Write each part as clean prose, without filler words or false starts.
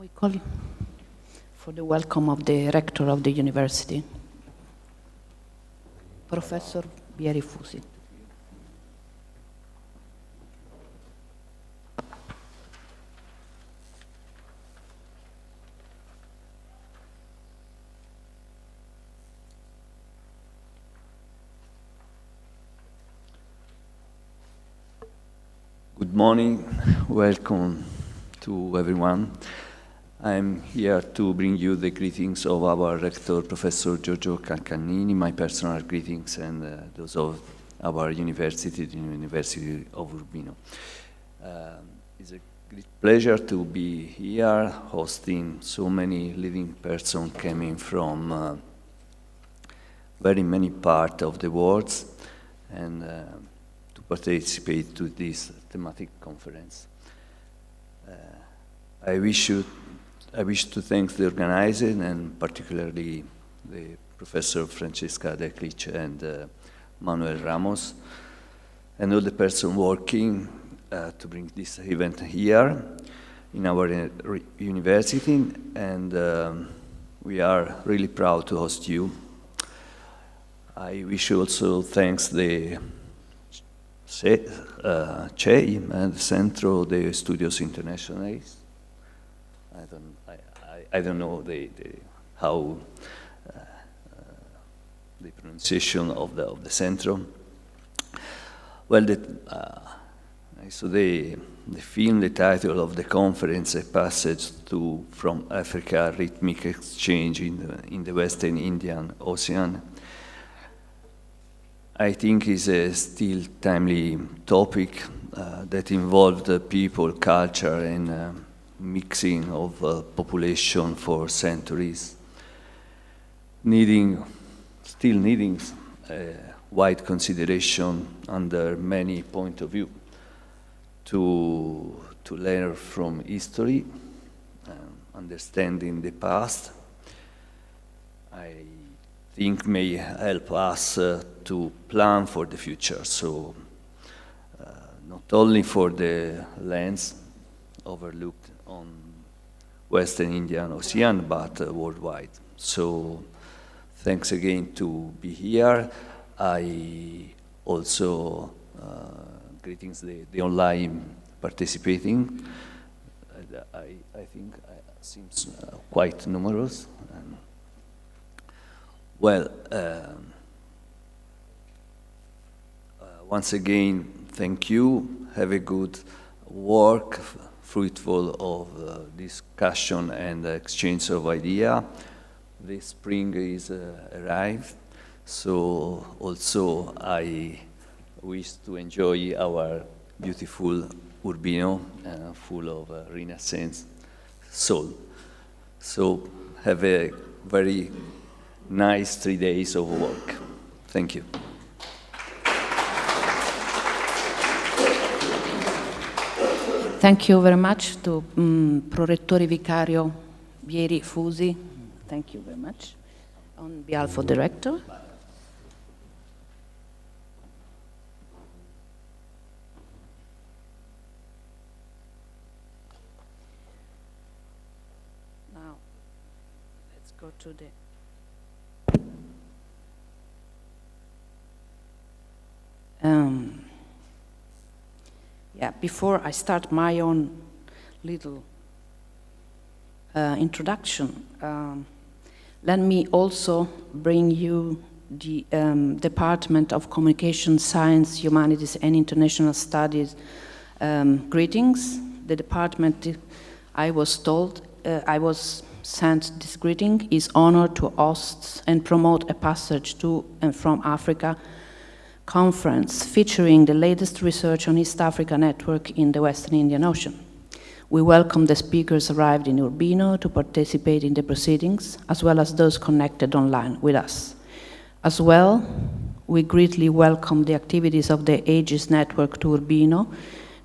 we call for the welcome of the rector of the university, Professor Bieri Fusi. Good morning, welcome to everyone. I'm here to bring you the greetings of our rector, Professor Giorgio Calcagnini, my personal greetings, and those of our university, the University of Urbino. It's a great pleasure to be here, hosting so many living persons coming from very many parts of the world, and participate to this thematic conference. I wish to thank the organizer and particularly the Professor Francesca Deklic and Manuel Ramos and all the person working to bring this event here in our university, and we are really proud to host you. I wish also thanks the CEI and Centro de Estudios Internacionales. I don't know how the pronunciation of the Centro. Well, so the film, the title of the conference, A Passage from Africa, Rhythmic Exchange in the Western Indian Ocean, I think is a still timely topic that involved people, culture, and mixing of population for centuries, still needing wide consideration under many points of view to learn from history, understanding the past. I think may help us to plan for the future. So not only for the lands overlooked on Western Indian Ocean, but worldwide. So thanks again to be here. I also greetings the online participating. I think seems quite numerous. Well, once again, thank you. Have a good work, fruitful of discussion and exchange of idea. This spring is arrived, so also I wish to enjoy our beautiful Urbino, full of Renaissance soul. So have a very nice 3 days of work. Thank you. Thank you very much to Prorettore Vicario Bieri Fusi. Thank you very much. On behalf of the rector. Now, let's go to the before I start my own little introduction, let me also bring you the Department of Communication Science, Humanities and International Studies greetings. The department, I was told, I was sent this greeting, is honored to host and promote a passage to and from Africa conference featuring the latest research on East Africa network in the Western Indian Ocean. We welcome the speakers arrived in Urbino to participate in the proceedings, as well as those connected online with us. As well, we greatly welcome the activities of the Aegis network to Urbino,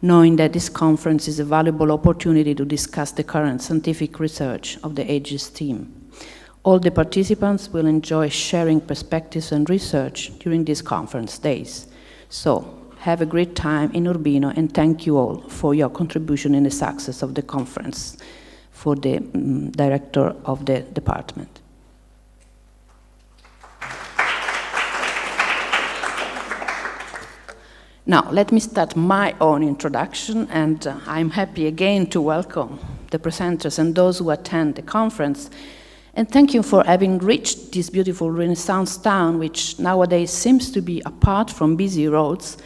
knowing that this conference is a valuable opportunity to discuss the current scientific research of the Aegis team. All the participants will enjoy sharing perspectives and research during these conference days. So, have a great time in Urbino, and thank you all for your contribution in the success of the conference. for the director of the department. Now, let me start my own introduction, and I'm happy again to welcome the presenters and those who attend the conference. And thank you for having reached this beautiful Renaissance town, which nowadays seems to be apart from busy roads,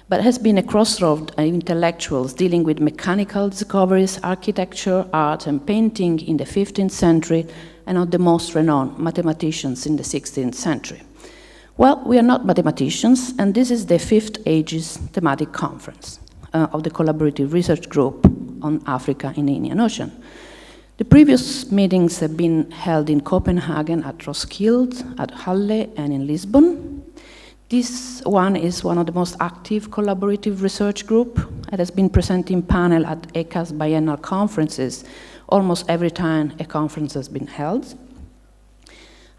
but has been a crossroad of intellectuals dealing with mechanical discoveries, architecture, art, and painting in the 15th century, and of the most renowned mathematicians in the 16th century. Well, we are not mathematicians, and this is the Fifth Ages thematic conference of the Collaborative Research Group on Africa in the Indian Ocean. The previous meetings have been held in Copenhagen, at Roskilde, at Halle, and in Lisbon. This one is one of the most active collaborative research group. It has been presenting panel at ECA's biennial conferences almost every time a conference has been held.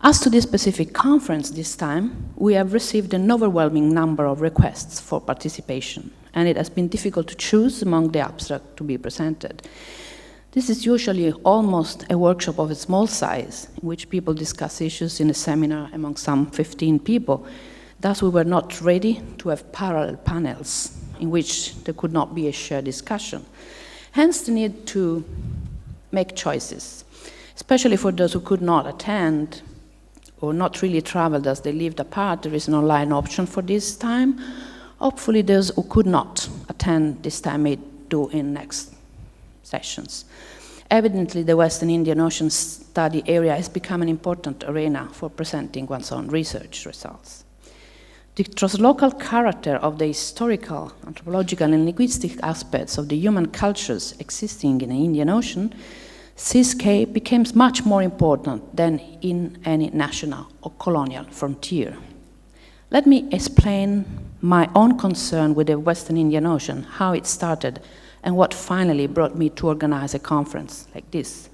As to this specific conference this time, we have received an overwhelming number of requests for participation, and it has been difficult to choose among the abstract to be presented. This is usually almost a workshop of a small size, in which people discuss issues in a seminar among some 15 people. Thus, we were not ready to have parallel panels in which there could not be a shared discussion. Hence, the need to make choices, especially for those who could not attend or not really traveled as they lived apart. There is an online option for this time. Hopefully, those who could not attend this time may do in next sessions. Evidently, the Western Indian Ocean study area has become an important arena for presenting one's own research results. The translocal character of the historical, anthropological, and linguistic aspects of the human cultures existing in the Indian Ocean, CISK becomes much more important than in any national or colonial frontier. Let me explain my own concern with the Western Indian Ocean, how it started, and what finally brought me to organize a conference like this.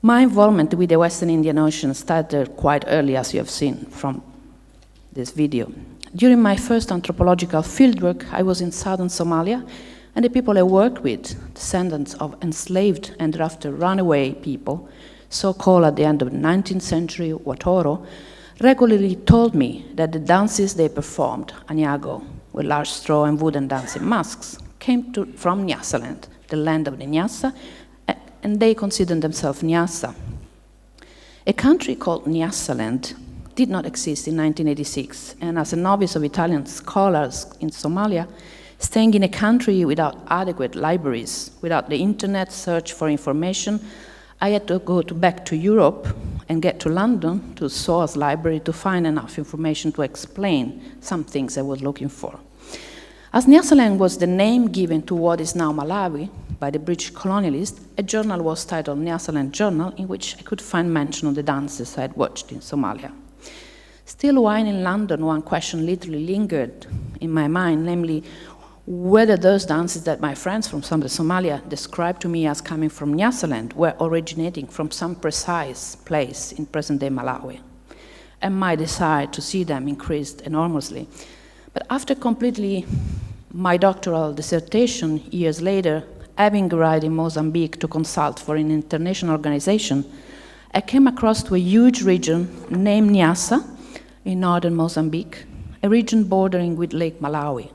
My involvement with the Western Indian Ocean started quite early, as you have seen from this video. During my first anthropological fieldwork, I was in southern Somalia, and the people I worked with, descendants of enslaved and thereafter runaway people, so-called at the end of the 19th century Watoro, regularly told me that the dances they performed, Anyago, with large straw and wooden dancing masks, came from Nyasaland, the land of the Nyasa, and they considered themselves Nyasa. A country called Nyasaland did not exist in 1986, and as a novice of Italian scholars in Somalia, staying in a country without adequate libraries, without the internet search for information, I had to go back to Europe and get to London to SOAS library to find enough information to explain some things I was looking for. As Nyasaland was the name given to what is now Malawi by the British colonialists, a journal was titled Nyasaland Journal, in which I could find mention of the dances I had watched in Somalia. Still, while in London, one question literally lingered in my mind, namely, whether those dances that my friends from southern Somalia described to me as coming from Nyasaland were originating from some precise place in present-day Malawi. And my desire to see them increased enormously. But after completing my doctoral dissertation years later, having arrived in Mozambique to consult for an international organization, I came across to a huge region named Nyasa in northern Mozambique, a region bordering with Lake Malawi.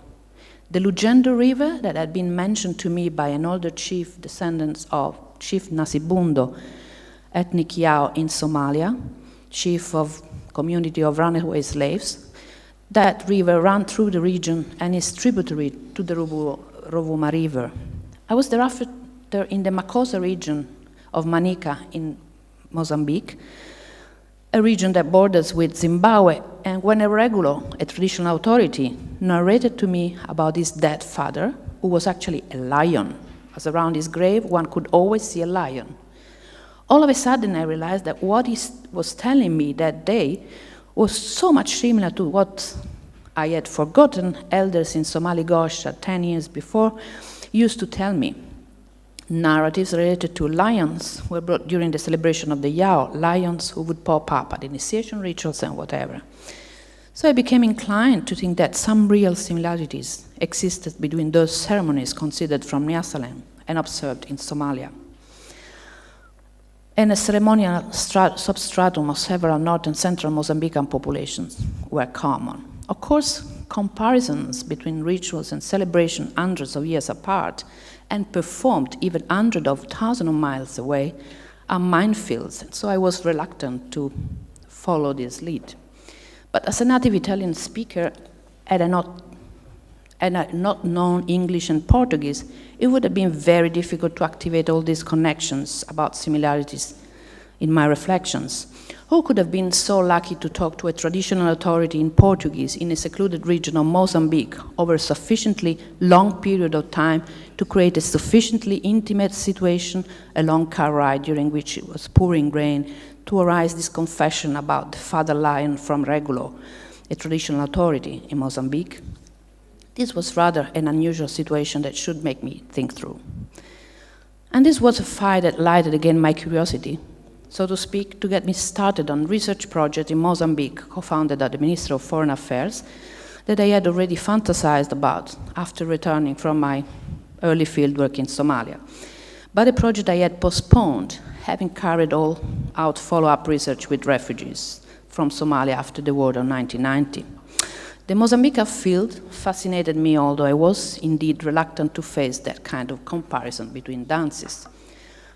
The Lugendo River that had been mentioned to me by an older chief, descendants of Chief Nasibundo, ethnic Yao in Somalia, chief of community of runaway slaves. That river ran through the region and is tributary to the Rovuma River. I was thereafter in the Makosa region of Manica in Mozambique, a region that borders with Zimbabwe, and when a regular, a traditional authority, narrated to me about his dead father, who was actually a lion, as around his grave one could always see a lion. All of a sudden I realized that what he was telling me that day was so much similar to what I had forgotten elders in Somali Gosha 10 years before used to tell me. Narratives related to lions were brought during the celebration of the Yao, lions who would pop up at initiation rituals and whatever. So I became inclined to think that some real similarities existed between those ceremonies considered from Nyasaland and observed in Somalia. and a ceremonial substratum of several north and central Mozambican populations were common. Of course, comparisons between rituals and celebration hundreds of years apart and performed even hundreds of thousands of miles away are minefields, so I was reluctant to follow this lead. But as a native Italian speaker, had I not known English and Portuguese, it would have been very difficult to activate all these connections about similarities in my reflections. Who could have been so lucky to talk to a traditional authority in Portuguese in a secluded region of Mozambique over a sufficiently long period of time to create a sufficiently intimate situation, a long car ride during which it was pouring rain, to arise this confession about the father lion from Regulo, a traditional authority in Mozambique? This was rather an unusual situation that should make me think through. And this was a fire that lighted again my curiosity, so to speak, to get me started on research project in Mozambique, co-founded at the Ministry of Foreign Affairs, that I had already fantasized about after returning from my early fieldwork in Somalia. But a project I had postponed, having carried out follow-up research with refugees from Somalia after the war of 1990. The Mozambique field fascinated me, although I was indeed reluctant to face that kind of comparison between dances.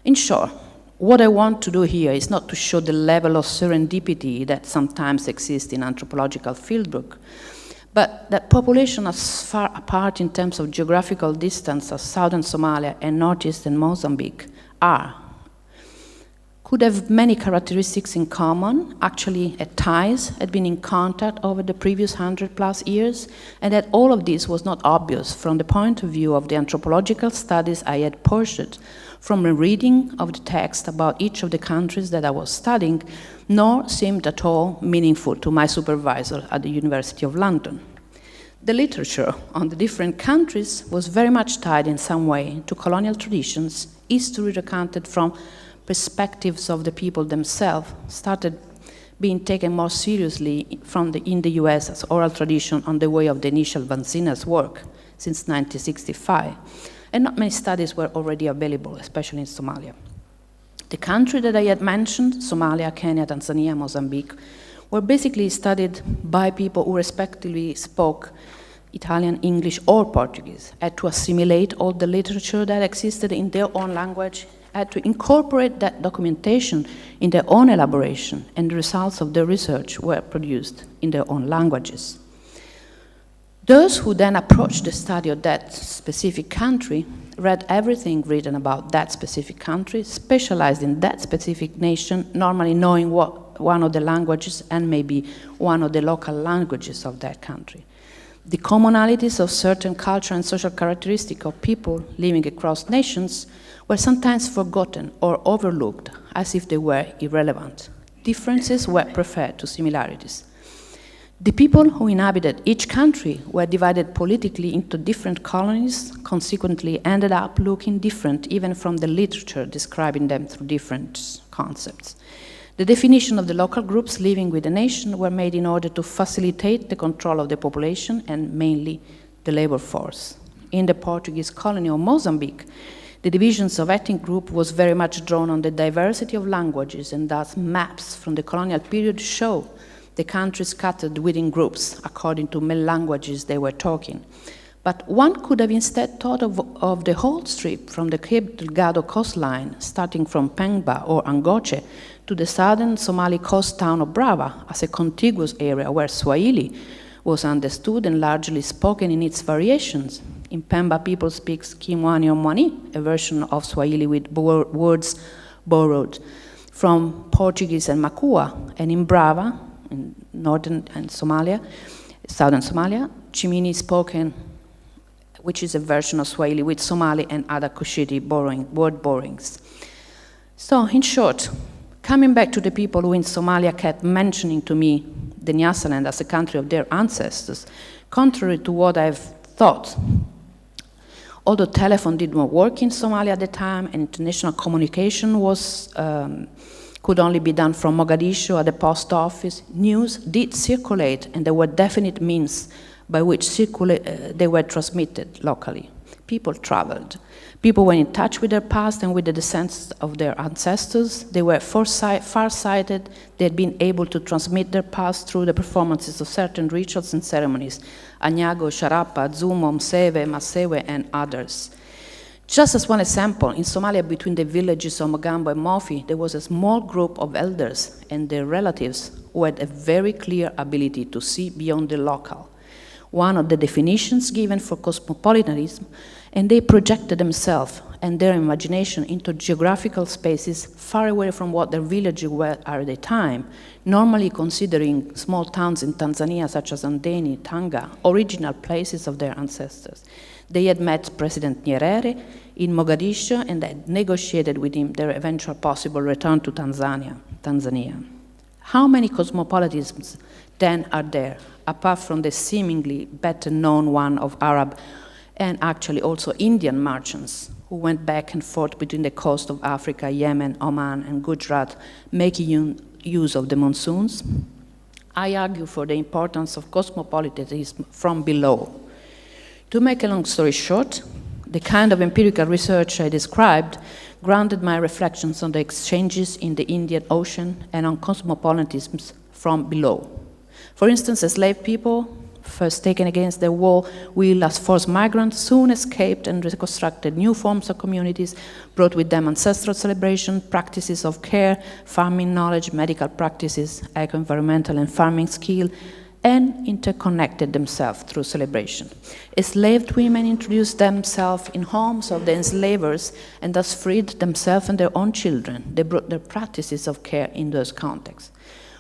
In short, what I want to do here is not to show the level of serendipity that sometimes exists in anthropological fieldwork, but that populations as far apart in terms of geographical distance as southern Somalia and northeastern Mozambique could have many characteristics in common, actually at ties, had been in contact over the previous 100+ years, and that all of this was not obvious from the point of view of the anthropological studies I had pursued from a reading of the text about each of the countries that I was studying, nor seemed at all meaningful to my supervisor at the University of London. The literature on the different countries was very much tied in some way to colonial traditions, history recounted from perspectives of the people themselves, started being taken more seriously in the US as oral tradition on the way of the initial Vanzina's work since 1965. And not many studies were already available, especially in Somalia. The country that I had mentioned, Somalia, Kenya, Tanzania, Mozambique, were basically studied by people who respectively spoke Italian, English, or Portuguese, had to assimilate all the literature that existed in their own language, had to incorporate that documentation in their own elaboration, and the results of their research were produced in their own languages. Those who then approached the study of that specific country read everything written about that specific country, specialized in that specific nation, normally knowing one of the languages and maybe one of the local languages of that country. The commonalities of certain cultural and social characteristics of people living across nations were sometimes forgotten or overlooked as if they were irrelevant. Differences were preferred to similarities. The people who inhabited each country were divided politically into different colonies, consequently ended up looking different even from the literature describing them through different concepts. The definition of the local groups living with the nation were made in order to facilitate the control of the population and mainly the labor force. In the Portuguese colony of Mozambique, the divisions of ethnic group was very much drawn on the diversity of languages, and thus maps from the colonial period show the country scattered within groups according to many languages they were talking. But one could have instead thought of the whole strip from the Cape Delgado coastline, starting from Pemba or Angoche, to the southern Somali coast town of Brava as a contiguous area where Swahili was understood and largely spoken in its variations. In Pemba, people speak Kimwani or Mwani, a version of Swahili with words borrowed from Portuguese and Makua, and in Brava, in northern and Somalia, southern Somalia, Chimini spoken, which is a version of Swahili with Somali and other Kushiti word borrowings. So, in short, coming back to the people who in Somalia kept mentioning to me the Nyasaland as a country of their ancestors, contrary to what I've thought, although telephone did not work in Somalia at the time and international communication could only be done from Mogadishu at the post office, news did circulate, and there were definite means by which they were transmitted locally. People traveled. People were in touch with their past and with the descendants of their ancestors. They were far-sighted. They had been able to transmit their past through the performances of certain rituals and ceremonies, Anyago, Sharapa, Zumo, Mseve, Masewe, and others. Just as one example, in Somalia, between the villages of Mogambo and Mofi, there was a small group of elders and their relatives who had a very clear ability to see beyond the local. One of the definitions given for cosmopolitanism, and they projected themselves and their imagination into geographical spaces far away from what their villages were at the time, normally considering small towns in Tanzania such as Andeni, Tanga, original places of their ancestors. They had met President Nyerere in Mogadishu and had negotiated with him their eventual possible return to Tanzania. How many cosmopolitanisms then are there, apart from the seemingly better known one of Arab and actually also Indian merchants who went back and forth between the coast of Africa, Yemen, Oman, and Gujarat, making use of the monsoons? I argue for the importance of cosmopolitanism from below. To make a long story short, the kind of empirical research I described grounded my reflections on the exchanges in the Indian Ocean and on cosmopolitanisms from below. For instance, enslaved people, first taken against their will as forced migrants, soon escaped and reconstructed new forms of communities, brought with them ancestral celebration, practices of care, farming knowledge, medical practices, eco-environmental and farming skill, and interconnected themselves through celebration. Enslaved women introduced themselves in homes of the enslavers and thus freed themselves and their own children. They brought their practices of care in those contexts.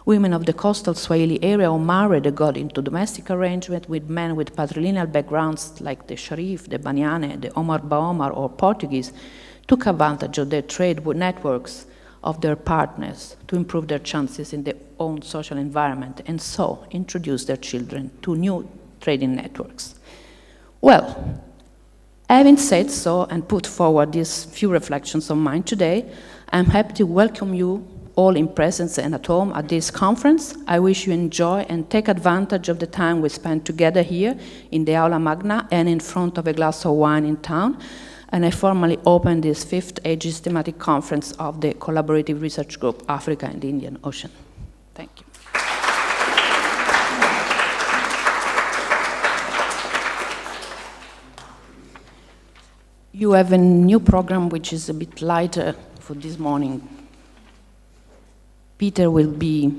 Women of the coastal Swahili area who married or got into domestic arrangement with men with patrilineal backgrounds like the Sharif, the Banyane, the Omar Baomar, or Portuguese, took advantage of their trade networks of their partners to improve their chances in their own social environment and so introduce their children to new trading networks. Well, having said so and put forward these few reflections of mine today, I'm happy to welcome you all in presence and at home at this conference. I wish you enjoy and take advantage of the time we spend together here in the Aula Magna and in front of a glass of wine in town. And I formally open this 5th Aegis thematic conference of the Collaborative Research Group, Africa and the Indian Ocean. Thank you. You have a new program which is a bit lighter for this morning. Peter will be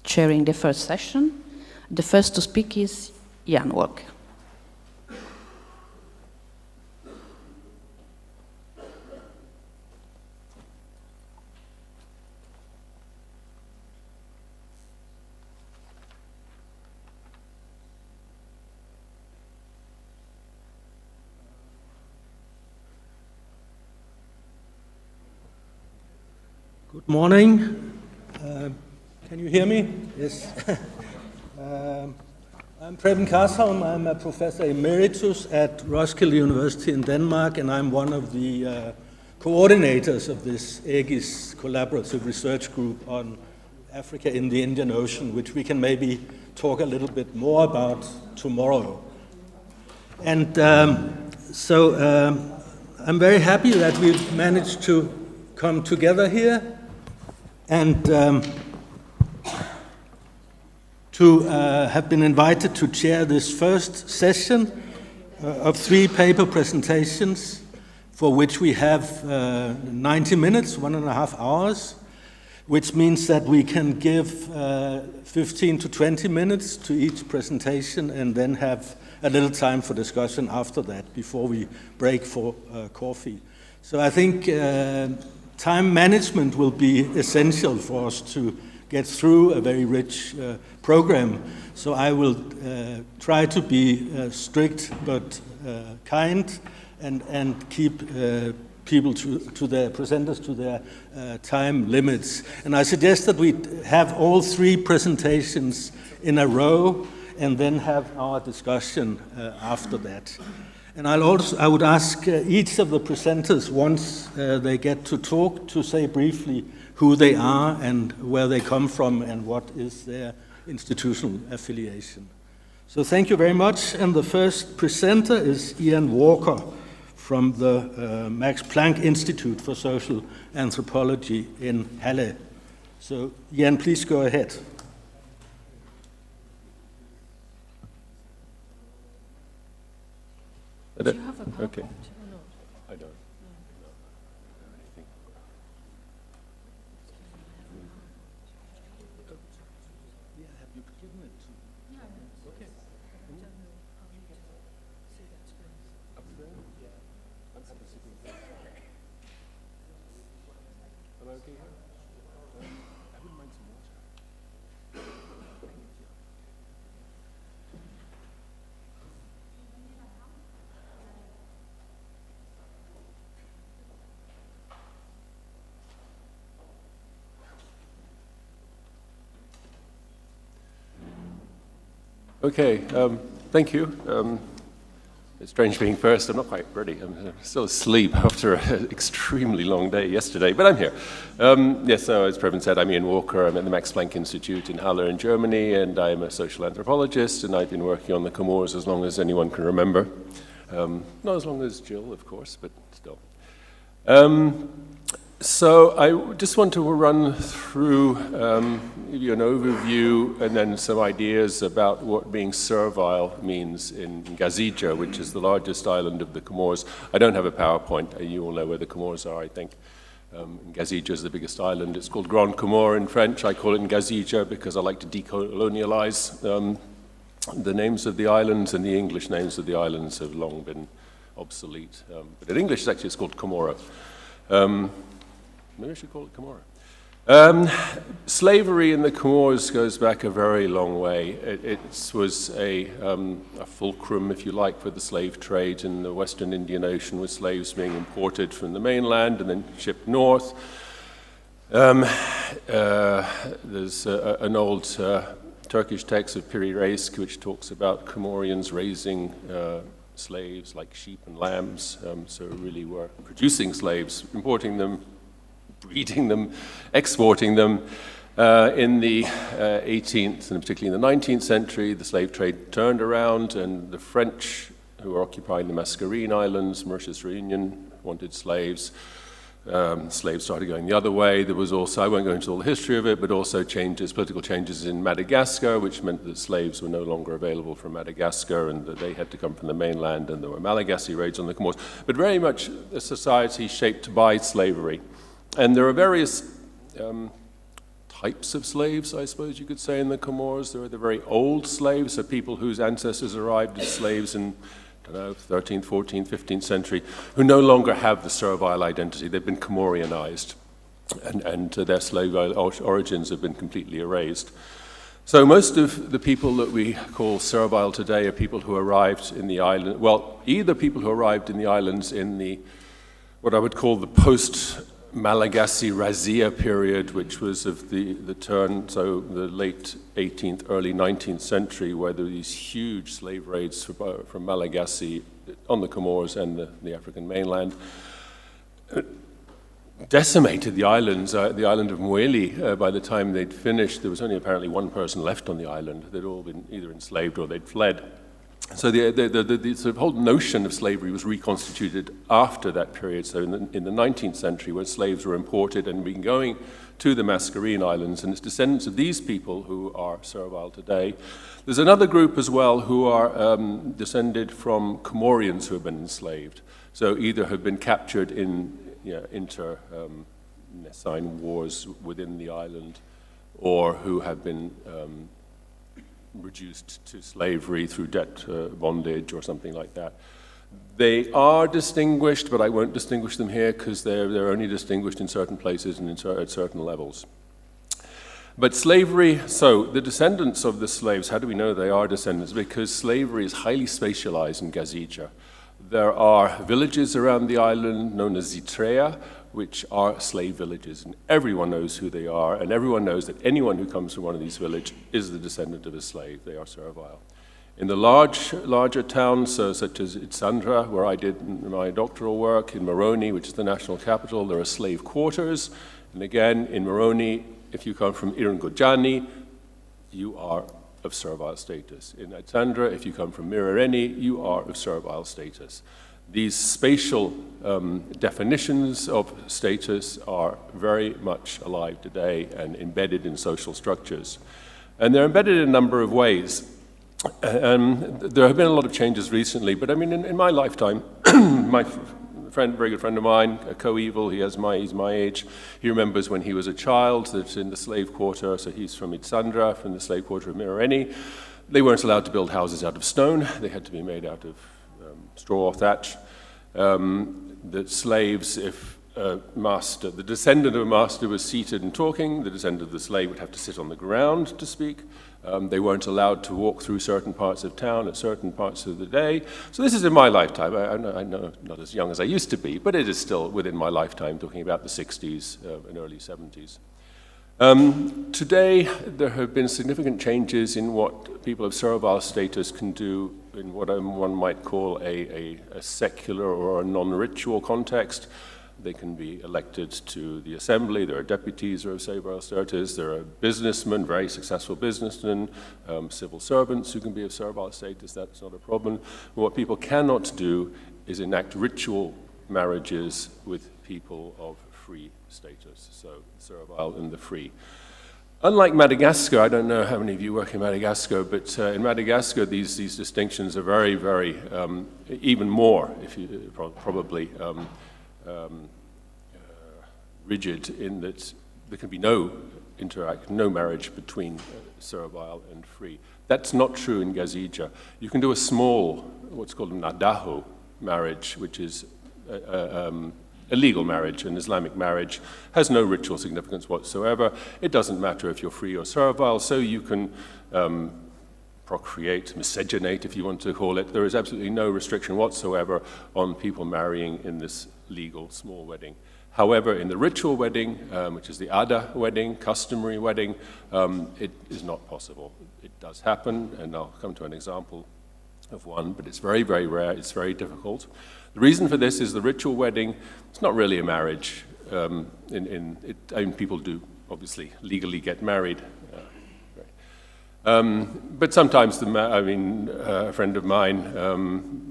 chairing the first session. The first to speak is Jan Walker. Good morning. Can you hear me? Yes. I'm Preben Karsholm. I'm a professor emeritus at Roskilde University in Denmark, and I'm one of the coordinators of this Aegis collaborative research group on Africa in the Indian Ocean, which we can maybe talk a little bit more about tomorrow. And I'm very happy that we've managed to come together here and to have been invited to chair this first session of 3 paper presentations, for which we have 90 minutes, 1.5 hours, which means that we can give 15 to 20 minutes to each presentation and then have a little time for discussion after that, before we break for coffee. So I think time management will be essential for us to get through a very rich program. So I will try to be strict but kind and keep people to their presenters to their time limits. And I suggest that we have all 3 presentations in a row and then have our discussion after that. And I would ask each of the presenters, once they get to talk, to say briefly who they are and where they come from and what is their institutional affiliation. So thank you very much. And the first presenter is Ian Walker from the Max Planck Institute for Social Anthropology in Halle. So Ian, please go ahead. Do you have a PowerPoint? Okay. I don't. Okay, thank you. It's strange being first. I'm not quite ready. I'm still asleep after an extremely long day yesterday, but I'm here. Yes, so as Previn said, I'm Ian Walker. I'm at the Max Planck Institute in Halle in Germany, and I'm a social anthropologist, and I've been working on the Comores as long as anyone can remember. Not as long as Jill, of course, but still. So I just want to run through, give you an overview and then some ideas about what being servile means in Gazija, which is the largest island of the Comores. I don't have a PowerPoint. You all know where the Comores are, I think. Gazija is the biggest island. It's called Grand Comore in French. I call it Gazija because I like to decolonialize the names of the islands, and the English names of the islands have long been obsolete. But in English, actually, it's called Comoro. Maybe I should call it Comoro. Slavery in the Comores goes back a very long way. It was a fulcrum, if you like, for the slave trade in the Western Indian Ocean, with slaves being imported from the mainland and then shipped north. There's an old Turkish text of Piri Reis, which talks about Comorians raising slaves like sheep and lambs, so really were producing slaves, importing them, breeding them, exporting them. In the 18th and particularly in the 19th century, the slave trade turned around, and the French, who were occupying the Mascarene Islands, Mauritius, Réunion, wanted slaves. Slaves started going the other way. There was also, I won't go into all the history of it, but also changes, political changes in Madagascar, which meant that slaves were no longer available from Madagascar and that they had to come from the mainland, and there were Malagasy raids on the Comores. But very much a society shaped by slavery. And there are various types of slaves, I suppose you could say, in the Comores. There are the very old slaves, so people whose ancestors arrived as slaves in, I don't know, 13th, 14th, 15th century, who no longer have the servile identity. They've been Comorianized, and their slave origins have been completely erased. So most of the people that we call servile today are people who arrived in the island, well, either people who arrived in the islands in the, what I would call the post-Malagasy Razia period, which was of the turn, so the late 18th, early 19th century, where there were these huge slave raids from Malagasy on the Comores and the African mainland. Decimated the islands. The island of Mweli, by the time they'd finished, there was only apparently one person left on the island. They'd all been either enslaved or they'd fled. So the sort of whole notion of slavery was reconstituted after that period. So in the 19th century, when slaves were imported and been going to the Mascarene Islands, and it's descendants of these people who are servile today. There's another group as well who are descended from Comorians who have been enslaved. So either have been captured in internecine wars within the island, or who have been reduced to slavery through debt bondage or something like that. They are distinguished, but I won't distinguish them here because they're only distinguished in certain places and at certain levels. But slavery, so the descendants of the slaves, how do we know they are descendants? Because slavery is highly spatialized in Gazija. There are villages around the island known as Zitrea, which are slave villages, and everyone knows who they are, and everyone knows that anyone who comes from one of these villages is the descendant of a slave. They are servile. In the larger towns, such as Itzandra, where I did my doctoral work, in Moroni, which is the national capital, there are slave quarters. And again, in Moroni, if you come from Irangojani, you are of servile status. In Alexandra, if you come from Mirareni, you are of servile status. These spatial definitions of status are very much alive today and embedded in social structures. And they're embedded in a number of ways. There have been a lot of changes recently, but I mean, in my lifetime, my very good friend of mine, Coeval, he's my age, he remembers when he was a child that in the slave quarter, so he's from Alexandra, from the slave quarter of Mirareni, they weren't allowed to build houses out of stone, they had to be made out of straw or thatch. The slaves, if the descendant of a master was seated and talking, the descendant of the slave would have to sit on the ground to speak. They weren't allowed to walk through certain parts of town at certain parts of the day. So this is in my lifetime. I know not as young as I used to be, but it is still within my lifetime, talking about the 60s and early 70s. Today, there have been significant changes in what people of servile status can do in what one might call a secular or a non-ritual context. They can be elected to the assembly. There are deputies who are of servile status. There are businessmen, very successful businessmen, civil servants who can be of servile status. That's not a problem. What people cannot do is enact ritual marriages with people of free status, so servile and the free. Unlike Madagascar, I don't know how many of you work in Madagascar, but in Madagascar these distinctions are very, very, even more, if you probably, rigid in that there can be no marriage between servile and free. That's not true in Gazija. You can do a small, what's called a nadaho marriage, which is a legal marriage, an Islamic marriage, has no ritual significance whatsoever. It doesn't matter if you're free or servile, so you can procreate, miscegenate, if you want to call it. There is absolutely no restriction whatsoever on people marrying in this legal small wedding. However, in the ritual wedding, which is the Ada wedding, customary wedding, it is not possible. It does happen, and I'll come to an example of one, but it's very, very rare, it's very difficult. The reason for this is the ritual wedding, it's not really a marriage. People do, obviously, legally get married. But sometimes, a friend of mine,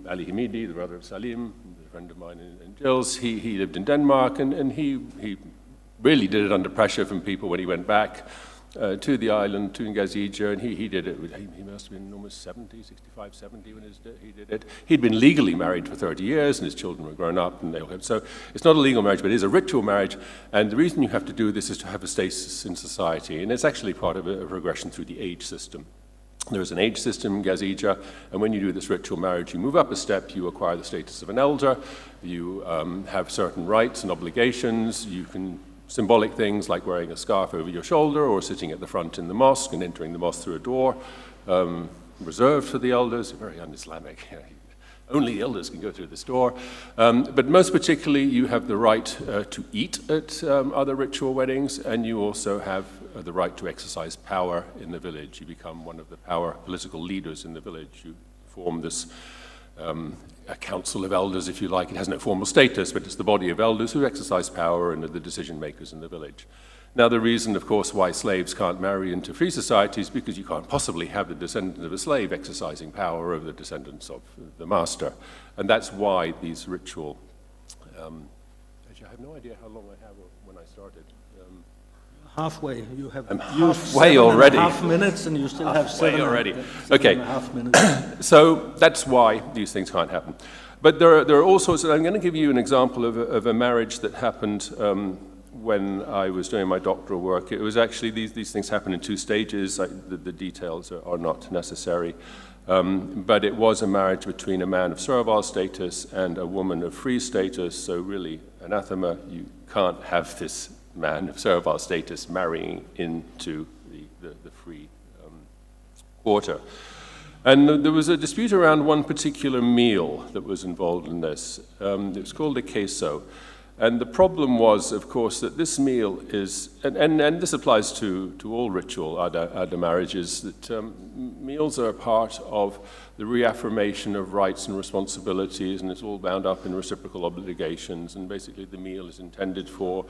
Ali Hamidi, the brother of Salim, a friend of mine in Gilles, he lived in Denmark, and he really did it under pressure from people when he went back to the island, to Ngazija, and he did it. He must have been almost 70, 65, 70 when he did it. He'd been legally married for 30 years, and his children were grown up, and so it's not a legal marriage, but it is a ritual marriage, and the reason you have to do this is to have a status in society, and it's actually part of a progression through the age system. There's an age system in Gazija, and when you do this ritual marriage, you move up a step, you acquire the status of an elder, you have certain rights and obligations, you can symbolic things like wearing a scarf over your shoulder or sitting at the front in the mosque and entering the mosque through a door, reserved for the elders, very un-Islamic. Only the elders can go through this door. But most particularly, you have the right to eat at other ritual weddings, and you also have the right to exercise power in the village. You become one of the political leaders in the village. You form this a council of elders, if you like. It has no formal status, but it's the body of elders who exercise power and are the decision makers in the village. Now, the reason, of course, why slaves can't marry into free societies is because you can't possibly have the descendant of a slave exercising power over the descendants of the master. And that's why these ritual... actually, I have no idea how long I have when I started. Halfway. You have I'm halfway already. 7.5 minutes, and you still have seven already. Okay. 7.5 minutes. So that's why these things can't happen. But there are all sorts of... I'm going to give you an example of a marriage that happened when I was doing my doctoral work. It was actually, these things happen in two stages. The details are not necessary. But it was a marriage between a man of servile status and a woman of free status. So really, anathema, you can't have this man of servile status marrying into the free quarter. And there was a dispute around one particular meal that was involved in this. It was called a queso. And the problem was, of course, that this meal is, and this applies to all ritual Ada marriages, that meals are a part of the reaffirmation of rights and responsibilities, and it's all bound up in reciprocal obligations, and basically the meal is intended for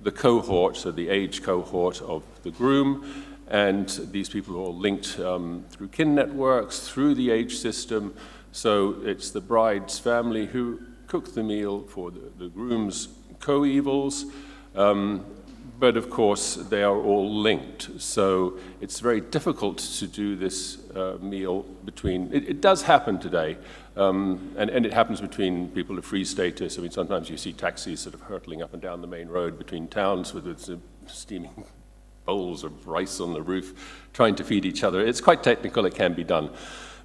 the cohort, so the age cohort of the groom, and these people are all linked through kin networks, through the age system. So it's the bride's family who cook the meal for the groom's coevals. But of course, they are all linked. So it's very difficult to do this meal between, it does happen today, and it happens between people of free status. I mean, sometimes you see taxis sort of hurtling up and down the main road between towns with steaming bowls of rice on the roof, trying to feed each other. It's quite technical, it can be done.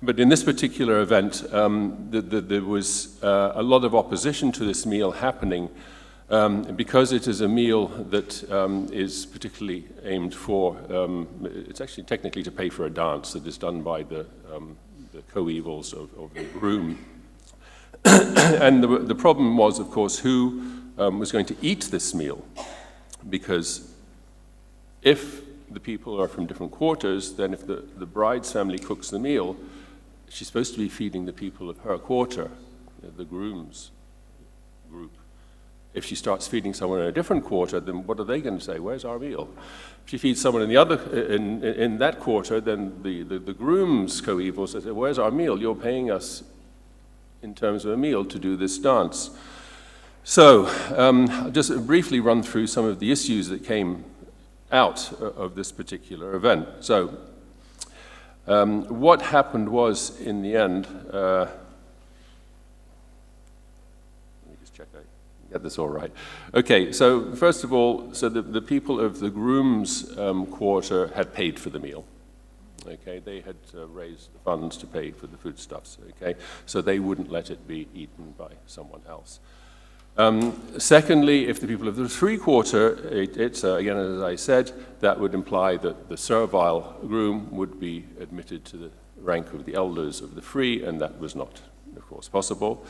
But in this particular event, there was a lot of opposition to this meal happening, because it is a meal that is particularly aimed for, it's actually technically to pay for a dance that is done by the coevals of the groom. And the problem was, of course, who was going to eat this meal, because if the people are from different quarters, then if the bride's family cooks the meal, she's supposed to be feeding the people of her quarter, the groom's group. If she starts feeding someone in a different quarter, then what are they going to say? Where's our meal? If she feeds someone in the other, in that quarter, then the groom's coevals say, where's our meal? You're paying us in terms of a meal to do this dance. So I'll just briefly run through some of the issues that came out of this particular event. So what happened was, in the end, let me just check I get this all right. Okay, so first of all, so the people of the groom's quarter had paid for the meal. Okay, they had raised the funds to pay for the foodstuffs. Okay, so they wouldn't let it be eaten by someone else. Secondly, if the people of the free quarter ate it, again, as I said, that would imply that the servile groom would be admitted to the rank of the elders of the free, and that was not, of course, possible.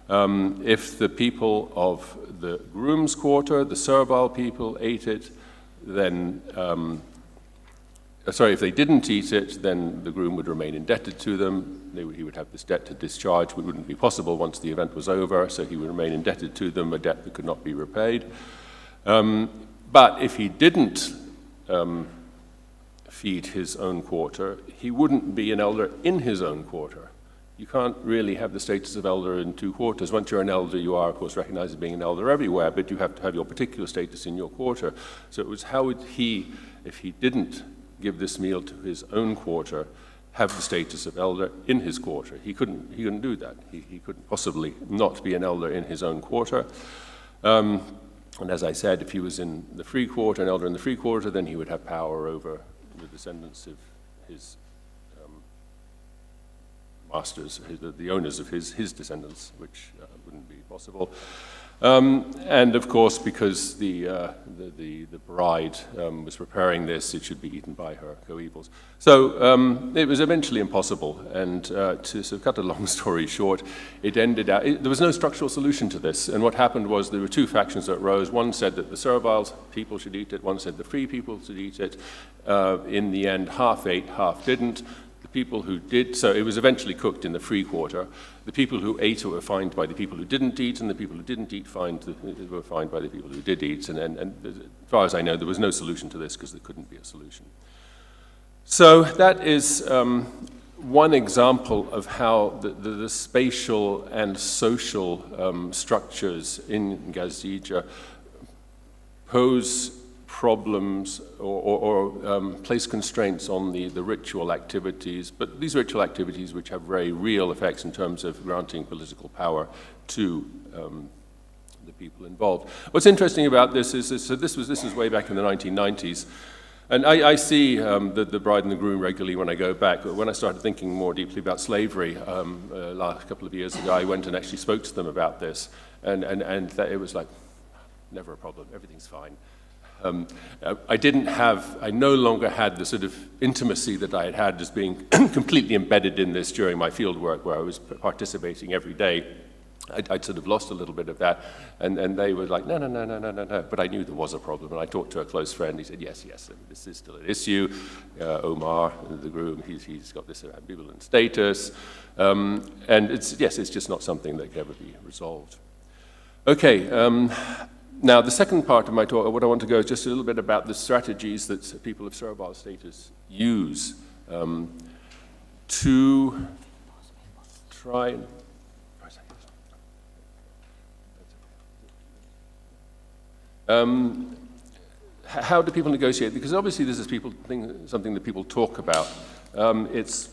If the people of the groom's quarter, the servile people, ate it, then, if they didn't eat it, then the groom would remain indebted to them. He would have this debt to discharge, which wouldn't be possible once the event was over, so he would remain indebted to them, a debt that could not be repaid. But if he didn't feed his own quarter, he wouldn't be an elder in his own quarter. You can't really have the status of elder in two quarters. Once you're an elder, you are, of course, recognized as being an elder everywhere, but you have to have your particular status in your quarter. So it was how would he, if he didn't give this meal to his own quarter, have the status of elder in his quarter? He couldn't do that. He couldn't possibly not be an elder in his own quarter. And as I said, if he was in the free quarter, an elder in the free quarter, then he would have power over the descendants of his masters, the owners of his descendants, which wouldn't be possible. And of course, because the bride was preparing this, it should be eaten by her coevals. So it was eventually impossible, and to sort of cut a long story short, it ended out, there was no structural solution to this, and what happened was there were two factions that rose. One said that the servile people should eat it, one said the free people should eat it. In the end, half ate, half didn't. The people who did, so it was eventually cooked in the free quarter. The people who ate were fined by the people who didn't eat, and the people who didn't eat were fined by the people who did eat. And as far as I know, there was no solution to this because there couldn't be a solution. So that is one example of how the spatial and social structures in Gazija pose problems or place constraints on the ritual activities, but these ritual activities which have very real effects in terms of granting political power to the people involved. What's interesting about this is, so this was way back in the 1990s, and I see the bride and the groom regularly when I go back. When I started thinking more deeply about slavery last couple of years ago, I went and actually spoke to them about this, and it was like, never a problem, everything's fine. I no longer had the sort of intimacy that I had had as being completely embedded in this during my field work where I was participating every day. I'd sort of lost a little bit of that, and they were like, no, but I knew there was a problem, and I talked to a close friend. He said, yes, this is still an issue. Omar, the groom, he's got this ambivalent status, and it's just not something that can ever be resolved. Okay. Now, the second part of my talk, what I want to go is just a little bit about the strategies that people of servile status use to try and... how do people negotiate? Because obviously this is something that people talk about. It's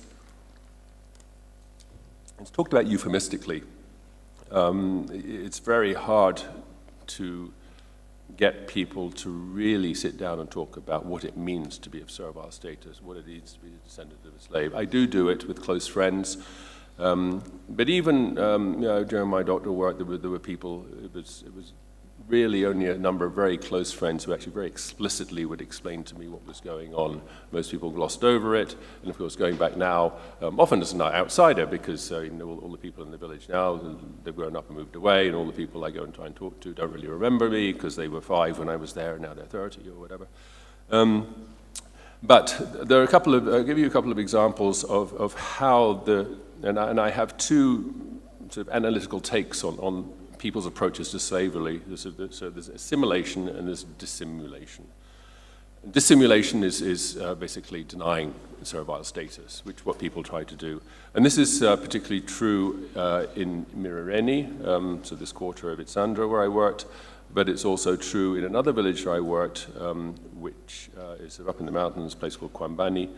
talked about euphemistically. It's very hard to get people to really sit down and talk about what it means to be of servile status, what it means to be a descendant of a slave. I do it with close friends, but even during my doctoral work, there were people. It was really only a number of very close friends who actually very explicitly would explain to me what was going on. Most people glossed over it, and of course going back now, often as an outsider, because all the people in the village now, they've grown up and moved away, and all the people I go and try and talk to don't really remember me because they were 5 when I was there and now they're 30 or whatever. But there are I'll give you a couple of examples of how and I have 2 sort of analytical takes on people's approaches to slavery. So there's assimilation and there's dissimulation. And dissimulation is basically denying servile status, which is what people try to do. And this is particularly true in Mirareni, so this quarter of Itsandra where I worked, but it's also true in another village where I worked, which is up in the mountains, a place called Kwambani.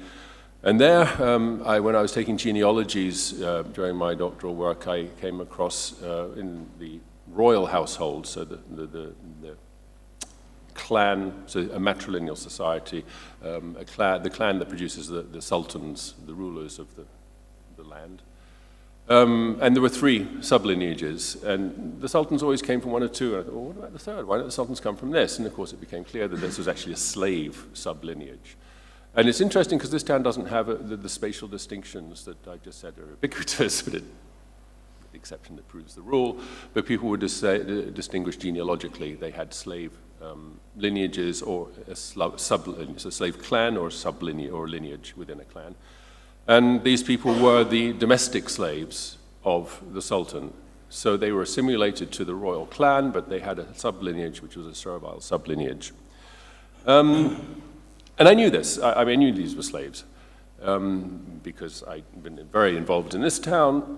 And there, when I was taking genealogies during my doctoral work, I came across in the royal household, so the clan, so a matrilineal society, the clan that produces the sultans, the rulers of the land. And there were 3 sublineages, and the sultans always came from 1 or 2, and I thought, well, what about the third? Why don't the sultans come from this? And of course it became clear that this was actually a slave sublineage. And it's interesting because this town doesn't have the spatial distinctions that I just said are ubiquitous, but the exception that proves the rule. But people would distinguish genealogically. They had slave lineages or a sublineage, so slave clan or sublineage or lineage within a clan. And these people were the domestic slaves of the Sultan. So they were assimilated to the royal clan, but they had a sublineage, which was a servile sublineage. And I knew this. I knew these were slaves because I'd been very involved in this town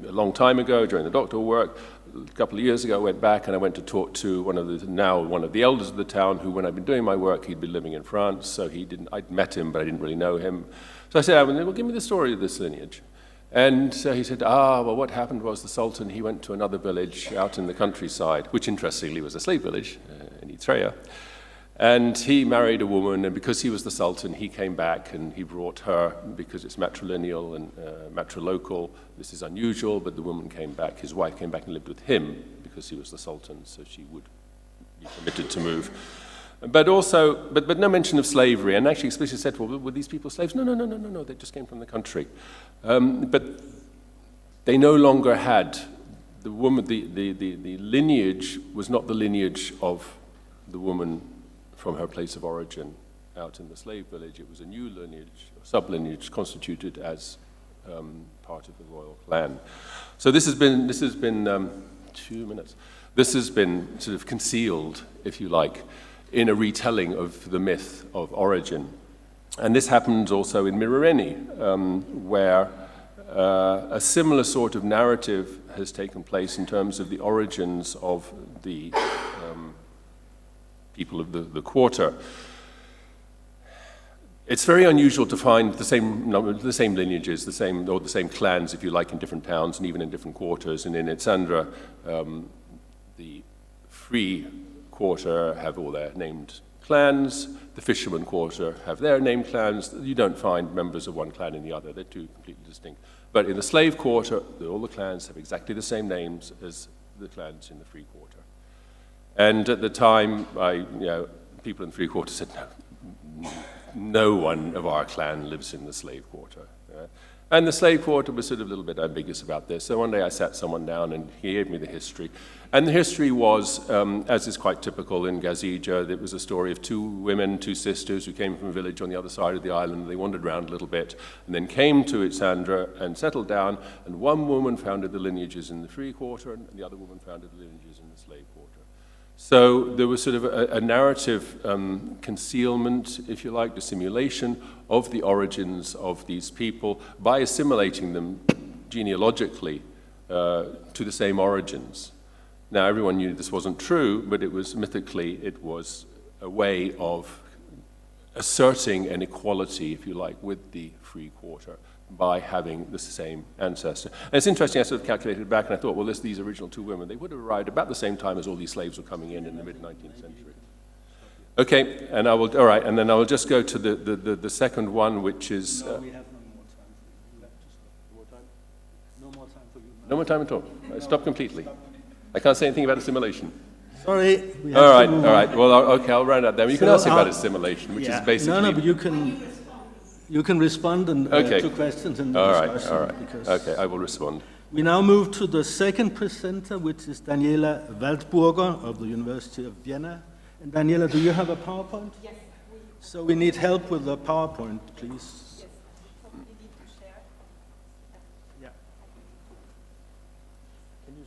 a long time ago during the doctoral work. A couple of years ago, I went back and I went to talk to one of the elders of the town who, when I'd been doing my work, he'd been living in France, so I'd met him, but I didn't really know him. So I said, well, give me the story of this lineage. And he said, well, what happened was the Sultan, he went to another village out in the countryside, which interestingly was a slave village in Eritrea. And he married a woman, and because he was the Sultan, he came back and he brought her, because it's matrilineal and matrilocal. This is unusual, but the woman came back, his wife came back and lived with him because he was the Sultan, so she would be permitted to move. But also, but no mention of slavery, and actually explicitly said, well, were these people slaves? No, they just came from the country. But they no longer had, the woman, the lineage was not the lineage of the woman from her place of origin out in the slave village. It was a new lineage, sublineage, constituted as part of the royal clan. So this has been 2 minutes. This has been sort of concealed, if you like, in a retelling of the myth of origin. And this happens also in Mirareni, where a similar sort of narrative has taken place in terms of the origins of the people of the quarter. It's very unusual to find the same lineages, the same clans, if you like, in different towns and even in different quarters. And in Itsandra, the free quarter have all their named clans. The fisherman quarter have their named clans. You don't find members of one clan in the other. They're 2 completely distinct. But in the slave quarter, all the clans have exactly the same names as the clans in the free quarter. And at the time, people in the free quarter said, no one of our clan lives in the slave quarter. And the slave quarter was sort of a little bit ambiguous about this. So one day I sat someone down and he gave me the history. And the history was, as is quite typical in Gazija, it was a story of 2 women, 2 sisters who came from a village on the other side of the island. They wandered around a little bit and then came to Itsandra and settled down. And one woman founded the lineages in the free quarter and the other woman founded the lineages in the slave quarter. So there was sort of a narrative concealment, if you like, dissimulation of the origins of these people by assimilating them genealogically to the same origins. Now, everyone knew this wasn't true, but it was mythically, it was a way of asserting an equality, if you like, with the free quarter by having the same ancestor. And it's interesting, I sort of calculated back and I thought, well, these original two women, they would have arrived about the same time as all these slaves were coming in the mid-19th century. Okay, and I will, all right, and then I will just go to the second one, which is... No, we have no more time for you. You have to stop. More time? No more time for you. No more time at all. I stop completely. I can't say anything about assimilation. Sorry. We have All to right, move all on. right. Well, okay, I'll round up then. You can So ask about assimilation, which is basically... No, but you can respond and, Okay. to questions in the All right, discussion. all right. Because Okay, I will respond. we now move to the second presenter, which is Daniela Waldburger of the University of Vienna. And Daniela, do you have a PowerPoint? Yes. So we need help with the PowerPoint, please. Yeah. Can you...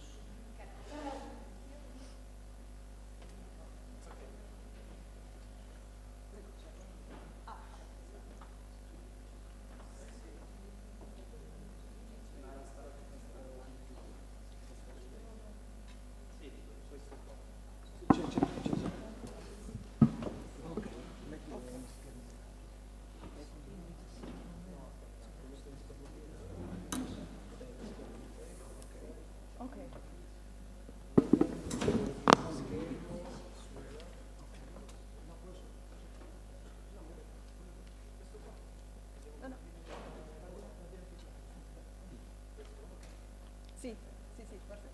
Sì, sì, sì, perfetto.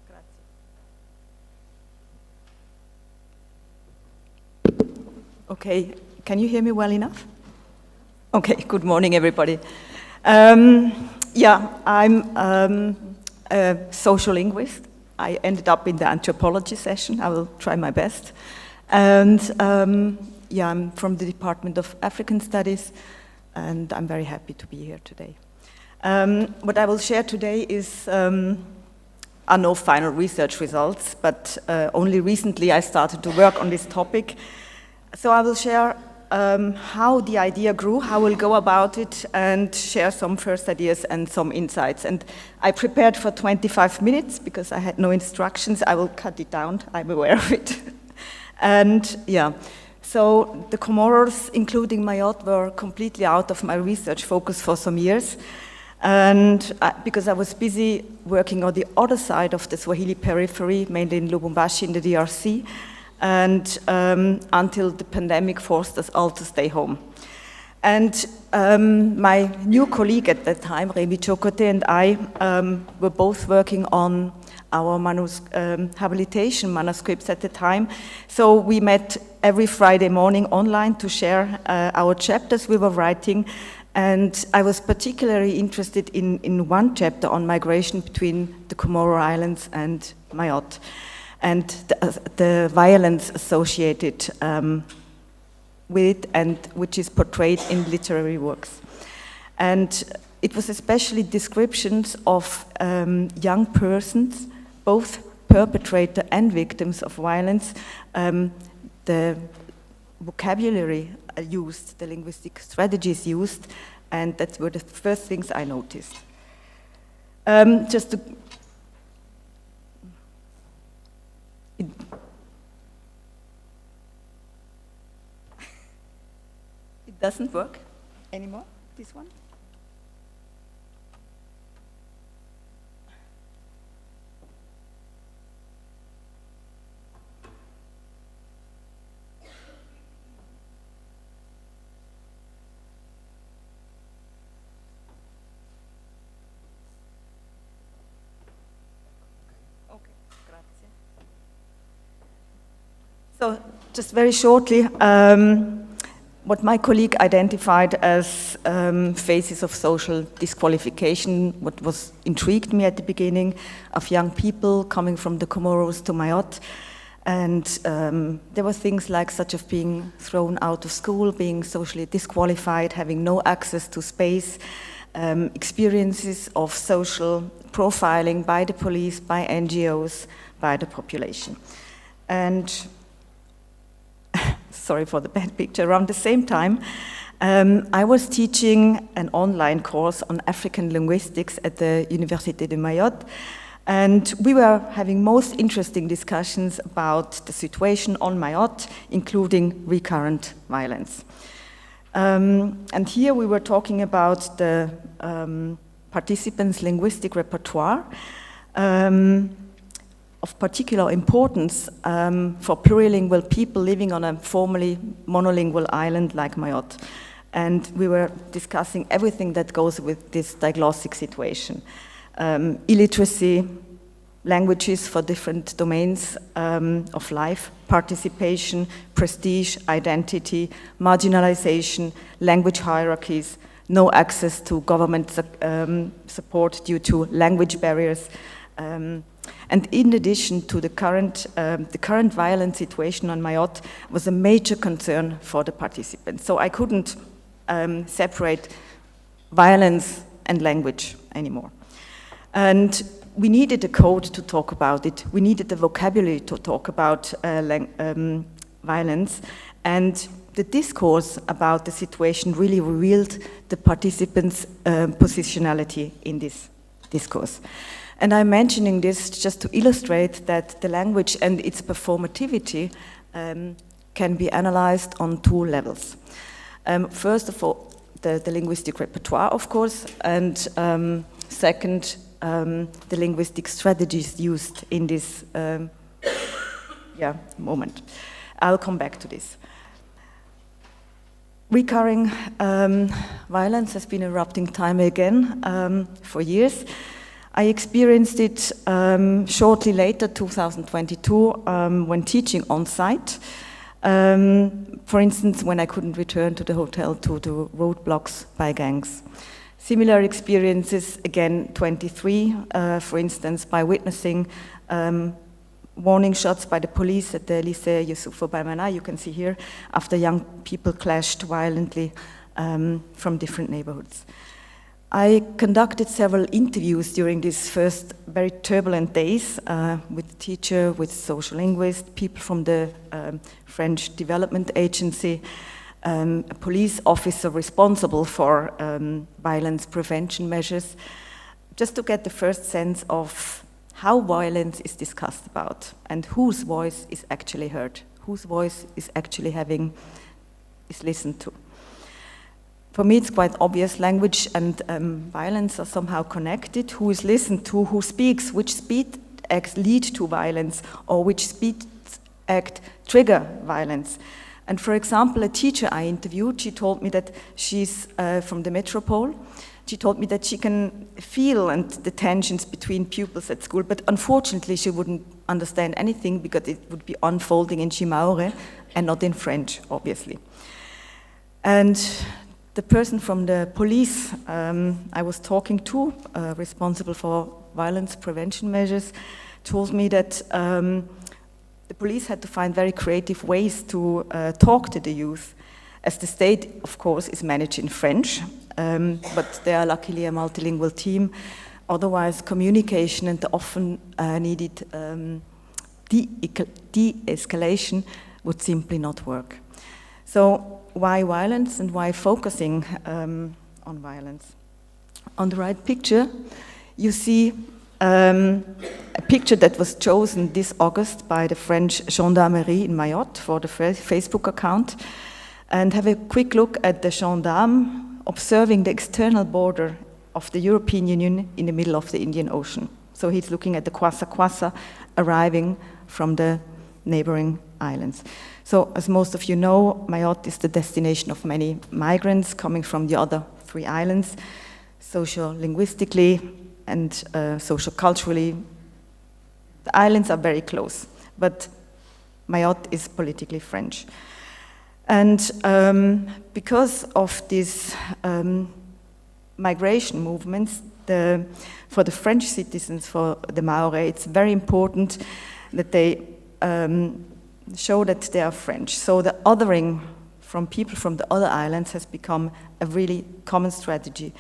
Grazie. Okay, can you hear me well enough? Okay, good morning, everybody. Yeah, I'm a social linguist. I ended up in the anthropology session. I will try my best. And yeah, I'm from the Department of African Studies, and I'm very happy to be here today. What I will share today is are no final research results, but only recently I started to work on this topic. So I will share how the idea grew, how we'll go about it, and share some first ideas and some insights. And I prepared for 25 minutes because I had no instructions. I will cut it down, I'm aware of it. And yeah, so the Comoros, including Mayotte, were completely out of my research focus for some years. And because I was busy working on the other side of the Swahili periphery, mainly in Lubumbashi in the DRC, and until the pandemic forced us all to stay home. And my new colleague at that time, Remy Chocote, and I were both working on our habilitation manuscripts at the time. So we met every Friday morning online to share our chapters we were writing. And I was particularly interested in one chapter on migration between the Comoro Islands and Mayotte, and the violence associated with it, and which is portrayed in literary works. And it was especially descriptions of young persons, both perpetrator and victims of violence, the vocabulary used, the linguistic strategies used, and that were the first things I noticed. Just to... It doesn't work anymore, this one? So, just very shortly, what my colleague identified as phases of social disqualification, what was intrigued me at the beginning, of young people coming from the Comoros to Mayotte. And there were things like such of being thrown out of school, being socially disqualified, having no access to space, experiences of social profiling by the police, by NGOs, by the population. And sorry for the bad picture, around the same time, I was teaching an online course on African linguistics at the Université de Mayotte, and we were having most interesting discussions about the situation on Mayotte, including recurrent violence. And here we were talking about the participants' linguistic repertoire, of particular importance for plurilingual people living on a formerly monolingual island like Mayotte. And we were discussing everything that goes with this diglossic situation. Illiteracy, languages for different domains of life, participation, prestige, identity, marginalization, language hierarchies, no access to government support due to language barriers, and in addition to the current violent situation on Mayotte was a major concern for the participants. So I couldn't separate violence and language anymore. And we needed a code to talk about it. We needed the vocabulary to talk about violence. And the discourse about the situation really revealed the participants' positionality in this discourse. And I'm mentioning this just to illustrate that the language and its performativity can be analyzed on two levels. First of all, the linguistic repertoire, of course, and second, the linguistic strategies used in this moment. I'll come back to this. Recurring violence has been erupting time again for years. I experienced it shortly later, 2022, when teaching on site. For instance, when I couldn't return to the hotel due to roadblocks by gangs. Similar experiences, again, 23, for instance, by witnessing warning shots by the police at the Lycée Youssoufou Baimana, you can see here, after young people clashed violently from different neighborhoods. I conducted several interviews during these first very turbulent days with teacher, with social linguists, people from the French Development Agency, a police officer responsible for violence prevention measures, just to get the first sense of how violence is discussed about and whose voice is actually heard, whose voice is actually is listened to. For me, it's quite obvious language and violence are somehow connected. Who is listened to, who speaks, which speech acts lead to violence, or which speech act trigger violence. And for example, a teacher I interviewed, she told me that she's from the metropole. She told me that she can feel the tensions between pupils at school, but unfortunately she wouldn't understand anything because it would be unfolding in Chimaore and not in French, obviously. And the person from the police I was talking to, responsible for violence prevention measures, told me that the police had to find very creative ways to talk to the youth, as the state, of course, is managed in French, but they are luckily a multilingual team. Otherwise, communication and the often needed de-escalation would simply not work. So why violence and why focusing on violence? On the right picture, you see a picture that was chosen this August by the French Gendarmerie in Mayotte for the Facebook account. And have a quick look at the gendarme observing the external border of the European Union in the middle of the Indian Ocean. So he's looking at the Kwassa arriving from the neighboring islands. So as most of you know, Mayotte is the destination of many migrants coming from the other three islands. Socio-linguistically and socio-culturally, the islands are very close, but Mayotte is politically French. And because of these migration movements, for the French citizens, for the Maoris, it's very important that they show that they are French. So the othering from people from the other islands has become a really common strategy.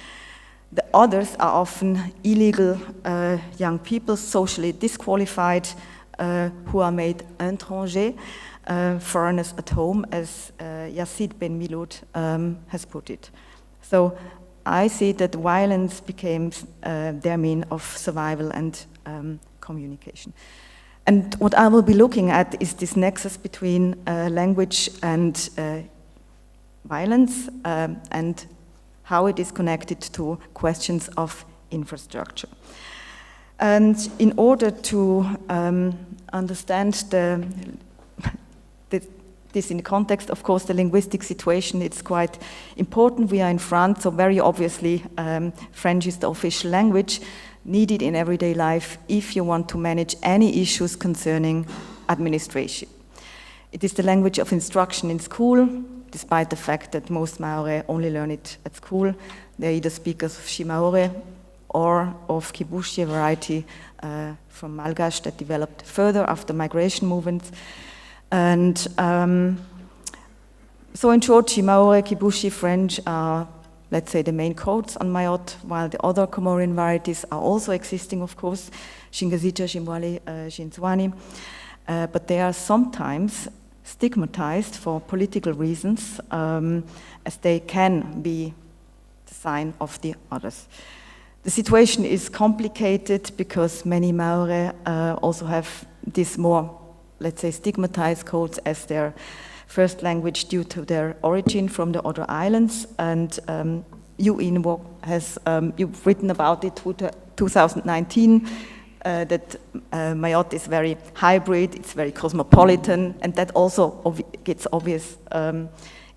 The others are often illegal young people, socially disqualified, who are made étrangers, foreigners at home, as Yacine Ben Miloud has put it. So I see that violence became their mean of survival and communication. And what I will be looking at is this nexus between language and violence and how it is connected to questions of infrastructure. And in order to understand this in the context, of course, the linguistic situation, it's quite important. We are in France, so very obviously French is the official language needed in everyday life if you want to manage any issues concerning administration. It is the language of instruction in school, despite the fact that most Maoris only learn it at school. They're either speakers of Shimaore or of Kibushi, a variety from Malgache that developed further after migration movements. And so in short, Shimaore, Kibushi, French are, let's say, the main codes on Mayotte, while the other Comorian varieties are also existing, of course, Shingazicha, Shimwali, Shinzwani, but they are sometimes stigmatized for political reasons, as they can be the sign of the others. The situation is complicated because many Maori also have this more, let's say, stigmatized codes as their first language due to their origin from the other islands. And you, Inwo, you've written about it 2019, that Mayotte is very hybrid, it's very cosmopolitan, and that also gets obvious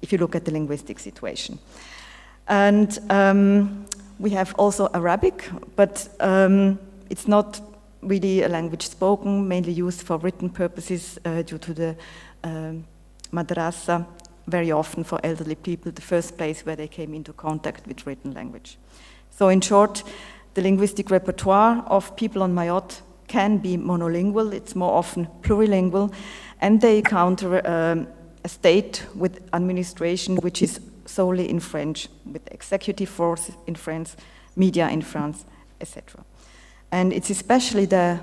if you look at the linguistic situation. And we have also Arabic, but it's not really a language spoken, mainly used for written purposes due to the madrasa, very often for elderly people, the first place where they came into contact with written language. So in short, the linguistic repertoire of people on Mayotte can be monolingual, it's more often plurilingual, and they encounter a state with administration which is solely in French, with executive force in France, media in France, etc. And it's especially the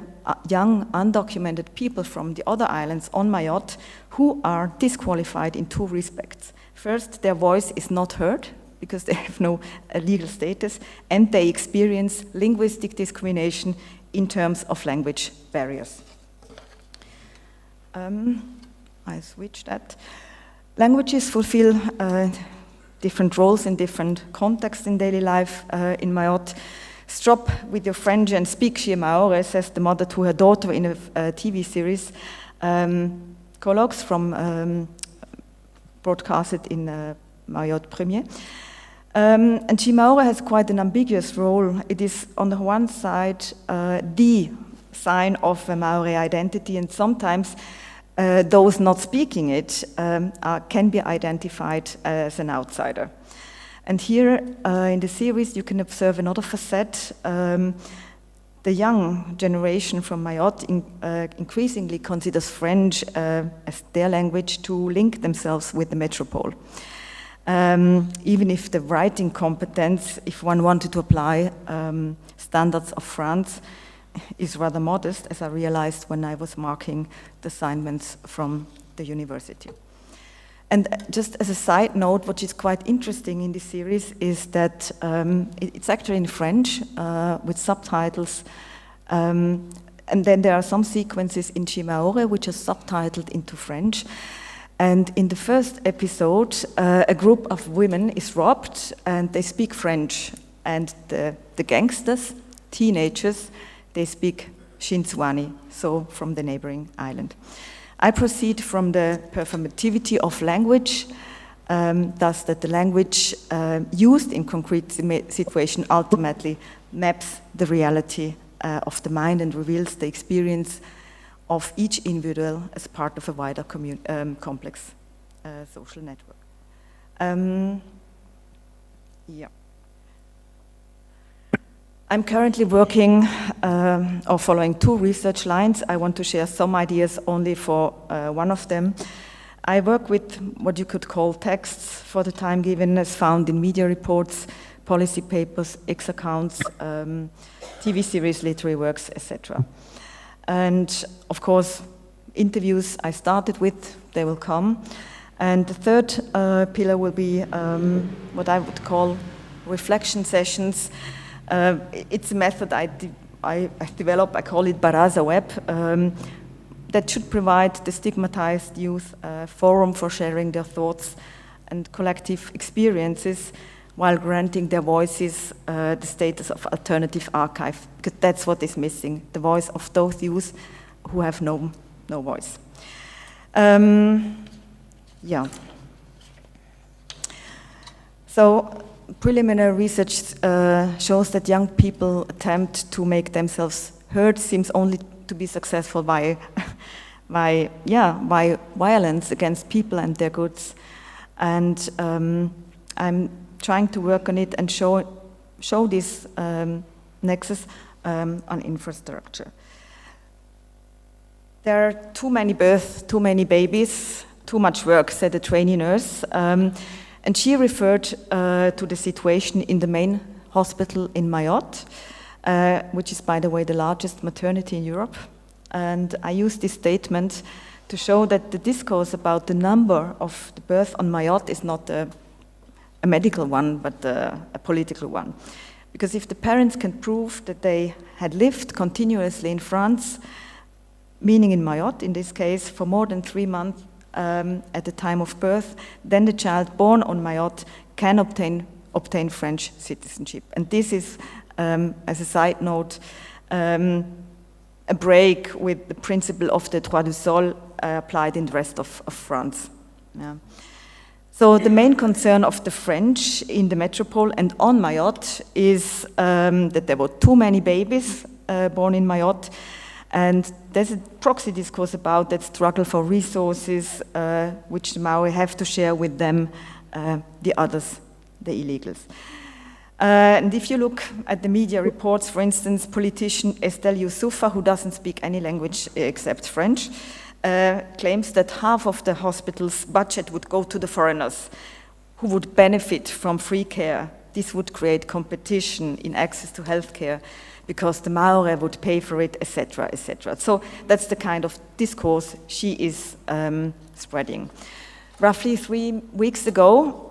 young, undocumented people from the other islands on Mayotte who are disqualified in two respects. First, their voice is not heard because they have no legal status, and they experience linguistic discrimination in terms of language barriers. I switched that. Languages fulfill different roles in different contexts in daily life in Mayotte. Stop with your French and speak Shimaore, says the mother to her daughter in a TV series. Colloques from broadcasted in Mayotte Premier. And Shimaore has quite an ambiguous role. It is on the one side the sign of a Maori identity, and sometimes those not speaking it can be identified as an outsider. And here in the series you can observe another facet. The young generation from Mayotte increasingly considers French as their language to link themselves with the metropole. Even if the writing competence, if one wanted to apply standards of France, is rather modest, as I realized when I was marking the assignments from the university. And just as a side note, what is quite interesting in this series is that it's actually in French with subtitles, and then there are some sequences in Shimaore which are subtitled into French. And in the first episode, a group of women is robbed and they speak French. And the gangsters, teenagers, they speak Shinzwani, so from the neighboring island. I proceed from the performativity of language, thus that the language used in concrete situation ultimately maps the reality of the mind and reveals the experience of each individual as part of a wider complex social network. Yeah. I'm currently working or following two research lines. I want to share some ideas only for one of them. I work with what you could call texts for the time given as found in media reports, policy papers, X accounts, TV series, literary works, etc. And of course, interviews I started with, they will come. And the third pillar will be what I would call reflection sessions. It's a method I developed, I call it Baraza Web, that should provide the stigmatized youth a forum for sharing their thoughts and collective experiences while granting their voices the status of alternative archive, because that's what is missing, the voice of those youth who have no voice. Yeah. So preliminary research shows that young people attempt to make themselves heard seems only to be successful by violence against people and their goods. And I'm trying to work on it and show this nexus on infrastructure. There are too many births, too many babies, too much work, said a trainee nurse. And she referred to the situation in the main hospital in Mayotte, which is, by the way, the largest maternity in Europe. And I use this statement to show that the discourse about the number of the births on Mayotte is not a medical one, but a political one. Because if the parents can prove that they had lived continuously in France, meaning in Mayotte, in this case, for more than 3 months at the time of birth, then the child born on Mayotte can obtain French citizenship. And this is, as a side note, a break with the principle of the droit du sol applied in the rest of France. Yeah. So the main concern of the French in the metropole and on Mayotte is that there were too many babies born in Mayotte. And there's a proxy discourse about that struggle for resources, which the Maori have to share with them, the others, the illegals. And if you look at the media reports, for instance, politician Estelle Youssoufa, who doesn't speak any language except French, claims that half of the hospital's budget would go to the foreigners who would benefit from free care. This would create competition in access to healthcare, because the Maori would pay for it, etc., etc. So that's the kind of discourse she is spreading. Roughly 3 weeks ago,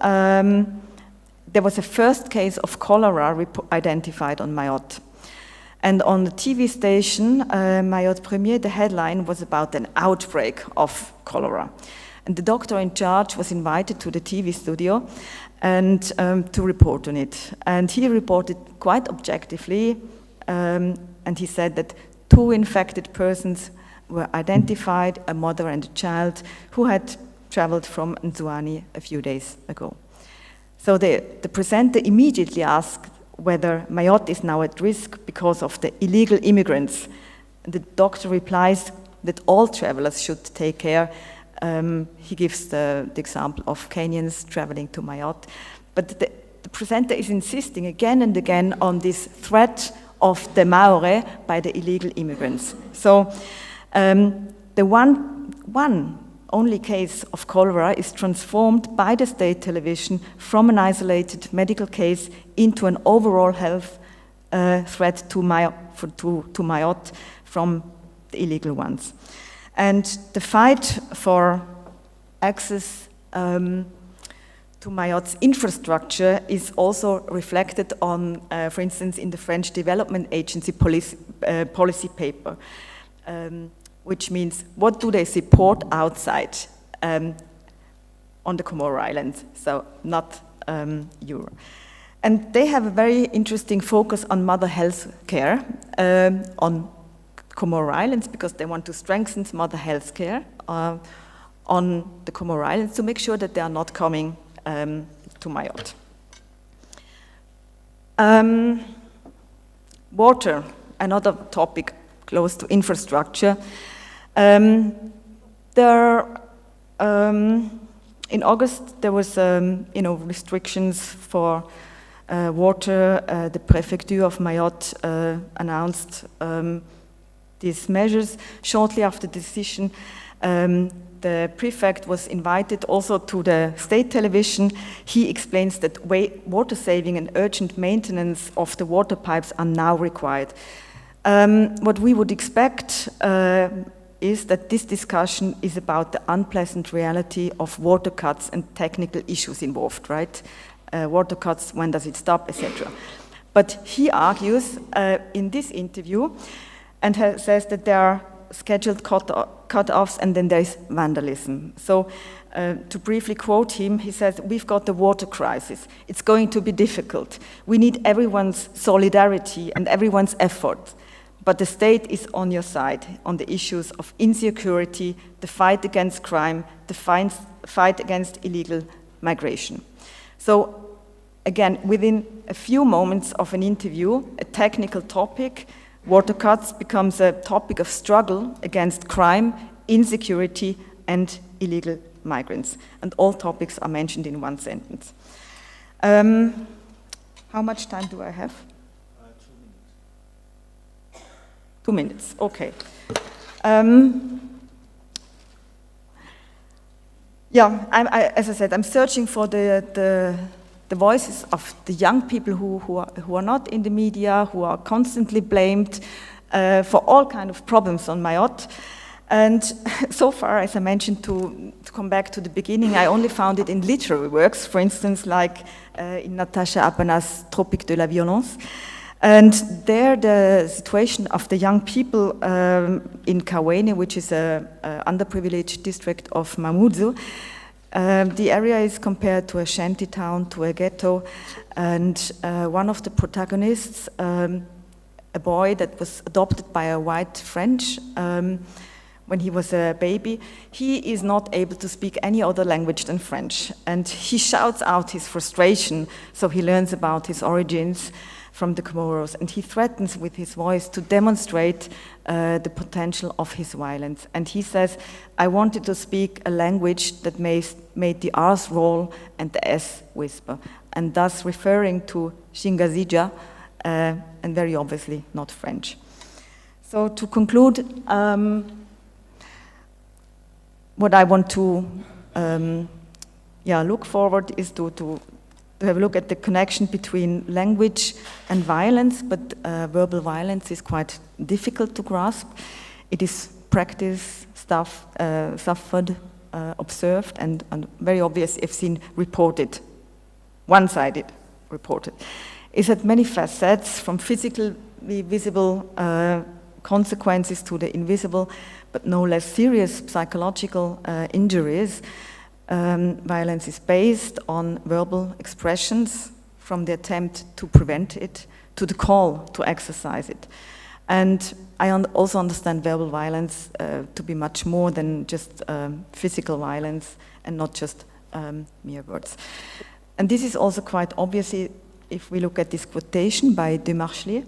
there was a first case of cholera identified on Mayotte. And on the TV station, Mayotte Premier, the headline was about an outbreak of cholera. And the doctor in charge was invited to the TV studio and to report on it. And he reported quite objectively, and he said that 2 infected persons were identified, a mother and a child, who had traveled from Nzwani a few days ago. So the presenter immediately asked whether Mayotte is now at risk because of the illegal immigrants. And the doctor replies that all travelers should take care. He gives the example of Kenyans traveling to Mayotte. But the presenter is insisting again and again on this threat of the Maori by the illegal immigrants. So the one only case of cholera is transformed by the state television from an isolated medical case into an overall health threat to Mayotte from the illegal ones. And the fight for access to Mayotte's infrastructure is also reflected on, for instance, in the French Development Agency policy paper, which means what do they support outside on the Comoro Islands, so not Euro. And they have a very interesting focus on mother health care on Comoro Islands, because they want to strengthen mother health care on the Comoro Islands to make sure that they are not coming to Mayotte. Water, another topic close to infrastructure. In August, there was restrictions for water. The Prefecture of Mayotte announced these measures. Shortly after the decision, the prefect was invited also to the state television. He explains that water saving and urgent maintenance of the water pipes are now required. What we would expect is that this discussion is about the unpleasant reality of water cuts and technical issues involved, right? Water cuts, when does it stop, etc. But he argues in this interview and says that there are scheduled cut-offs and then there is vandalism. So to briefly quote him, he says, we've got the water crisis. It's going to be difficult. We need everyone's solidarity and everyone's effort. But the state is on your side on the issues of insecurity, the fight against crime, the fight against illegal migration. So again, within a few moments of an interview, a technical topic, water cuts becomes a topic of struggle against crime, insecurity, and illegal migrants. And all topics are mentioned in one sentence. How much time do I have? 2 minutes, okay. As I said, I'm searching for the voices of the young people who are not in the media, who are constantly blamed for all kinds of problems on Mayotte. And so far, as I mentioned, to come back to the beginning, I only found it in literary works, for instance, like in Natasha Apana's Tropique de la Violence. And there, the situation of the young people in Kaweni, which is an underprivileged district of Mamoudzou, the area is compared to a shanty town, to a ghetto, and one of the protagonists, a boy that was adopted by a white French when he was a baby, he is not able to speak any other language than French. And he shouts out his frustration, so he learns about his origins from the Comoros, and he threatens with his voice to demonstrate the potential of his violence. And he says, I wanted to speak a language that made the R's roll and the S whisper, and thus referring to Shingazija, and very obviously not French. So to conclude, what I want to look forward is to have a look at the connection between language and violence, but verbal violence is quite difficult to grasp. It is practiced, suffered, observed, and very obvious if seen reported, one-sided reported. It's at many facets, from physically visible consequences to the invisible, but no less serious psychological injuries. Violence is based on verbal expressions, from the attempt to prevent it to the call to exercise it. And I also understand verbal violence to be much more than just physical violence and not just mere words. And this is also quite obvious if we look at this quotation by de Marchelier,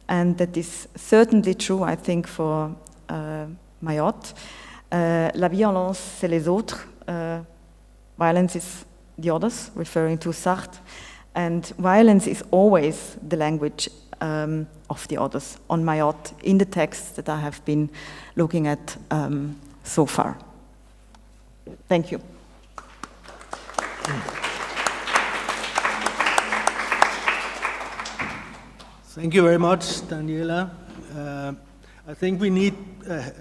and that is certainly true, I think, for Mayotte. La violence, c'est les autres. Violence is the others, referring to Sartre, and violence is always the language of the others on Mayotte in the texts that I have been looking at so far. Thank you. Thank you very much, Daniela. I think we need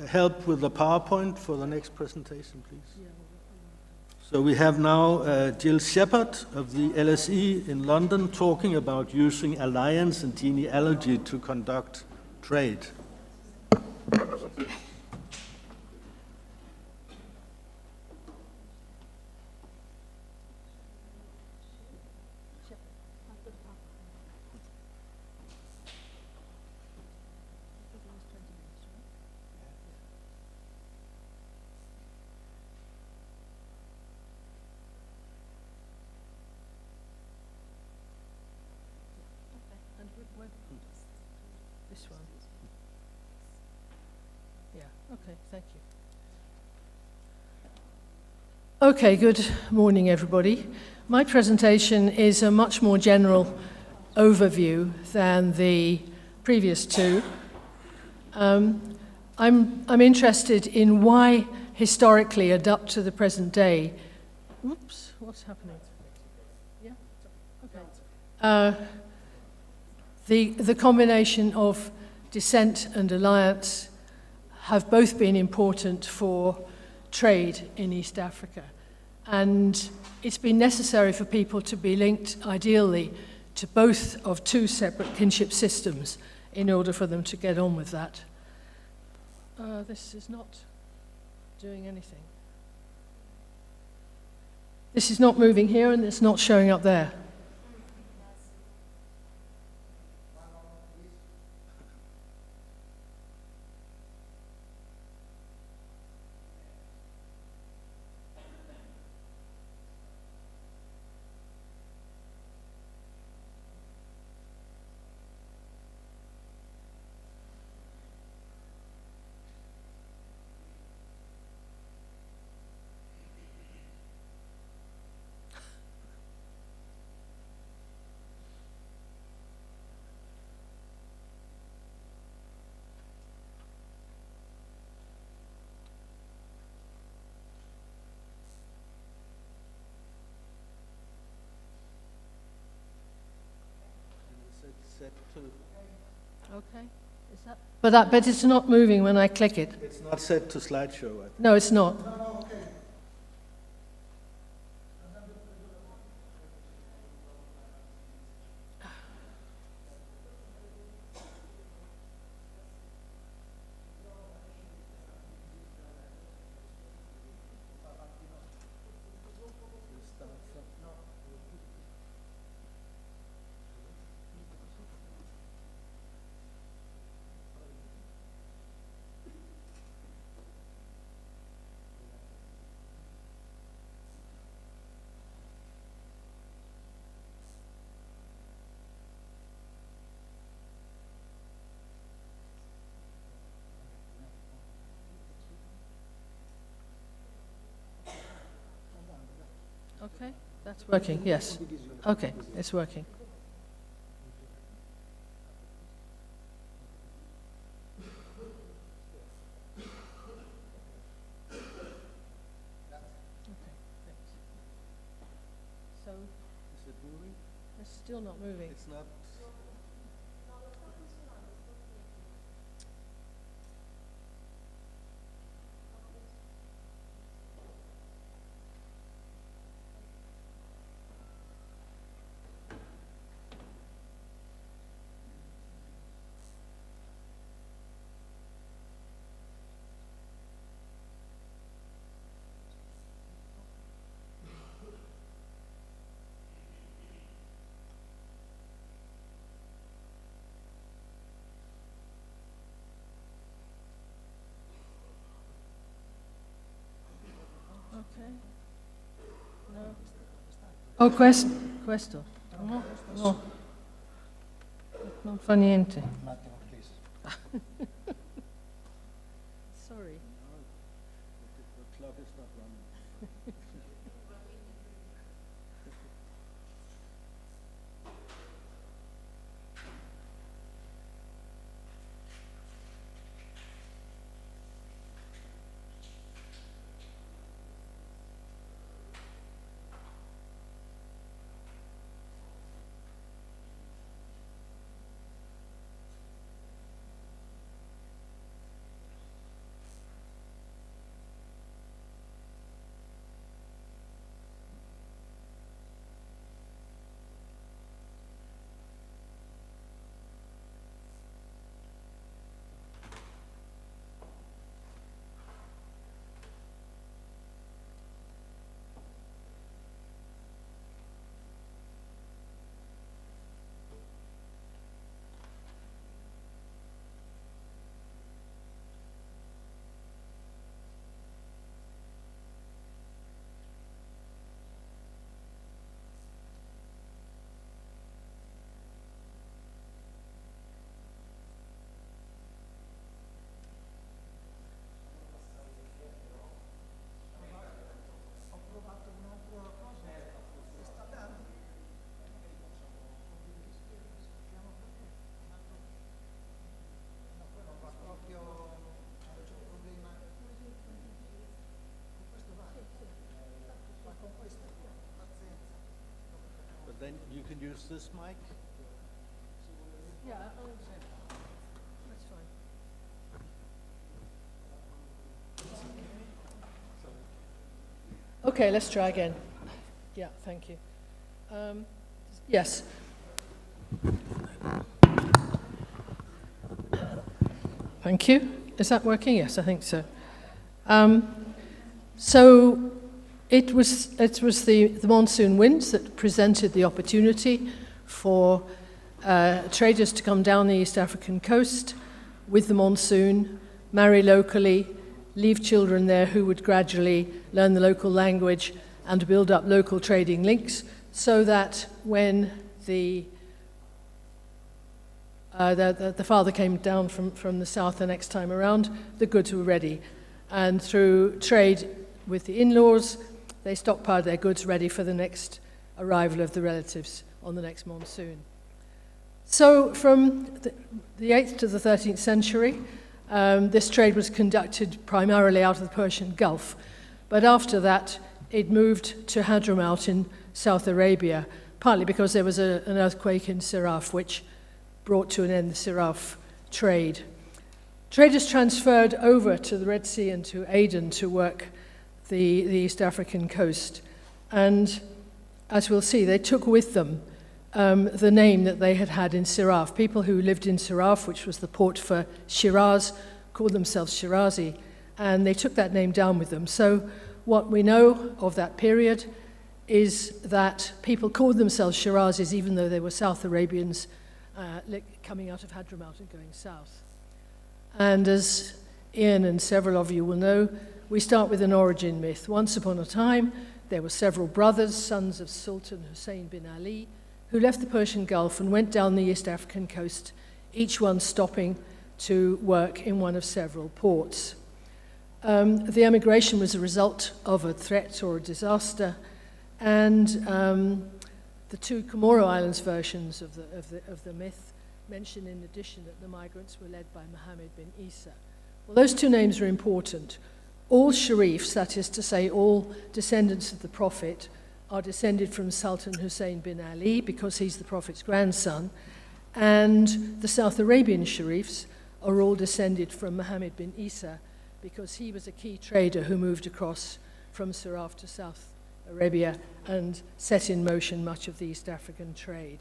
help with the PowerPoint for the next presentation, please. So we have now Jill Shepherd of the LSE in London talking about using alliance and genealogy to conduct trade. This one. Yeah, okay, thank you. Okay, good morning, everybody. My presentation is a much more general overview than the previous two. I'm interested in why, historically, and up to the present day, oops, what's happening? Yeah, okay. The combination of descent and alliance have both been important for trade in East Africa. And it's been necessary for people to be linked, ideally, to both of two separate kinship systems in order for them to get on with that. This is not doing anything. This is not moving here and it's not showing up there. Okay. Is that? But it's not moving when I click it. It's not set to slideshow, I think. No, it's not. Okay, that's working, yes. Okay, it's working. So, Is it moving? it's still not moving. It's not. Okay. No. Oh, questo. No, no. Non fa niente. Sorry. The clock is not running. But then you can use this mic. Yeah, that's fine. Okay, let's try again. Yeah, thank you. Yes. Thank you. Is that working? Yes, I think so. So it was the monsoon winds that presented the opportunity for traders to come down the East African coast with the monsoon, marry locally, leave children there who would gradually learn the local language and build up local trading links, so that when the father came down from the south the next time around, the goods were ready. And through trade with the in-laws, they stockpiled their goods ready for the next arrival of the relatives on the next monsoon. So from the 8th to the 13th century, this trade was conducted primarily out of the Persian Gulf. But after that, it moved to Hadramaut in South Arabia, partly because there was an earthquake in Siraf, which brought to an end the Siraf trade. Traders transferred over to the Red Sea and to Aden to work the East African coast. And as we'll see, they took with them the name that they had had in Siraf. People who lived in Siraf, which was the port for Shiraz, called themselves Shirazi, and they took that name down with them. So what we know of that period is that people called themselves Shirazis even though they were South Arabians coming out of Hadramaut and going south. And as Ian and several of you will know, we start with an origin myth. Once upon a time, there were several brothers, sons of Sultan Hussein bin Ali, who left the Persian Gulf and went down the East African coast, each one stopping to work in one of several ports. The emigration was a result of a threat or a disaster, and the two Comoro Islands versions of the myth mention in addition that the migrants were led by Mohammed bin Isa. Well, those two names are important. All Sharifs, that is to say all descendants of the Prophet, are descended from Sultan Hussein bin Ali because he's the Prophet's grandson, and the South Arabian Sharifs are all descended from Mohammed bin Isa because he was a key trader who moved across from Siraf to South Arabia and set in motion much of the East African trade.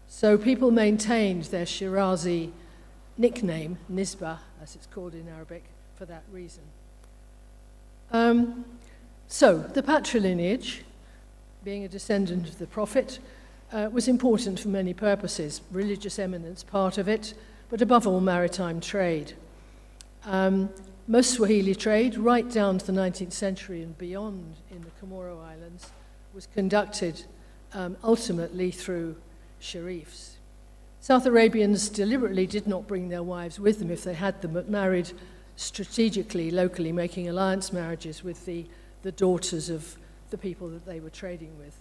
So people maintained their Shirazi nickname, Nisbah, as it's called in Arabic, for that reason. So the patrilineage, being a descendant of the Prophet, was important for many purposes. Religious eminence, part of it, but above all, maritime trade. Most Swahili trade, right down to the 19th century and beyond in the Comoro Islands, was conducted ultimately through Sharifs. South Arabians deliberately did not bring their wives with them if they had them, but married strategically, locally, making alliance marriages with the daughters of the people that they were trading with.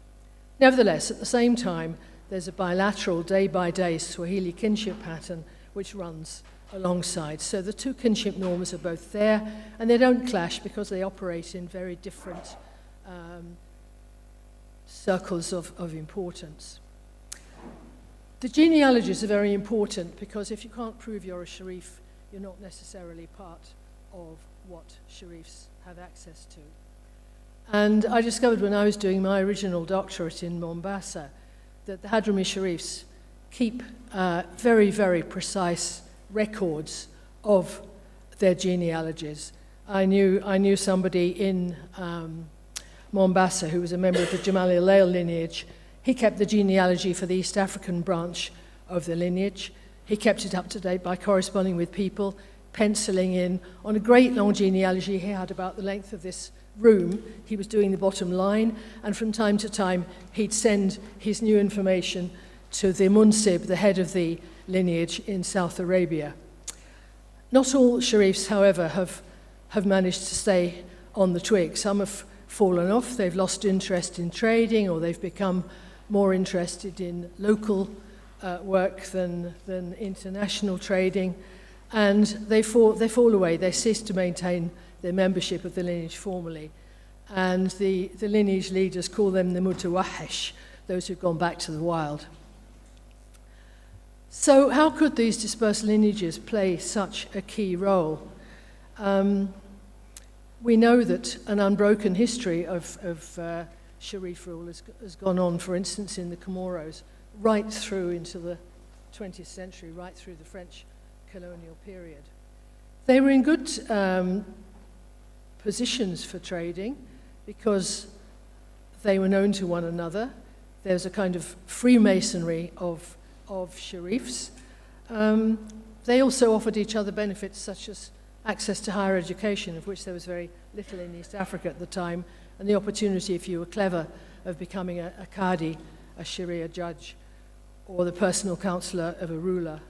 Nevertheless, at the same time, there's a bilateral, day-by-day Swahili kinship pattern which runs alongside. So the two kinship norms are both there, and they don't clash because they operate in very different circles of importance. The genealogies are very important because if you can't prove you're a Sharif, you're not necessarily part of what Sharifs have access to. And I discovered when I was doing my original doctorate in Mombasa that the Hadrami Sharifs keep very, very precise records of their genealogies. I knew somebody in Mombasa who was a member of the Jamal al-Layl lineage. He kept the genealogy for the East African branch of the lineage. He kept it up to date by corresponding with people, penciling in on a great long genealogy he had about the length of this room. He was doing the bottom line, and from time to time he'd send his new information to the Munsib, the head of the lineage in South Arabia. Not all Sharifs, however, have managed to stay on the twig. Some have fallen off, they've lost interest in trading, or they've become more interested in local work than international trading, and they fall away. They cease to maintain their membership of the lineage formally, and the lineage leaders call them the mutawahish, those who've gone back to the wild. So how could these dispersed lineages play such a key role? we know that an unbroken history of Sharif rule has gone on, for instance, in the Comoros, right through into the 20th century, right through the French colonial period. They were in good positions for trading because they were known to one another. There was a kind of Freemasonry of Sharifs. They also offered each other benefits such as access to higher education, of which there was very little in East Africa at the time, and the opportunity, if you were clever, of becoming a Qadi, a Sharia judge, or the personal counselor of a ruler.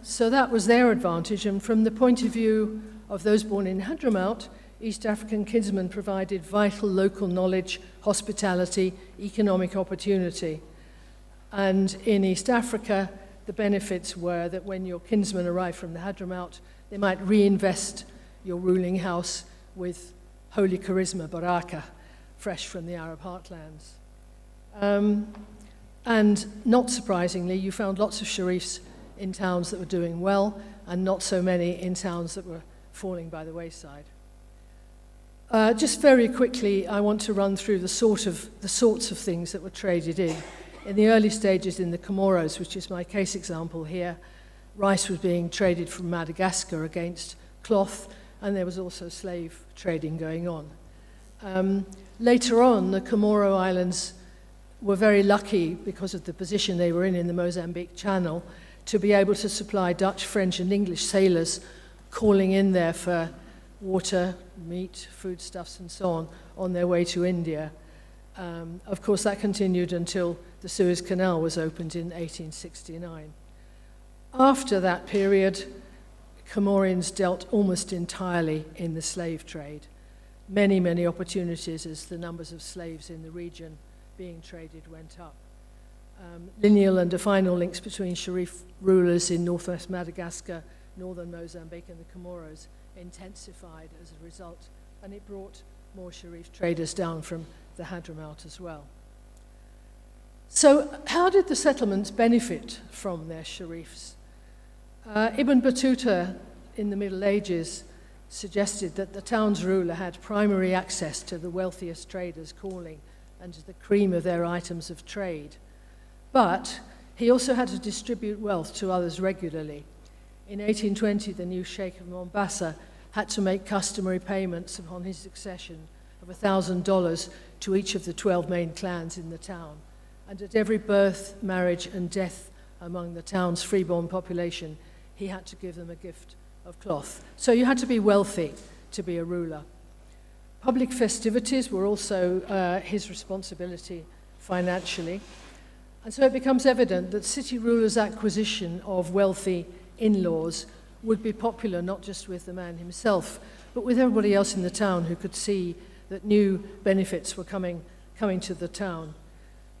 So that was their advantage, and from the point of view of those born in Hadramaut, East African kinsmen provided vital local knowledge, hospitality, economic opportunity. And in East Africa, the benefits were that when your kinsmen arrived from the Hadramaut, they might reinvest your ruling house with holy charisma, baraka, fresh from the Arab heartlands. And not surprisingly, you found lots of Sharifs in towns that were doing well, and not so many in towns that were falling by the wayside. Just very quickly, I want to run through the sorts of things that were traded in. In the early stages in the Comoros, which is my case example here, rice was being traded from Madagascar against cloth, and there was also slave trading going on. Later on, the Comoro Islands were very lucky, because of the position they were in the Mozambique Channel, to be able to supply Dutch, French, and English sailors calling in there for water, meat, foodstuffs, and so on their way to India. Of course, that continued until the Suez Canal was opened in 1869. After that period, Comorians dealt almost entirely in the slave trade. Many, many opportunities as the numbers of slaves in the region being traded went up. Lineal and definal links between Sharif rulers in northwest Madagascar, northern Mozambique, and the Comoros intensified as a result, and it brought more Sharif traders down from the Hadramaut as well. So how did the settlements benefit from their Sharifs? Ibn Battuta in the Middle Ages suggested that the town's ruler had primary access to the wealthiest traders calling and to the cream of their items of trade. But he also had to distribute wealth to others regularly. In 1820, the new Sheikh of Mombasa had to make customary payments upon his succession of $1,000 to each of the 12 main clans in the town. And at every birth, marriage, and death among the town's freeborn population, he had to give them a gift of cloth. So you had to be wealthy to be a ruler. Public festivities were also his responsibility financially. And so it becomes evident that city rulers' acquisition of wealthy in-laws would be popular not just with the man himself, but with everybody else in the town who could see that new benefits were coming to the town.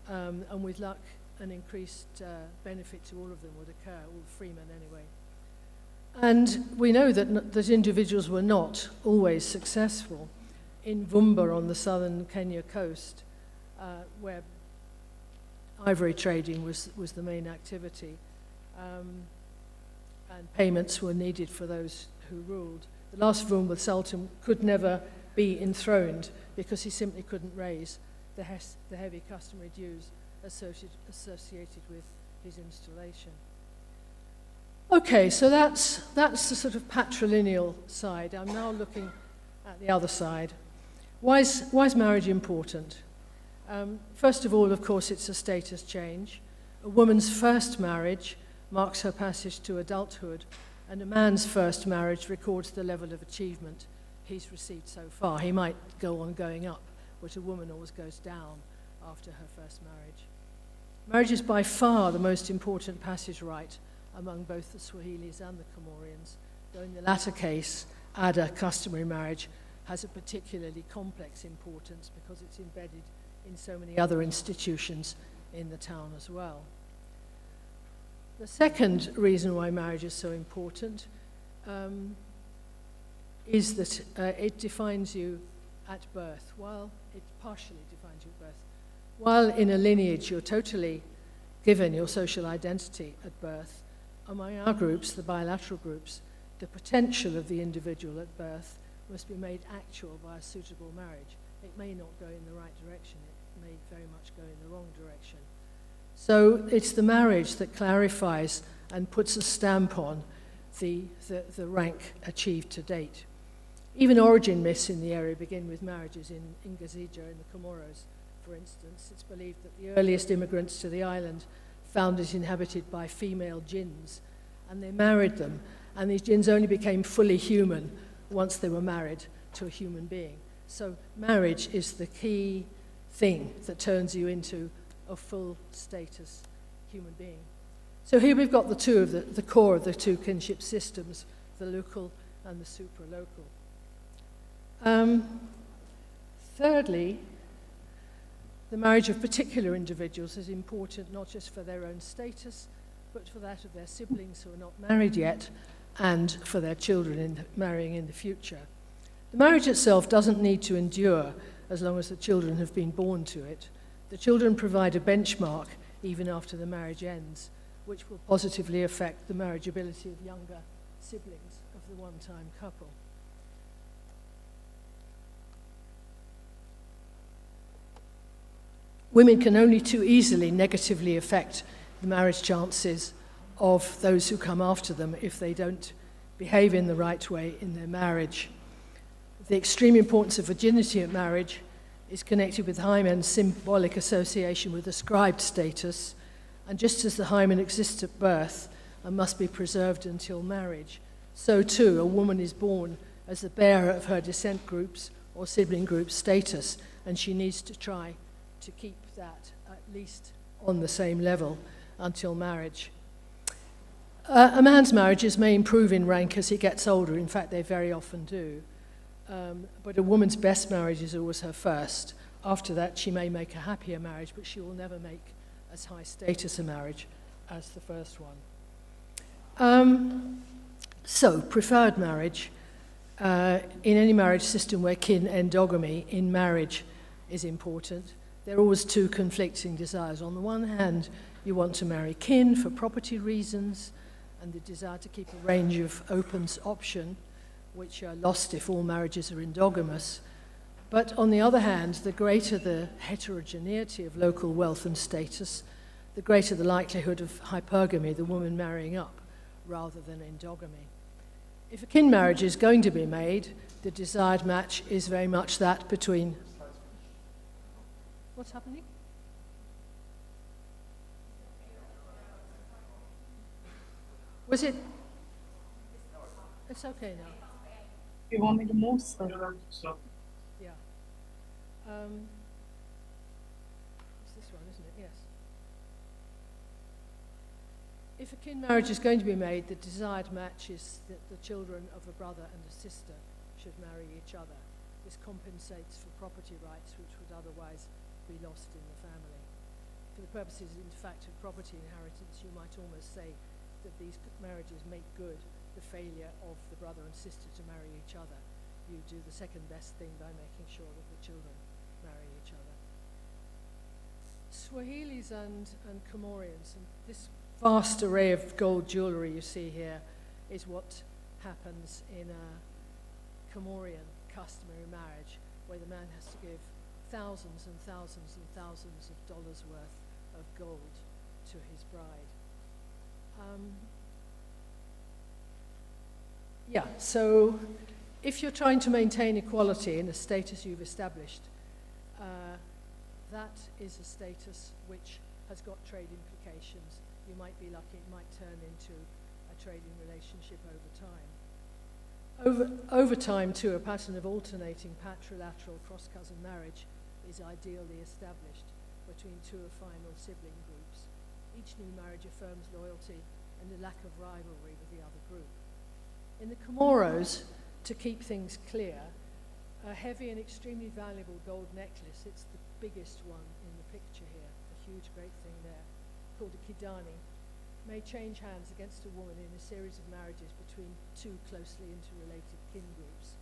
And with luck, an increased benefit to all of them would occur, all the freemen anyway. And we know that individuals were not always successful. In Vumba on the southern Kenya coast, where ivory trading was the main activity, and payments were needed for those who ruled. The last Vumba Sultan could never be enthroned because he simply couldn't raise the heavy customary dues associated with his installation. Okay, so that's the sort of patrilineal side. I'm now looking at the other side. Why is marriage important? First of all, of course, it's a status change. A woman's first marriage marks her passage to adulthood, and a man's first marriage records the level of achievement he's received so far. He might go on going up, but a woman always goes down after her first marriage. Marriage is by far the most important passage rite among both the Swahilis and the Comorians, though in the latter case, Ada, customary marriage, has a particularly complex importance because it's embedded in so many other institutions in the town as well. The second reason why marriage is so important is that it defines you at birth. While it partially defines you at birth. While in a lineage you're totally given your social identity at birth, among our groups, the bilateral groups, the potential of the individual at birth must be made actual by a suitable marriage. It may not go in the right direction, it may very much go in the wrong direction. So it's the marriage that clarifies and puts a stamp on the rank achieved to date. Even origin myths in the area begin with marriages. In Ingazija, in the Comoros, for instance, it's believed that the earliest immigrants to the island found it inhabited by female jinns, and they married them, and these jinns only became fully human once they were married to a human being. So marriage is the key thing that turns you into a full status human being. So here we've got the core of the two kinship systems, the local and the supralocal. Thirdly, the marriage of particular individuals is important not just for their own status, but for that of their siblings who are not married yet, and for their children marrying in the future. The marriage itself doesn't need to endure as long as the children have been born to it. The children provide a benchmark even after the marriage ends, which will positively affect the marriageability of younger siblings of the one-time couple. Women can only too easily negatively affect the marriage chances of those who come after them if they don't behave in the right way in their marriage. The extreme importance of virginity at marriage is connected with hymen's symbolic association with ascribed status, and just as the hymen exists at birth and must be preserved until marriage, so too a woman is born as the bearer of her descent group's or sibling group's status, and she needs to try to keep that at least on the same level until marriage. A man's marriages may improve in rank as he gets older. In fact, they very often do. But a woman's best marriage is always her first. After that, she may make a happier marriage, but she will never make as high status a marriage as the first one. So, preferred marriage. In any marriage system where kin endogamy in marriage is important, there are always two conflicting desires. On the one hand, you want to marry kin for property reasons and the desire to keep a range of option, which are lost if all marriages are endogamous. But on the other hand, the greater the heterogeneity of local wealth and status, the greater the likelihood of hypergamy, the woman marrying up, rather than endogamy. If a kin marriage is going to be made, the desired match is very much that between... What's happening? Was it? It's okay now. You want me to move? Yeah. It's this one, isn't it? Yes. If a kin marriage is going to be made, the desired match is that the children of a brother and a sister should marry each other. This compensates for property rights which would otherwise be lost in the family. For the purposes, in fact, of property inheritance, you might almost say that these marriages make good the failure of the brother and sister to marry each other. You do the second best thing by making sure that the children marry each other. Swahilis and Comorians, and this vast array of gold jewellery you see here is what happens in a Comorian customary marriage, where the man has to give thousands and thousands and thousands of dollars worth of gold to his bride. So if you're trying to maintain equality in a status you've established, that is a status which has got trade implications. You might be lucky, it might turn into a trading relationship over time. Over time, too, a pattern of alternating patrilateral cross-cousin marriage is ideally established between two affinal sibling groups. Each new marriage affirms loyalty and a lack of rivalry with the other group. In the Comoros, to keep things clear, a heavy and extremely valuable gold necklace, it's the biggest one in the picture here, a huge great thing there, called a kidani, may change hands against a woman in a series of marriages between two closely interrelated kin groups.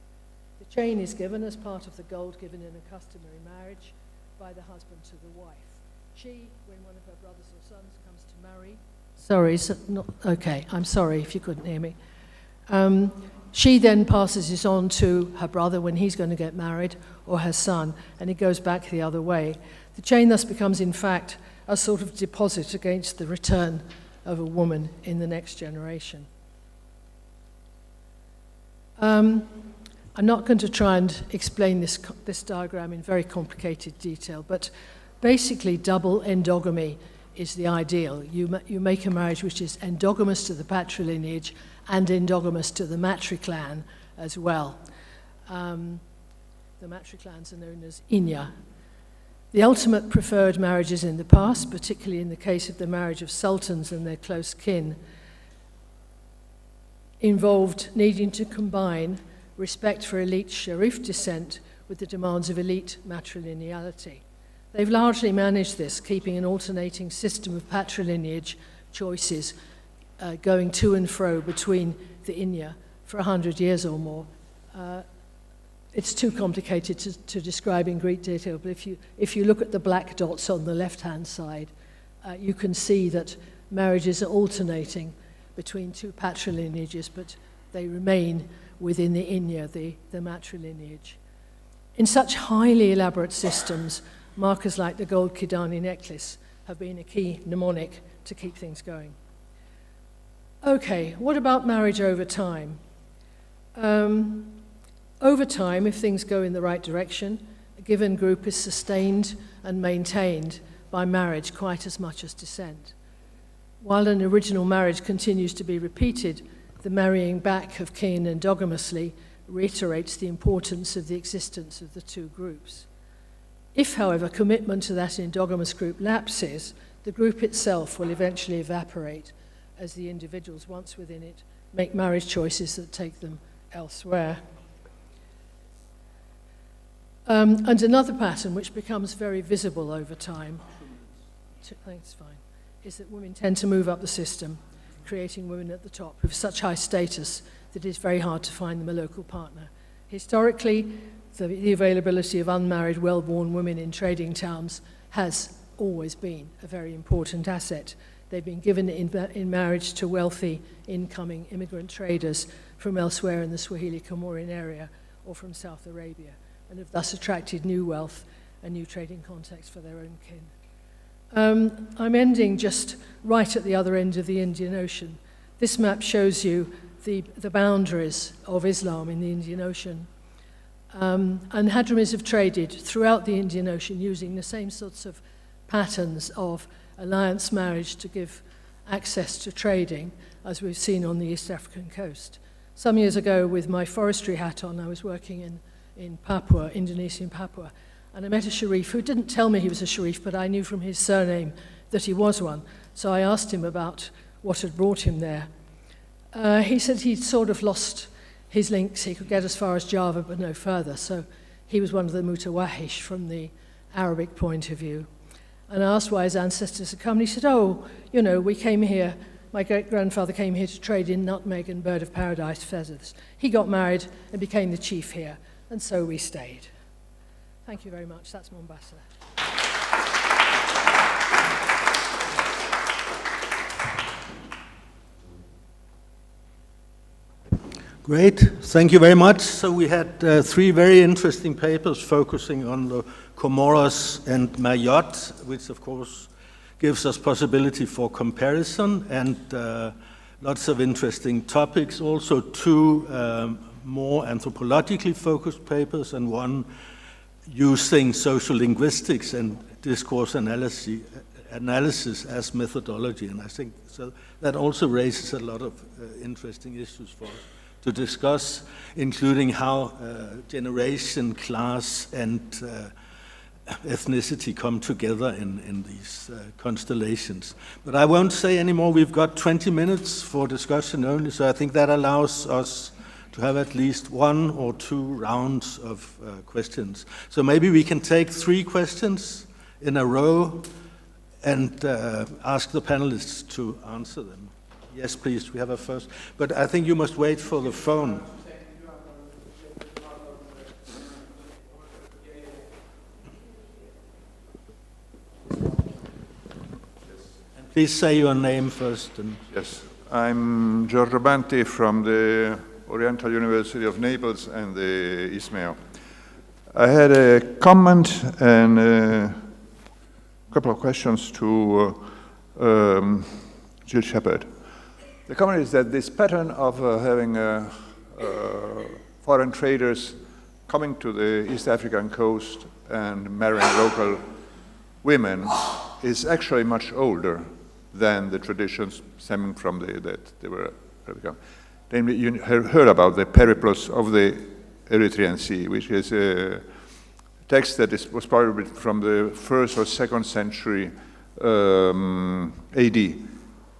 The chain is given as part of the gold given in a customary marriage by the husband to the wife. She, when one of her brothers or sons comes to marry... I'm sorry if you couldn't hear me. She then passes this on to her brother when he's going to get married, or her son, and it goes back the other way. The chain thus becomes, in fact, a sort of deposit against the return of a woman in the next generation. I'm not going to try and explain this diagram in very complicated detail, but basically double endogamy is the ideal. You make a marriage which is endogamous to the patrilineage and endogamous to the matriclan as well. The matriclans are known as inya. The ultimate preferred marriages in the past, particularly in the case of the marriage of sultans and their close kin, involved needing to combine respect for elite Sharif descent with the demands of elite matrilineality. They've largely managed this, keeping an alternating system of patrilineage choices going to and fro between the Inya for 100 years or more. It's too complicated to describe in great detail, but if you look at the black dots on the left-hand side, you can see that marriages are alternating between two patrilineages, but they remain within the Inya, the matrilineage. In such highly elaborate systems, markers like the gold Kidani necklace have been a key mnemonic to keep things going. Okay, what about marriage over time? Over time, if things go in the right direction, a given group is sustained and maintained by marriage quite as much as descent. While an original marriage continues to be repeated, the marrying back of kin endogamously reiterates the importance of the existence of the two groups. If, however, commitment to that endogamous group lapses, the group itself will eventually evaporate as the individuals once within it make marriage choices that take them elsewhere. And another pattern which becomes very visible over time, thanks, fine, is that women tend to move up the system, creating women at the top with such high status that it's very hard to find them a local partner. Historically, the availability of unmarried, well-born women in trading towns has always been a very important asset. They've been given in marriage to wealthy, incoming immigrant traders from elsewhere in the Swahili Comorian area or from South Arabia, and have thus attracted new wealth and new trading contacts for their own kin. I'm ending just right at the other end of the Indian Ocean. This map shows you the boundaries of Islam in the Indian Ocean. And Hadramis have traded throughout the Indian Ocean using the same sorts of patterns of alliance marriage to give access to trading as we've seen on the East African coast. Some years ago, with my forestry hat on, I was working in Papua, Indonesian Papua, and I met a Sharif who didn't tell me he was a Sharif, but I knew from his surname that he was one. So I asked him about what had brought him there. He said he'd sort of lost his links. He could get as far as Java, but no further. So he was one of the Mutawahish from the Arabic point of view. And I asked why his ancestors had come, and he said, oh, you know, we came here, my great-grandfather came here to trade in nutmeg and bird of paradise feathers. He got married and became the chief here, and so we stayed. Thank you very much. That's Mombasa. Great, thank you very much. So we had three very interesting papers focusing on the Comoros and Mayotte, which of course gives us possibility for comparison, and lots of interesting topics. Also two more anthropologically focused papers, and one using social linguistics and discourse analysis as methodology. And I think so that also raises a lot of interesting issues for us to discuss, including how generation, class, and ethnicity come together in these constellations. But I won't say any more. We've got 20 minutes for discussion only, so I think that allows us to have at least one or two rounds of questions. So maybe we can take 3 questions in a row and ask the panelists to answer them. Yes, please, we have a first. But I think you must wait for the phone. And please say your name first. And Yes, I'm Giorgio Banti from the Oriental University of Naples and the ISMEO. I had a comment and a couple of questions to Jill Shepherd. The comment is that this pattern of having foreign traders coming to the East African coast and marrying local women is actually much older than the traditions stemming from that they were. Namely, you heard about the Periplus of the Erythraean Sea, which is a text that was probably from the 1st or 2nd century AD.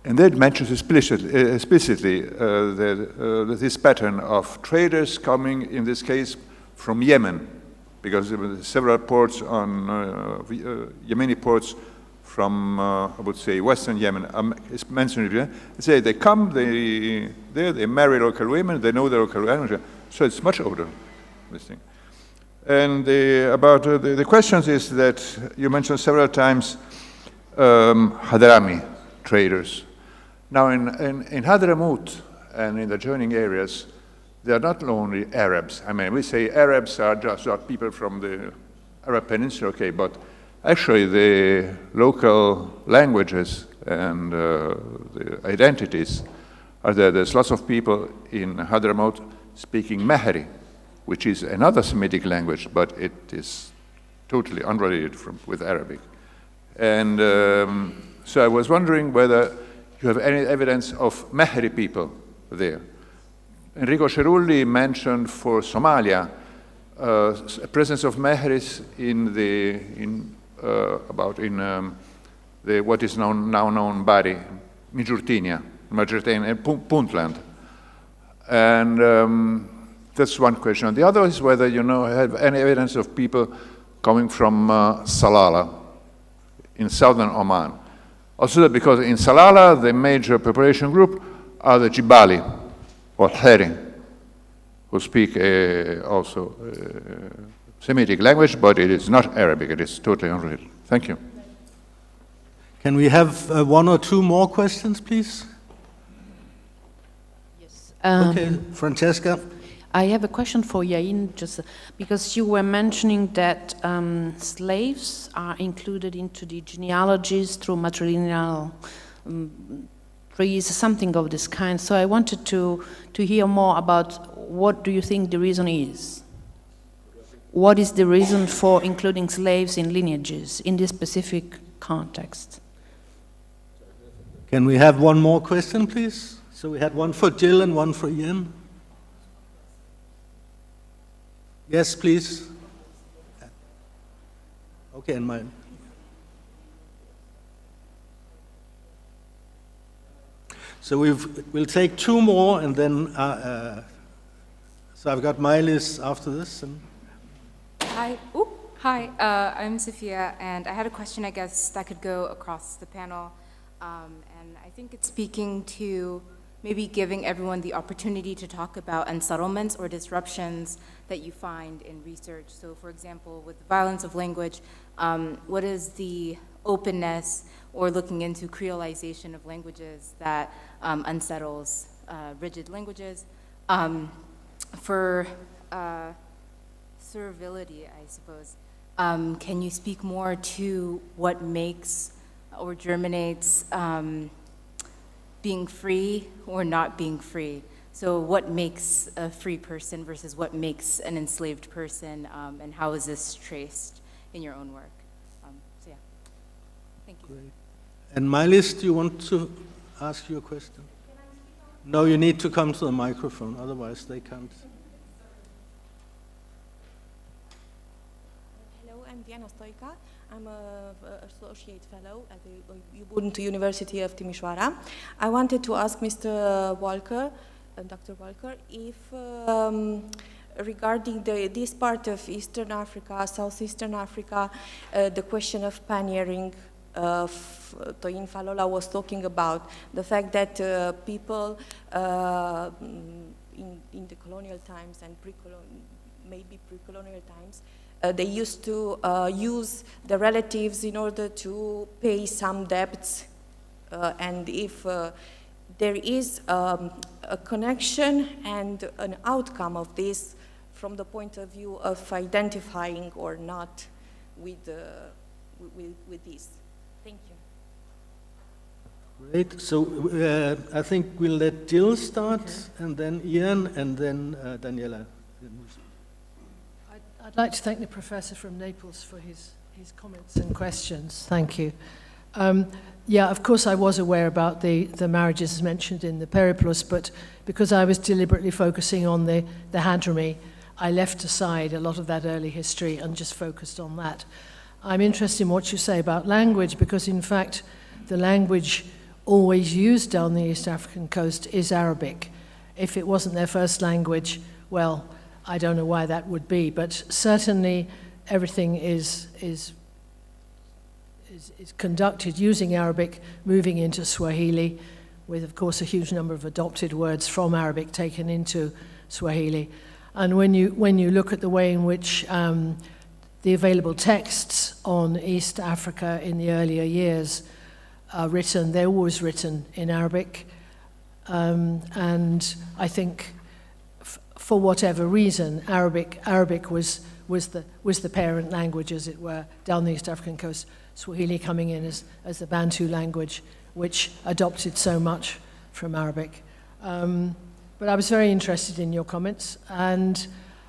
And that mentions explicitly that this pattern of traders coming, in this case, from Yemen, because there were several ports on Yemeni ports from, I would say, Western Yemen. It's mentioned here. They say they come, they marry local women, they know the local language. So it's much older, this thing. And about the questions is that you mentioned several times Hadrami traders. Now in Hadramaut and in the adjoining areas, they are not only Arabs. I mean, we say Arabs are just people from the Arab Peninsula, okay, but actually the local languages and the identities are there. There's lots of people in Hadramaut speaking Mehri, which is another Semitic language, but it is totally unrelated with Arabic. And so I was wondering whether you have any evidence of Mehri people there. Enrico Cerulli mentioned for Somalia a presence of Mehris in what is now known Bari, Mijurtinia, Puntland. And that's one question. The other is whether you have any evidence of people coming from Salalah in southern Oman. Also because in Salalah, the major population group are the Jibali, or Heri, who speak also Semitic language, but it is not Arabic, it is totally unrelated. Thank you. Can we have one or two more questions, please? Yes. Okay, Francesca. I have a question for Yain, just because you were mentioning that slaves are included into the genealogies through matrilineal trees, something of this kind. So I wanted to hear more about what do you think the reason is? What is the reason for including slaves in lineages in this specific context? Can we have one more question, please? So we had one for Jill and one for Ian. Yes, please. Okay, and mine. So we'll take two more, and then so I've got my list after this. And Hi, I'm Sophia, and I had a question, I guess, that could go across the panel, and I think it's speaking to maybe giving everyone the opportunity to talk about unsettlements or disruptions that you find in research. So for example, with the violence of language, what is the openness or looking into creolization of languages that unsettles rigid languages? For servility, I suppose, can you speak more to what makes or germinates being free or not being free? So what makes a free person versus what makes an enslaved person, and how is this traced in your own work? So yeah, thank you. Great. And Mylis, do you want to ask you a question? No, you need to come to the microphone, otherwise they can't. Hello, I'm Diana Stoica. I'm an associate fellow at the Ubuntu University of Timișoara. I wanted to ask Mr. Walker, Dr. Walker, if regarding this part of Eastern Africa, Southeastern Africa, the question of pioneering, Toyin Falola was talking about the fact that people in the colonial times and maybe pre-colonial times, they used to use the relatives in order to pay some debts, and if there is a connection and an outcome of this from the point of view of identifying or not with this. Thank you. Great. So I think we'll let Jill start, and then Ian, and then Daniela. I'd like to thank the professor from Naples for his comments and questions. Thank you. Yeah, of course I was aware about the marriages mentioned in the Periplus, but because I was deliberately focusing on the Hadrami, I left aside a lot of that early history and just focused on that. I'm interested in what you say about language, because in fact the language always used down the East African coast is Arabic. If it wasn't their first language, well, I don't know why that would be, but certainly everything is conducted using Arabic, moving into Swahili, with of course a huge number of adopted words from Arabic taken into Swahili. And when you look at the way in which the available texts on East Africa in the earlier years are written, they're always written in Arabic. And I think for whatever reason, Arabic was the parent language, as it were, down the East African coast, Swahili coming in as the Bantu language, which adopted so much from Arabic. But I was very interested in your comments. And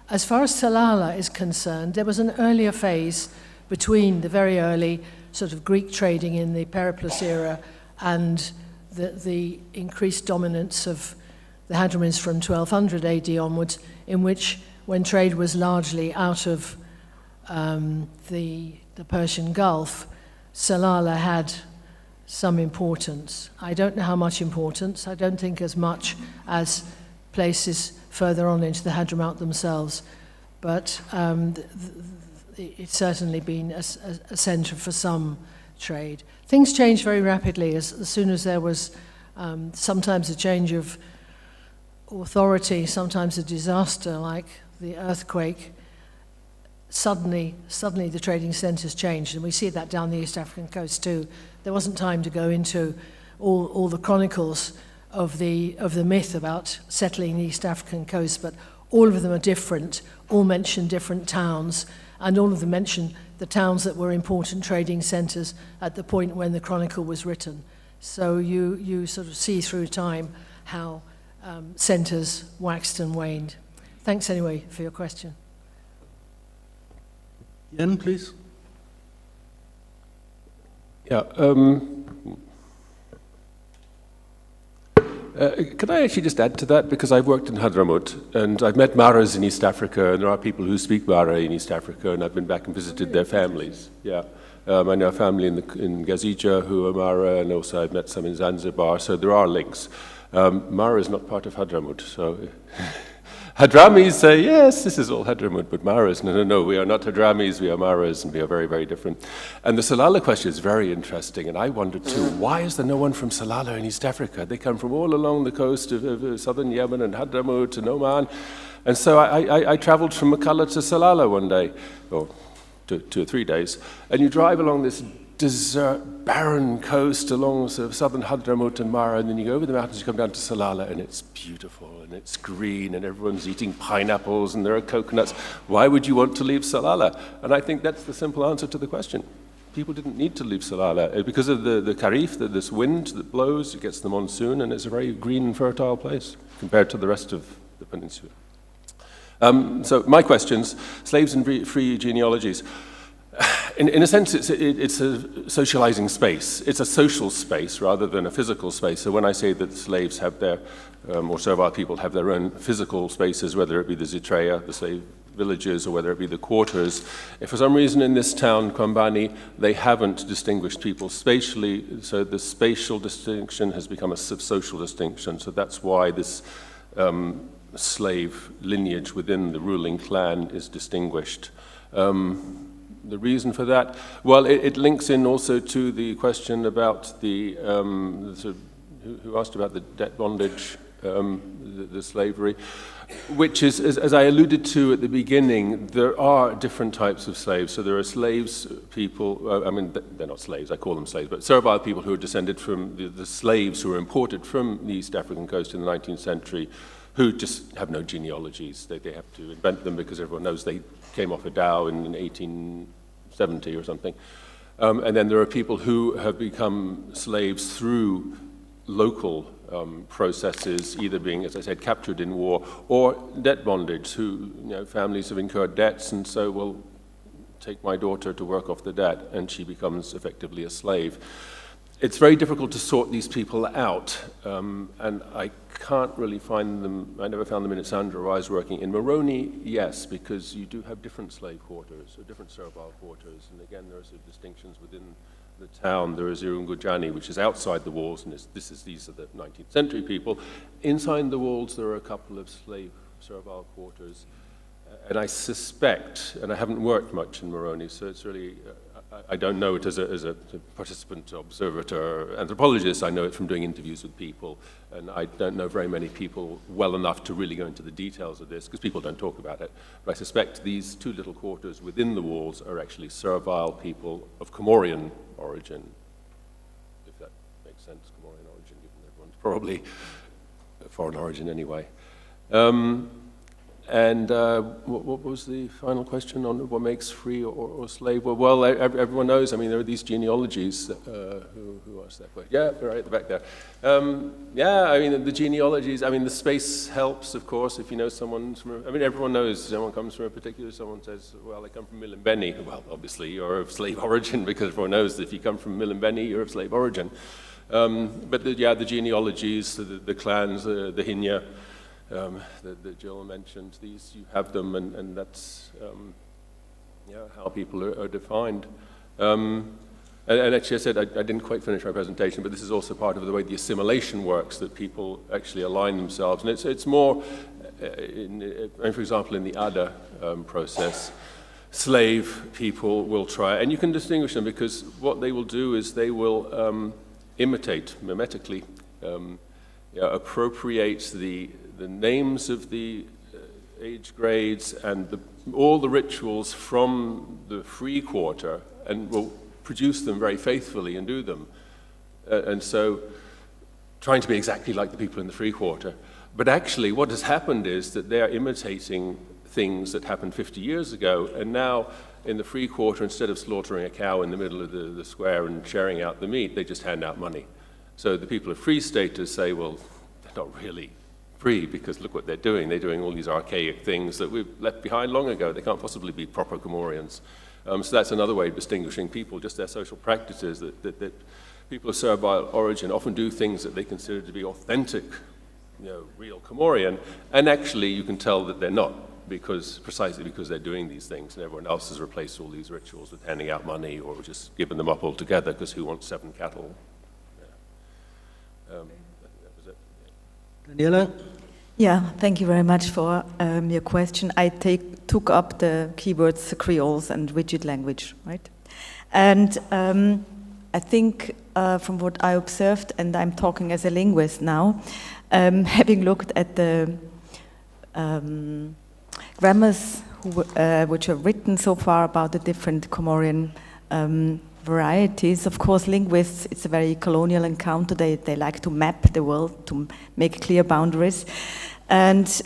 as far as Salala is concerned, there was an earlier phase between the very early sort of Greek trading in the Periplus era and the increased dominance of the Hadramins from 1200 AD onwards, in which, when trade was largely out of the Persian Gulf, Salala had some importance. I don't know how much importance. I don't think as much as places further on into the Hadramaut themselves, but it's certainly been a centre for some trade. Things changed very rapidly as soon as there was sometimes a change of authority, sometimes a disaster like the earthquake. Suddenly the trading centres changed, and we see that down the East African coast too. There wasn't time to go into all the chronicles of the myth about settling the East African coast, but all of them are different, all mention different towns, and all of them mention the towns that were important trading centres at the point when the chronicle was written. So you sort of see through time how centres waxed and waned. Thanks anyway for your question. Jan, please. Yeah. Can I actually just add to that? Because I've worked in Hadramaut, and I've met Maras in East Africa, and there are people who speak Mara in East Africa, and I've been back and visited their families. Yeah. I know a family in Gazija who are Mara, and also I've met some in Zanzibar, so there are links. Mara is not part of Hadramaut, so... Hadramis say, yes, this is all Hadramaut, but Maras, no, we are not Hadramis, we are Maras, and we are very, very different. And the Salala question is very interesting, and I wondered too, why is there no one from Salala in East Africa? They come from all along the coast of southern Yemen and Hadramaut and Oman. And so I traveled from Makalla to Salala one day, or 2 or 3 days, and you drive along this desert, barren coast along sort of southern Hadramaut and Mara, and then you go over the mountains, you come down to Salala, and it's beautiful, and it's green, and everyone's eating pineapples, and there are coconuts. Why would you want to leave Salala? And I think that's the simple answer to the question. People didn't need to leave Salala. Because of the Karif, this wind that blows, it gets the monsoon, and it's a very green and fertile place compared to the rest of the peninsula. So my questions, slaves and free genealogies. In a sense, it's a socializing space. It's a social space rather than a physical space. So when I say that slaves have their, or servile people have their own physical spaces, whether it be the Zitreya, the slave villages, or whether it be the quarters, if for some reason in this town, Kwambani, they haven't distinguished people spatially, so the spatial distinction has become a social distinction. So that's why this slave lineage within the ruling clan is distinguished. The reason for that? Well, it links in also to the question about the, who asked about the debt bondage, the slavery. which is, as I alluded to at the beginning, there are different types of slaves. So there are slaves, people, I mean, they're not slaves, I call them slaves, but servile people who are descended from the slaves who were imported from the East African coast in the 19th century, who just have no genealogies. They have to invent them because everyone knows they came off a dhow in 1870 or something. And then there are people who have become slaves through local processes, either being, as I said, captured in war, or debt bondage, who, families have incurred debts, and so, well, take my daughter to work off the debt, and she becomes effectively a slave. It's very difficult to sort these people out, and I can't really find them. I never found them in Isandra where I was working. In Moroni, yes, because you do have different slave quarters, or different servile quarters, and again, there are sort of distinctions within the town. There is Irungujani, which is outside the walls, and these are the 19th century people. Inside the walls, there are a couple of slave servile quarters, and I suspect, and I haven't worked much in Moroni, so it's really, I don't know it as a participant, observer, anthropologist. I know it from doing interviews with people, and I don't know very many people well enough to really go into the details of this, because people don't talk about it. But I suspect these two little quarters within the walls are actually servile people of Comorian origin, if that makes sense, Comorian origin, given everyone's probably a foreign origin anyway. And what was the final question on what makes free or slave? Well, everyone knows, I mean, there are these genealogies. Who asked that question? Yeah, right at the back there. Yeah, I mean, the genealogies, I mean, the space helps, of course, if you know someone's from, I mean, everyone knows someone comes from a particular, someone says, well, they come from Milimbeni. Well, obviously, you're of slave origin, because everyone knows that if you come from Milimbeni, you're of slave origin. But the genealogies, the clans, the Hinya, that Jill mentioned, these, you have them, and that's how people are defined. And actually, I said I didn't quite finish my presentation, but this is also part of the way the assimilation works, that people actually align themselves. And it's more, for example, in the Ada process, slave people will try, and you can distinguish them, because what they will do is they will imitate, mimetically, appropriate the names of the age grades and all the rituals from the free quarter, and will produce them very faithfully and do them. And so, trying to be exactly like the people in the free quarter. But actually, what has happened is that they are imitating things that happened 50 years ago, and now in the free quarter, instead of slaughtering a cow in the middle of the square and sharing out the meat, they just hand out money. So the people of free status say, well, they're not really free, because look what they're doing. They're doing all these archaic things that we've left behind long ago. They can't possibly be proper Comorians. So that's another way of distinguishing people, just their social practices, that people of servile origin often do things that they consider to be authentic, real Comorian, and actually you can tell that they're not, precisely because they're doing these things, and everyone else has replaced all these rituals with handing out money or just giving them up altogether, because who wants 7 cattle? That was it. Daniela? Yeah, thank you very much for your question. I took up the keywords Creoles and rigid language, right? And I think from what I observed, and I'm talking as a linguist now, having looked at the grammars which are written so far about the different Comorian varieties. Of course, linguists, it's a very colonial encounter. They like to map the world, to make clear boundaries. And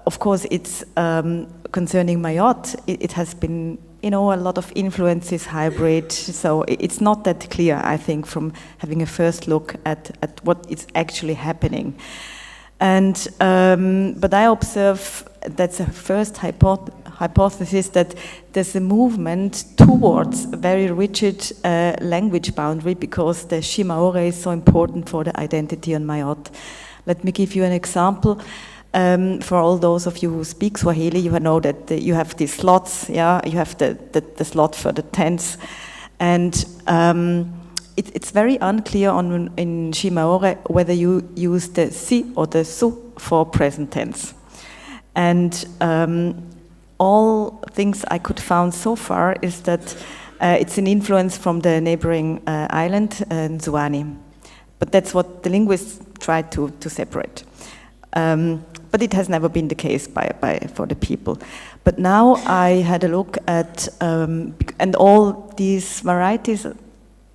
of course, it's concerning Mayotte, it has been, a lot of influences, hybrid. So it's not that clear, I think, from having a first look at what is actually happening. And but I observe that's a first hypothesis, that there's a movement towards a very rigid language boundary, because the Shimaore is so important for the identity on Mayotte. Let me give you an example. For all those of you who speak Swahili, you know that you have these slots. Yeah, you have the slot for the tense, and it's very unclear in Shimaore whether you use the si or the su for present tense. And all things I could find so far is that it's an influence from the neighboring island, Nzwani. But that's what the linguists tried to separate. but it has never been the case for the people. But now I had a look at, and all these varieties,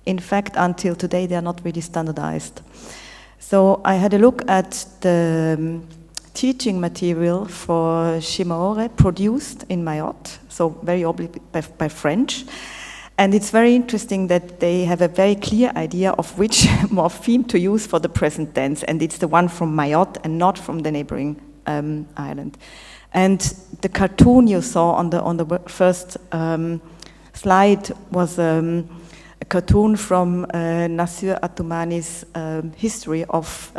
in fact, until today, they are not really standardized. So I had a look at the teaching material for Shimaore produced in Mayotte, so very obviously by French. And it's very interesting that they have a very clear idea of which morpheme to use for the present tense, and it's the one from Mayotte and not from the neighboring island. And the cartoon you saw on the first slide was a cartoon from Nassir Atoumani's history of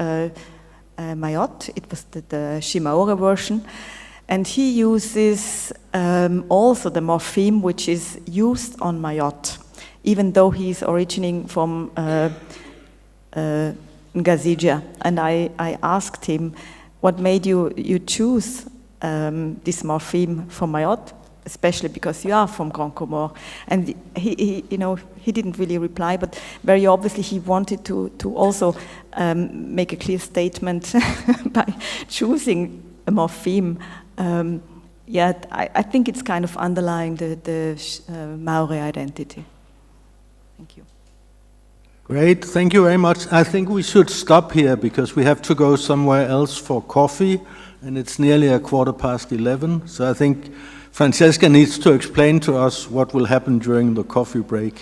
Mayotte. It was the Shimaore version. And he uses also the morpheme which is used on Mayotte, even though he's originating from Ngazija. And I asked him, what made you choose this morpheme for Mayotte, especially because you are from Grand Comore? And he didn't really reply, but very obviously he wanted to also make a clear statement by choosing a morpheme. I think it's kind of underlying the Maori identity. Thank you. Great, thank you very much. I think we should stop here because we have to go somewhere else for coffee, and it's nearly 11:15. So I think Francesca needs to explain to us what will happen during the coffee break.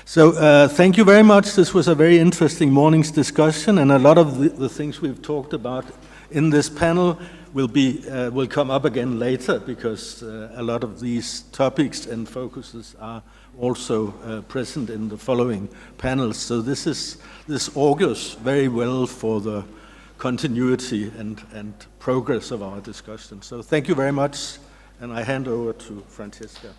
So thank you very much. This was a very interesting morning's discussion, and a lot of the things we've talked about in this panel will come up again later, because a lot of these topics and focuses are also present in the following panels. So this augurs very well for the continuity and progress of our discussion. So thank you very much, and I hand over to Francesca.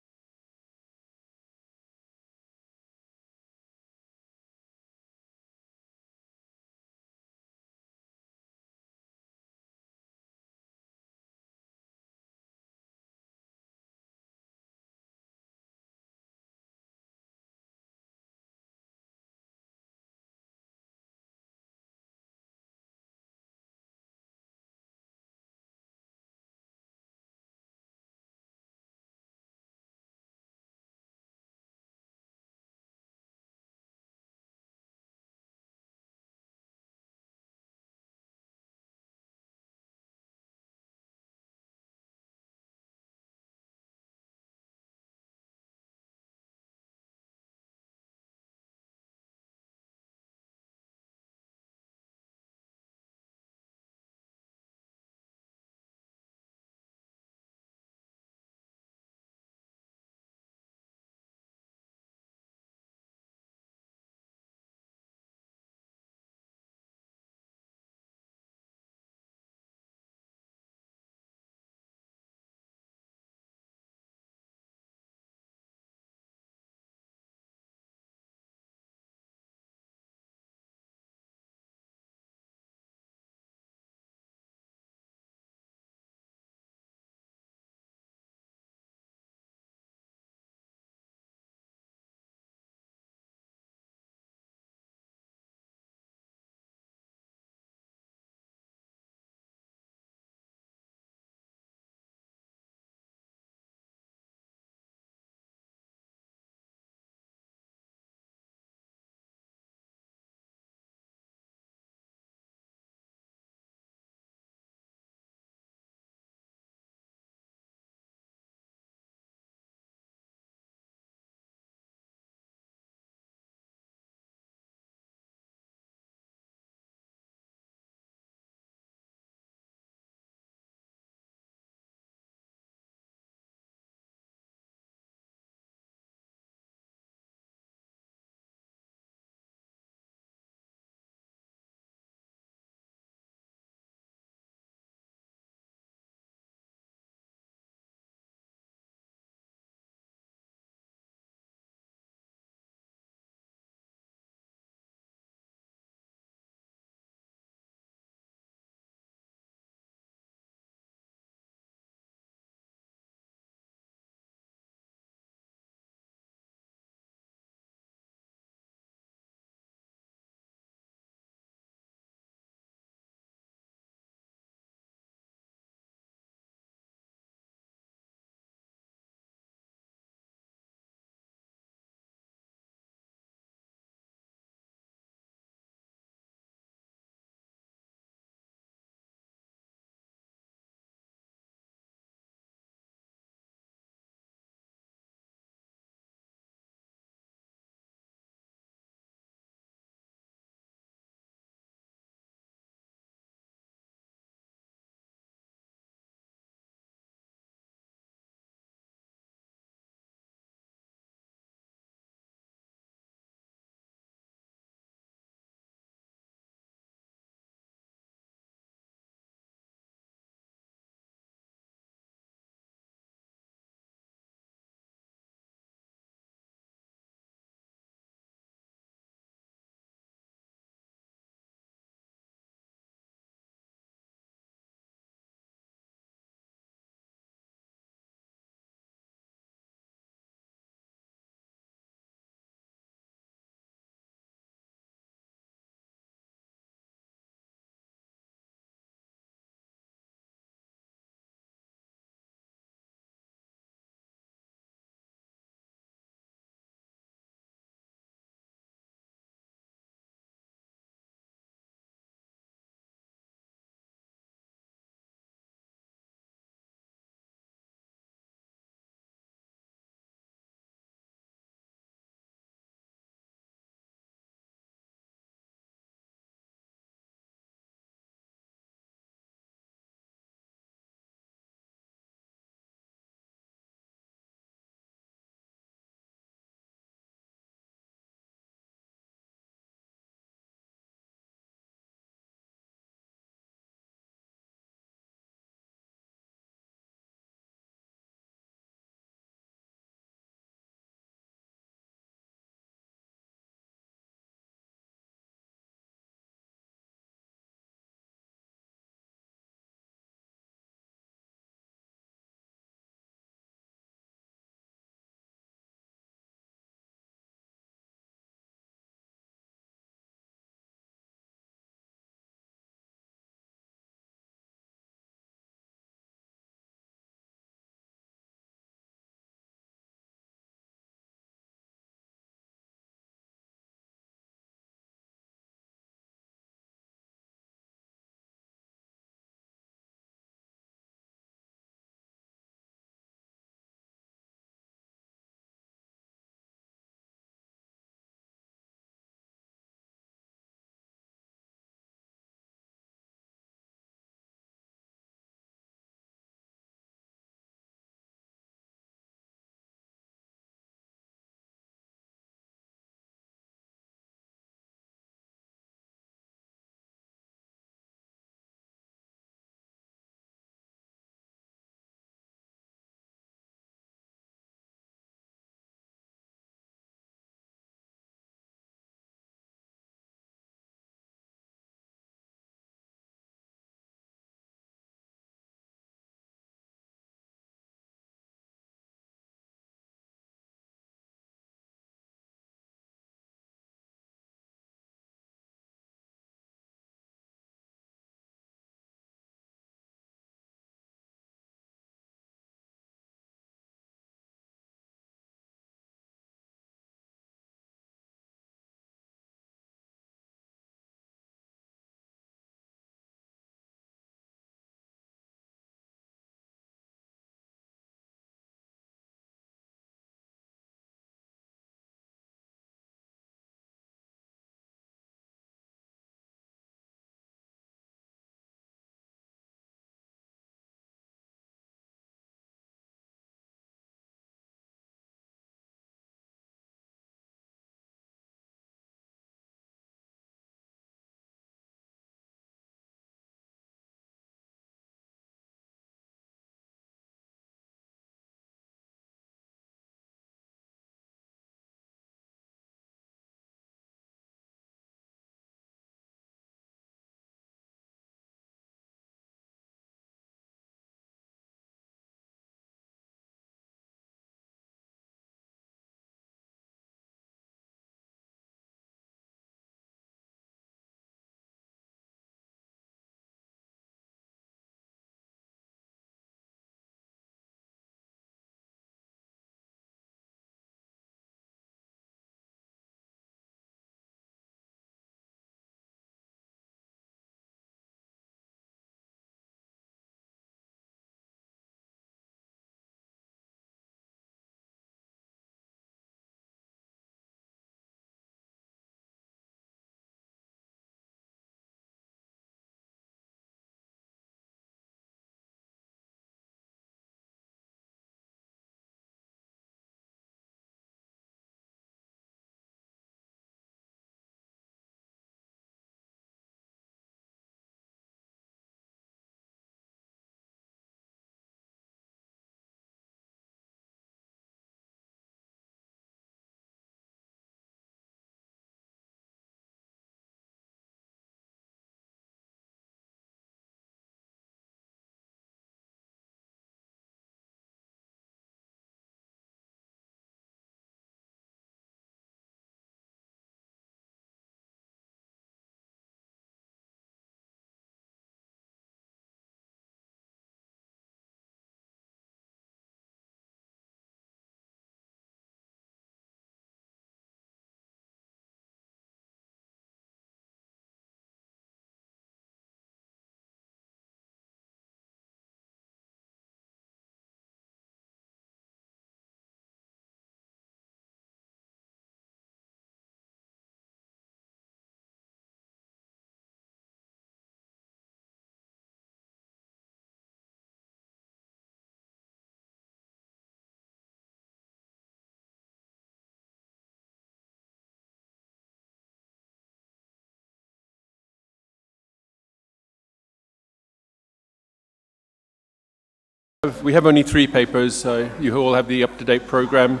We have only 3 papers. You all have the up-to-date program.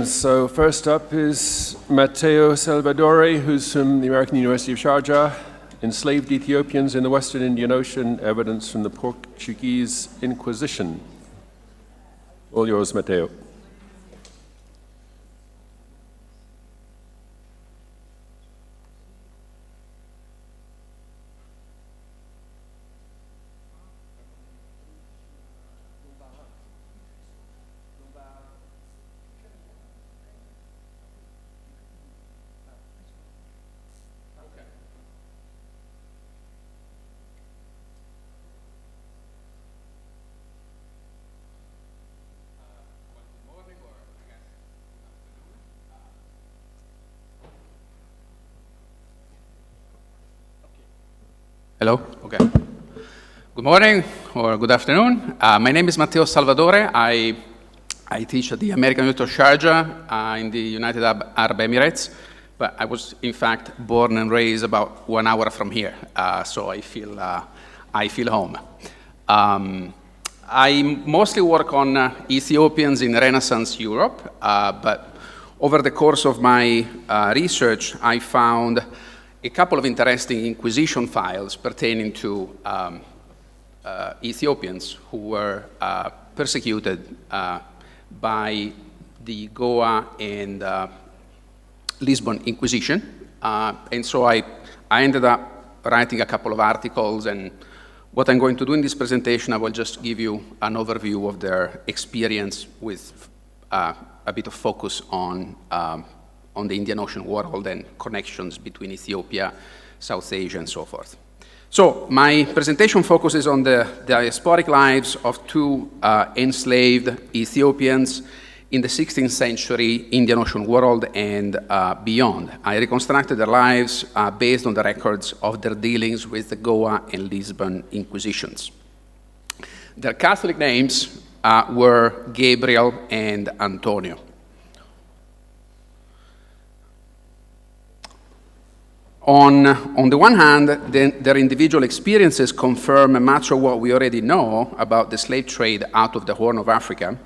So first up is Matteo Salvadore, who's from the American University of Sharjah. Enslaved Ethiopians in the Western Indian Ocean, Evidence from the Portuguese Inquisition. All yours, Matteo. Hello? Okay. Good morning or good afternoon. My name is Matteo Salvadore. I teach at the American University of Sharjah in the United Arab Emirates, but I was in fact born and raised about 1 hour from here, so I feel home. I mostly work on Ethiopians in Renaissance Europe, but over the course of my research, I found a couple of interesting Inquisition files pertaining to Ethiopians who were persecuted by the Goa and Lisbon Inquisition. And so I ended up writing a couple of articles, and what I'm going to do in this presentation, I will just give you an overview of their experience with a bit of focus on the Indian Ocean world and connections between Ethiopia, South Asia, and so forth. So my presentation focuses on the diasporic lives of 2 enslaved Ethiopians in the 16th century Indian Ocean world and beyond. I reconstructed their lives based on the records of their dealings with the Goa and Lisbon Inquisitions. Their Catholic names were Gabriel and Antonio. On the one hand, their individual experiences confirm much of what we already know about the slave trade out of the Horn of Africa,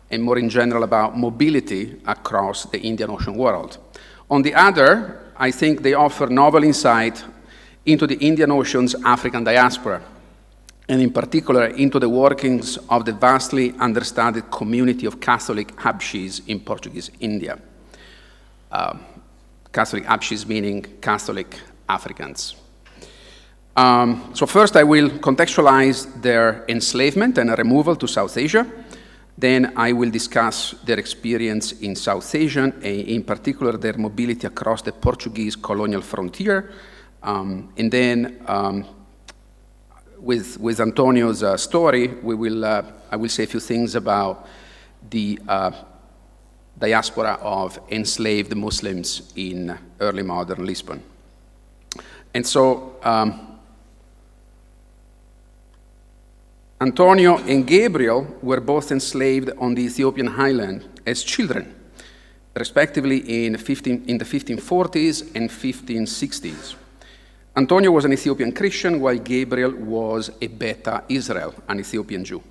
and more in general about mobility across the Indian Ocean world. On the other, I think they offer novel insight into the Indian Ocean's African diaspora, and in particular into the workings of the vastly understudied community of Catholic Habshis in Portuguese India. Catholic Habshis meaning Catholic Africans. So first I will contextualize their enslavement and removal to South Asia. Then I will discuss their experience in South Asia, and in particular their mobility across the Portuguese colonial frontier. And then with Antonio's story, I will say a few things about the diaspora of enslaved Muslims in early modern Lisbon. And so Antonio and Gabriel were both enslaved on the Ethiopian highland as children, respectively in the 1540s and 1560s. Antonio was an Ethiopian Christian, while Gabriel was a Beta Israel, an Ethiopian Jew.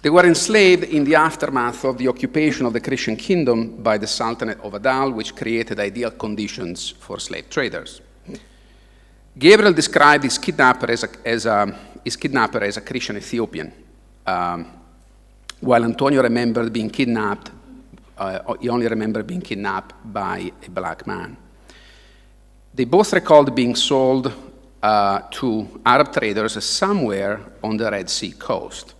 They were enslaved in the aftermath of the occupation of the Christian kingdom by the Sultanate of Adal, which created ideal conditions for slave traders. Gabriel described his kidnapper as a Christian Ethiopian, while Antonio remembered being kidnapped. He only remembered being kidnapped by a black man. They both recalled being sold to Arab traders somewhere on the Red Sea coast.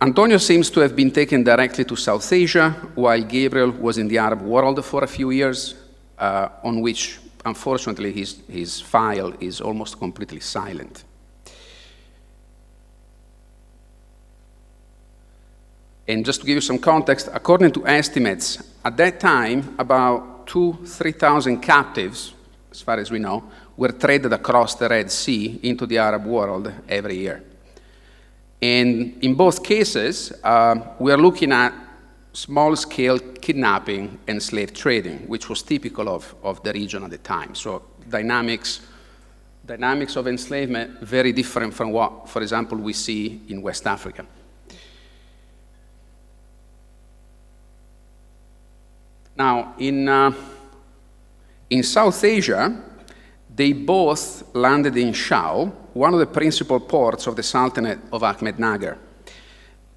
Antonio seems to have been taken directly to South Asia, while Gabriel was in the Arab world for a few years, on which, unfortunately, his file is almost completely silent. And just to give you some context, according to estimates, at that time, about 2,000-3,000 captives, as far as we know, were traded across the Red Sea into the Arab world every year. And in both cases, we are looking at small-scale kidnapping and slave trading, which was typical of the region at the time. So dynamics of enslavement very different from what, for example, we see in West Africa. Now, in South Asia, they both landed in Shao, one of the principal ports of the Sultanate of Ahmednagar.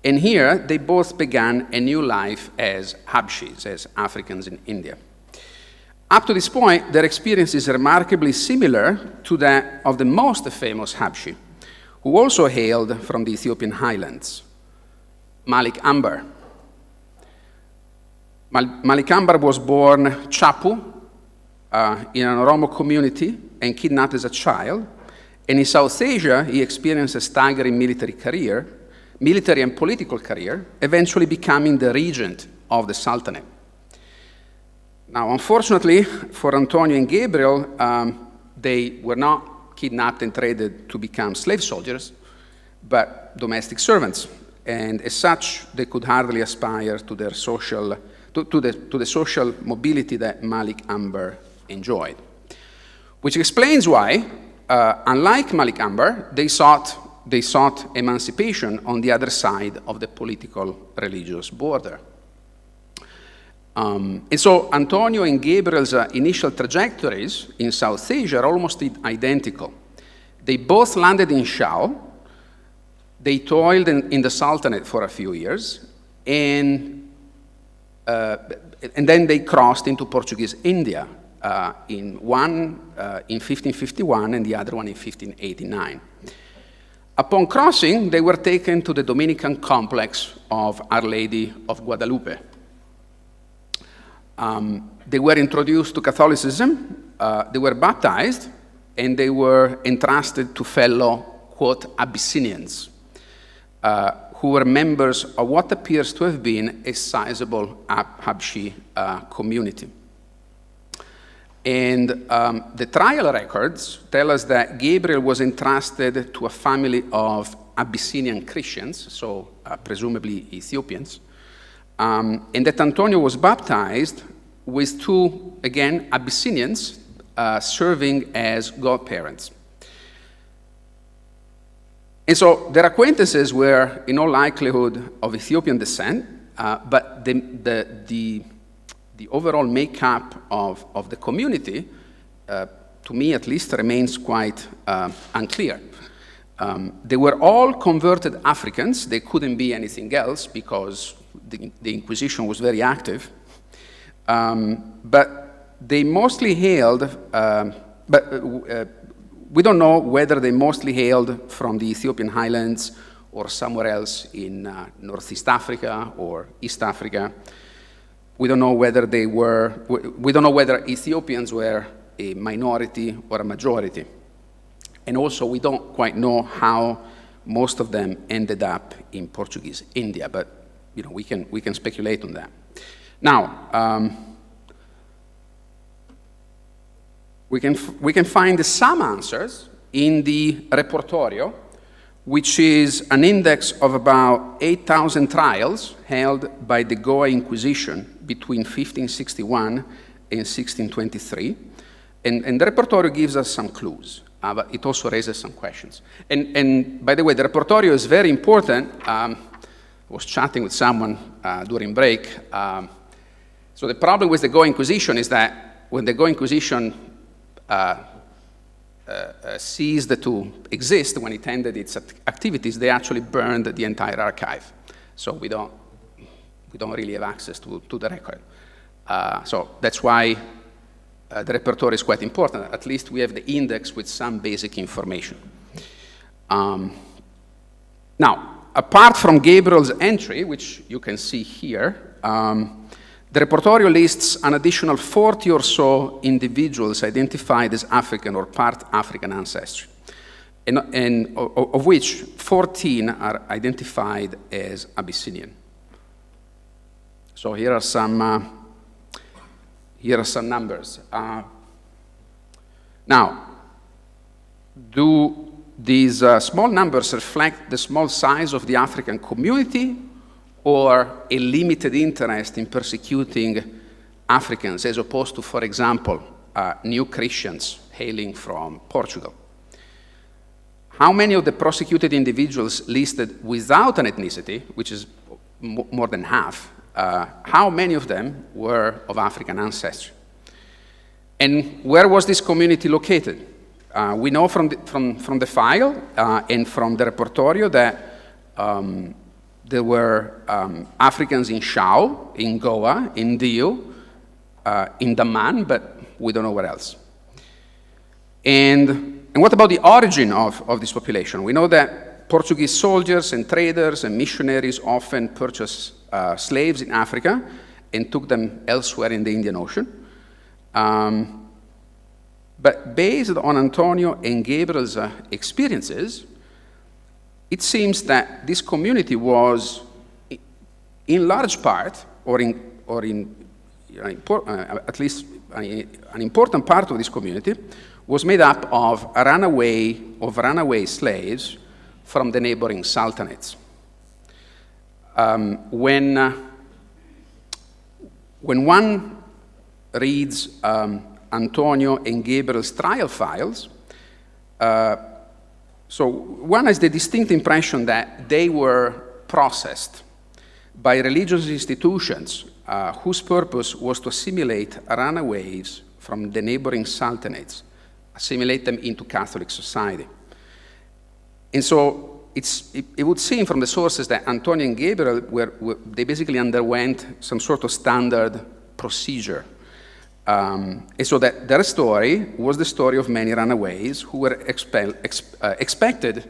And here, they both began a new life as Habshis, as Africans in India. Up to this point, their experience is remarkably similar to that of the most famous Habshi, who also hailed from the Ethiopian highlands, Malik Ambar. Malik Ambar was born Chapu in an Oromo community and kidnapped as a child. And in South Asia, he experienced a staggering military and political career, eventually becoming the regent of the Sultanate. Now, unfortunately, for Antonio and Gabriel, they were not kidnapped and traded to become slave soldiers, but domestic servants. And as such, they could hardly aspire to their to the social mobility that Malik Ambar enjoyed. Which explains why, unlike Malik Ambar, they sought emancipation on the other side of the political-religious border. And so Antonio and Gabriel's initial trajectories in South Asia are almost identical. They both landed in Shao. They toiled in the Sultanate for a few years, and then they crossed into Portuguese India, in 1551 and the other one in 1589. Upon crossing, they were taken to the Dominican complex of Our Lady of Guadalupe. They were introduced to Catholicism, they were baptized, and they were entrusted to fellow, quote, Abyssinians, who were members of what appears to have been a sizable Habshi community. And the trial records tell us that Gabriel was entrusted to a family of Abyssinian Christians, so presumably Ethiopians, and that Antonio was baptized with two, again, Abyssinians serving as godparents. And so their acquaintances were, in all likelihood, of Ethiopian descent, but the overall makeup of the community, to me at least, remains quite unclear. They were all converted Africans. They couldn't be anything else because the Inquisition was very active. But they mostly hailed, we don't know whether they mostly hailed from the Ethiopian highlands or somewhere else in Northeast Africa or East Africa. We don't know whether whether Ethiopians were a minority or a majority. And also, we don't quite know how most of them ended up in Portuguese India, but we can speculate on that. Now, we can find some answers in the Repertorio, which is an index of about 8,000 trials held by the Goa Inquisition between 1561 and 1623. And the Repertorio gives us some clues, but it also raises some questions. And by the way, the Repertorio is very important. I was chatting with someone during break. So the problem with the Goa Inquisition is that when the Goa Inquisition ceased to exist, when it ended its activities, they actually burned the entire archive. So we don't really have access to the record. So that's why the Repertorio is quite important. At least we have the index with some basic information. Now, apart from Gabriel's entry, which you can see here, the Repertorio lists an additional 40 or so individuals identified as African or part African ancestry, and of which 14 are identified as Abyssinian. So here are some numbers. Now, do these small numbers reflect the small size of the African community, or a limited interest in persecuting Africans, as opposed to, for example, new Christians hailing from Portugal. How many of the prosecuted individuals listed without an ethnicity, which is more than half, how many of them were of African ancestry? And where was this community located? We know from the file and from the repertorio that there were Africans in Shao, in Goa, in Dio, in Daman, but we don't know where else. And what about the origin of this population? We know that Portuguese soldiers and traders and missionaries often purchased slaves in Africa and took them elsewhere in the Indian Ocean. But based on Antonio and Gabriel's experiences, it seems that this community was, in large part, at least an important part of this community, was made up of runaway slaves from the neighboring sultanates. When one reads Antonio and Gabriel's trial files, so one has the distinct impression that they were processed by religious institutions whose purpose was to assimilate runaways from the neighboring sultanates, assimilate them into Catholic society. And so it would seem from the sources that Antonio and Gabriel they basically underwent some sort of standard procedure. And so that their story was the story of many runaways who were expected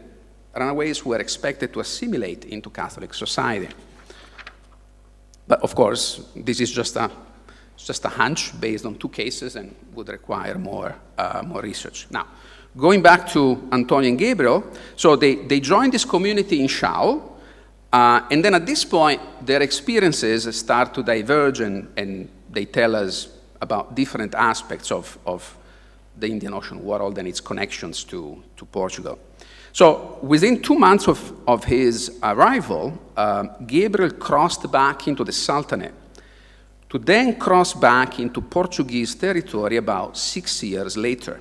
to assimilate into Catholic society. But of course, this is just a hunch based on 2 cases and would require more research. Now, going back to Antonio and Gabriel, so they joined this community in Shao, and then at this point, their experiences start to diverge, and they tell us about different aspects of the Indian Ocean world and its connections to Portugal. So within 2 months of his arrival, Gabriel crossed back into the Sultanate to then cross back into Portuguese territory about 6 years later,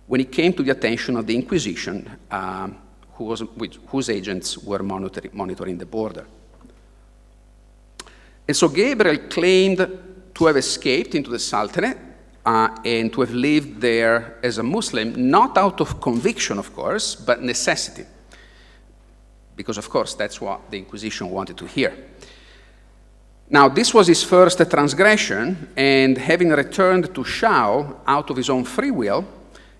when he came to the attention of the Inquisition, whose agents were monitoring the border. And so Gabriel claimed to have escaped into the Sultanate and to have lived there as a Muslim, not out of conviction, of course, but necessity. Because, of course, that's what the Inquisition wanted to hear. Now, this was his first transgression, and having returned to Shao out of his own free will,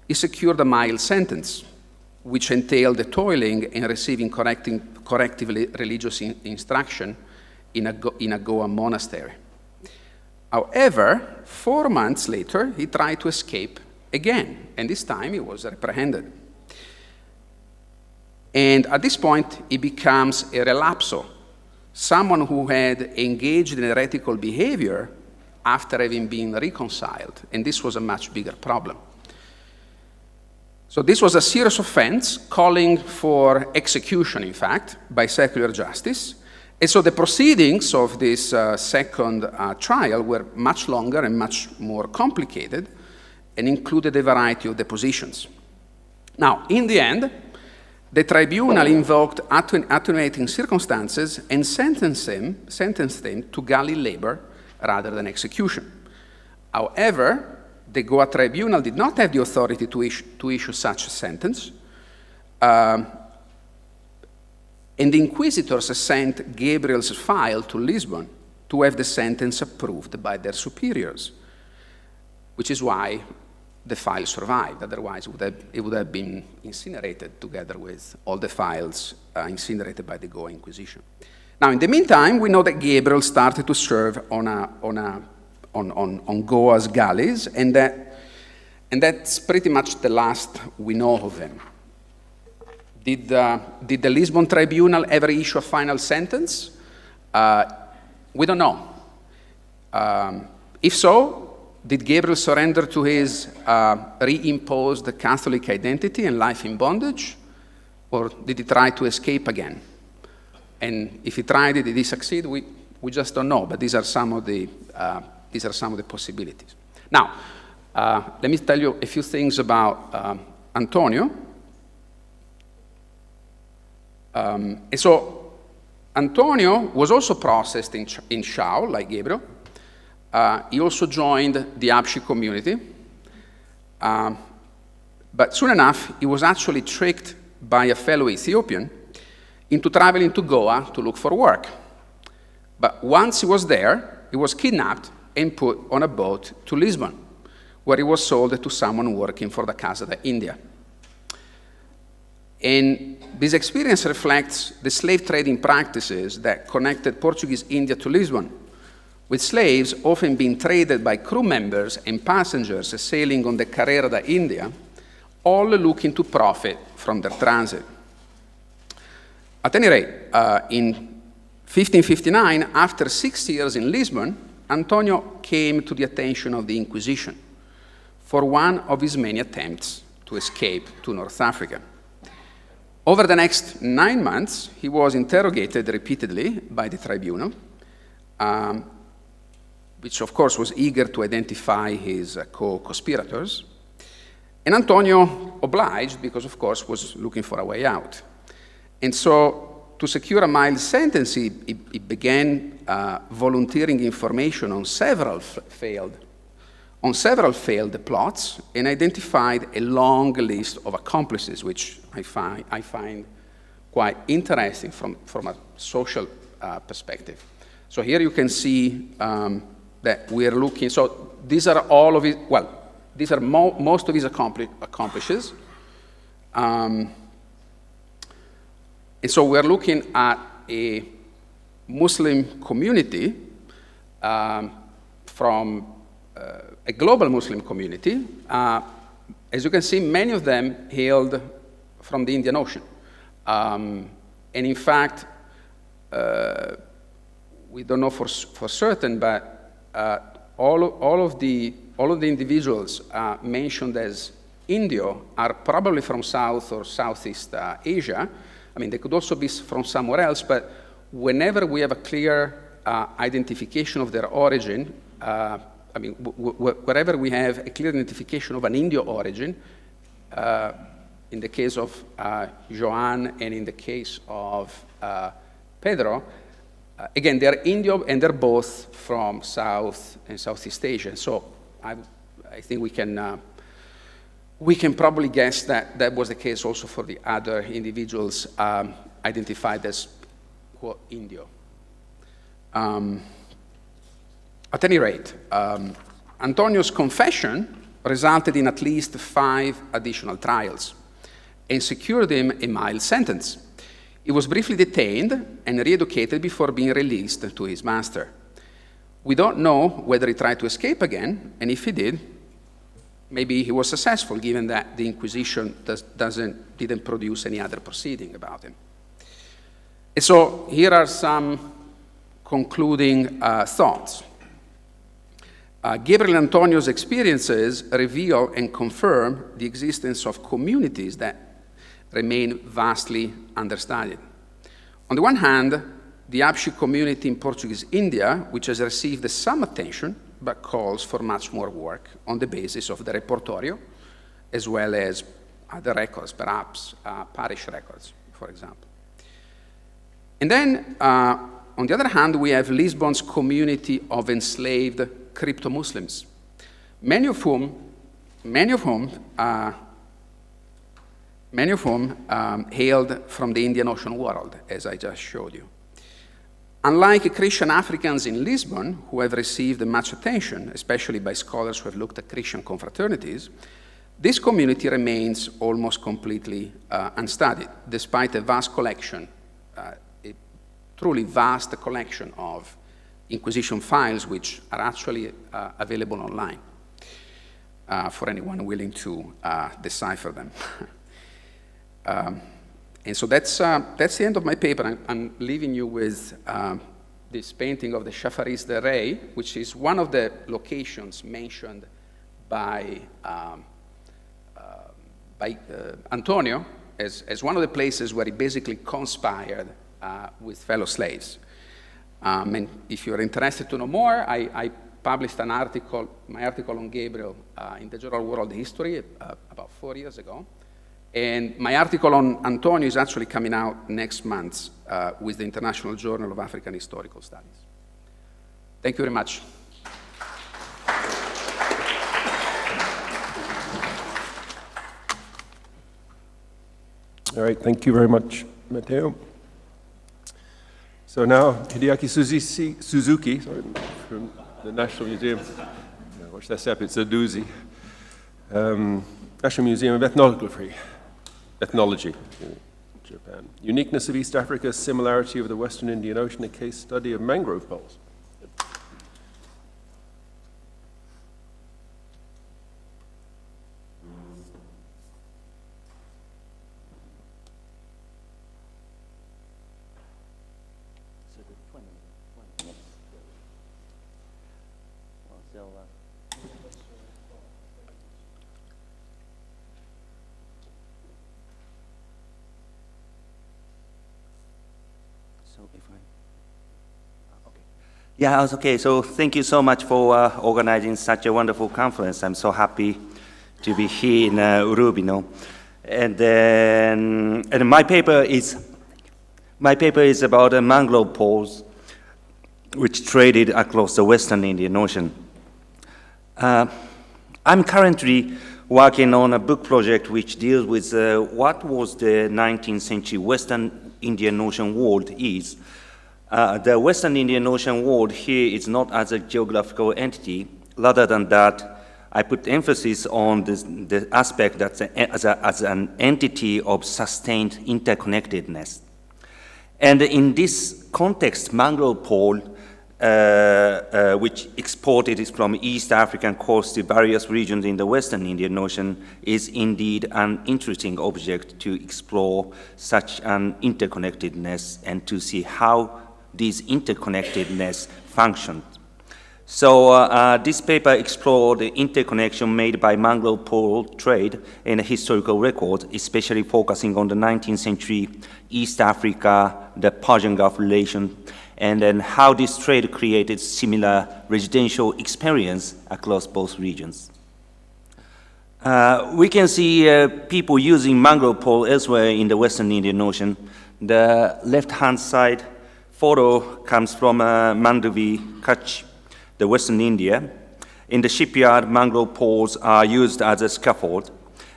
he secured a mild sentence, which entailed the toiling and receiving corrective religious instruction in a Goa monastery. However, 4 months later, he tried to escape again, and this time he was reprehended. And at this point, he becomes a relapso, someone who had engaged in heretical behavior after having been reconciled, and this was a much bigger problem. So this was a serious offense, calling for execution, in fact, by secular justice. And so the proceedings of this second trial were much longer and much more complicated and included a variety of depositions. Now, in the end, the tribunal invoked attenuating circumstances and sentenced him to galley labor rather than execution. However, the Goa tribunal did not have the authority to issue such a sentence, and the inquisitors sent Gabriel's file to Lisbon to have the sentence approved by their superiors, which is why the file survived. Otherwise, it would have been incinerated together with all the files incinerated by the Goa Inquisition. Now, in the meantime, we know that Gabriel started to serve on Goa's galleys, and that's pretty much the last we know of him. Did the Lisbon Tribunal ever issue a final sentence? We don't know. If so, did Gabriel surrender to his reimposed Catholic identity and life in bondage? Or did he try to escape again? And if he tried it, did he succeed? We just don't know, but these are some of the possibilities. Now, let me tell you a few things about Antonio. And so Antonio was also processed in Shao, like Gabriel. He also joined the Abshi community. But soon enough, he was actually tricked by a fellow Ethiopian into traveling to Goa to look for work. But once he was there, he was kidnapped and put on a boat to Lisbon, where he was sold to someone working for the Casa de India. And this experience reflects the slave trading practices that connected Portuguese India to Lisbon, with slaves often being traded by crew members and passengers sailing on the Carrera da India, all looking to profit from their transit. At any rate, in 1559, after 6 years in Lisbon, Antonio came to the attention of the Inquisition for one of his many attempts to escape to North Africa. Over the next 9 months, he was interrogated repeatedly by the tribunal, which of course was eager to identify his co-conspirators. And Antonio obliged because, of course, was looking for a way out. And so, to secure a mild sentence, he began volunteering information on several failed plots and identified a long list of accomplices, which I find quite interesting from a social perspective. So here you can see that we are looking, so these are all of his, well, these are most of his accomplices. And so we're looking at a Muslim community from a global Muslim community. As you can see, many of them hailed from the Indian Ocean. And in fact, we don't know for certain, but all of the individuals mentioned as Indio are probably from South or Southeast Asia. I mean, they could also be from somewhere else, but whenever we have a clear identification of their origin, I mean, wherever we have a clear identification of an Indio origin, in the case of Joan and in the case of Pedro, again, they're Indio and they're both from South and Southeast Asia. So I think we can probably guess that that was the case also for the other individuals identified as, quote, Indio. At any rate, Antonio's confession resulted in at least 5 additional trials and secured him a mild sentence. He was briefly detained and re-educated before being released to his master. We don't know whether he tried to escape again, and if he did, maybe he was successful, given that the Inquisition didn't produce any other proceeding about him. And so here are some concluding thoughts. Gabriel and Antonio's experiences reveal and confirm the existence of communities that remain vastly understudied. On the one hand, the Abshi community in Portuguese India, which has received some attention, but calls for much more work on the basis of the repertorio, as well as other records, perhaps parish records, for example. And then, on the other hand, we have Lisbon's community of enslaved crypto-Muslims, many of whom hailed from the Indian Ocean world, as I just showed you. Unlike Christian Africans in Lisbon, who have received much attention, especially by scholars who have looked at Christian confraternities, this community remains almost completely unstudied, despite a vast collection, a truly vast collection of Inquisition files which are actually available online for anyone willing to decipher them. And so that's the end of my paper. I'm leaving you with this painting of the Chafariz de Rey, which is one of the locations mentioned by Antonio as one of the places where he basically conspired with fellow slaves. And if you're interested to know more, I published an article, my article on Gabriel, in the journal World History about 4 years ago. And my article on Antonio is actually coming out next month with the International Journal of African Historical Studies. Thank you very much. All right, thank you very much, Matteo. So now, Hideaki Suzuki from the National Museum. Watch that step, it's a doozy. National Museum of Ethnology in Japan. Uniqueness of East Africa, similarity of the Western Indian Ocean, a case study of mangrove poles. Yeah, okay. So thank you so much for organizing such a wonderful conference. I'm so happy to be here in Uruguay. And my paper is about mangrove poles, which traded across the Western Indian Ocean. I'm currently working on a book project which deals with what was the 19th century Western Indian Ocean world is. The Western Indian Ocean world here is not as a geographical entity. Rather than that, I put emphasis on the aspect that as an entity of sustained interconnectedness. And in this context, mangrove pole, which exported from East African coast to various regions in the Western Indian Ocean, is indeed an interesting object to explore such an interconnectedness and to see how this interconnectedness functions. So this paper explored the interconnection made by mangrove pole trade in a historical record, especially focusing on the 19th century East Africa, the Persian Gulf relation, and then how this trade created similar residential experience across both regions. We can see people using mangrove pole elsewhere in the Western Indian Ocean. The left-hand side photo comes from Mandovi, Kutch, the Western India. In the shipyard, mangrove poles are used as a scaffold.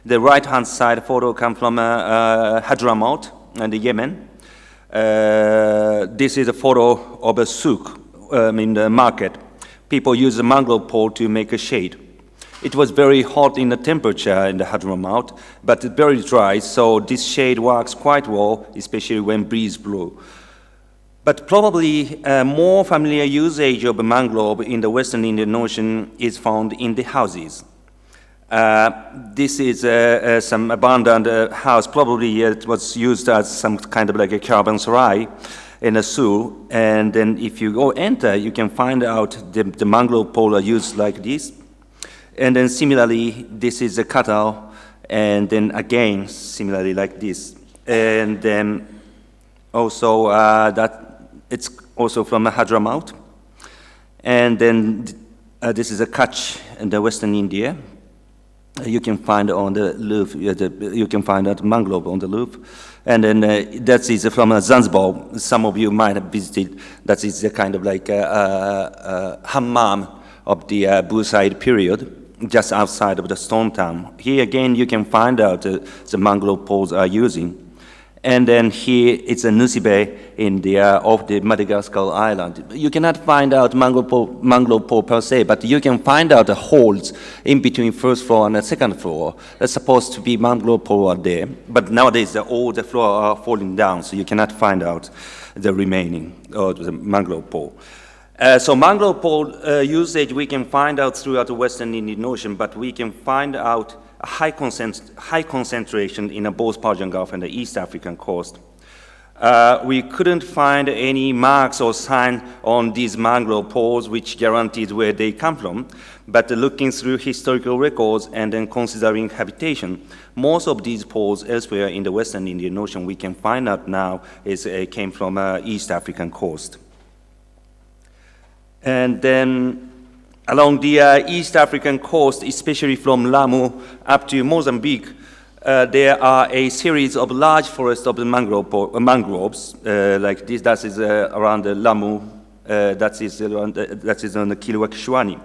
The right-hand side photo comes from Hadramaut in the Yemen. This is a photo of a souk in the market. People use the mangrove pole to make a shade. It was very hot in the temperature in the Hadramaut, but very dry, so this shade works quite well, especially when breeze blows. But probably more familiar usage of mangrove in the Western Indian Ocean is found in the houses. This is some abandoned house. Probably it was used as some kind of like a caravanserai in a zoo. And then if you go enter, you can find out the mangrove pole are used like this. And then similarly, this is a cutout. And then again, similarly like this. And then also that it's also from Hadramaut. And then this is a Kutch in the Western India. You can find on the Louvre, you can find that mangrove on the Louvre. And then that is from Zanzibar. Some of you might have visited. That is a kind of like a hammam of the Busaid period, just outside of the stone town. Here again, you can find out the mangrove poles are using. And then here it's a Nusibe in the off the Madagascar island. You cannot find out mangrove pole per se, but you can find out the holes in between first floor and the second floor. That's supposed to be mangrove pole are there, but nowadays all the floor are falling down, so you cannot find out the remaining or the mangrove pole. So mangrove pole usage we can find out throughout the Western Indian Ocean, but we can find out a high concentration in both Persian Gulf and the East African coast. We couldn't find any marks or sign on these mangrove poles which guaranteed where they come from, but looking through historical records and then considering habitation, most of these poles elsewhere in the Western Indian Ocean we can find out now came from East African coast. And then along the East African coast, especially from Lamu up to Mozambique, there are a series of large forests of the mangroves, like this. That is around the Lamu. That is on the Kilauea-Kishwani.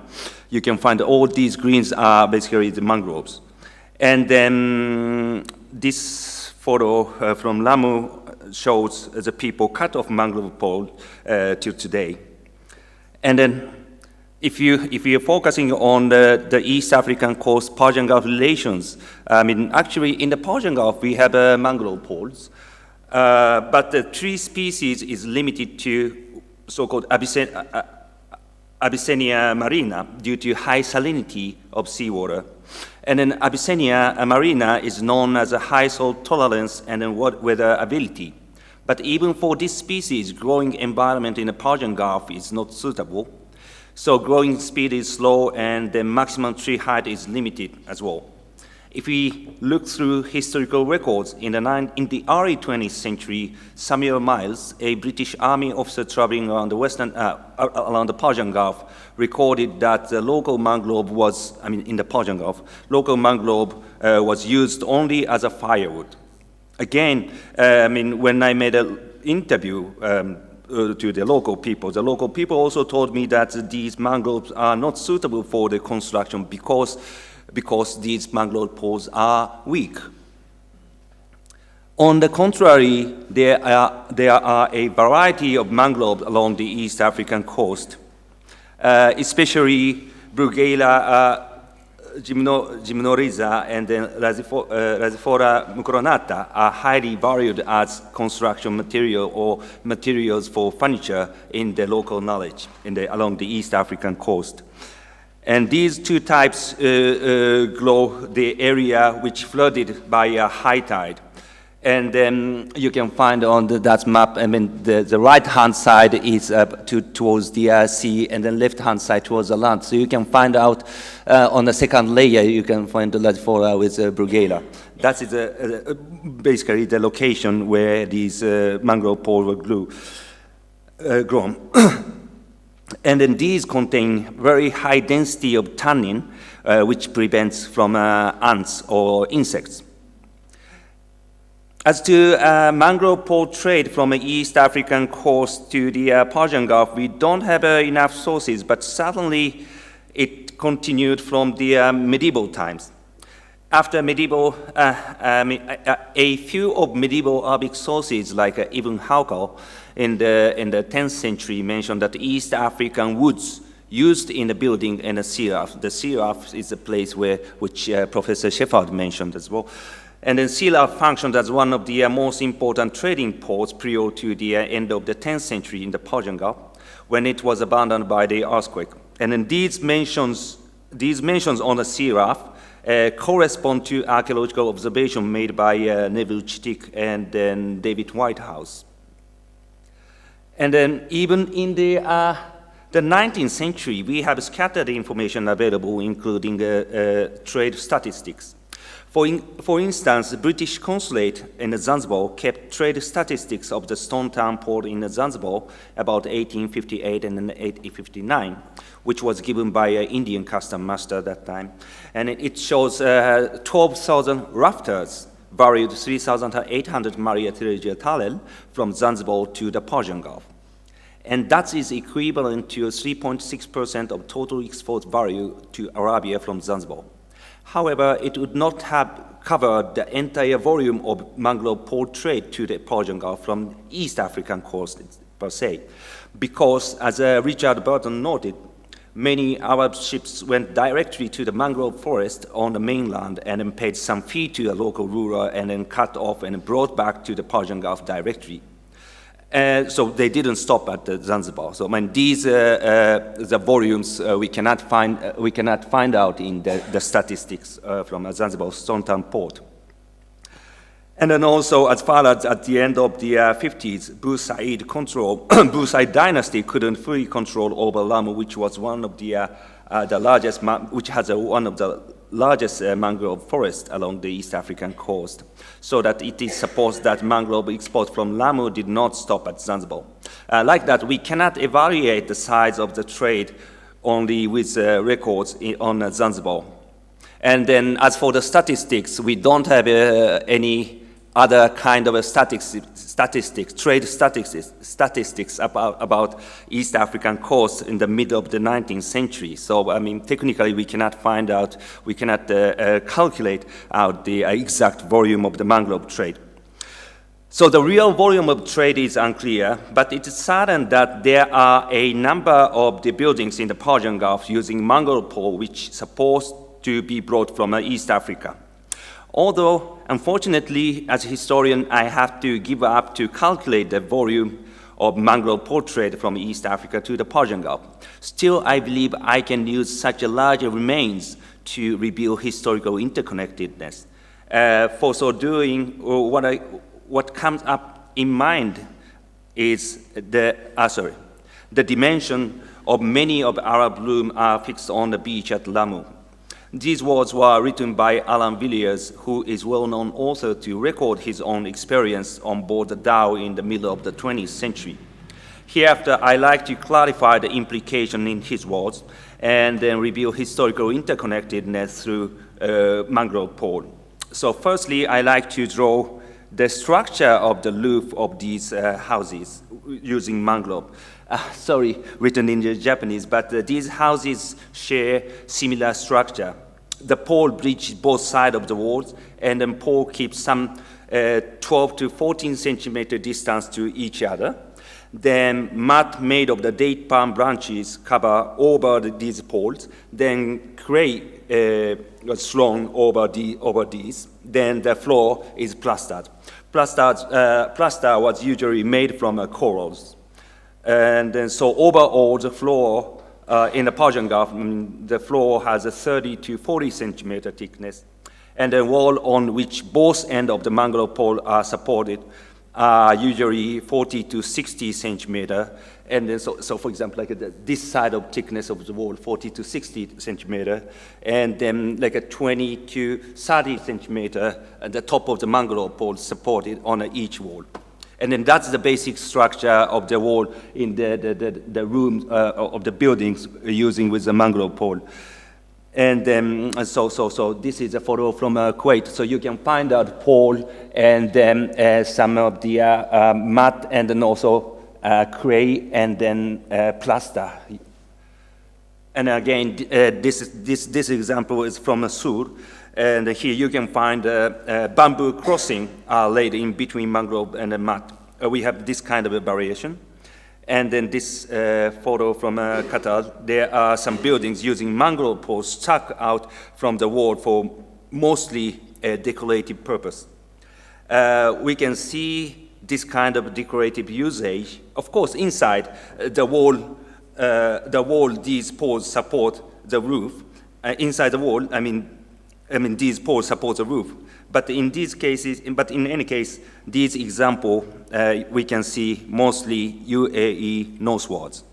You can find all these greens are basically the mangroves. And then this photo from Lamu shows the people cut off mangrove pole till today. And then if you're focusing on the East African coast Persian Gulf relations, I mean, actually in the Persian Gulf we have mangrove poles, but the tree species is limited to so-called Abyssinia marina due to high salinity of seawater. And then Abyssinia marina is known as a high salt tolerance and then weather ability. But even for this species, growing environment in the Persian Gulf is not suitable. So growing speed is slow and the maximum tree height is limited as well. If we look through historical records, in the early 20th century, Samuel Miles, a British Army officer traveling around the Persian Gulf, recorded that the local mangrove was, in the Persian Gulf, local mangrove was used only as a firewood. Again, when I made an interview to the local people also told me that these mangroves are not suitable for the construction because these mangrove poles are weak. On the contrary, there are a variety of mangroves along the East African coast, especially Bruguera gymnorrhiza and then Rhizophyra mucronata are highly valued as construction material or materials for furniture in the local knowledge along the East African coast. And these two types grow the area which flooded by a high tide. And then you can find on that map, the right-hand side is towards the sea, and then left-hand side towards the land. So you can find out on the second layer, you can find the Rhizophyra with Bruguera. That is basically the location where these mangrove poles were grown. And then these contain very high density of tannin, which prevents from ants or insects. As to mangrove pole trade from the East African coast to the Persian Gulf, we don't have enough sources, but certainly it continued from the medieval times. After medieval, a few of medieval Arabic sources, like Ibn Hawqal in the 10th century, mentioned that East African woods used in the building and the Siraf. The Siraf is a place which Professor Shepard mentioned as well. And then Siraf functioned as one of the most important trading ports prior to the end of the 10th century in the Persian Gulf, when it was abandoned by the earthquake. And then these mentions on the Siraf correspond to archaeological observation made by Neville Chittick and then David Whitehouse. And then even in the 19th century, we have scattered information available, including trade statistics. For instance, the British consulate in Zanzibar kept trade statistics of the Stone Town port in Zanzibar about 1858 and 1859, which was given by an Indian custom master at that time. And it shows 12,000 rafters, valued 3,800 Maria Theresia thalel from Zanzibar to the Persian Gulf. And that is equivalent to 3.6% of total export value to Arabia from Zanzibar. However, it would not have covered the entire volume of mangrove pole trade to the Persian Gulf from East African coast per se, because as Richard Burton noted, many Arab ships went directly to the mangrove forest on the mainland and then paid some fee to a local ruler and then cut off and brought back to the Persian Gulf directly. So they didn't stop at the Zanzibar. So these the volumes we cannot find out in the statistics from Zanzibar Stone Town port. And then also, as far as at the end of the 50s, Busaid dynasty couldn't fully control over Lamu, which was one of the largest, which has one of the largest mangrove forest along the East African coast, so that it is supposed that mangrove export from Lamu did not stop at Zanzibar. Like that, we cannot evaluate the size of the trade only with records on Zanzibar. And then as for the statistics, we don't have any other kind of statistics, trade statistics about East African coast in the middle of the 19th century. So, I mean, technically we cannot find out, we cannot calculate out the exact volume of the mangrove trade. So the real volume of trade is unclear, but it is certain that there are a number of the buildings in the Persian Gulf using mangrove pole which are supposed to be brought from East Africa. Although, unfortunately, as a historian, I have to give up to calculate the volume of mangrove pole trade from East Africa to the Persian Gulf. Still, I believe I can use such a large remains to reveal historical interconnectedness. For so doing, what comes up in mind is the dimension of many of Arab looms are fixed on the beach at Lamu. These words were written by Alan Villiers, who is well-known author to record his own experience on board the dhow in the middle of the 20th century. Hereafter, I like to clarify the implication in his words and then reveal historical interconnectedness through mangrove pole. So firstly, I like to draw the structure of the roof of these houses using mangrove. Written in Japanese, but these houses share similar structure. The pole bridges both sides of the walls, and the pole keeps some 12 to 14 centimeter distance to each other. Then mat made of the date palm branches cover over these poles, then clay thrown over these. Then the floor is plastered. Plaster was usually made from corals. And then so overall the floor in the Persian Gulf, the floor has a 30 to 40 centimeter thickness. And the wall on which both ends of the mangrove pole are supported are usually 40 to 60 centimeter. And then so for example, like this side of thickness of the wall, 40 to 60 centimeter. And then like a 20 to 30 centimeter at the top of the mangrove pole supported on each wall. And then that's the basic structure of the wall in the rooms of the buildings using with the mangrove pole. And then, so this is a photo from Kuwait. So you can find out pole and then some of the mud and then also clay and then plaster. And again, this example is from Sur. And here you can find bamboo crossing laid in between mangrove and the mud. We have this kind of a variation. And then this photo from Qatar, there are some buildings using mangrove poles stuck out from the wall for mostly a decorative purpose. We can see this kind of decorative usage. Of course, inside the wall, these poles support the roof. Inside the wall, I mean, these poles support the roof. But in these cases, in any case, these example, we can see mostly UAE northwards.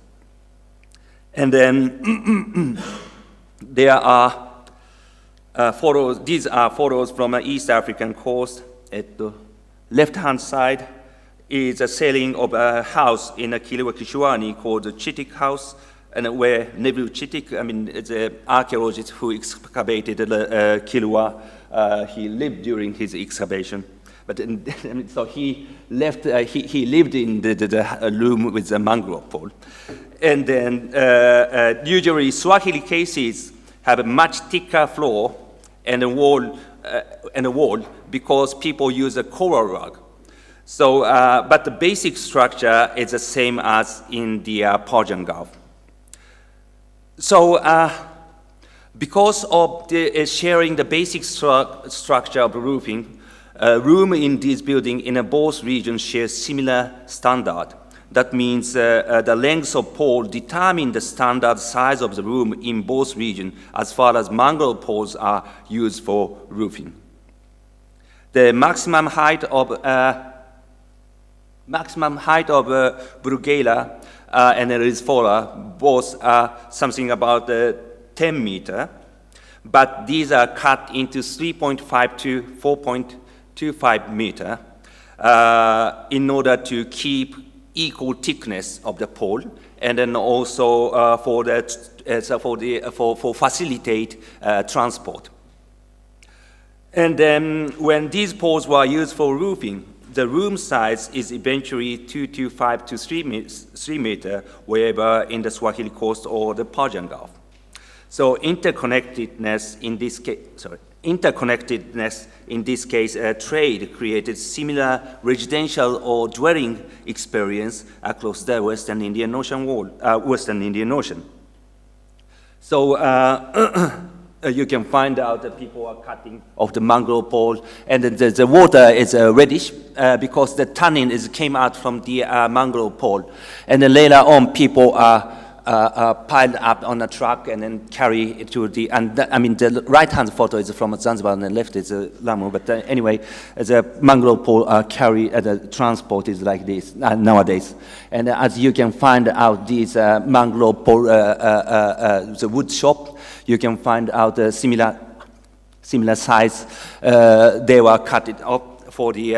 And then there are photos, these are photos from an East African coast. At the left-hand side is a selling of a house in a Kiliwa Kishwani called the Chitik House, and where Neville Chitik, it's an archaeologist who excavated Kiliwa. He lived during his excavation, but so he left. He lived in the room with the mangrove pole, and then usually Swahili cases have a much thicker floor and a wall, because people use a coral rug. So, but the basic structure is the same as in the Persian Gulf. So, because of sharing the basic structure of roofing, room in this building in both regions share similar standard. That means the length of pole determine the standard size of the room in both regions as far as mangrove poles are used for roofing. The maximum height of Brugela and Rizfola both are something about 10 meter, but these are cut into 3.5 to 4.25 meter in order to keep equal thickness of the pole, and then also for facilitate transport. And then when these poles were used for roofing, the room size is eventually 225 to 3 meter, wherever in the Swahili Coast or the Persian Gulf. So interconnectedness in this case, trade created similar residential or dwelling experience across the Western Indian Ocean. So you can find out that people are cutting off the mangrove pole, and the water is reddish because the tannin came out from the mangrove pole, and then later on people are piled up on a truck and then carry it to the, the right-hand photo is from Zanzibar and the left is Lamu, but anyway, the mangrove pole the transport is like this nowadays. And as you can find out these mangrove pole, the wood shop, you can find out a similar size. They were cut it up for the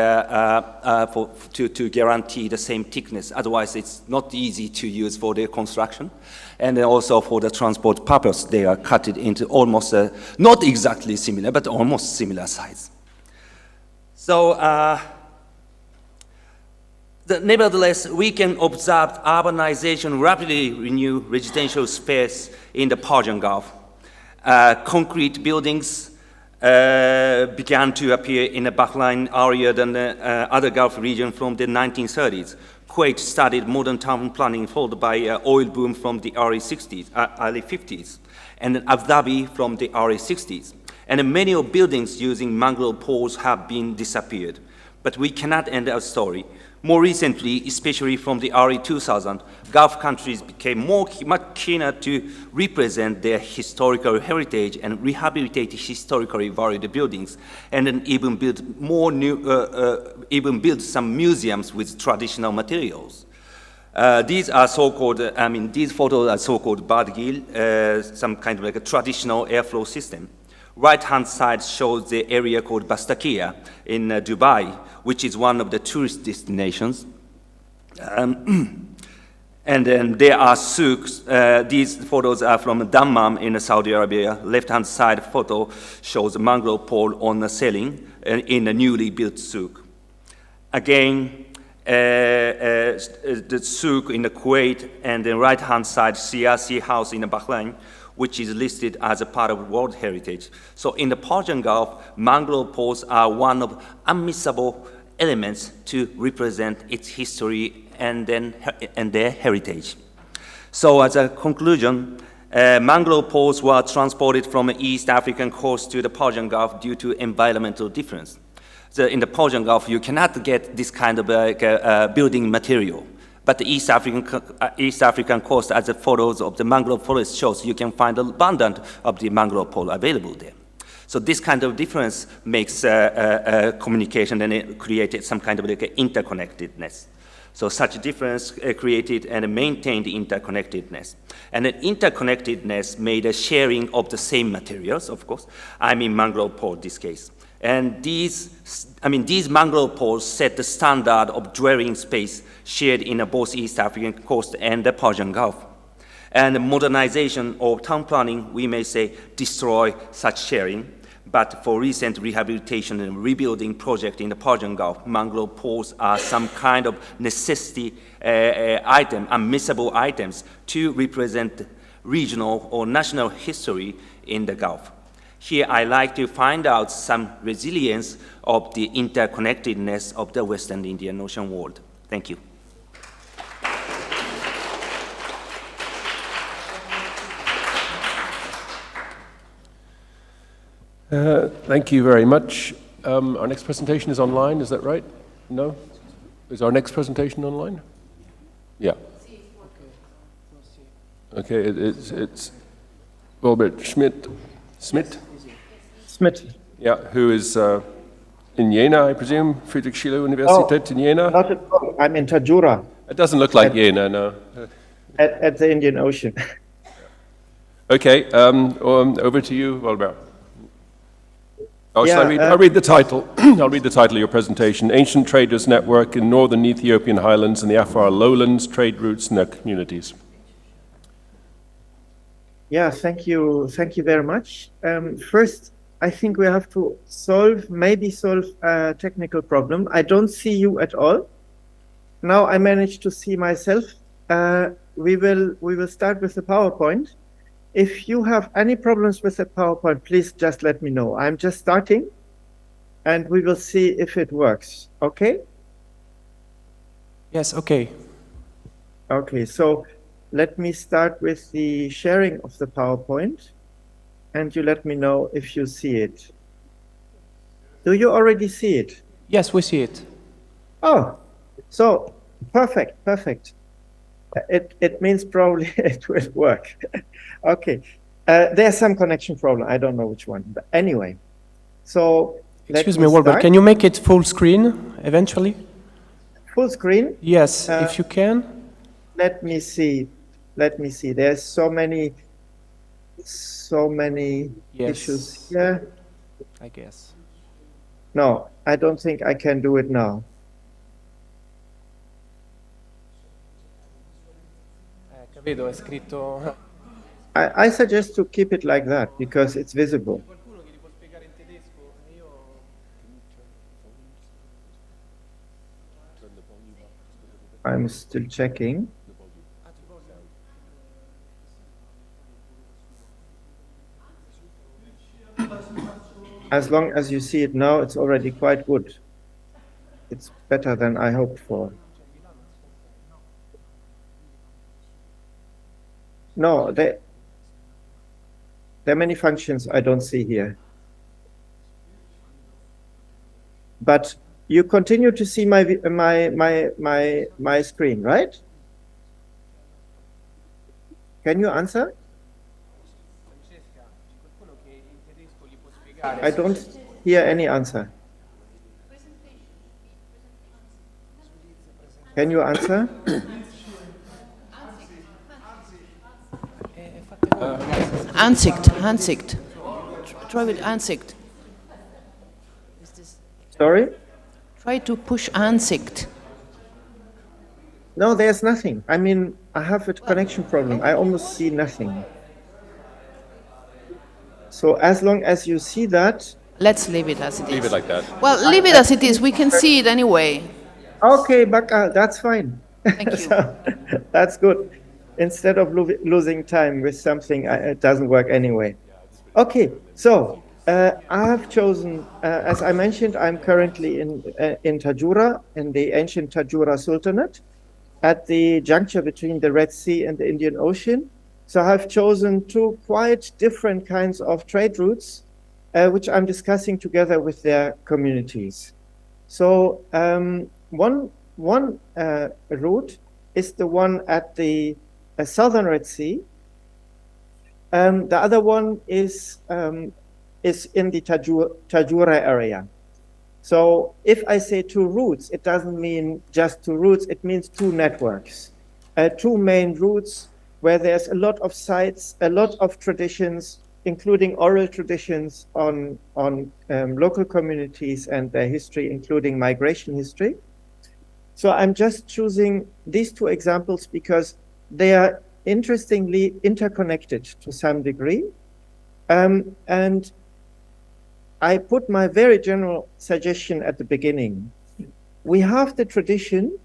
to guarantee the same thickness. Otherwise, it's not easy to use for the construction, and then also for the transport purpose, they are cut it into almost not exactly similar, but almost similar size. So, nevertheless, we can observe urbanization rapidly renew residential space in the Persian Gulf. Concrete buildings began to appear in the Bahrain area than the other Gulf region from the 1930s. Kuwait started modern town planning followed by oil boom from the early 50s, and then Abu Dhabi from the early 60s. And many of buildings using mangrove poles have been disappeared. But we cannot end our story. More recently, especially from the early 2000s, Gulf countries became much keener to represent their historical heritage and rehabilitate historically valued buildings, and then even build some museums with traditional materials. These are so-called, these photos are so-called Badgil, some kind of like a traditional airflow system. Right-hand side shows the area called Bastakia in Dubai, which is one of the tourist destinations. And then there are souks. These photos are from Dammam in Saudi Arabia. Left-hand side photo shows a mangrove pole on the ceiling in a newly built souk. Again, the souk in the Kuwait, and the right-hand side, Siyasi house in Bahrain, which is listed as a part of World Heritage. So in the Persian Gulf, mangrove poles are one of unmissable elements to represent its history and their heritage. So as a conclusion, mangrove poles were transported from the East African coast to the Persian Gulf due to environmental difference. So in the Persian Gulf, you cannot get this kind of building material. But the East African coast, as the photos of the mangrove forest shows, you can find abundant of the mangrove pole available there. So this kind of difference makes communication, and it created some kind of like interconnectedness. So such difference created and maintained interconnectedness. And the interconnectedness made a sharing of the same materials, of course. I mean mangrove pole in this case. And these mangrove poles set the standard of dwelling space shared in both East African coast and the Persian Gulf. And the modernization of town planning, we may say, destroy such sharing. But for recent rehabilitation and rebuilding project in the Persian Gulf, mangrove poles are some kind of necessity item, unmissable items to represent regional or national history in the Gulf. Here, I like to find out some resilience of the interconnectedness of the Western Indian Ocean world. Thank you. Thank you very much. Our next presentation is online, is that right? No? Is our next presentation online? Yeah. Okay, it's Robert Schmidt. Schmidt, yeah, who is in Jena, I presume, Friedrich Schiller Universität in Jena? Not at all. I'm in Tajura. It doesn't look like Jena, no. At the Indian Ocean. Okay, over to you, Volber. Oh, Yeah, shall I'll read the title. I'll read the title of your presentation. Ancient Traders Network in Northern Ethiopian Highlands and the Afar Lowlands, Trade Routes and Their Communities. Yeah, thank you. Thank you very much. First, I think we have to maybe solve a technical problem. I don't see you at all. Now I managed to see myself. We will start with the PowerPoint. If you have any problems with the PowerPoint, please just let me know. I'm just starting, and we will see if it works. Okay? Yes, okay. Okay, so let me start with the sharing of the PowerPoint, and you let me know if you see it. Do you already see it? Yes, we see it. Oh, so perfect, perfect. It means probably it will work. Okay, there's some connection problem. I don't know which one, but anyway. So excuse me, Wilbert, can you make it full screen eventually? Full screen? Yes, if you can. Let me see. Let me see. There's so many issues here. I guess. No, I don't think I can do it now. Vedo, è scritto. I suggest to keep it like that because it's visible. I'm still checking. As long as you see it now, it's already quite good. It's better than I hoped for. No, there are many functions I don't see here. But you continue to see my screen, right? Can you answer? I don't hear any answer. Can you answer? Ansicht. Try with Ansicht. Sorry? Try to push Ansicht. No, there's nothing. I mean, I have a connection problem. I almost see nothing. So as long as you see that... Let's leave it as it is. Leave it like that. Well, leave it as it is. We can see it anyway. Okay, Baka, that's fine. Thank you. So, that's good. Instead of losing time with something, it doesn't work anyway. Okay, so I have chosen, as I mentioned, I'm currently in Tajura, in the ancient Tajura Sultanate, at the juncture between the Red Sea and the Indian Ocean. So I've chosen two quite different kinds of trade routes, which I'm discussing together with their communities. So one route is the one at the southern Red Sea. The other one is in the Tajura area. So if I say two routes, it doesn't mean just two routes, it means two networks. Two main routes where there's a lot of sites, a lot of traditions, including oral traditions on local communities and their history, including migration history. So I'm just choosing these two examples because they are interestingly interconnected to some degree. And I put my very general suggestion at the beginning. We have the tradition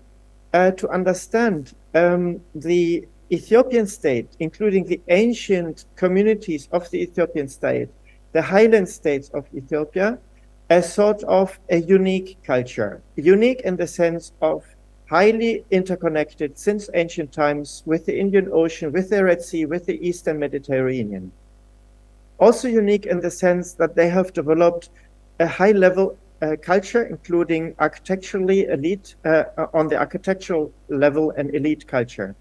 to understand the Ethiopian state, including the ancient communities of the Ethiopian state, the highland states of Ethiopia, as sort of a unique culture. Unique in the sense of highly interconnected since ancient times with the Indian Ocean, with the Red Sea, with the Eastern Mediterranean. Also unique in the sense that they have developed a high-level culture, including architecturally elite, on the architectural level, an elite culture.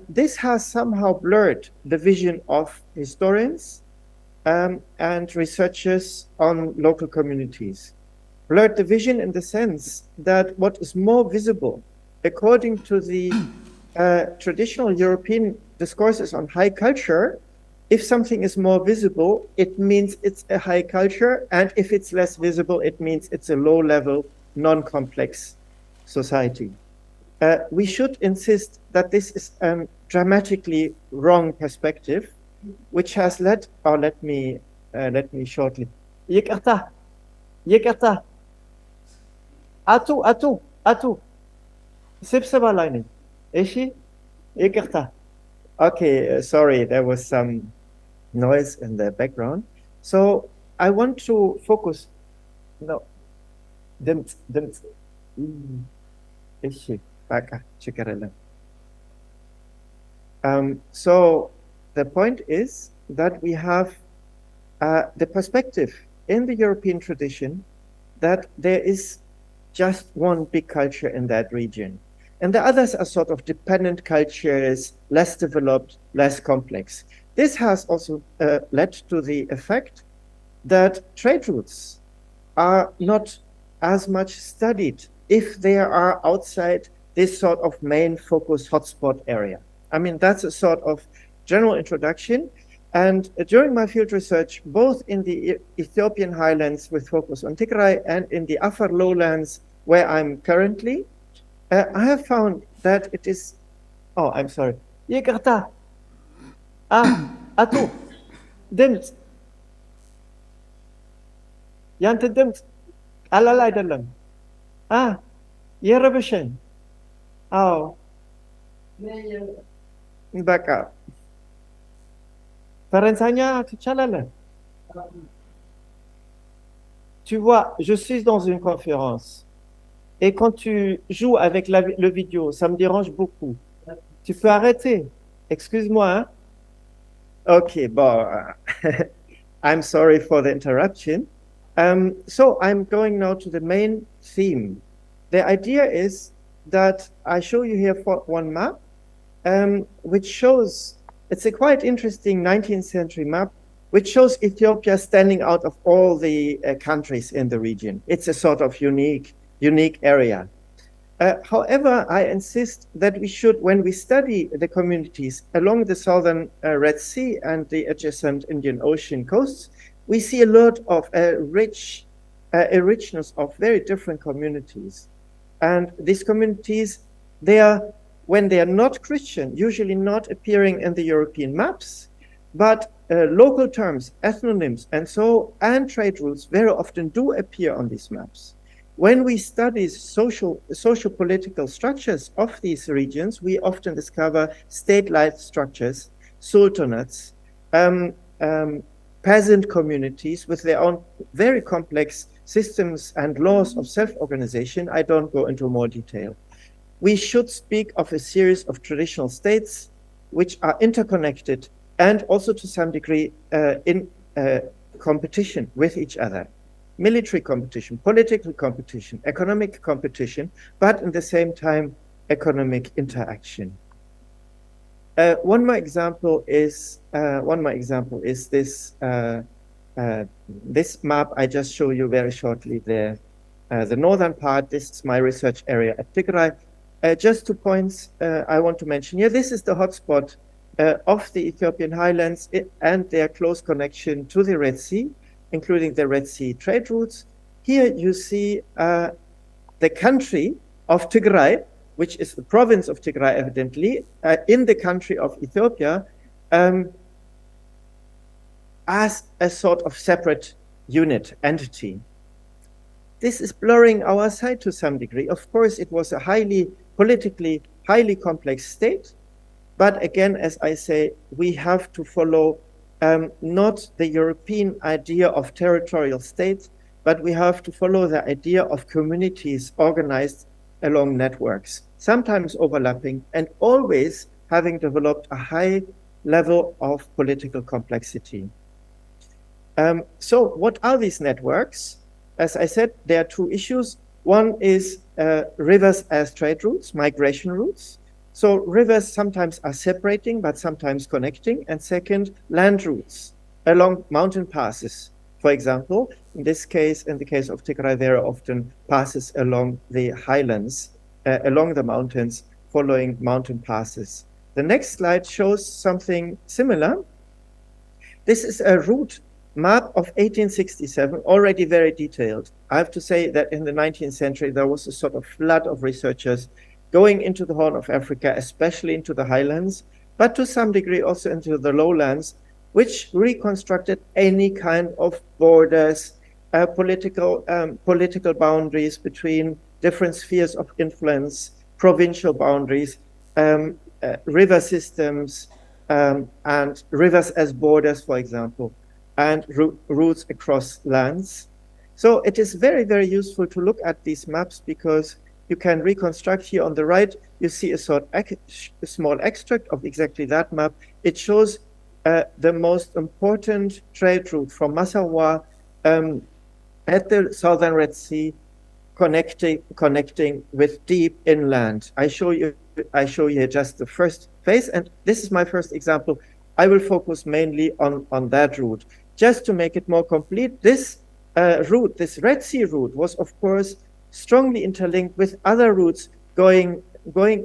This has somehow blurred the vision of historians and researchers on local communities. Blurred the vision in the sense that what is more visible, according to the traditional European discourses on high culture, if something is more visible, it means it's a high culture, and if it's less visible, it means it's a low-level, non-complex society. We should insist that this is a dramatically wrong perspective, which has led, or let me shortly. Yıkırta, yıkırta. Atu. Sipsabalainen. Ishi, yıkırta. Okay, sorry, there was some noise in the background. So I want to focus. No, dimt. Ishi, baka, chikarela. So the point is that we have the perspective in the European tradition that there is just one big culture in that region. And the others are sort of dependent cultures, less developed, less complex. This has also led to the effect that trade routes are not as much studied if they are outside this sort of main focus hotspot area. I mean, that's a sort of general introduction. And during my field research, both in the Ethiopian highlands with focus on Tigray and in the Afar lowlands where I'm currently, I have found that it is, oh, I'm sorry. Yıkırta. Atu. Dimt. Yantı dimt. Alalay dalam. Yerabashin. Oh. Baka. Parensanya, tu vois, je suis dans une conférence. Et quand tu joues avec le vidéo, ça me dérange beaucoup. Tu peux arrêter. Excuse-moi. Hein? Okay, bon. I'm sorry for the interruption. So I'm going now to the main theme. The idea is that I show you here for one map, which shows, it's a quite interesting 19th century map, which shows Ethiopia standing out of all the countries in the region. It's a sort of unique area. However, I insist that we should, when we study the communities along the southern Red Sea and the adjacent Indian Ocean coasts, we see a lot of a richness of very different communities. And these communities, when they are not Christian, usually not appearing in the European maps, but local terms, ethnonyms, and trade routes very often do appear on these maps. When we study social-political structures of these regions, we often discover state-like structures, sultanates, peasant communities with their own very complex systems and laws of self-organization. I don't go into more detail. We should speak of a series of traditional states which are interconnected and also to some degree in competition with each other. Military competition, political competition, economic competition, but at the same time, economic interaction. One more example is this this map I just show you very shortly there. The northern part, this is my research area at Tigray. Just 2 points I want to mention here. This is the hotspot of the Ethiopian highlands and their close connection to the Red Sea, including the Red Sea trade routes. Here you see the country of Tigray, which is the province of Tigray, evidently, in the country of Ethiopia, as a sort of separate unit, entity. This is blurring our sight to some degree. Of course, it was a politically highly complex state. But again, as I say, we have to follow not the European idea of territorial states, but we have to follow the idea of communities organized along networks, sometimes overlapping and always having developed a high level of political complexity. So what are these networks? As I said, there are two issues. One is rivers as trade routes, migration routes. So rivers sometimes are separating, but sometimes connecting. And second, land routes along mountain passes. For example, in this case, in the case of Tigray, there are often passes along the highlands, along the mountains, following mountain passes. The next slide shows something similar. This is a route map of 1867, already very detailed. I have to say that in the 19th century, there was a sort of flood of researchers going into the Horn of Africa, especially into the highlands, but to some degree also into the lowlands, which reconstructed any kind of borders, political boundaries between different spheres of influence, provincial boundaries, river systems, and rivers as borders, for example, and routes across lands. So it is very, very useful to look at these maps because you can reconstruct. Here on the right, you see a small extract of exactly that map. It shows the most important trade route from Massawa at the southern Red Sea, connecting with deep inland. I show you here just the first phase, and this is my first example. I will focus mainly on that route. Just to make it more complete, this route, this Red Sea route, was of course strongly interlinked with other routes going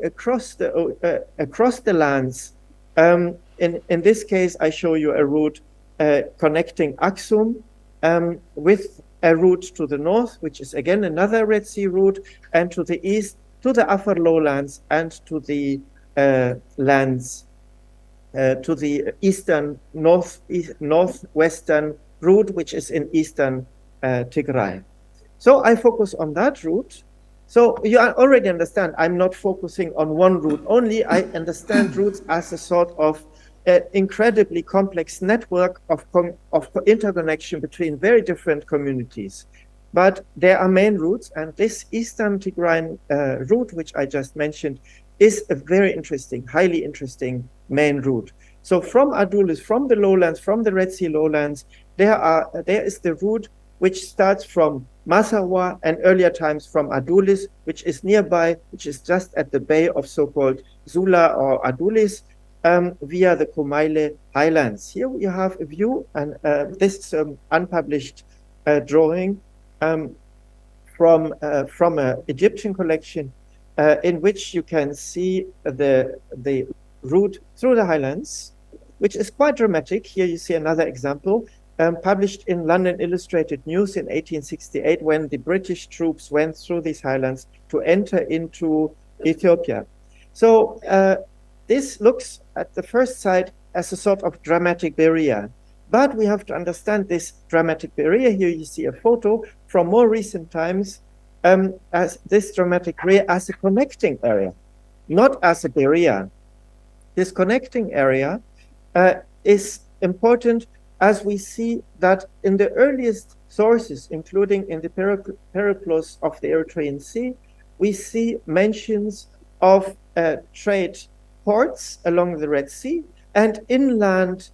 across the lands. In this case, I show you a route connecting Aksum with a route to the north, which is again another Red Sea route, and to the east, to the upper lowlands, and to the lands, to the eastern, northwestern route, which is in eastern Tigray. So I focus on that route. So you already understand, I'm not focusing on one route only. I understand routes as a sort of incredibly complex network of interconnection between very different communities. But there are main routes, and this Eastern Tigrayan route, which I just mentioned, is a very interesting, highly interesting main route. So from Adulis, from the lowlands, from the Red Sea lowlands, there is the route which starts from Massawa and earlier times from Adulis, which is nearby, which is just at the bay of so-called Zula or Adulis, via the Kumaile highlands. Here we have a view, and this is unpublished drawing from an Egyptian collection in which you can see the route through the highlands, which is quite dramatic. Here you see another example. Published in London Illustrated News in 1868, when the British troops went through these highlands to enter into Ethiopia. So this looks at the first sight as a sort of dramatic barrier. But we have to understand this dramatic barrier. Here you see a photo from more recent times as this dramatic barrier as a connecting area, not as a barrier. This connecting area is important, as we see that in the earliest sources, including in the Periplus of the Eritrean Sea, we see mentions of trade ports along the Red Sea and inland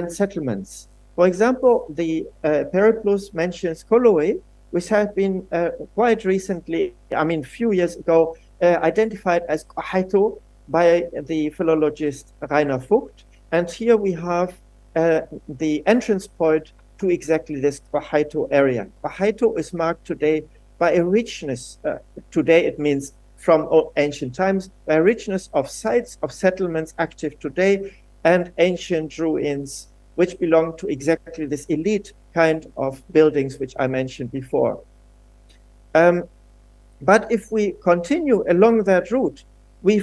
settlements. For example, the Periplus mentions Koloe, which had been quite recently, I mean, a few years ago, identified as Haito by the philologist Rainer Vogt. And here we have the entrance point to exactly this Haito area. Haito is marked today by a richness, today it means from ancient times, by a richness of sites, of settlements active today, and ancient ruins, which belong to exactly this elite kind of buildings which I mentioned before. But if we continue along that route, we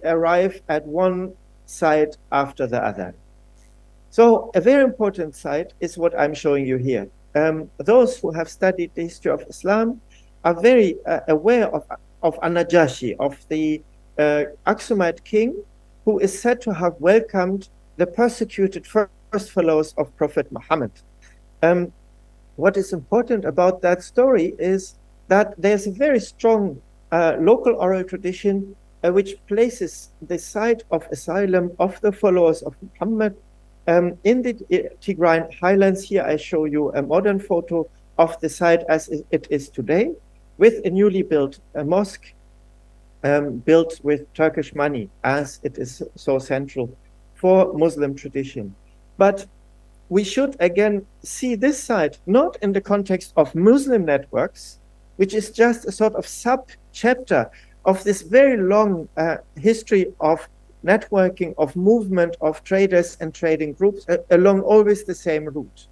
arrive at one site after the other. So a very important site is what I'm showing you here. Those who have studied the history of Islam are very aware of Anajashi, of the Aksumite king, who is said to have welcomed the persecuted first followers of Prophet Muhammad. What is important about that story is that there's a very strong local oral tradition which places the site of asylum of the followers of Muhammad in the Tigrayan highlands. Here I show you a modern photo of the site as it is today, with a newly built mosque built with Turkish money, as it is so central for Muslim tradition. But we should again see this site not in the context of Muslim networks, which is just a sort of sub-chapter of this very long history of networking of movement of traders and trading groups along always the same route.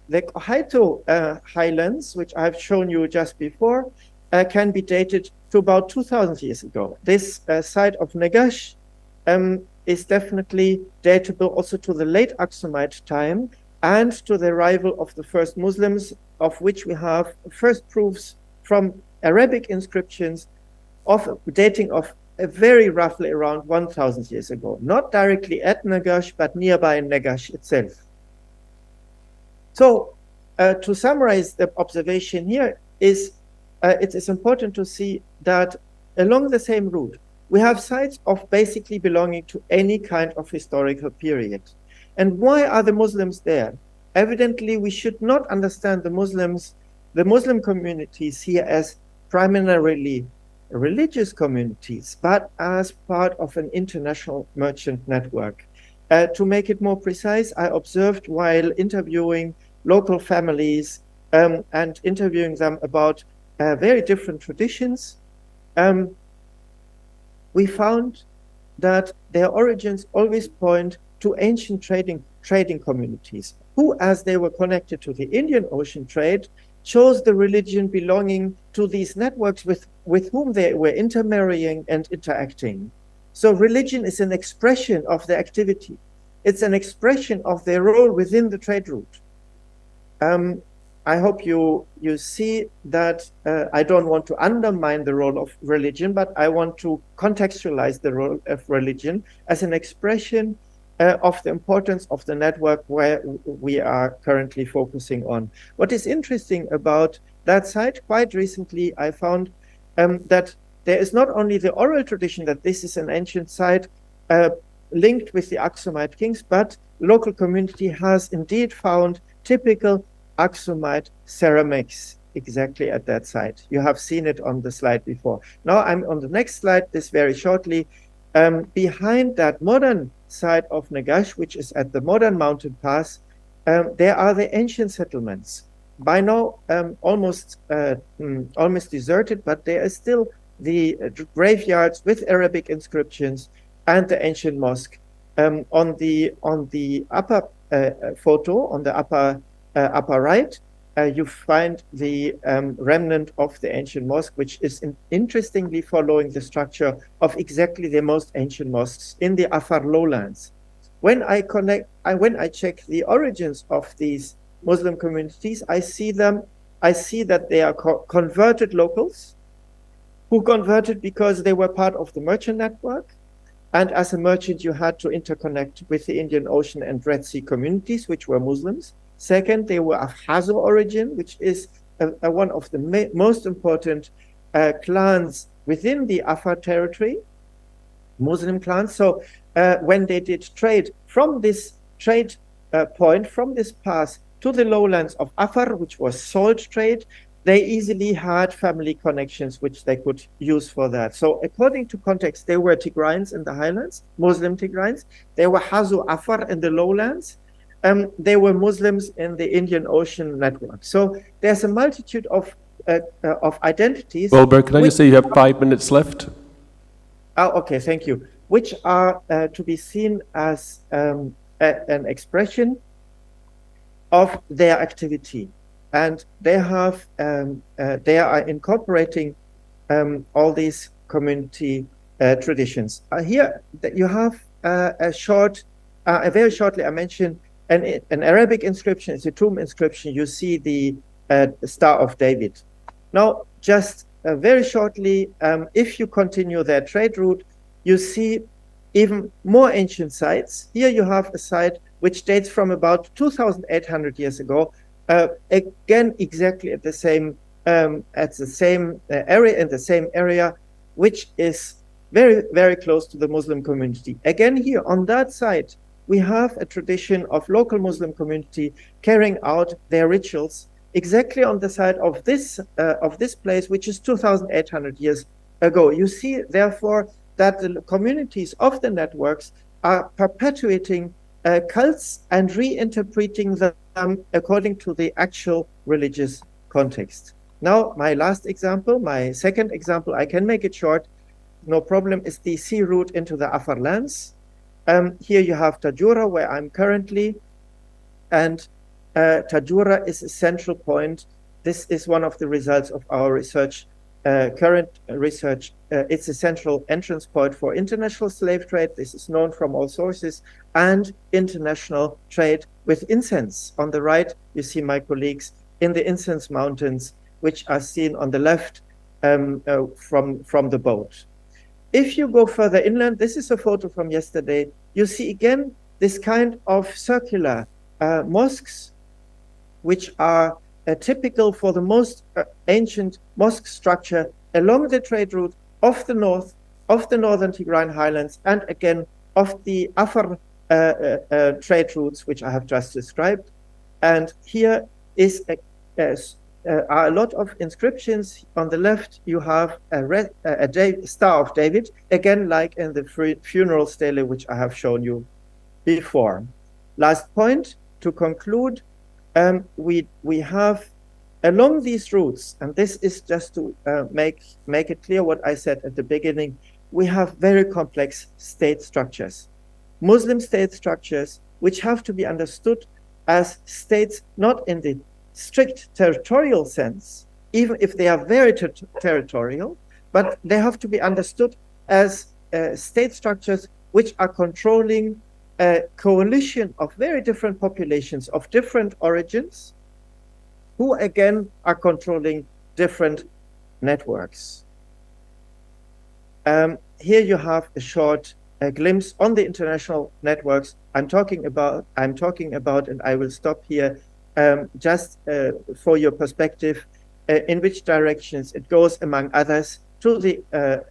The Haito highlands, which I've shown you just before, can be dated to about 2,000 years ago. This site of Negash is definitely datable also to the late Aksumite time and to the arrival of the first Muslims, of which we have first proofs from Arabic inscriptions of dating of very roughly around 1,000 years ago, not directly at Negash, but nearby Negash itself. So to summarize the observation here is it is important to see that along the same route, we have sites of basically belonging to any kind of historical period. And why are the Muslims there? Evidently, we should not understand the Muslim communities here as primarily religious communities, but as part of an international merchant network. To make it more precise, I observed while interviewing local families and interviewing them about very different traditions, we found that their origins always point to ancient trading communities, who, as they were connected to the Indian Ocean trade, chose the religion belonging to these networks with whom they were intermarrying and interacting. So religion is an expression of their activity. It's an expression of their role within the trade route. I hope you see that I don't want to undermine the role of religion, but I want to contextualize the role of religion as an expression of the importance of the network where we are currently focusing on. What is interesting about that site, quite recently I found that there is not only the oral tradition that this is an ancient site linked with the Aksumite kings, but local community has indeed found typical Aksumite ceramics exactly at that site. You have seen it on the slide before. Now I'm on the next slide, this very shortly. Behind that modern site of Negash, which is at the modern mountain pass, there are the ancient settlements. By now, almost deserted, but there is still the graveyards with Arabic inscriptions and the ancient mosque. On the upper photo, on the upper right, you find the remnant of the ancient mosque, which is interestingly following the structure of exactly the most ancient mosques in the Afar lowlands. When I check the origins of these Muslim communities, I see that they are converted locals who converted because they were part of the merchant network. And as a merchant, you had to interconnect with the Indian Ocean and Red Sea communities, which were Muslims. Second, they were of Hazo origin, which is one of the most important clans within the Afar territory, Muslim clans. So when they did trade from this trade point, from this pass to the lowlands of Afar, which was salt trade, they easily had family connections which they could use for that. So according to context, they were Tigrains in the highlands, Muslim Tigrains. They were Hazo Afar in the lowlands. They were Muslims in the Indian Ocean network. So there's a multitude of identities. Wilbur, can I just say you have 5 minutes left? Oh, okay, thank you. Which are to be seen as an expression of their activity. And they are incorporating all these community traditions. Here you have very shortly, I mentioned an Arabic inscription. It's a tomb inscription. You see the Star of David. Now, just very shortly, if you continue their trade route, you see even more ancient sites. Here you have a site which dates from about 2,800 years ago. Again, exactly at the same area, in the same area, which is very, very close to the Muslim community. Again, here on that site, we have a tradition of local Muslim community carrying out their rituals exactly on the side of this place, which is 2,800 years ago. You see, therefore, that the communities of the networks are perpetuating cults and reinterpreting them according to the actual religious context. Now, my last example, my second example, I can make it short. no problem, is the sea route into the Afar lands. Here you have Tajura, where I'm currently, and Tajura is a central point. This is one of the results of our research, current research. It's a central entrance point for international slave trade. This is known from all sources, and international trade with incense. On the right, you see my colleagues in the incense mountains, which are seen on the left from the boat. If you go further inland, this is a photo from yesterday, you see again this kind of circular mosques, which are typical for the most ancient mosque structure along the trade route of the north, of the northern Tigrayan highlands, and again of the Afar trade routes, which I have just described. And here is are a lot of inscriptions. On the left, you have a Star of David, again, like in the funeral stele, which I have shown you before. Last point, to conclude, we have along these routes, and this is just to make it clear what I said at the beginning, we have very complex state structures, Muslim state structures, which have to be understood as states not in the strict territorial sense, even if they are very territorial, but they have to be understood as state structures which are controlling a coalition of very different populations of different origins, who again are controlling different networks. Here you have a short glimpse on the international networks I'm talking about, and I will stop here just for your perspective, in which directions it goes, among others, to the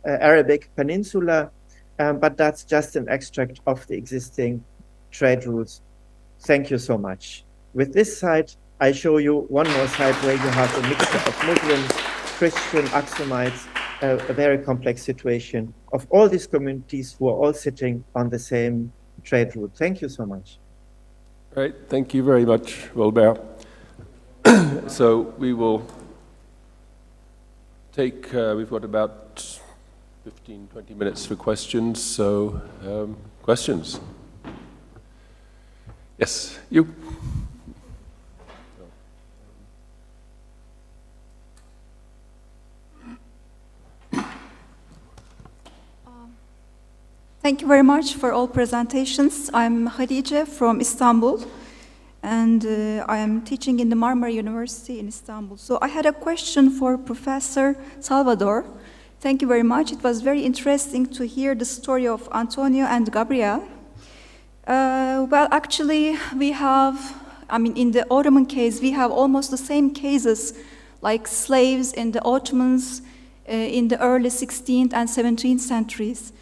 Arabic Peninsula, but that's just an extract of the existing trade routes. Thank you so much. With this side, I show you one more side where you have a mixture of Muslims, Christian, Aksumites, a very complex situation of all these communities who are all sitting on the same trade route. Thank you so much. Right, thank you very much, Robert. So we will take, we've got about 15, 20 minutes for questions, so questions? Yes, you. Thank you very much for all presentations. I'm Khadija from Istanbul, and I am teaching in the Marmara University in Istanbul. So I had a question for Professor Salvador. Thank you very much. It was very interesting to hear the story of Antonio and Gabriel. Well, actually, we have, in the Ottoman case, we have almost the same cases like slaves in the Ottomans in the early 16th and 17th centuries.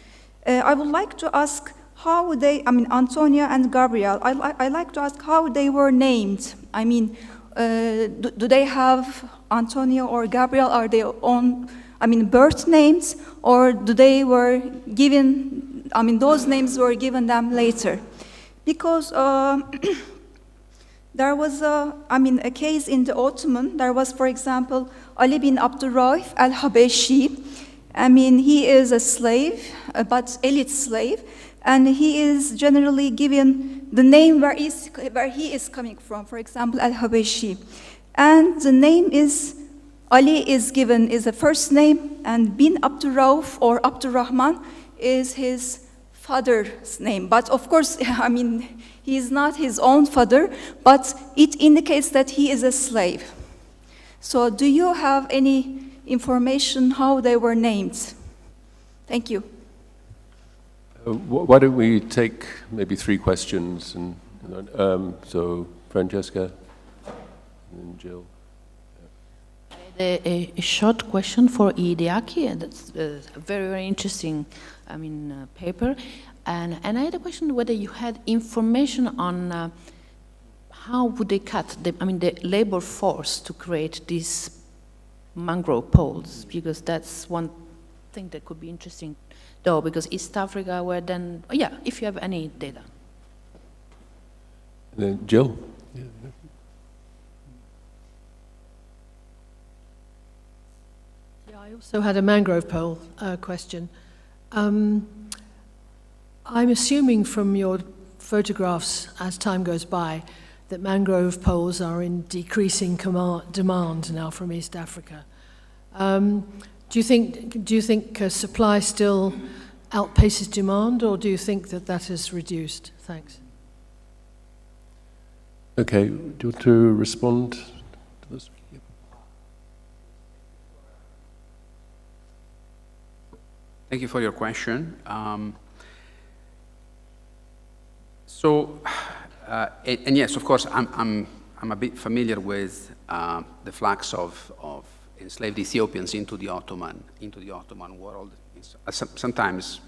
I would like to ask how they, Antonio and Gabriel, I like to ask how they were named. Do they have Antonio or Gabriel, are their own, birth names, or do they were given, those names were given them later? Because there was a case in the Ottoman, there was, for example, Ali bin Abdurrauf al-Habeshi. He is a slave, but elite slave, and he is generally given the name where he is coming from, for example, al-Habeshi. And the name is, Ali is given is a first name, and bin Abdurrauf or Abdurrahman is his father's name. But of course, he is not his own father, but it indicates that he is a slave. So do you have any information how they were named? Thank you. Why don't we take maybe 3 questions, and so Francesca and Jill. A short question for Idiaki, and that's a very, very interesting, paper. And I had a question whether you had information on how would they cut the labor force to create these mangrove poles, because that's one thing that could be interesting, though, because East Africa were then, if you have any data. Then Jill. Yeah, I also had a mangrove pole question. I'm assuming from your photographs as time goes by that mangrove poles are in decreasing demand now from East Africa. Do you think supply still outpaces demand, or do you think that that has reduced? Thanks. Okay, do you want to respond to this? Thank you for your question. And yes, of course, I'm a bit familiar with the flux of enslaved Ethiopians into the Ottoman world. Sometimes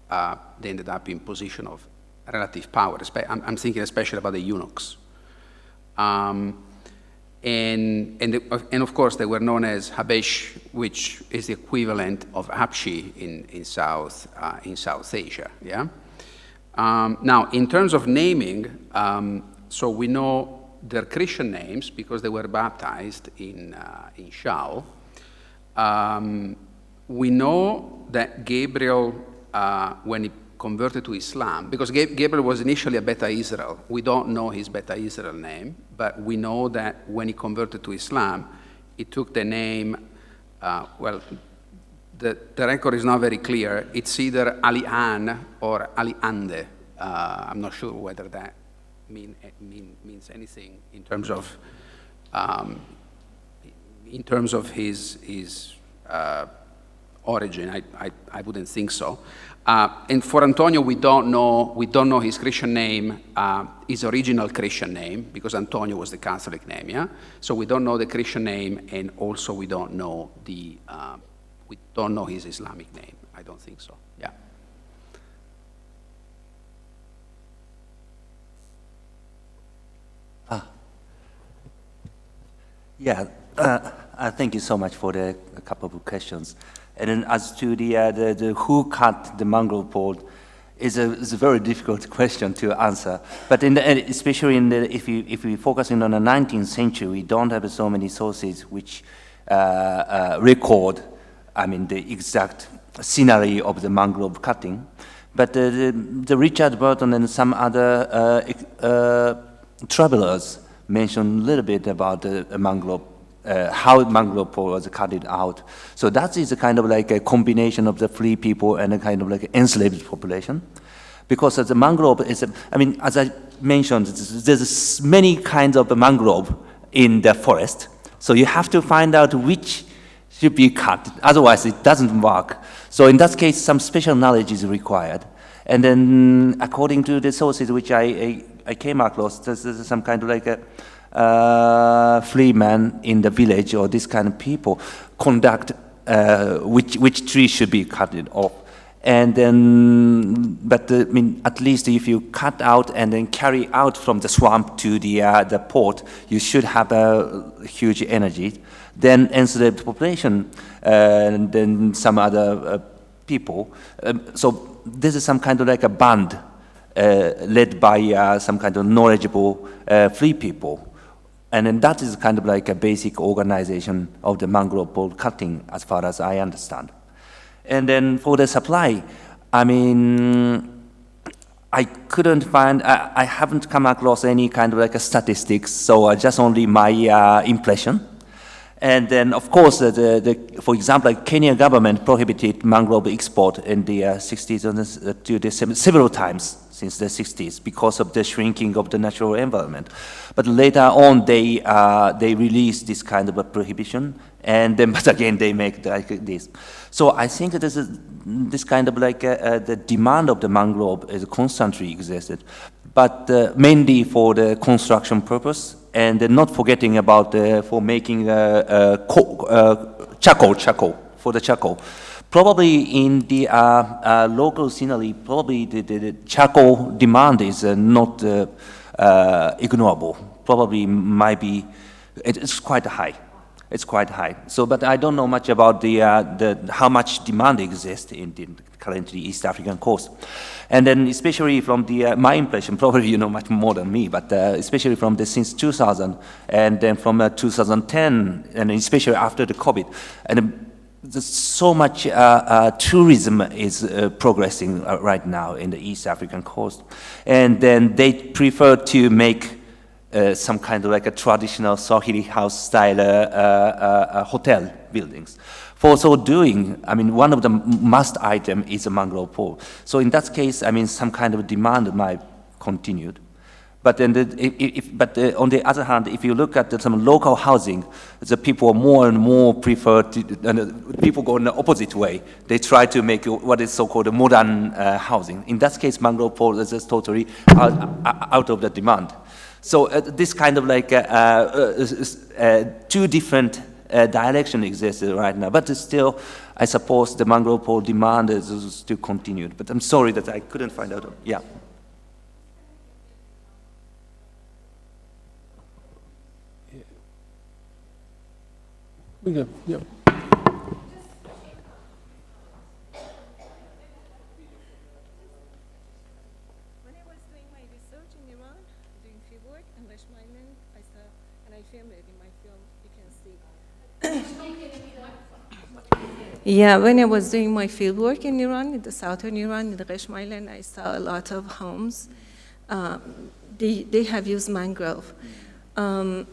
they ended up in position of relative power. I'm thinking especially about the eunuchs. And of course, they were known as Habesh, which is the equivalent of Habshi in South Asia. Yeah. Now, in terms of naming, so we know their Christian names because they were baptized in Shao. We know that Gabriel, when he converted to Islam, because Gabriel was initially a Beta Israel. We don't know his Beta Israel name, but we know that when he converted to Islam, he took the name, well, the record is not very clear. It's either Ali An or Ali Ande. I'm not sure whether that means anything in terms of his origin. I wouldn't think so. And for Antonio, we don't know his Christian name, his original Christian name, because Antonio was the Catholic name. Yeah. So we don't know the Christian name, and also we don't know his Islamic name. I don't think so. Yeah. Yeah, thank you so much for a couple of questions. And then as to the who cut the mangrove pole is a very difficult question to answer. But in the end, especially if we focus in on the 19th century, we don't have so many sources which record, the exact scenery of the mangrove cutting. But the Richard Burton and some other travelers mentioned a little bit about the mangrove, how mangrove pole was cut out. So that is a kind of like a combination of the free people and a kind of like enslaved population. Because the mangrove is, as I mentioned, there's many kinds of mangrove in the forest. So you have to find out which should be cut, otherwise it doesn't work. So in that case, some special knowledge is required. And then according to the sources which I came across, there's some kind of like a free man in the village or this kind of people conduct which tree should be cut off. And then, at least if you cut out and then carry out from the swamp to the port, you should have a huge energy. Then enslaved population, and then some other people. So this is some kind of like a band led by some kind of knowledgeable free people. And then that is kind of like a basic organization of the mangrove pole cutting as far as I understand. And then for the supply, I couldn't find, I haven't come across any kind of like a statistics, so just only my impression. And then, of course, for example, like Kenya government prohibited mangrove export in the 60s several times since the 60s because of the shrinking of the natural environment. But later on, they released this kind of a prohibition, and then, but again, they make like this. So I think this kind of like the demand of the mangrove is constantly existed, but mainly for the construction purpose, and not forgetting about for making charcoal, for the charcoal. Probably in the local scenery, probably the charcoal demand is not ignorable. Probably might be, it's quite high. It's quite high. So, but I don't know much about how much demand exists in the currently East African coast. And then especially from my impression, probably you know much more than me, but especially from since 2000, and then from 2010, and especially after the COVID, and so much tourism is progressing right now in the East African coast, and then they prefer to make some kind of like a traditional Swahili house style hotel buildings. For so doing, I mean, one of the must item is a mangrove pole. So in that case, I mean, some kind of demand might continue. But then, on the other hand, if you look at some local housing, the people more and more prefer to, people go in the opposite way. They try to make what is so-called modern housing. In that case, mangrove pole is just totally out of the demand. So this kind of like two different direction exists right now, but still, I suppose the mangrove pole demand is still continued. But I'm sorry that I couldn't find out. Yeah. Yeah. Yeah. When I was doing my research in Iran, doing fieldwork and Leishmanian, I saw, and I filmed it in my film, you can see. Yeah, when I was doing my fieldwork in Iran, in the southern Iran, in the Resh Island, I saw a lot of homes. They have used mangrove. And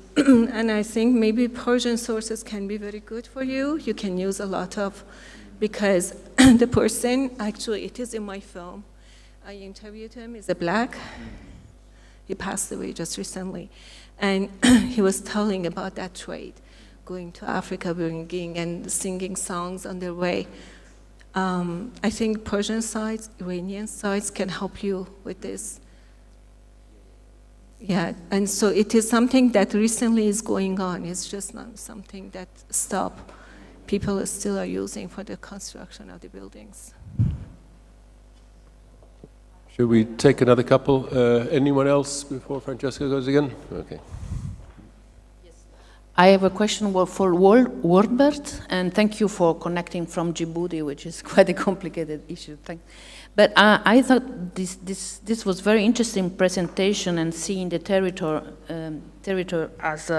I think maybe Persian sources can be very good for you. You can use a lot of, because the person, actually it is in my film, I interviewed him, he's a black. He passed away just recently. And he was telling about that trade, going to Africa, bringing and singing songs on their way. I think Persian sites, Iranian sites can help you with this. Yeah, and so it is something that recently is going on. It's just not something that stopped. People still are using for the construction of the buildings. Should we take another couple? Anyone else before Francesca goes again? Okay. I have a question for Warbert, and thank you for connecting from Djibouti, which is quite a complicated issue. But I thought this was very interesting presentation, and seeing the territory as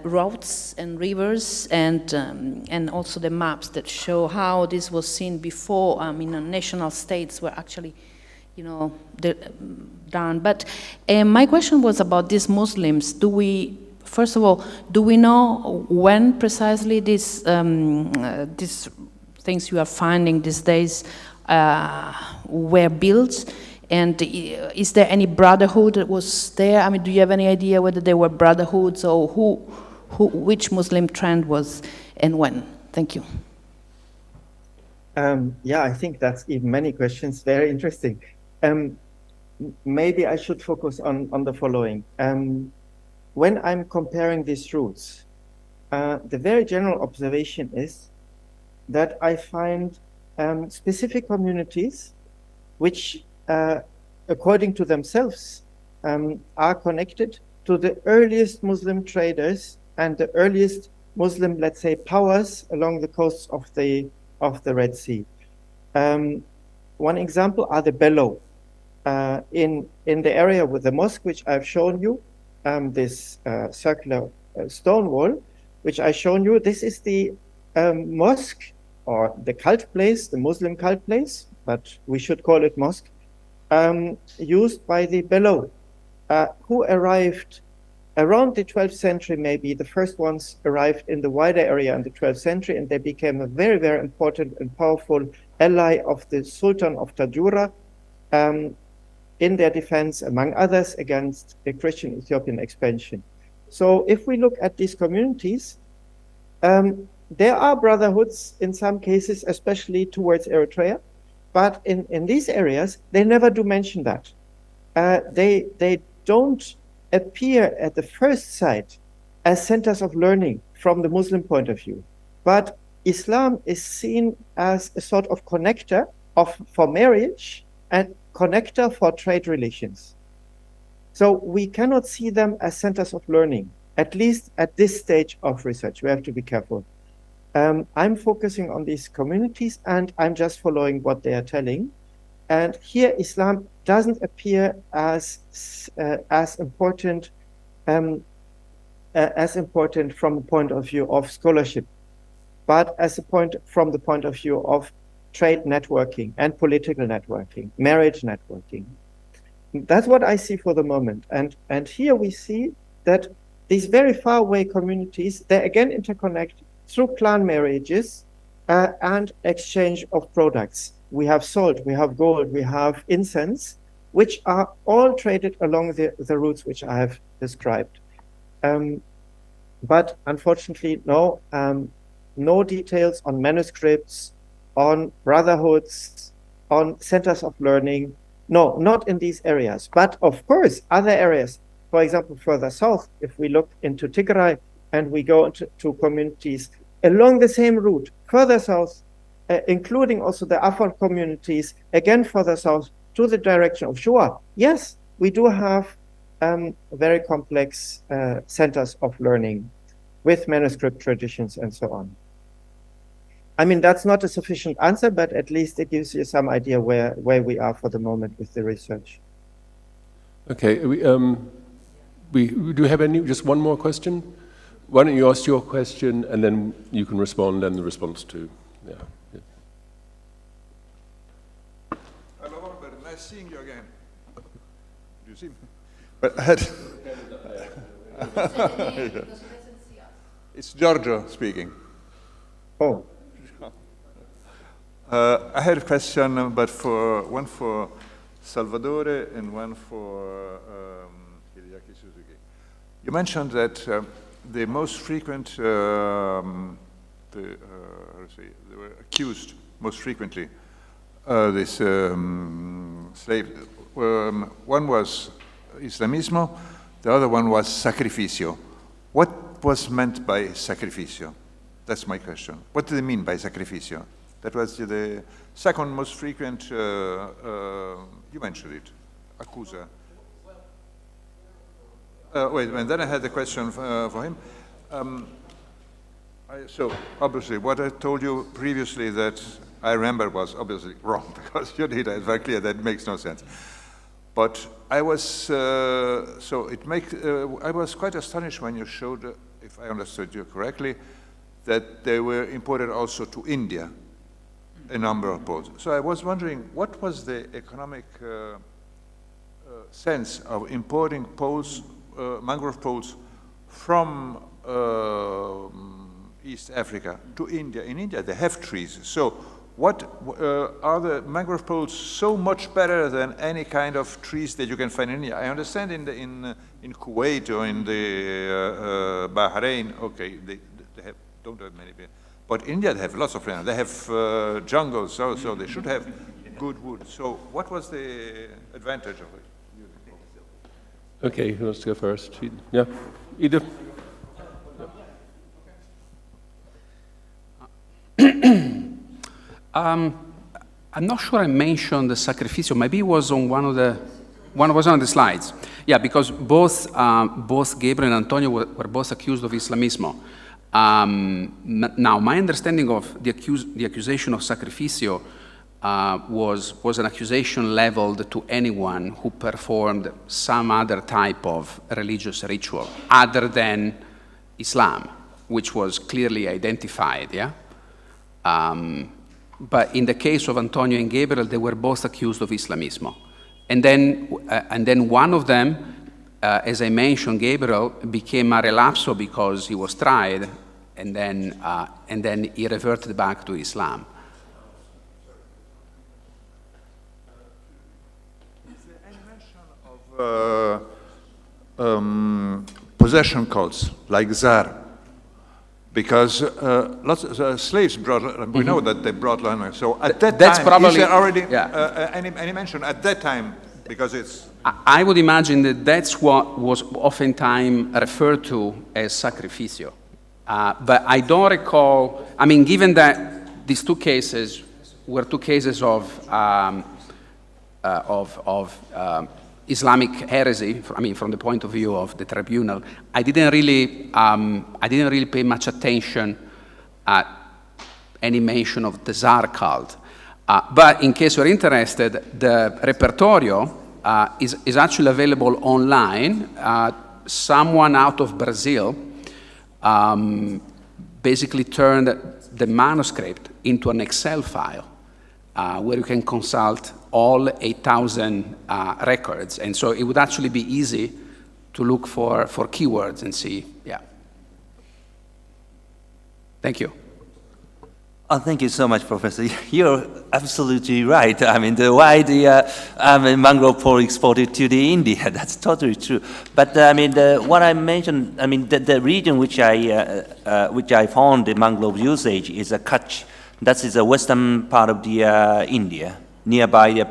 routes and rivers, and also the maps that show how this was seen before. I mean, national states were actually, done. But my question was about these Muslims. First of all, do we know when precisely these things you are finding these days were built? And is there any brotherhood that was there? I mean, do you have any idea whether there were brotherhoods, or which Muslim trend was and when? Thank you. Yeah, I think that's even many questions. Very interesting. Maybe I should focus on the following. When I'm comparing these routes, the very general observation is that I find specific communities which, according to themselves, are connected to the earliest Muslim traders and the earliest Muslim, let's say, powers along the coasts of the Red Sea. One example are the Bellow. In the area with the mosque, which I've shown you, this circular stone wall, which I've shown you, this is the mosque, or the cult place, the Muslim cult place, but we should call it mosque, used by the Bellow, who arrived around the 12th century. Maybe the first ones arrived in the wider area in the 12th century, and they became a very, very important and powerful ally of the Sultan of Tajura, in their defense, among others, against the Christian Ethiopian expansion. So if we look at these communities, there are brotherhoods in some cases, especially towards Eritrea, but in these areas, they never do mention that. They don't appear at the first sight as centers of learning from the Muslim point of view, but Islam is seen as a sort of connector for marriage and connector for trade relations. So we cannot see them as centers of learning, at least at this stage of research. We have to be careful. I'm focusing on these communities, and I'm just following what they are telling. And here Islam doesn't appear as important from the point of view of scholarship. but from the point of view of trade networking and political networking, marriage networking. That's what I see for the moment. And here we see that these very far away communities, they again interconnect through clan marriages and exchange of products. We have salt, we have gold, we have incense, which are all traded along the routes which I have described. But unfortunately, no details on manuscripts, on brotherhoods, on centers of learning. No, not in these areas. But of course, other areas, for example, further south, if we look into Tigray and we go to communities along the same route, further south, including also the Afar communities, again further south to the direction of Shoa, yes, we do have very complex centers of learning with manuscript traditions and so on. I mean, that's not a sufficient answer, but at least it gives you some idea where we are for the moment with the research. Okay, we do have just one more question? Why don't you ask your question and then you can respond and the response to, yeah. Hello, Robert, nice seeing you again. Do you see me? But I had it's Giorgio speaking. Oh. I had a question, but one for Salvatore and one for Hideaki Suzuki. You mentioned that the most frequent, they were accused most frequently, this slave. One was Islamismo, the other one was sacrificio. What was meant by sacrificio? That's my question. What do they mean by sacrificio? That was the second most frequent, you mentioned it, accusa. Wait, and then I had a question for him. So obviously what I told you previously that I remember was obviously wrong, because you did it very clear, that makes no sense. But I was, I was quite astonished when you showed, if I understood you correctly, that they were imported also to India, a number of poles. So I was wondering, what was the economic sense of importing poles, mangrove poles from East Africa to India? In India, they have trees. So what are the mangrove poles so much better than any kind of trees that you can find in India? I understand in Kuwait or in the Bahrain, okay, they don't have many, but India they have lots of land. They have jungles, so they should have good wood. So what was the advantage of it? Okay, who wants to go first? Yeah, Ida. I'm not sure I mentioned the sacrificio. Maybe it was on one of the slides. Yeah, because both Gabriel and Antonio were both accused of Islamismo. Now, my understanding of the accusation of sacrificio was an accusation leveled to anyone who performed some other type of religious ritual other than Islam, which was clearly identified, yeah? But in the case of Antonio and Gabriel, they were both accused of Islamismo. And then one of them, as I mentioned, Gabriel, became a relapso because he was tried, and then he reverted back to Islam. Is there any mention of possession cults like Tsar? Because lots of slaves brought, we know that they brought land. So at that That's time, probably, is there already yeah. any mention at that time? Because it's... I would imagine that that's what was oftentimes referred to as sacrificio. But I don't recall, I mean, given that these two cases were two cases of Islamic heresy, I mean, from the point of view of the tribunal, I didn't really pay much attention at any mention of the Tsar cult. But in case you're interested, the repertorio is actually available online. Someone out of Brazil basically turned the manuscript into an Excel file where you can consult all 8,000 records. And so it would actually be easy to look for keywords and see, yeah. Thank you. Oh, thank you so much, Professor. You're absolutely right. I mean, why the mangrove pole exported to the India, that's totally true. But I mean, what I mentioned, I mean, the region which I found the mangrove usage is a Kutch. That is the western part of the India, nearby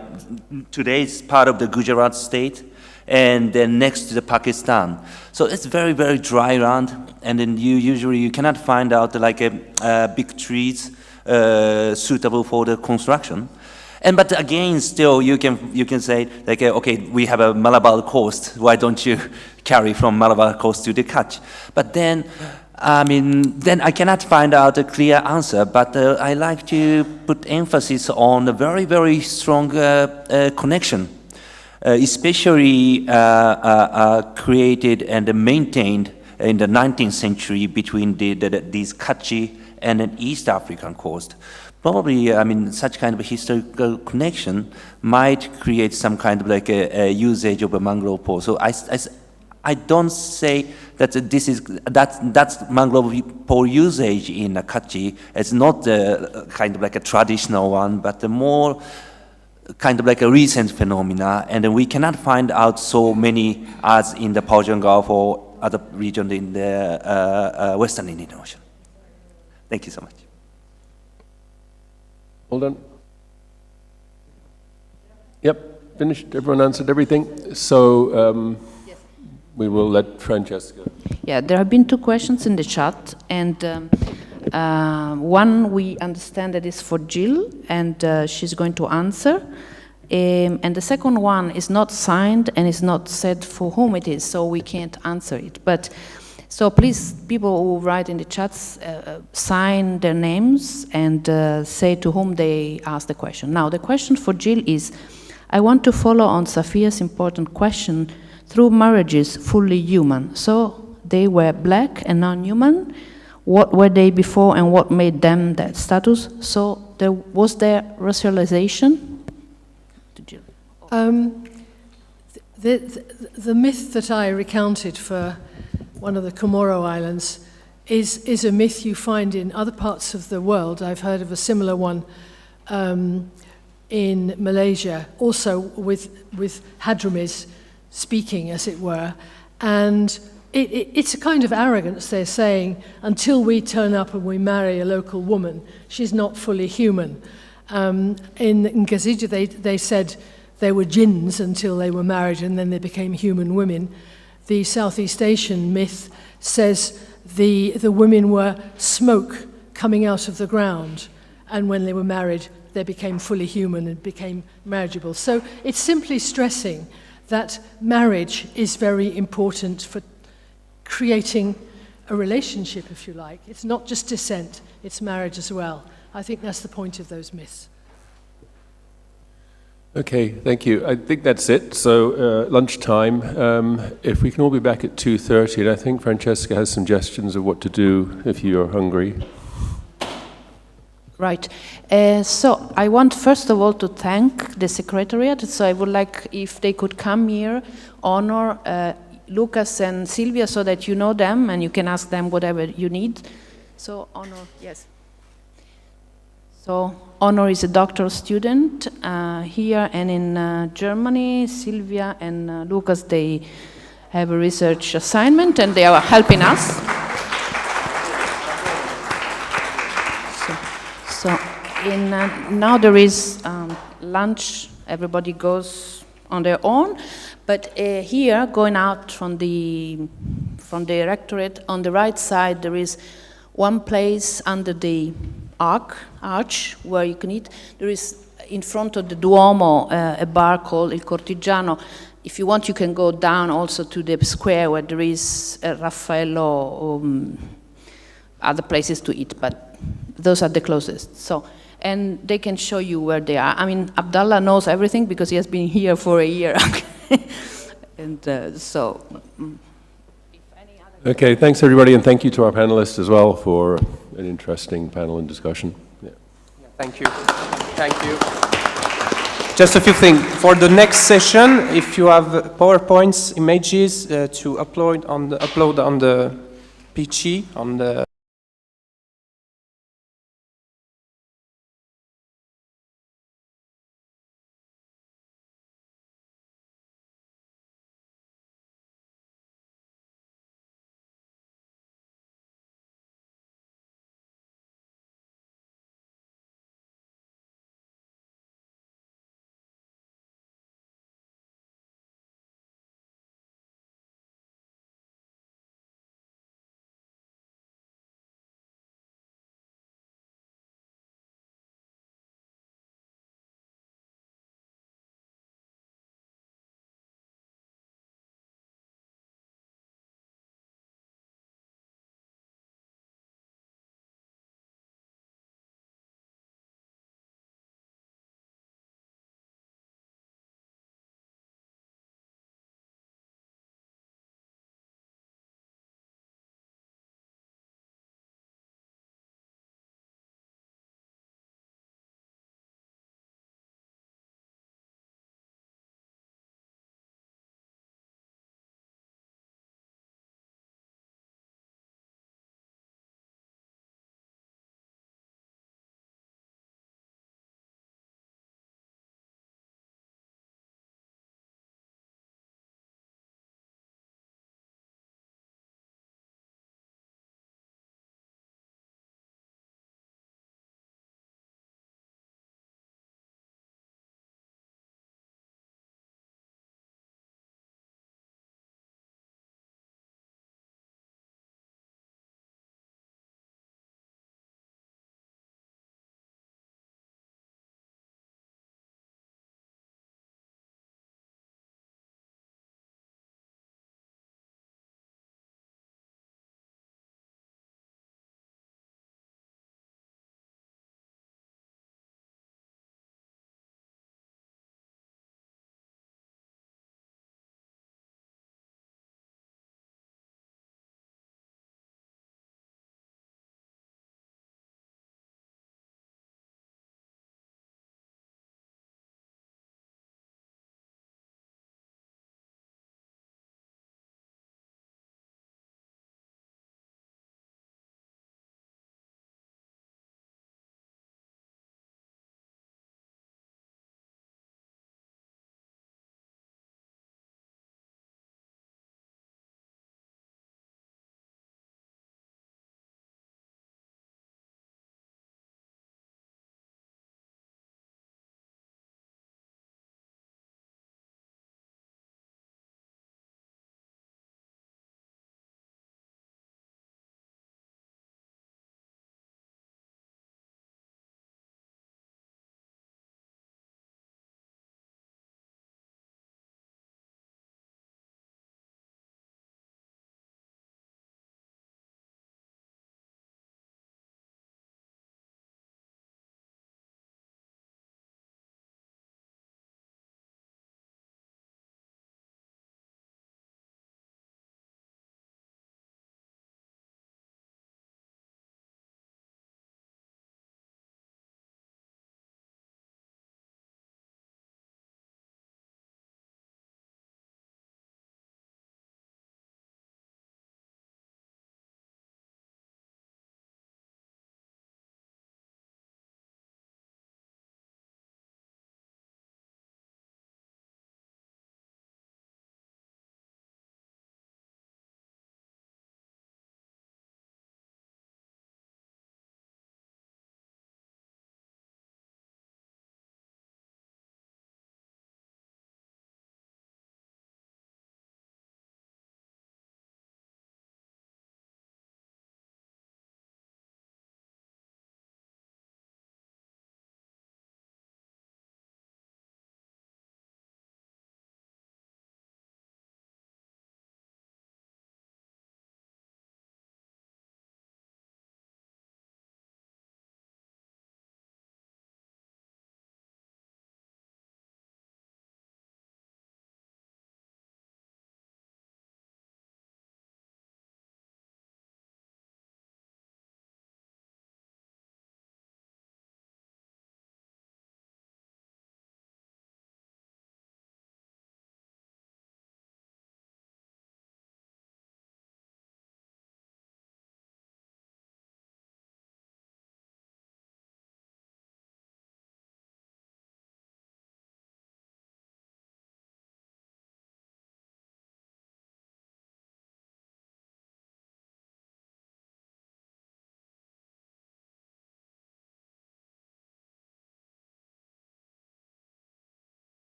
today's part of the Gujarat state, and then next to the Pakistan. So it's very, very dry land, and then you cannot find out like big trees suitable for the construction. But again, still you can say like, okay, we have a Malabar coast. Why don't you carry from Malabar coast to the Kutch? But then, I mean, then I cannot find out a clear answer. But I like to put emphasis on a very, very strong connection, especially created and maintained in the 19th century between these Kutchi and an East African coast. Probably, I mean, such kind of a historical connection might create some kind of like a usage of a mangrove pole. So I don't say that that's mangrove pole usage in Kutchi. It's not kind of like a traditional one, but a more kind of like a recent phenomena, and we cannot find out so many as in the Persian Gulf or other regions in the Western Indian Ocean. Thank you so much. All done? Yep, finished. Everyone answered everything. So we will let Francesca. Yeah, there have been two questions in the chat, and one we understand that is for Jill, and she's going to answer. And the second one is not signed and is not said for whom it is, so we can't answer it. But so please, people who write in the chats, sign their names and say to whom they ask the question. Now, the question for Jill is, I want to follow on Safia's important question, through marriages fully human. So they were black and non-human. What were they before and what made them that status? So was there racialization? To Jill. The myth that I recounted for one of the Comoro Islands is a myth you find in other parts of the world. I've heard of a similar one in Malaysia, also with Hadramis speaking, as it were. And it's a kind of arrogance. They're saying, until we turn up and we marry a local woman, she's not fully human. In Gazija, they said they were jinns until they were married and then they became human women. The Southeast Asian myth says the women were smoke coming out of the ground, and when they were married, they became fully human and became marriageable. So it's simply stressing that marriage is very important for creating a relationship, if you like. It's not just descent, it's marriage as well. I think that's the point of those myths. Okay, thank you. I think that's it. So lunchtime, if we can all be back at 2:30, and I think Francesca has suggestions of what to do if you're hungry. Right. So I want first of all to thank the Secretariat. So I would like if they could come here, honor Lucas and Silvia, so that you know them and you can ask them whatever you need. So honor, yes. So Honor is a doctoral student here and in Germany. Sylvia and Lucas, they have a research assignment and they are helping us. So now there is lunch. Everybody goes on their own. But here, going out from the rectorate, on the right side, there is one place under the arch where you can eat. There is in front of the Duomo a bar called Il Cortigiano. If you want, you can go down also to the square where there is Raffaello, other places to eat, but those are the closest. So, and they can show you where they are. I mean, Abdallah knows everything because he has been here for a year. And so. Okay, thanks everybody, and thank you to our panelists as well for an interesting panel and discussion. Yeah. Thank you. Thank you. Just a few things. For the next session, if you have PowerPoints, images to upload on the PC, on the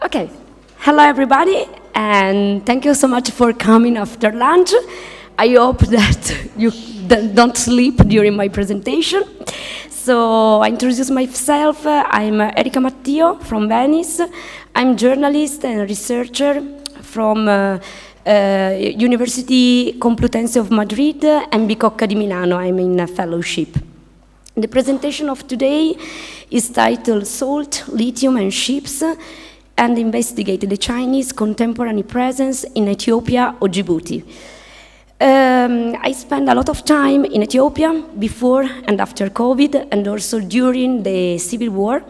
Okay. Hello, everybody, and thank you so much for coming after lunch. I hope that you don't sleep during my presentation. So I introduce myself. I'm Erika Mattio from Venice. I'm journalist and researcher from University Complutense of Madrid and Bicocca di Milano. I'm in a fellowship. The presentation of today is titled Salt, Lithium and Ships, and investigate the Chinese contemporary presence in Ethiopia or Djibouti. I spent a lot of time in Ethiopia before and after COVID, and also during the civil war.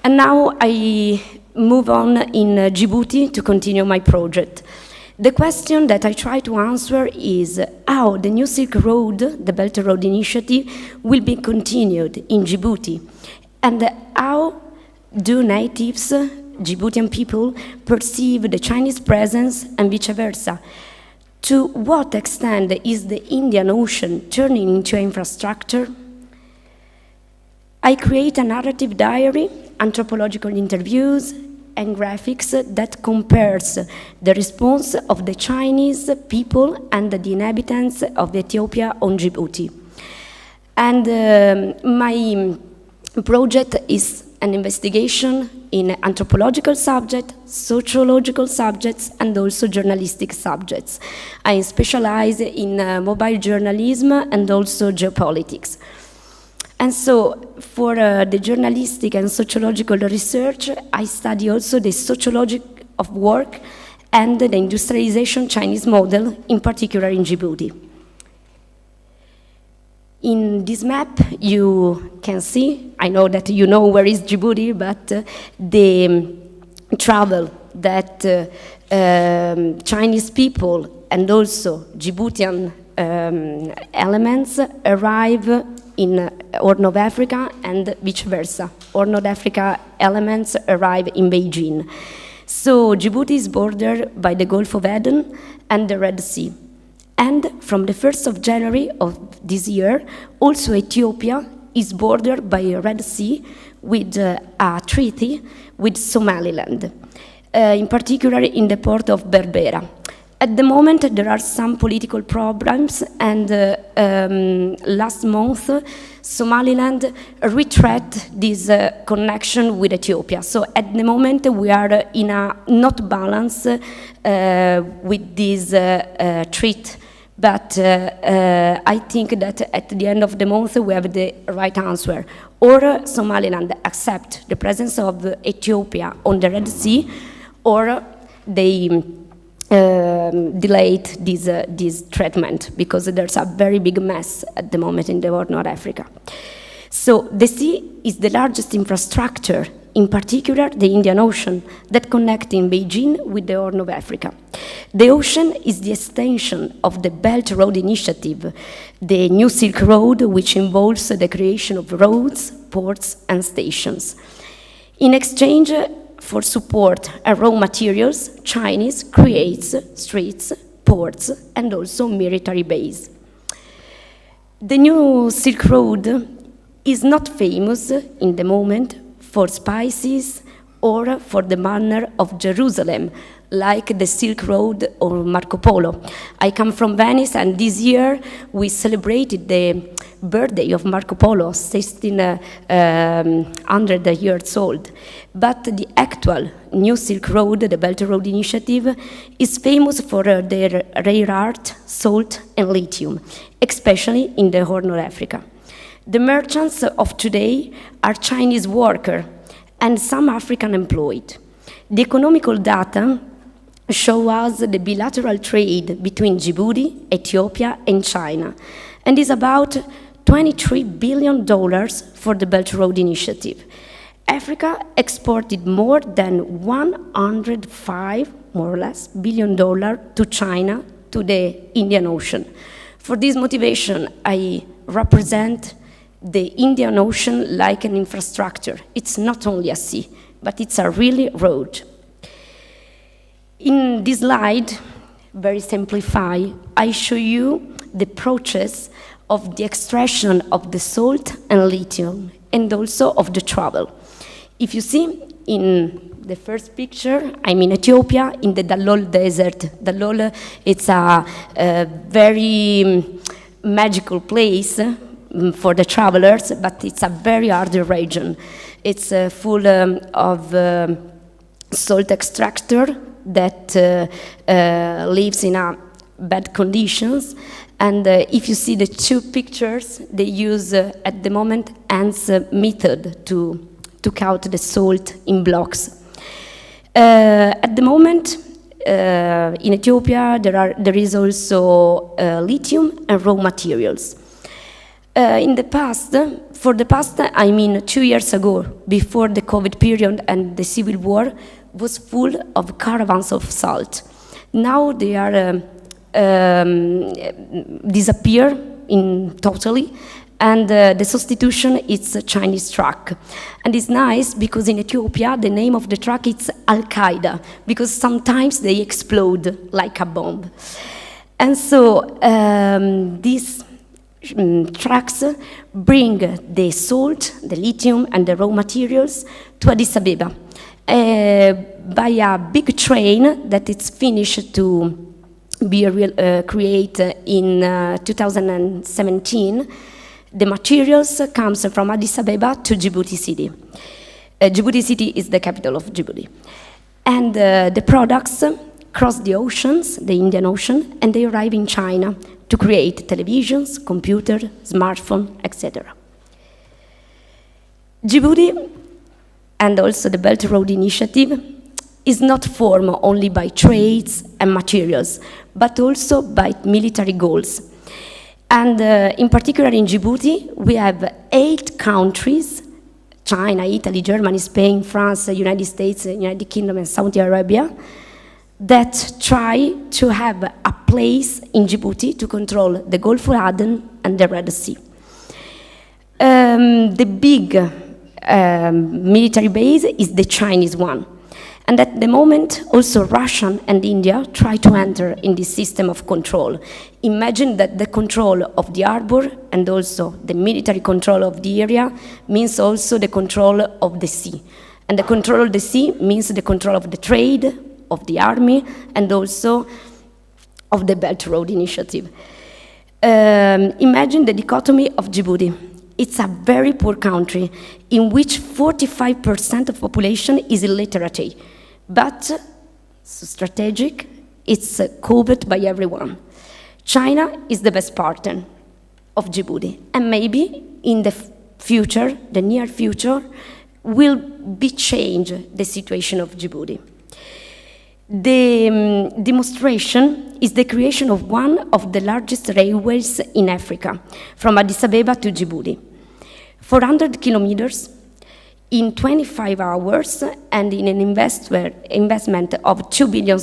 And now I move on in Djibouti to continue my project. The question that I try to answer is how the new Silk Road, the Belt Road Initiative, will be continued in Djibouti, and how do natives, Djiboutian people, perceive the Chinese presence and vice versa. To what extent is the Indian Ocean turning into infrastructure? I create a narrative diary, anthropological interviews, and graphics that compares the response of the Chinese people and the inhabitants of Ethiopia on Djibouti. And my project is an investigation in anthropological subjects, sociological subjects, and also journalistic subjects. I specialize in mobile journalism and also geopolitics. And so for the journalistic and sociological research, I study also the sociology of work and the industrialization Chinese model, in particular in Djibouti. In this map, you can see, I know that you know where is Djibouti, but the travel that Chinese people and also Djiboutian elements arrive in Horn of Africa and vice versa. Horn of Africa elements arrive in Beijing. So Djibouti is bordered by the Gulf of Aden and the Red Sea. And from the 1st of January of this year, also Ethiopia is bordered by a Red Sea with a treaty with Somaliland, in particular in the port of Berbera. At the moment, there are some political problems, and last month, Somaliland retracted this connection with Ethiopia. So at the moment, we are in a not balance with this treaty. But I think that at the end of the month, we have the right answer. Or Somaliland accept the presence of Ethiopia on the Red Sea, or they delayed this treatment, because there's a very big mess at the moment in the Horn of Africa. So the sea is the largest infrastructure, in particular the Indian Ocean, that connects in Beijing with the Horn of Africa. The ocean is the extension of the Belt Road Initiative, the new Silk Road, which involves the creation of roads, ports, and stations. In exchange for support and raw materials, Chinese creates streets, ports, and also military base. The new Silk Road is not famous in the moment for spices or for the manner of Jerusalem, like the Silk Road or Marco Polo. I come from Venice, and this year we celebrated the birthday of Marco Polo, 1600 years old. But the actual new Silk Road, the Belt Road Initiative, is famous for their rare earth, salt, and lithium, especially in the Horn of Africa. The merchants of today are Chinese workers and some African employed. The economical data show us the bilateral trade between Djibouti, Ethiopia, and China. and is about $23 billion for the Belt Road Initiative. Africa exported more than 105, more or less, billion dollars to China, to the Indian Ocean. For this motivation, I represent the Indian Ocean like an infrastructure. It's not only a sea, but it's a really road. In this slide, very simplified, I show you the process of the extraction of the salt and lithium, and also of the travel. If you see in the first picture, I'm in Ethiopia, in the Dallol Desert. Dallol, it's a very magical place for the travelers, but it's a very hard region. It's full of salt extractor that lives in bad conditions. And if you see the two pictures, they use at the moment ants method to count the salt in blocks. At the moment, in Ethiopia, there is also lithium and raw materials. In the past, I mean 2 years ago, before the COVID period and the civil war, was full of caravans of salt. Now they are disappear totally, and the substitution is a Chinese truck. And it's nice because in Ethiopia the name of the truck is Al-Qaeda, because sometimes they explode like a bomb. And so these trucks bring the salt, the lithium and the raw materials to Addis Ababa by a big train that is finished to be created in 2017. The materials comes from Addis Ababa to Djibouti city. Djibouti city is the capital of Djibouti. And the products cross the oceans, the Indian Ocean, and they arrive in China to create televisions, computers, smartphones, etc. Djibouti, and also the Belt Road Initiative, is not formed only by trades and materials, but also by military goals. And in particular in Djibouti, we have 8 countries, China, Italy, Germany, Spain, France, United States, United Kingdom, and Saudi Arabia, that try to have a place in Djibouti to control the Gulf of Aden and the Red Sea. The big military base is the Chinese one. And at the moment, also Russia and India try to enter in this system of control. Imagine that the control of the harbor and also the military control of the area means also the control of the sea. And the control of the sea means the control of the trade, of the army, and also of the Belt Road Initiative. Imagine the dichotomy of Djibouti. It's a very poor country in which 45% of population is illiterate. But strategic, it's covered by everyone. China is the best partner of Djibouti, and maybe in the future, the near future, will be change the situation of Djibouti. The demonstration is the creation of one of the largest railways in Africa, from Addis Ababa to Djibouti. 400 kilometers in 25 hours, and in an investment of $2 billion,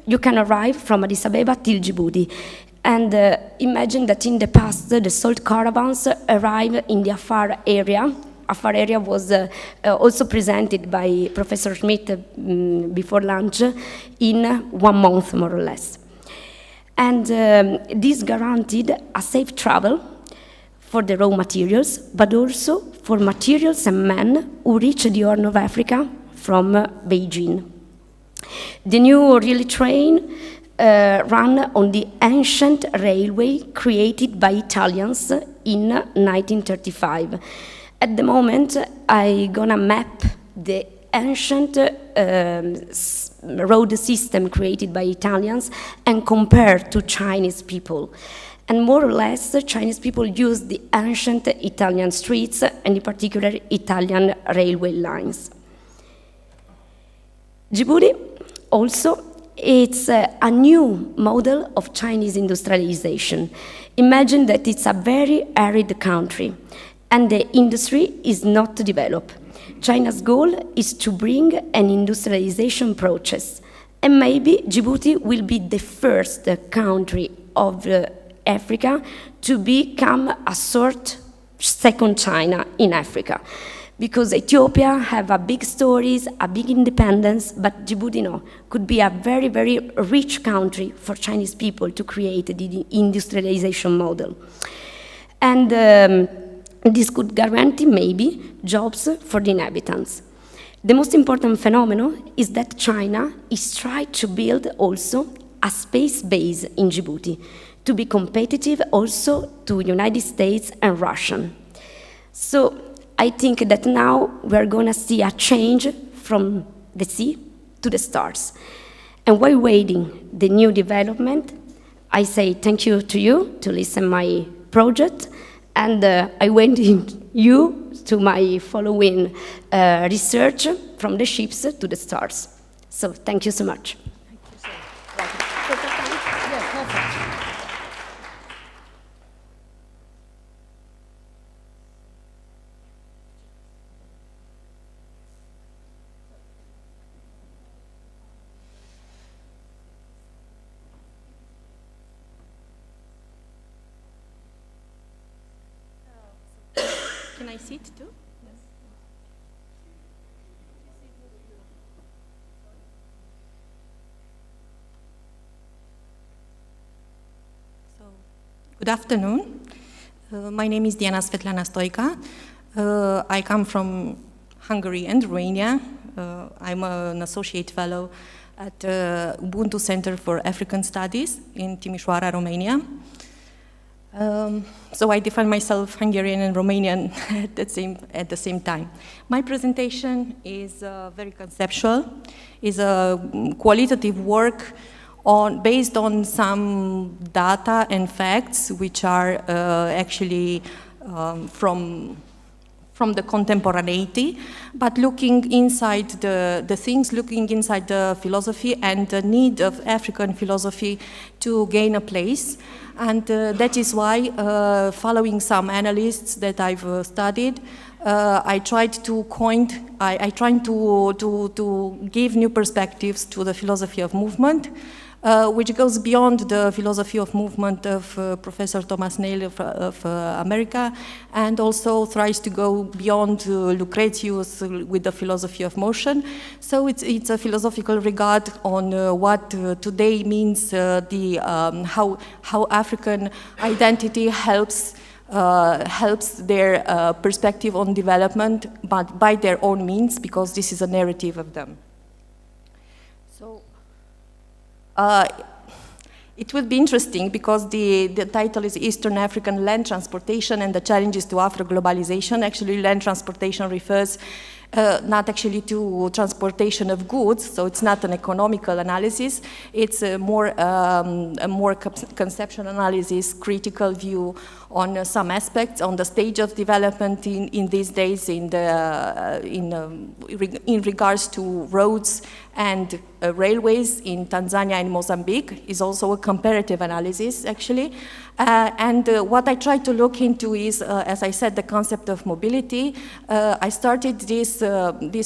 you can arrive from Addis Ababa till Djibouti. And imagine that in the past, the salt caravans arrive in the Afar area. Afar area was also presented by Professor Schmidt before lunch in 1 month, more or less. And this guaranteed a safe travel for the raw materials, but also for materials and men who reach the Horn of Africa from Beijing. The new rail train ran on the ancient railway created by Italians in 1935. At the moment, I'm gonna map the ancient road system created by Italians and compare to Chinese people. And more or less, Chinese people use the ancient Italian streets, and in particular, Italian railway lines. Djibouti also it's a new model of Chinese industrialization. Imagine that it's a very arid country, and the industry is not developed. China's goal is to bring an industrialization process, and maybe Djibouti will be the first country of Africa to become a sort second China in Africa. Because Ethiopia have a big stories, a big independence, but Djibouti, no, could be a very, very rich country for Chinese people to create the industrialization model. And this could guarantee maybe jobs for the inhabitants. The most important phenomenon is that China is trying to build also a space base in Djibouti to be competitive also to United States and Russia. So I think that now we're going to see a change from the sea to the stars. And while waiting the new development, I say thank you to you to listen my project, and I went in you to my following research from the ships to the stars. So thank you so much. Can I sit too? Yes. So, good afternoon. My name is Diana Svetlana Stoica. I come from Hungary and Romania. I'm an associate fellow at Ubuntu Center for African Studies in Timișoara, Romania. So I define myself Hungarian and Romanian at the same time. My presentation is very conceptual, is a qualitative work based on some data and facts which are actually from the contemporaneity, but looking inside the things, looking inside the philosophy and the need of African philosophy to gain a place. And that is why, following some analysts that I've studied, I tried to give new perspectives to the philosophy of movement, which goes beyond the philosophy of movement of Professor Thomas Nail of America, and also tries to go beyond Lucretius with the philosophy of motion. So it's a philosophical regard on what today means how African identity helps their perspective on development, but by their own means, because this is a narrative of them. So it will be interesting because the title is Eastern African Land Transportation and the Challenges to Afro-Globalization. Actually, land transportation refers not actually to transportation of goods, so it's not an economical analysis. It's a more conceptual analysis, critical view on some aspects, on the stage of development in these days in regards to roads and railways in Tanzania and Mozambique. Is also a comparative analysis, actually. And what I try to look into is, as I said, the concept of mobility. I started this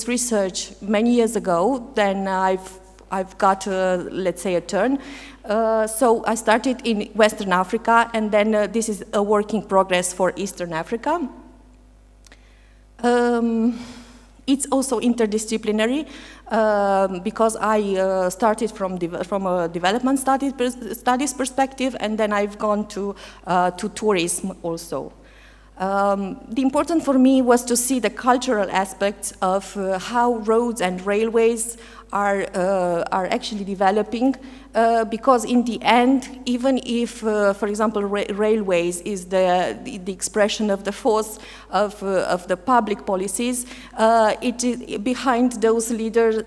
research many years ago. Then I've got, let's say, a turn. So I started in Western Africa, and then this is a work in progress for Eastern Africa. It's also interdisciplinary because I started from a development studies perspective, and then I've gone to tourism also. The important for me was to see the cultural aspects of how roads and railways are actually developing, because in the end, even if, for example, railways is the expression of the force of the public policies, it is behind those leaders,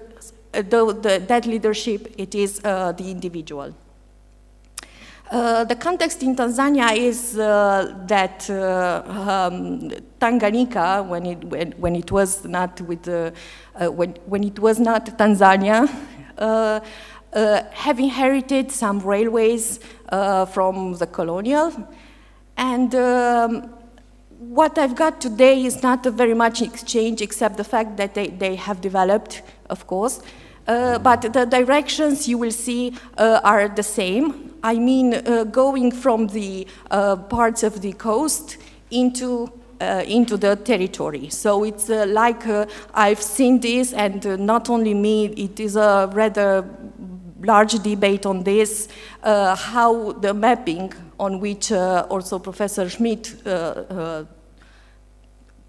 that leadership, it is the individual. The context in Tanzania is that Tanganyika, when it was not with when it was not Tanzania, have inherited some railways from the colonial. And what I've got today is not very much exchange, except the fact that they have developed, of course. But the directions you will see are the same. I mean, going from the parts of the coast into the territory. So it's like I've seen this, and not only me, it is a rather large debate on this, how the mapping on which also Professor Schmidt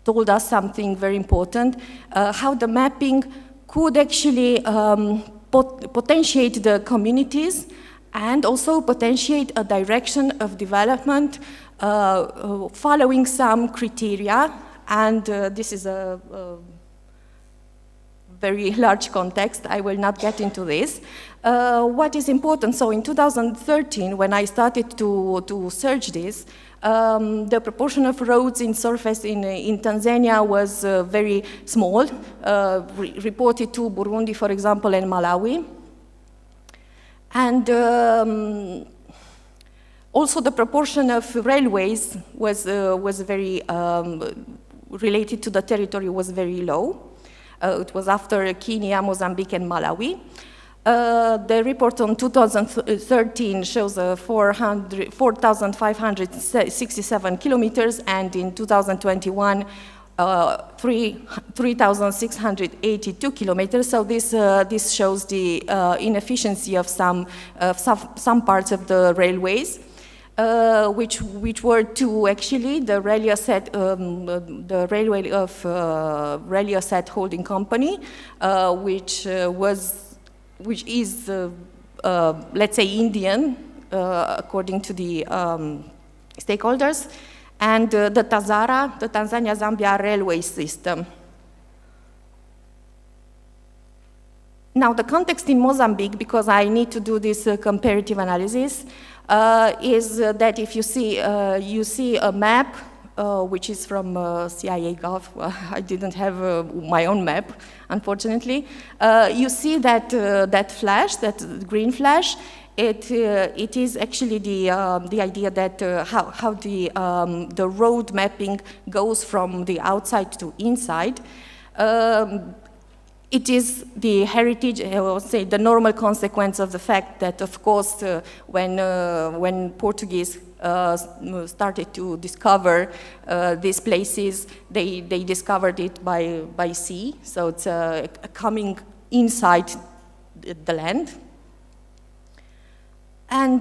told us something very important, how the mapping could actually potentiate the communities and also potentiate a direction of development following some criteria. And this is a very large context. I will not get into this. What is important, so in 2013, when I started to search this, the proportion of roads in surface in Tanzania was very small, reported to Burundi, for example, and Malawi. And also the proportion of railways was very, related to the territory was very low. It was after Kenya, Mozambique, and Malawi. The report on 2013 shows 4,567 kilometers, and in 2021, 3,682 kilometers. So this shows the inefficiency of some parts of the railways, which were two actually: the Railyasset, the railway of Railyasset Holding Company, which is, let's say, Indian, according to the stakeholders, and the TAZARA, the Tanzania-Zambia Railway System. Now, the context in Mozambique, because I need to do this comparative analysis, is that if you see a map, which is from CIA Gulf. I didn't have my own map, unfortunately. You see that that flash, that green flash. It is actually the idea that how the road mapping goes from the outside to inside. It is the heritage, I will say, the normal consequence of the fact that, of course, when Portuguese started to discover these places, they discovered it by sea, so it's coming inside the land. And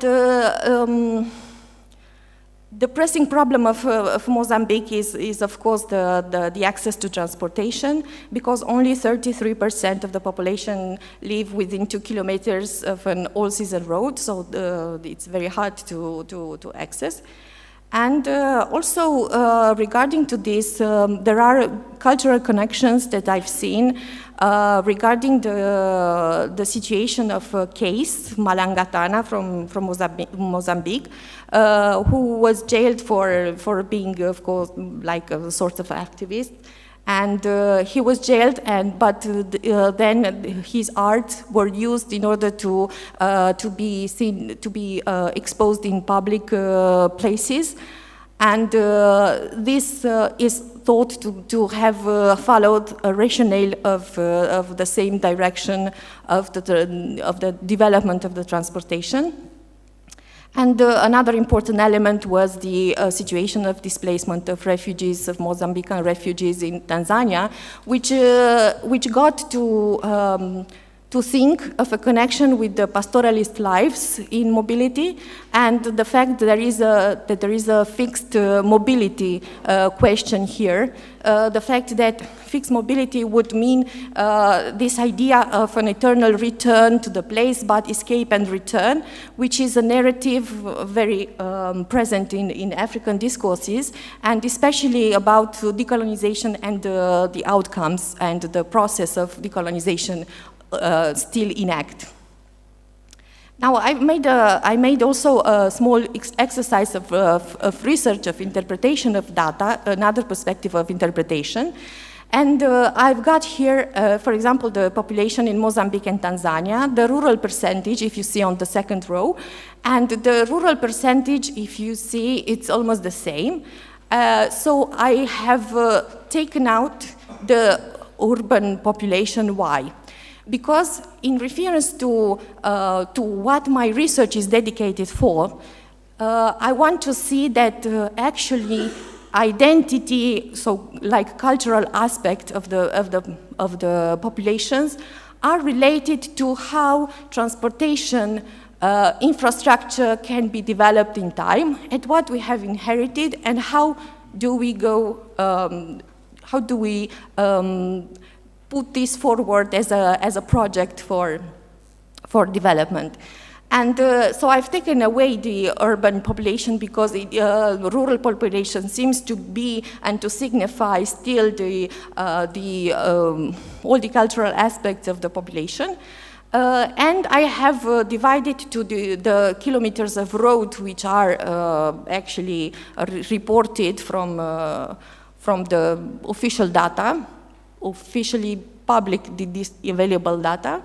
the pressing problem of Mozambique is of course the access to transportation, because only 33% of the population live within 2 kilometers of an all-season road, so it's very hard to access. And also regarding to this, there are cultural connections that I've seen regarding the situation of a case, Malangatana from Mozambique, who was jailed for being, of course, like a sort of activist. And he was jailed, but then his art were used in order to be seen, to be exposed in public places, and this is thought to have followed a rationale of the same direction of the development of the transportation. And another important element was the situation of displacement of refugees, of Mozambican refugees in Tanzania, which got to think of a connection with the pastoralist lives in mobility, and the fact that there is a fixed mobility question here. The fact that fixed mobility would mean this idea of an eternal return to the place, but escape and return, which is a narrative very present in African discourses, and especially about decolonization and the outcomes and the process of decolonization still in act. Now, I made also a small exercise of research, of interpretation of data, another perspective of interpretation. And I've got here, for example, the population in Mozambique and Tanzania, the rural percentage, if you see on the second row, and the rural percentage, if you see, it's almost the same. So I have taken out the urban population. Why? Because in reference to what my research is dedicated for, I want to see that actually identity, so like cultural aspect of the populations, are related to how transportation infrastructure can be developed in time, and what we have inherited, and how do we go, how do we put this forward as a project for development. And so I've taken away the urban population because the rural population seems to be and to signify still all the cultural aspects of the population. And I have divided to the kilometers of road which are actually reported from the official data, officially public available data.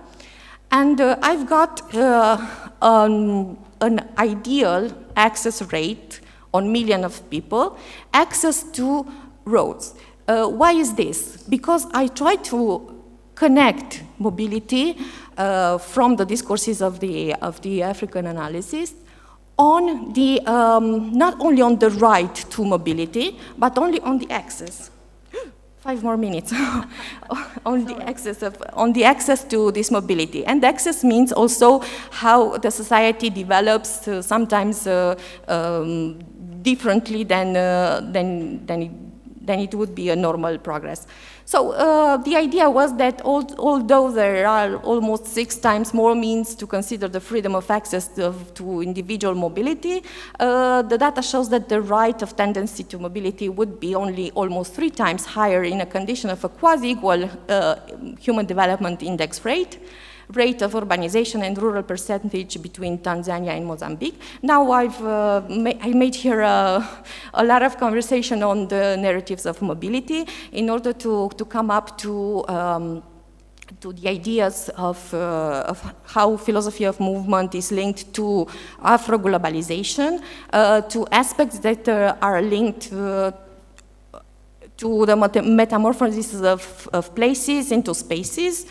And I've got an ideal access rate on million of people, access to roads. Why is this? Because I try to connect mobility from the discourses of the African analysis on the, not only on the right to mobility, but only on the access. 5 more minutes on the access to this mobility. And access means also how the society develops sometimes differently than it would be a normal progress. So the idea was that although there are almost 6 times more means to consider the freedom of access to individual mobility, the data shows that the right of tendency to mobility would be only almost 3 times higher in a condition of a quasi-equal human development index rate of urbanization and rural percentage between Tanzania and Mozambique. Now I made here a lot of conversation on the narratives of mobility in order to come up to the ideas of how philosophy of movement is linked to Afro-globalization, to aspects that are linked to the metamorphosis of places into spaces,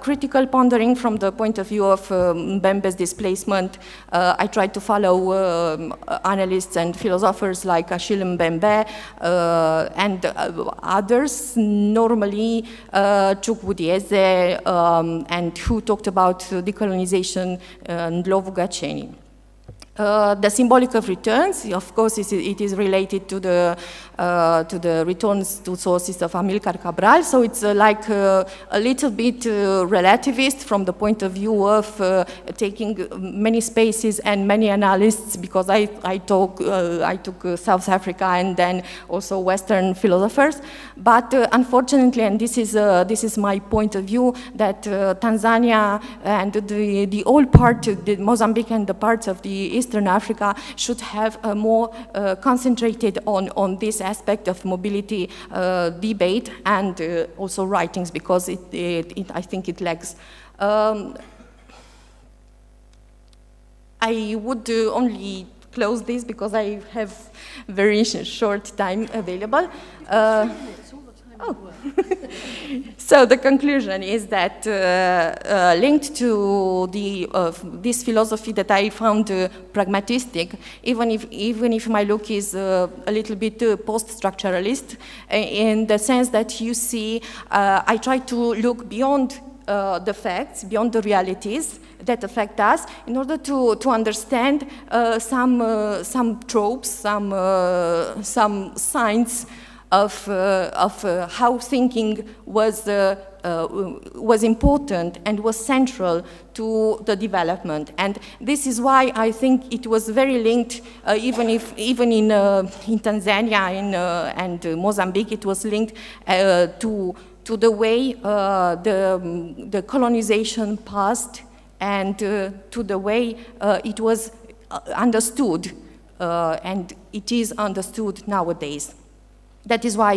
critical pondering from the point of view of Mbembe's displacement. I tried to follow analysts and philosophers like Achille Mbembe and others, normally Chukwudieze, and who talked about decolonization, Ndlovu Gacheni. The symbolic of returns, of course, it is related to the returns to sources of Amilcar Cabral. So it's like a little bit relativist from the point of view of taking many spaces and many analysts, because I took South Africa and then also Western philosophers. But unfortunately, and this is my point of view, that Tanzania and the old part, the Mozambique and the parts of the Eastern Africa should have a more concentrated on this aspect of mobility debate and also writings, because I think it lags. I would only close this because I have very short time available. So the conclusion is that linked to this philosophy that I found pragmatistic, even if my look is a little bit post-structuralist, in the sense that you see, I try to look beyond the facts, beyond the realities that affect us, in order to understand some tropes, some signs of how thinking was important and was central to the development. And this is why I think it was very linked, even in Tanzania and Mozambique, it was linked to the way the colonization passed, and to the way it was understood, and it is understood nowadays. That is why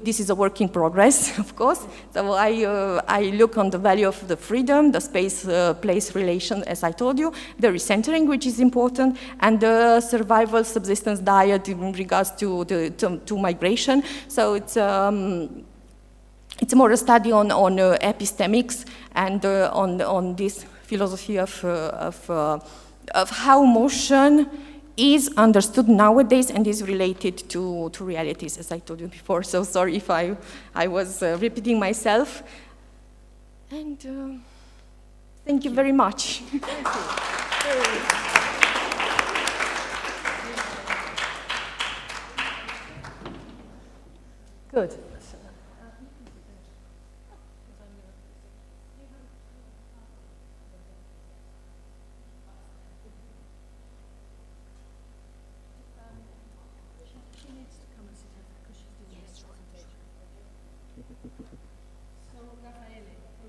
this is a work in progress, of course. So I look on the value of the freedom, the space-place relation, as I told you, the recentering, which is important, and the survival subsistence diet in regards to migration. So it's more a study on epistemics and on this philosophy of how motion is understood nowadays and is related to realities, as I told you before. So sorry if I was repeating myself. And thank you very much. Thank you. Good.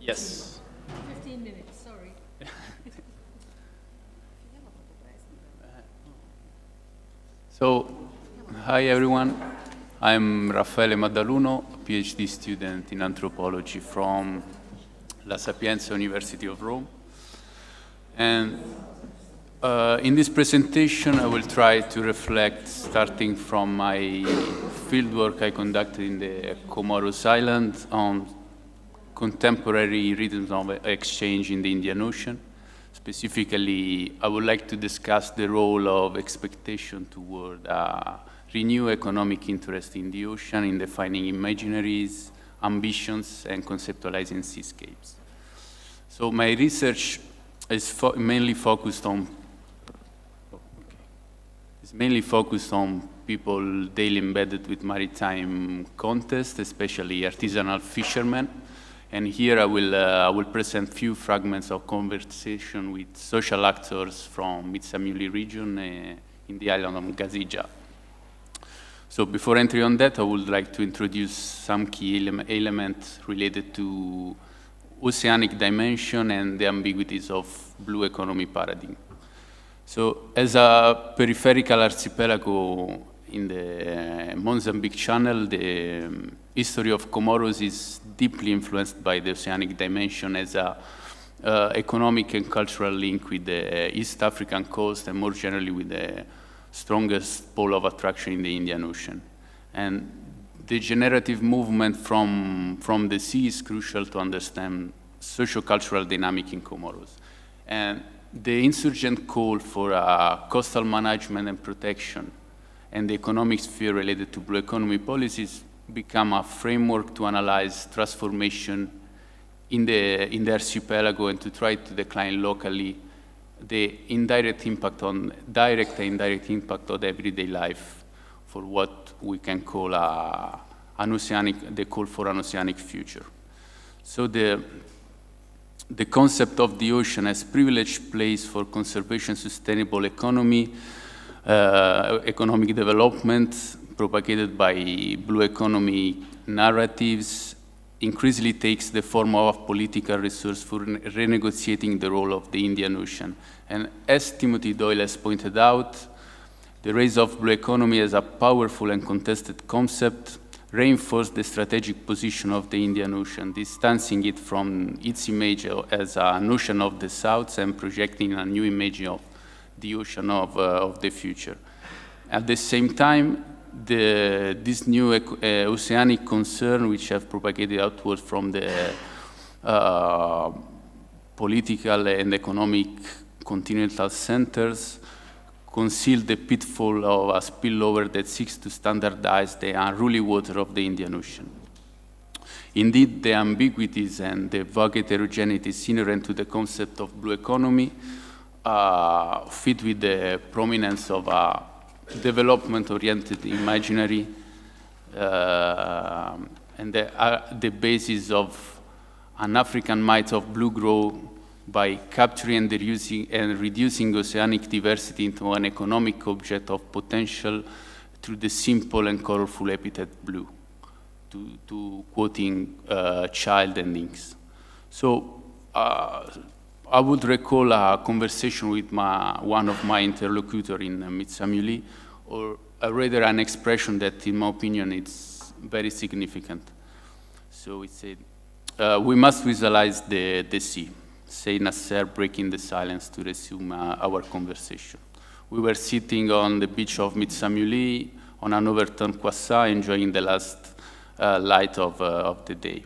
Yes. 15 minutes, sorry. So, hi everyone. I'm Raffaele Maddaluno, a PhD student in anthropology from La Sapienza University of Rome. And in this presentation, I will try to reflect, starting from my fieldwork I conducted in the Comoros Islands on contemporary rhythms of exchange in the Indian Ocean. Specifically, I would like to discuss the role of expectation toward renewed economic interest in the ocean in defining imaginaries, ambitions, and conceptualizing seascapes. So my research is mainly focused on people daily embedded with maritime context, especially artisanal fishermen. And here I will present few fragments of conversation with social actors from Mitsamuli region in the island of Gazija. So before entering on that, I would like to introduce some key elements related to oceanic dimension and the ambiguities of blue economy paradigm. So as a peripheral archipelago in the Mozambique Channel, the history of Comoros is deeply influenced by the oceanic dimension as a economic and cultural link with the East African coast and more generally with the strongest pole of attraction in the Indian Ocean. And the generative movement from the sea is crucial to understand socio-cultural dynamic in Comoros. And the insurgent call for coastal management and protection and the economic sphere related to blue economy policies become a framework to analyze transformation in the archipelago and to try to decline locally the indirect impact on direct and indirect impact on everyday life for what we can call the call for an oceanic future. So the concept of the ocean as privileged place for conservation, sustainable economy, economic development, propagated by blue economy narratives, increasingly takes the form of a political resource for renegotiating the role of the Indian Ocean. And as Timothy Doyle has pointed out, the rise of blue economy as a powerful and contested concept reinforced the strategic position of the Indian Ocean, distancing it from its image as an ocean of the South and projecting a new image of the ocean of the future. At the same time, this new oceanic concern, which have propagated outward from the political and economic continental centers, conceal the pitfall of a spillover that seeks to standardize the unruly water of the Indian Ocean. Indeed, the ambiguities and the vague heterogeneities inherent to the concept of blue economy fit with the prominence of a development-oriented imaginary and the basis of an African might of blue growth by capturing and reducing oceanic diversity into an economic object of potential through the simple and colorful epithet blue, to quoting Child and Inks. So I would recall a conversation with one of my interlocutors in Mitsamuli, rather an expression that, in my opinion, it's very significant. So it said, we must visualize the sea, said Nasser, breaking the silence to resume our conversation. We were sitting on the beach of Mitsamuli on an overturned croissant, enjoying the last light of the day.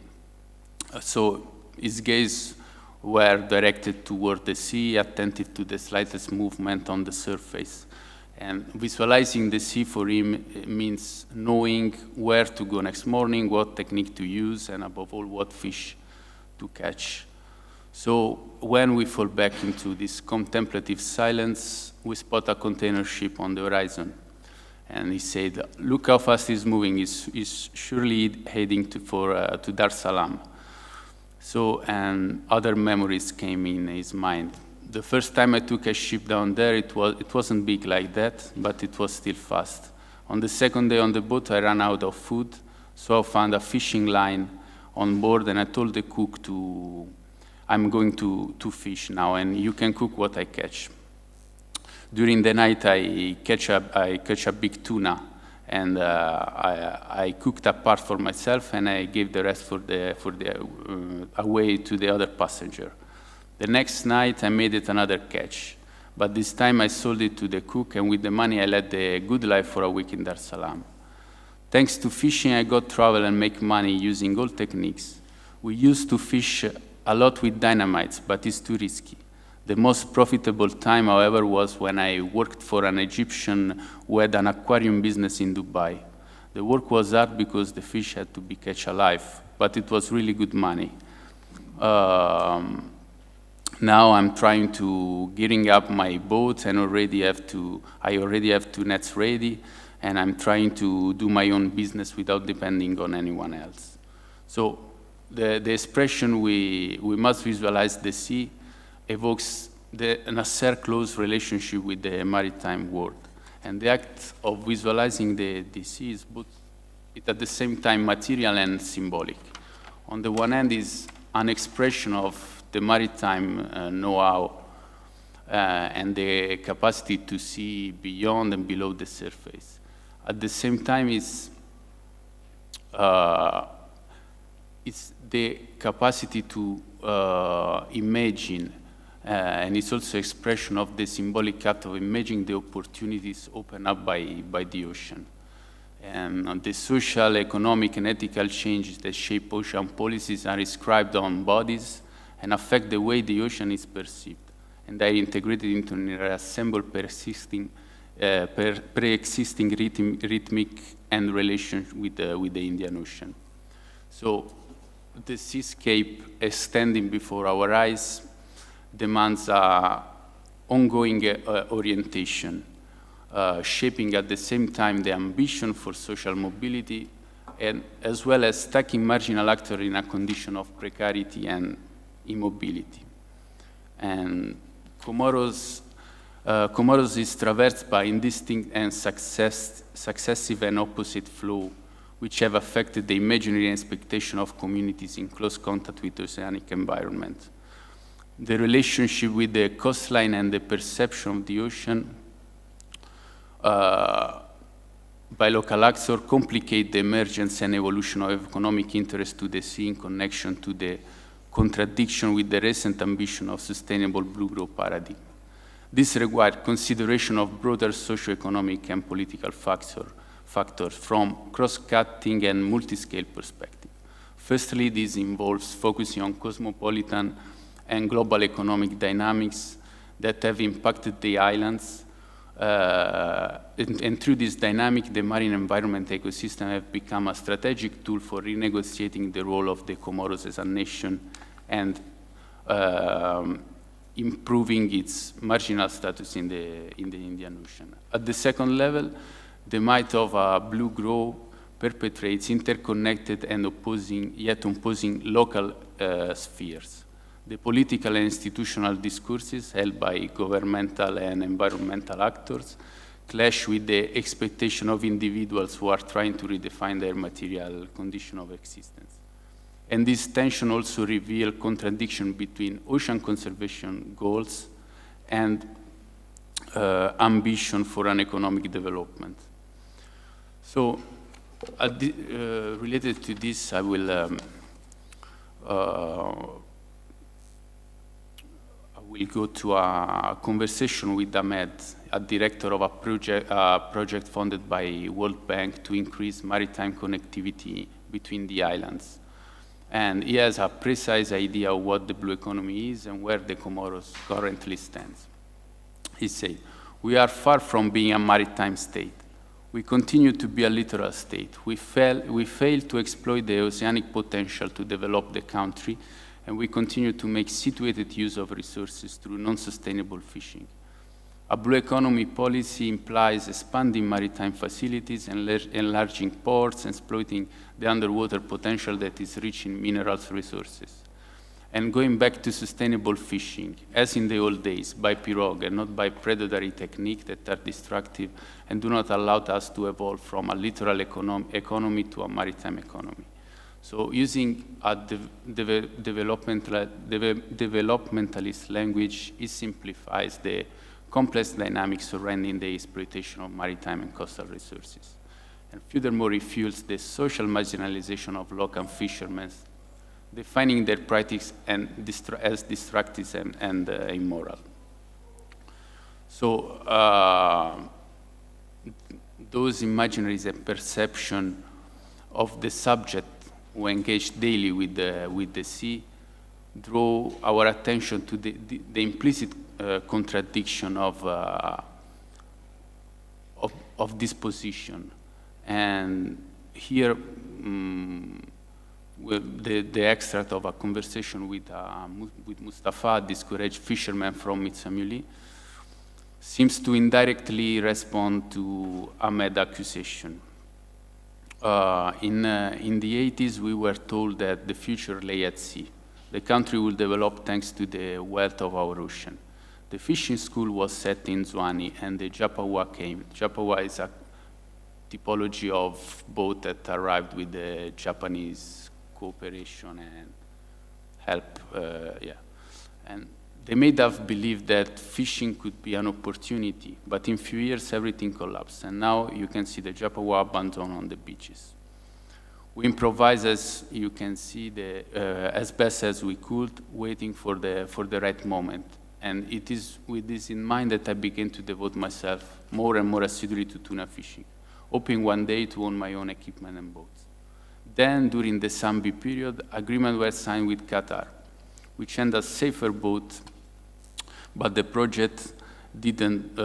So his gaze were directed toward the sea, attentive to the slightest movement on the surface. And visualizing the sea for him means knowing where to go next morning, what technique to use, and above all, what fish to catch. So when we fall back into this contemplative silence, we spot a container ship on the horizon. And he said, look how fast he's moving. He's surely heading to Dar es Salaam. So, and other memories came in his mind. The first time I took a ship down there, it wasn't big like that, but it was still fast. On the second day on the boat, I ran out of food, so I found a fishing line on board, and I told the cook I'm going to fish now, and you can cook what I catch. During the night, I catch a big tuna, and I cooked a part for myself, and I gave the rest away to the other passenger. The next night, I made it another catch, but this time I sold it to the cook, and with the money, I led the good life for a week in Dar es Salaam. Thanks to fishing, I got travel and make money using old techniques. We used to fish a lot with dynamites, but it's too risky. The most profitable time, however, was when I worked for an Egyptian who had an aquarium business in Dubai. The work was hard because the fish had to be catch alive, but it was really good money. Now I'm trying to gearing up my boat, and I already have 2 nets ready, and I'm trying to do my own business without depending on anyone else. So the expression we must visualize the sea evokes the Nasser close relationship with the maritime world. And the act of visualizing the sea is both at the same time material and symbolic. On the one hand is an expression of the maritime know-how and the capacity to see beyond and below the surface. At the same time, it's the capacity to imagine, and it's also expression of the symbolic act of imagining the opportunities opened up by the ocean. And the social, economic, and ethical changes that shape ocean policies are inscribed on bodies and affect the way the ocean is perceived. And they are integrated into an assembled pre-existing rhythmic and relation with the Indian Ocean. So the seascape extending before our eyes demands ongoing orientation, shaping at the same time the ambition for social mobility, and as well as stacking marginal actors in a condition of precarity and immobility. And Comoros is traversed by indistinct and successive and opposite flow, which have affected the imaginary and expectation of communities in close contact with the oceanic environment. The relationship with the coastline and the perception of the ocean by local actors complicate the emergence and evolution of economic interest to the sea in connection to the contradiction with the recent ambition of sustainable blue growth paradigm. This requires consideration of broader socio-economic and political factors from cross-cutting and multi-scale perspective. Firstly, this involves focusing on cosmopolitan and global economic dynamics that have impacted the islands. And through this dynamic, the marine environment ecosystem have become a strategic tool for renegotiating the role of the Comoros as a nation and improving its marginal status in the Indian Ocean. At the second level, the might of blue growth perpetrates interconnected and opposing local spheres. The political and institutional discourses held by governmental and environmental actors clash with the expectation of individuals who are trying to redefine their material condition of existence. And this tension also reveals contradiction between ocean conservation goals and ambition for an economic development. So, related to this, I will go to a conversation with Ahmed, a director of a project funded by World Bank to increase maritime connectivity between the islands. And he has a precise idea of what the blue economy is and where the Comoros currently stands. He said, "We are far from being a maritime state. We continue to be a littoral state. We fail to exploit the oceanic potential to develop the country, and we continue to make situated use of resources through non-sustainable fishing. A blue economy policy implies expanding maritime facilities, enlarging ports, exploiting the underwater potential that is rich in minerals resources, and going back to sustainable fishing, as in the old days, by pirogue and not by predatory techniques that are destructive and do not allow us to evolve from a littoral economy to a maritime economy." So using a developmentalist language, it simplifies the complex dynamics surrounding the exploitation of maritime and coastal resources. And furthermore, it fuels the social marginalization of local fishermen, defining their practice as destructive and immoral. So those imaginaries and perception of the subject who engage daily with the sea draw our attention to the implicit contradiction of this position. And here, the extract of a conversation with Mustafa, a discouraged fisherman from Mitsamuli, seems to indirectly respond to Ahmed's accusation. In the 80s, we were told that the future lay at sea. The country will develop thanks to the wealth of our ocean. The fishing school was set in Zwane, and the Japawa came. Japawa is a typology of boat that arrived with the Japanese cooperation and help, And they made us believe that fishing could be an opportunity, but in few years everything collapsed, and now you can see the Japawa abandoned on the beaches. We improvised, as you can see, as best as we could, waiting for the right moment. And it is with this in mind that I began to devote myself more and more assiduously to tuna fishing, hoping one day to own my own equipment and boats. Then, during the Sambi period, agreements were signed with Qatar, which ended a safer boat, but the project didn't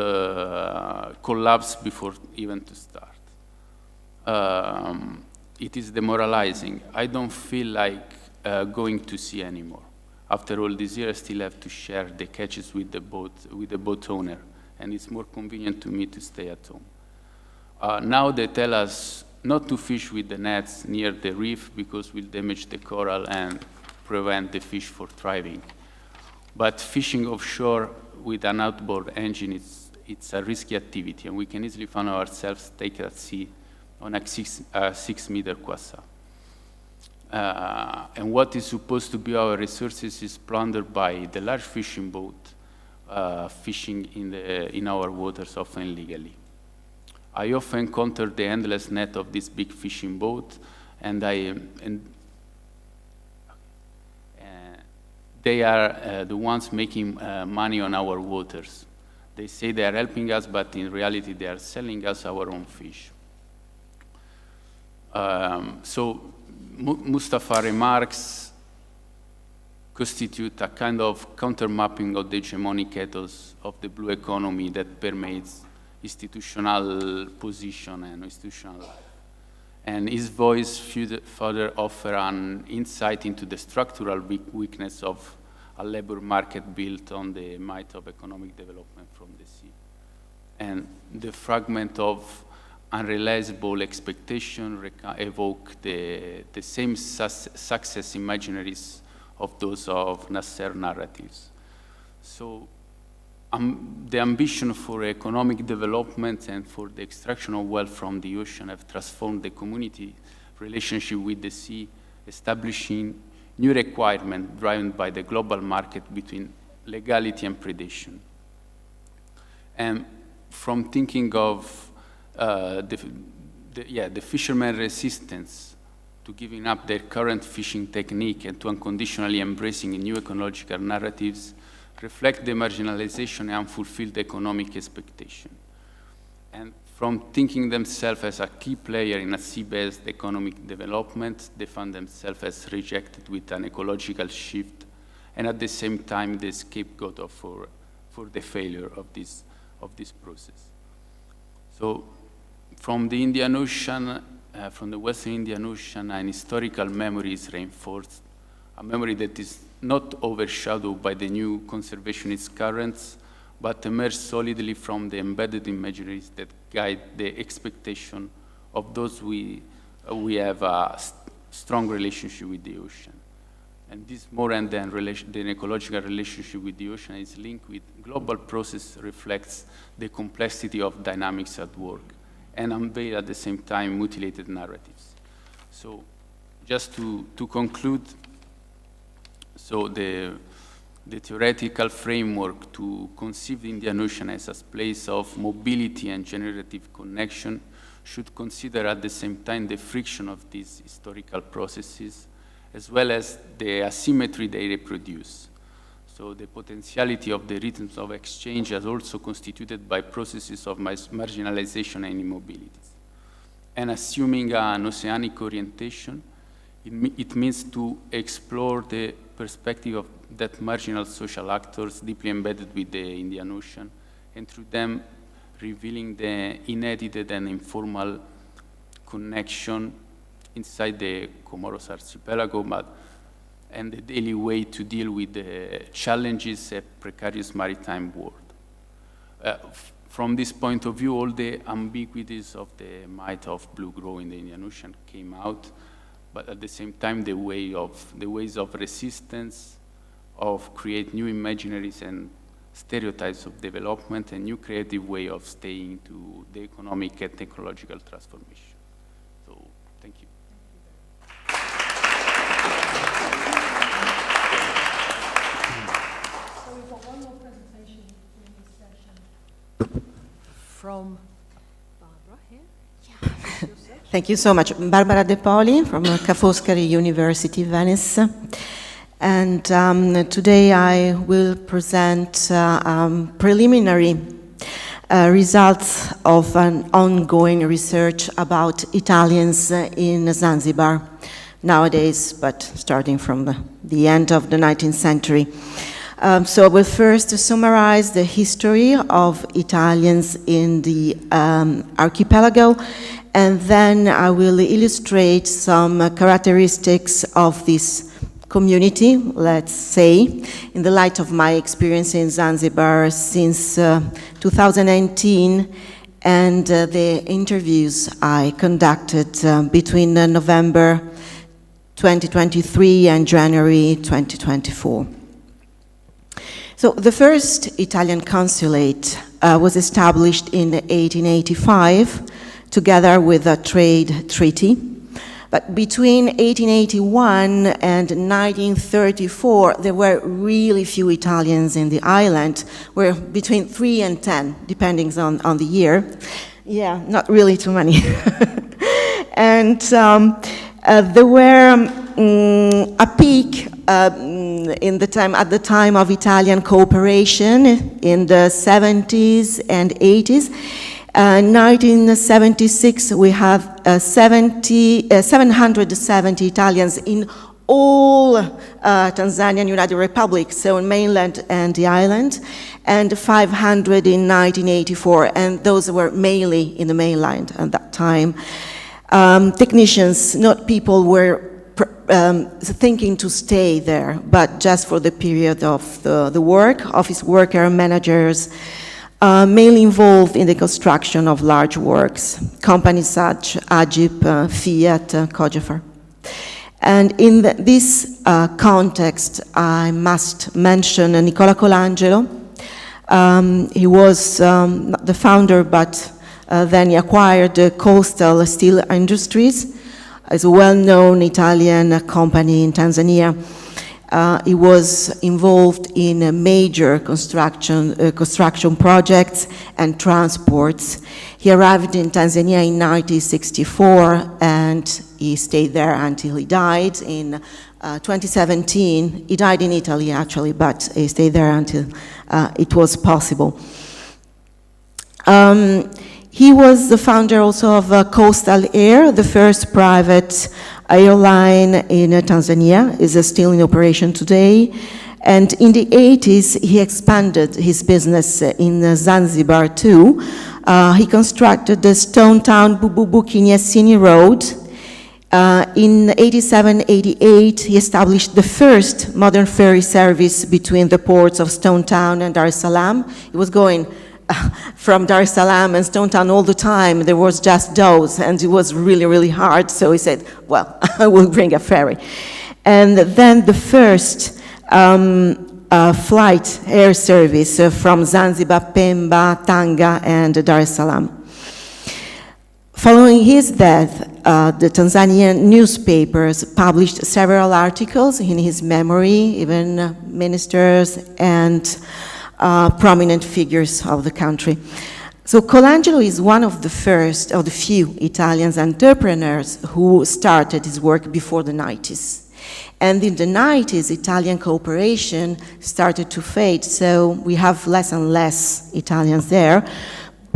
collapse before even to start. It is demoralizing. I don't feel like going to sea anymore. After all this year, I still have to share the catches with the boat owner, and it's more convenient to me to stay at home. Now they tell us not to fish with the nets near the reef because we'll damage the coral and prevent the fish from thriving. But fishing offshore with an outboard engine, it's a risky activity, and we can easily find ourselves stuck at sea on a 6-meter quassa. And what is supposed to be our resources is plundered by the large fishing boat fishing in our waters, often illegally. I often encounter the endless net of this big fishing boat, and they are the ones making money on our waters. They say they are helping us, but in reality they are selling us our own fish. So Mustafa remarks constitute a kind of counter-mapping of the hegemonic ethos of the blue economy that permeates institutional position and institutional life. And his voice further offers an insight into the structural weakness of a labor market built on the might of economic development from the sea. And the fragment of unrealizable expectation evoke the same success imaginaries of those of Nasser narratives. So the ambition for economic development and for the extraction of wealth from the ocean have transformed the community relationship with the sea, establishing new requirements driven by the global market between legality and predation. And from thinking of the the fishermen resistance to giving up their current fishing technique and to unconditionally embracing new ecological narratives reflect the marginalization and unfulfilled economic expectation. And from thinking themselves as a key player in a sea-based economic development, they found themselves as rejected with an ecological shift, and at the same time the scapegoat for the failure of this process. So from the Indian Ocean, from the Western Indian Ocean, an historical memory is reinforced, a memory that is not overshadowed by the new conservationist currents, but emerges solidly from the embedded imaginaries that guide the expectation of those we have a strong relationship with the ocean. And this more than the ecological relationship with the ocean is linked with global process reflects the complexity of dynamics at work and unveil at the same time mutilated narratives. So just to conclude, so the theoretical framework to conceive the Indian Ocean as a place of mobility and generative connection should consider at the same time the friction of these historical processes as well as the asymmetry they reproduce. So the potentiality of the rhythms of exchange is also constituted by processes of marginalization and immobilities. And assuming an oceanic orientation, it means to explore the perspective of that marginal social actors deeply embedded with the Indian Ocean, and through them revealing the inedited and informal connection inside the Comoros archipelago, and the daily way to deal with the challenges of precarious maritime world. From this point of view, all the ambiguities of the might of blue growth in the Indian Ocean came out, but at the same time, the ways of resistance, of create new imaginaries and stereotypes of development, and new creative way of staying to the economic and technological transformation. So, thank you. So we've got one more presentation in this session from Barbara here. Thank you so much. Barbara De Poli from Ca' Foscari University, Venice. And today I will present preliminary results of an ongoing research about Italians in Zanzibar nowadays, but starting from the end of the 19th century. So I will first summarize the history of Italians in the archipelago, and then I will illustrate some characteristics of this community, let's say, in the light of my experience in Zanzibar since 2019 and the interviews I conducted between November 2023 and January 2024. So the first Italian consulate was established in 1885 together with a trade treaty. But between 1881 and 1934, there were really few Italians in the island, were between 3 and 10, depending on the year. Yeah, not really too many. And there were a peak at the time of Italian cooperation in the 70s and 80s. 1976, we have 770 Italians in all Tanzanian United Republic, so in mainland and the island, and 500 in 1984, and those were mainly in the mainland at that time. Technicians, not people were thinking to stay there, but just for the period of the work, office worker, managers, mainly involved in the construction of large works, companies such Agip, Fiat, Cogefer. And in this context, I must mention Nicola Colangelo. He was not the founder, but then he acquired the Coastal Steel Industries. It's a well-known Italian company in Tanzania. He was involved in major construction projects and transports. He arrived in Tanzania in 1964, and he stayed there until he died in 2017. He died in Italy, actually, but he stayed there until it was possible. He was the founder also of Coastal Air, the first private airline in Tanzania. Is still in operation today. And in the 80s, he expanded his business in Zanzibar too. He constructed the Stone Town Bububu Kinyasini Road. In 87-88, he established the first modern ferry service between the ports of Stone Town and Dar es Salaam. He was going from Dar es Salaam and Stone Town all the time. There was just those, and it was really, really hard. So he said, well, I will bring a ferry. And then the first flight air service from Zanzibar, Pemba, Tanga, and Dar es Salaam. Following his death, the Tanzanian newspapers published several articles in his memory, even ministers and prominent figures of the country. So Colangelo is one of the first, of the few Italian entrepreneurs who started his work before the 90s. And in the 90s, Italian cooperation started to fade, so we have less and less Italians there.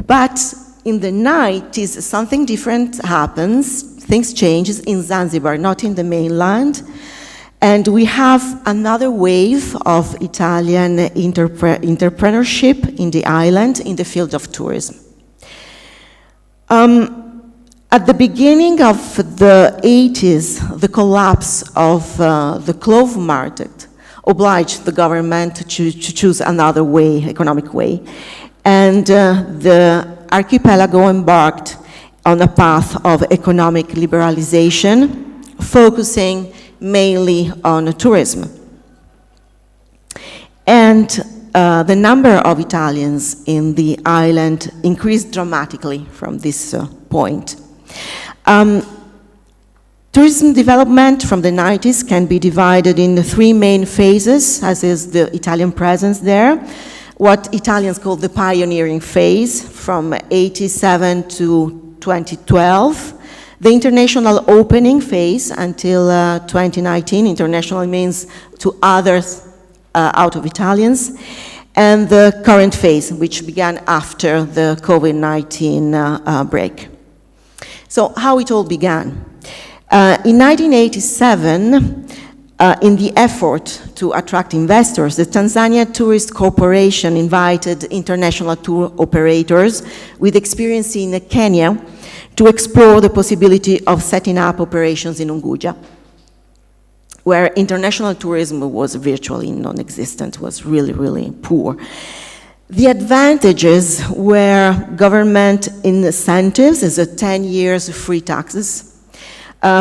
But in the 90s, something different happens. Things change in Zanzibar, not in the mainland. And we have another wave of Italian entrepreneurship in the island in the field of tourism. At the beginning of the 80s, the collapse of the clove market obliged the government to choose another way, economic way. And the archipelago embarked on a path of economic liberalization, focusing mainly on tourism. And the number of Italians in the island increased dramatically from this point. Tourism development from the 90s can be divided in three main phases, as is the Italian presence there. What Italians call the pioneering phase, from 87 to 2012. The international opening phase until 2019, international means to others out of Italians, and the current phase, which began after the COVID-19 break. So how it all began. In 1987, in the effort to attract investors, the Tanzania Tourist Corporation invited international tour operators with experience in Kenya to explore the possibility of setting up operations in Unguja, where international tourism was virtually non-existent, was really, really poor. The advantages were government incentives, as 10 years free taxes,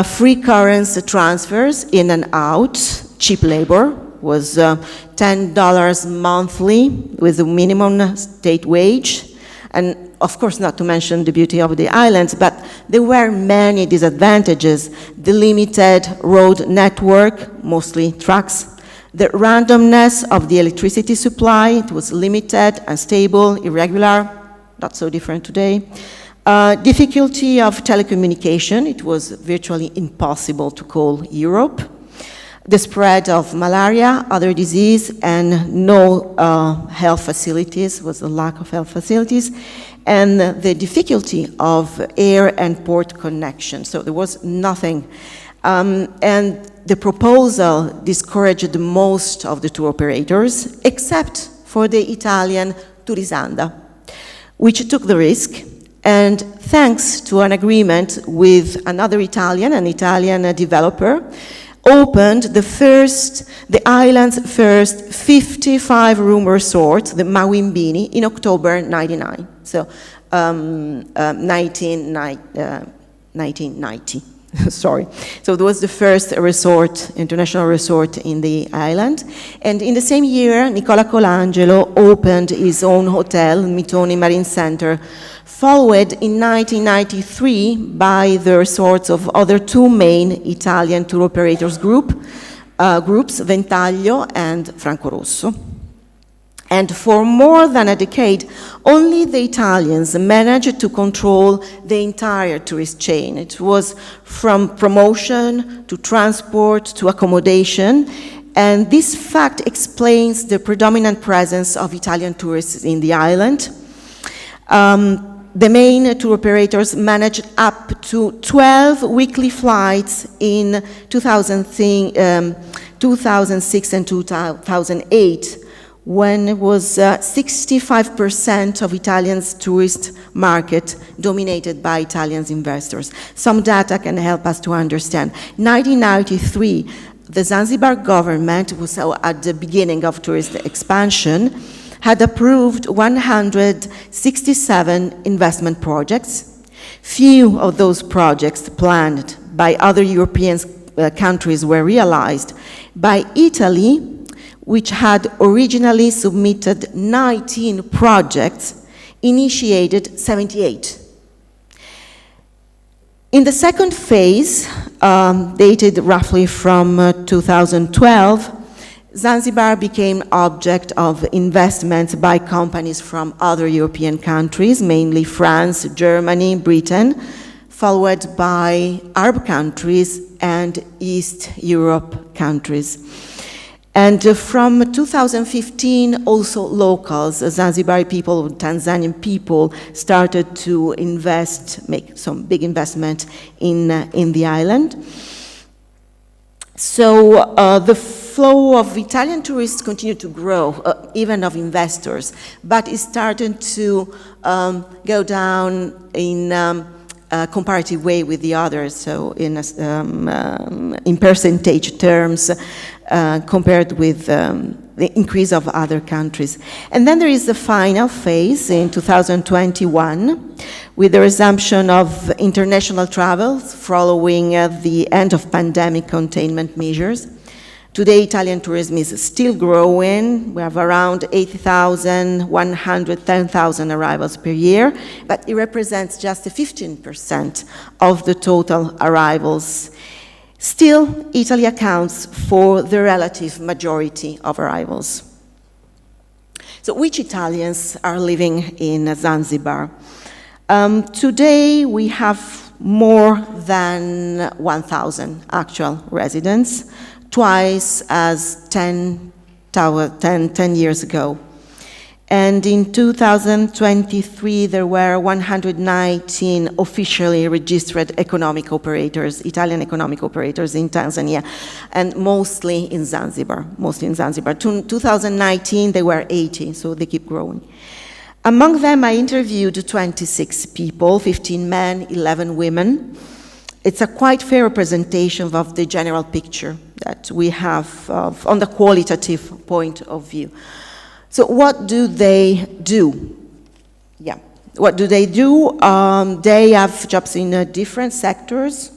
free currency transfers in and out, cheap labor, was $10 monthly with a minimum state wage, and of course not to mention the beauty of the islands, but there were many disadvantages. The limited road network, mostly trucks, the randomness of the electricity supply, it was limited, unstable, irregular, not so different today. Difficulty of telecommunication, it was virtually impossible to call Europe. The spread of malaria, other disease, and no health facilities, was a lack of health facilities, and the difficulty of air and port connection. So there was nothing. And the proposal discouraged most of the tour operators, except for the Italian Turisanda, which took the risk, and thanks to an agreement with another Italian, an Italian developer, opened the island's first 55-room resort, the Mawimbini, in October 99. So 1990. Sorry. So it was the first resort, international resort in the island. And in the same year, Nicola Colangelo opened his own hotel, Mitoni Marine Center, followed in 1993 by the resorts of other two main Italian tour operators group, groups, Ventaglio and Francorosso. And for more than a decade, only the Italians managed to control the entire tourist chain. It was from promotion to transport to accommodation, and this fact explains the predominant presence of Italian tourists in the island. The main tour operators managed up to 12 weekly flights in 2006 and 2008, when it was 65% of Italians' tourist market dominated by Italian investors. Some data can help us to understand. 1993, the Zanzibar government, was at the beginning of tourist expansion, had approved 167 investment projects. Few of those projects planned by other European countries were realized. By Italy, which had originally submitted 19 projects, initiated 78. In the second phase, dated roughly from 2012, Zanzibar became object of investments by companies from other European countries, mainly France, Germany, Britain, followed by Arab countries and East Europe countries. And from 2015, also locals, Zanzibari people, Tanzanian people, started to invest, make some big investment in the island. So the flow of Italian tourists continued to grow, even of investors, but it started to go down in a comparative way with the others, so in percentage terms, compared with the increase of other countries. And then there is the final phase in 2021, with the resumption of international travel following the end of pandemic containment measures. Today, Italian tourism is still growing. We have around 80,000, 110,000 arrivals per year, but it represents just 15% of the total arrivals. Still, Italy accounts for the relative majority of arrivals. So which Italians are living in Zanzibar? Today, we have more than 1,000 actual residents, twice as 10 years ago. And in 2023, there were 119 officially registered economic operators, Italian economic operators in Tanzania, and mostly in Zanzibar, 2019, there were 80, so they keep growing. Among them, I interviewed 26 people, 15 men, 11 women. It's a quite fair representation of the general picture that we have on the qualitative point of view. So what do they do? Yeah, what do they do? They have jobs in different sectors.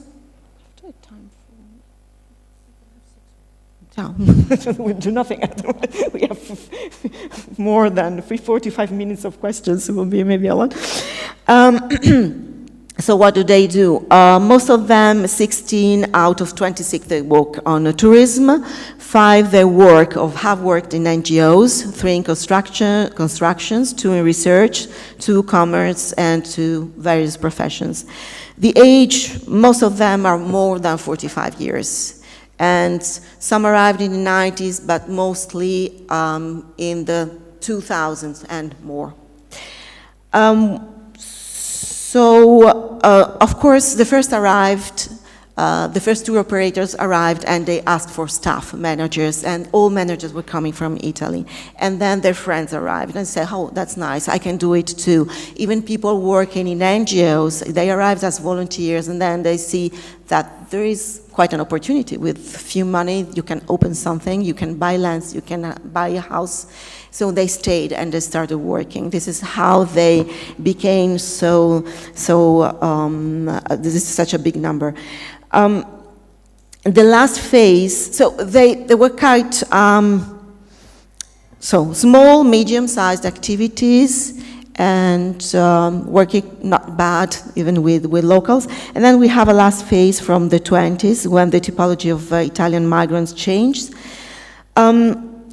We do nothing. We have more than 45 minutes of questions, so it will be maybe a lot. So what do they do? Most of them, 16 out of 26, they work on tourism. 5 they have worked in NGOs, 3 in constructions, 2 in research, 2 commerce, and 2 various professions. The age, most of them are more than 45 years. And some arrived in the 90s, but mostly in the 2000s and more. Of course, the first tour operators arrived and they asked for staff, managers, and all managers were coming from Italy. And then their friends arrived and said, oh, that's nice, I can do it too. Even people working in NGOs, they arrived as volunteers and then they see that there is quite an opportunity. With few money, you can open something, you can buy lands, you can buy a house. So they stayed and they started working. This is how they became this is such a big number. The last phase, so they were quite small, medium-sized activities, and working not bad even with locals. And then we have a last phase from the 20s when the typology of Italian migrants changed.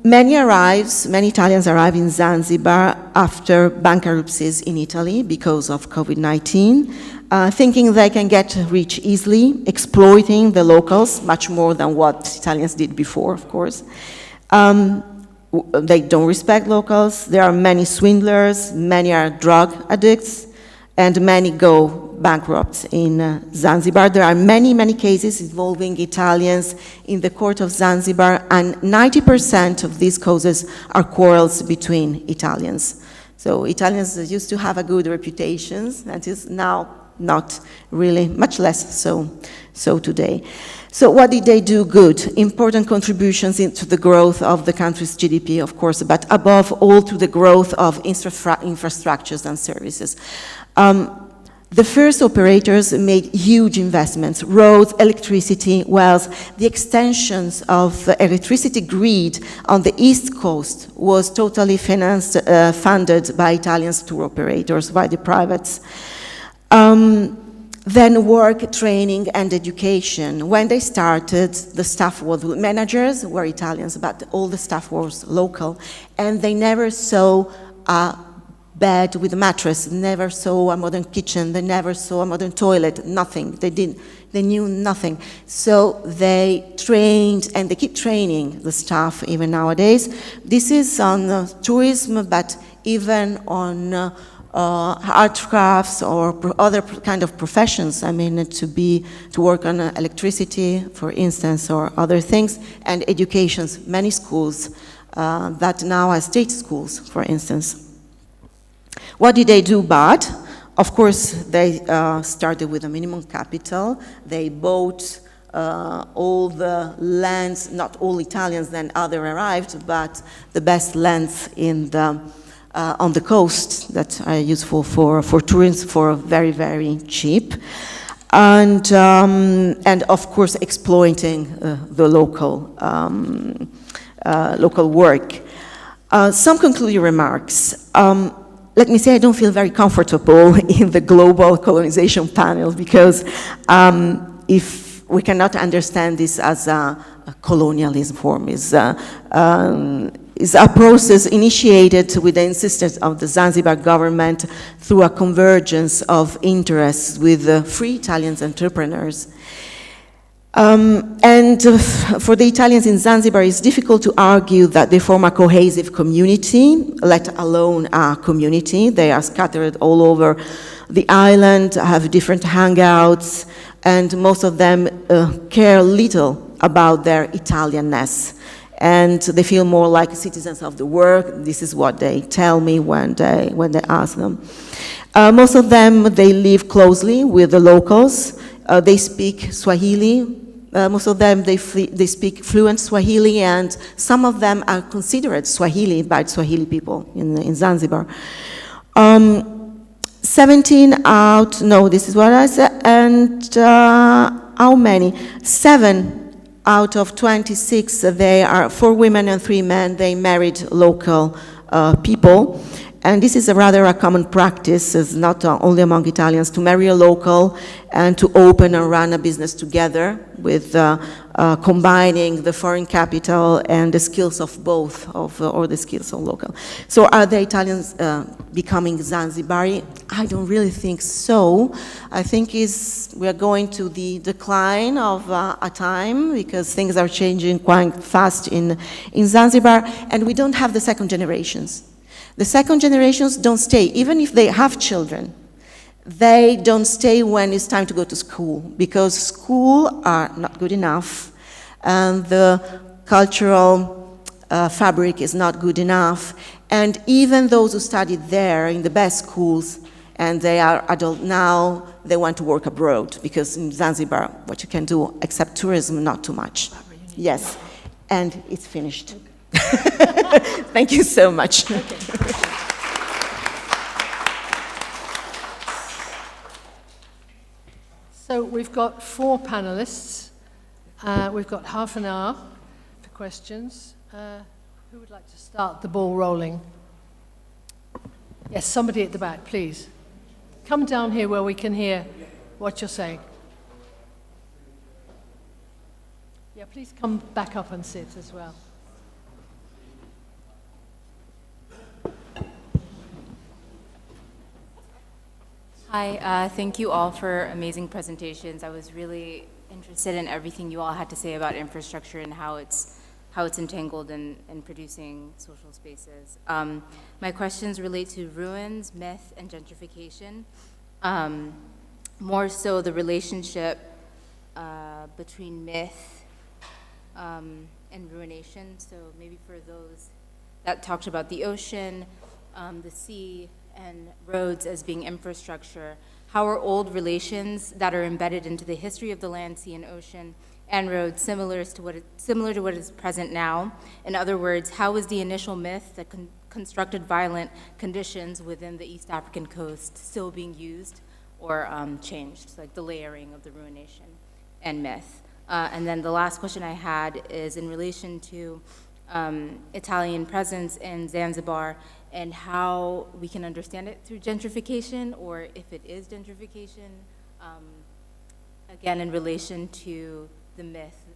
Many Italians arrive in Zanzibar after bankruptcies in Italy because of COVID-19, thinking they can get rich easily, exploiting the locals much more than what Italians did before, of course. They don't respect locals. There are many swindlers, many are drug addicts, and many go bankrupt in Zanzibar. There are many, many cases involving Italians in the court of Zanzibar, and 90% of these causes are quarrels between Italians. So Italians used to have a good reputation, that is now not really, much less so today. So what did they do good? Important contributions into the growth of the country's GDP, of course, but above all to the growth of infrastructures and services. The first operators made huge investments, roads, electricity, wells. The extensions of the electricity grid on the East Coast was totally funded by Italian tour operators, by the privates. Then work, training, and education. When they started, the staff was managers were Italians, but all the staff was local, and they never saw a bed with a mattress, never saw a modern kitchen, they never saw a modern toilet, nothing. They knew nothing. So they trained, and they keep training the staff even nowadays. This is on tourism, but even on art crafts or other kind of professions. I mean, to work on electricity, for instance, or other things, and educations. Many schools that now are state schools, for instance. What did they do bad? Of course, they started with a minimum capital. They bought all the lands, not all Italians, then other arrived, but the best lands in the on the coast that are useful for tourists for very, very cheap, and of course exploiting the local work. Some concluding remarks. Let me say I don't feel very comfortable in the global colonization panel because if we cannot understand this as a colonialism form, is a process initiated with the insistence of the Zanzibar government through a convergence of interests with free Italian entrepreneurs. And for the Italians in Zanzibar, it's difficult to argue that they form a cohesive community, let alone a community. They are scattered all over the island, have different hangouts, and most of them care little about their Italianness. And they feel more like citizens of the world. This is what they tell me when they ask them. Most of them, they live closely with the locals. They speak Swahili. Most of them, they speak fluent Swahili, and some of them are considered Swahili by Swahili people in Zanzibar. 17 out, no, this is what I said, and how many? 7 out of 26, they are 4 women and 3 men, they married local people. And this is a common practice, it's not only among Italians, to marry a local and to open and run a business together with combining the foreign capital and the skills of both, or the skills of local. So are the Italians becoming Zanzibari? I don't really think so. I think we are going to the decline of a time because things are changing quite fast in Zanzibar, and we don't have the second generations. The second generations don't stay, even if they have children. They don't stay when it's time to go to school, because school are not good enough, and the cultural fabric is not good enough. And even those who studied there in the best schools, and they are adult now, they want to work abroad, because in Zanzibar, what you can do, except tourism, not too much. Yes, and it's finished. Thank you so much. Okay. So we've got 4 panelists. We've got half an hour for questions. Who would like to start the ball rolling? Yes, somebody at the back, please. Come down here where we can hear what you're saying. Yeah, please come back up and sit as well. Hi, thank you all for amazing presentations. I was really interested in everything you all had to say about infrastructure and how it's entangled in producing social spaces. My questions relate to ruins, myth, and gentrification. More so the relationship between myth and ruination. So maybe for those that talked about the ocean, the sea, and roads as being infrastructure, how are old relations that are embedded into the history of the land, sea, and ocean and roads similar to what is present now? In other words, how is the initial myth that constructed violent conditions within the East African coast still being used or changed, like the layering of the ruination and myth? And then the last question I had is in relation to Italian presence in Zanzibar and how we can understand it through gentrification, or if it is gentrification, again, in relation to the myth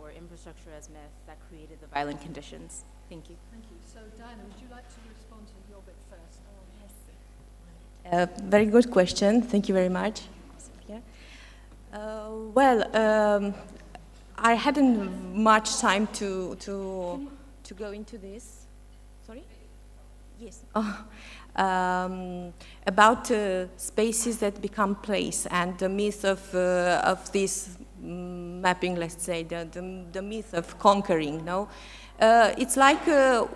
or infrastructure as myth that created the violent conditions. Thank you. Thank you. So Diana, would you like to respond to your bit first? Very good question. Thank you very much. I hadn't much time to go into this. Sorry? Yes. About spaces that become place and the myth of this mapping, let's say, the myth of conquering. No, it's like as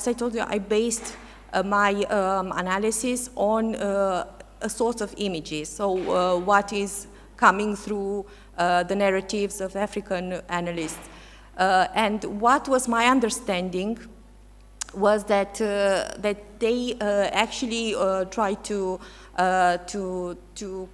I told you, I based my analysis on a sort of images. So what is coming through the narratives of African analysts. And what was my understanding was that they actually try to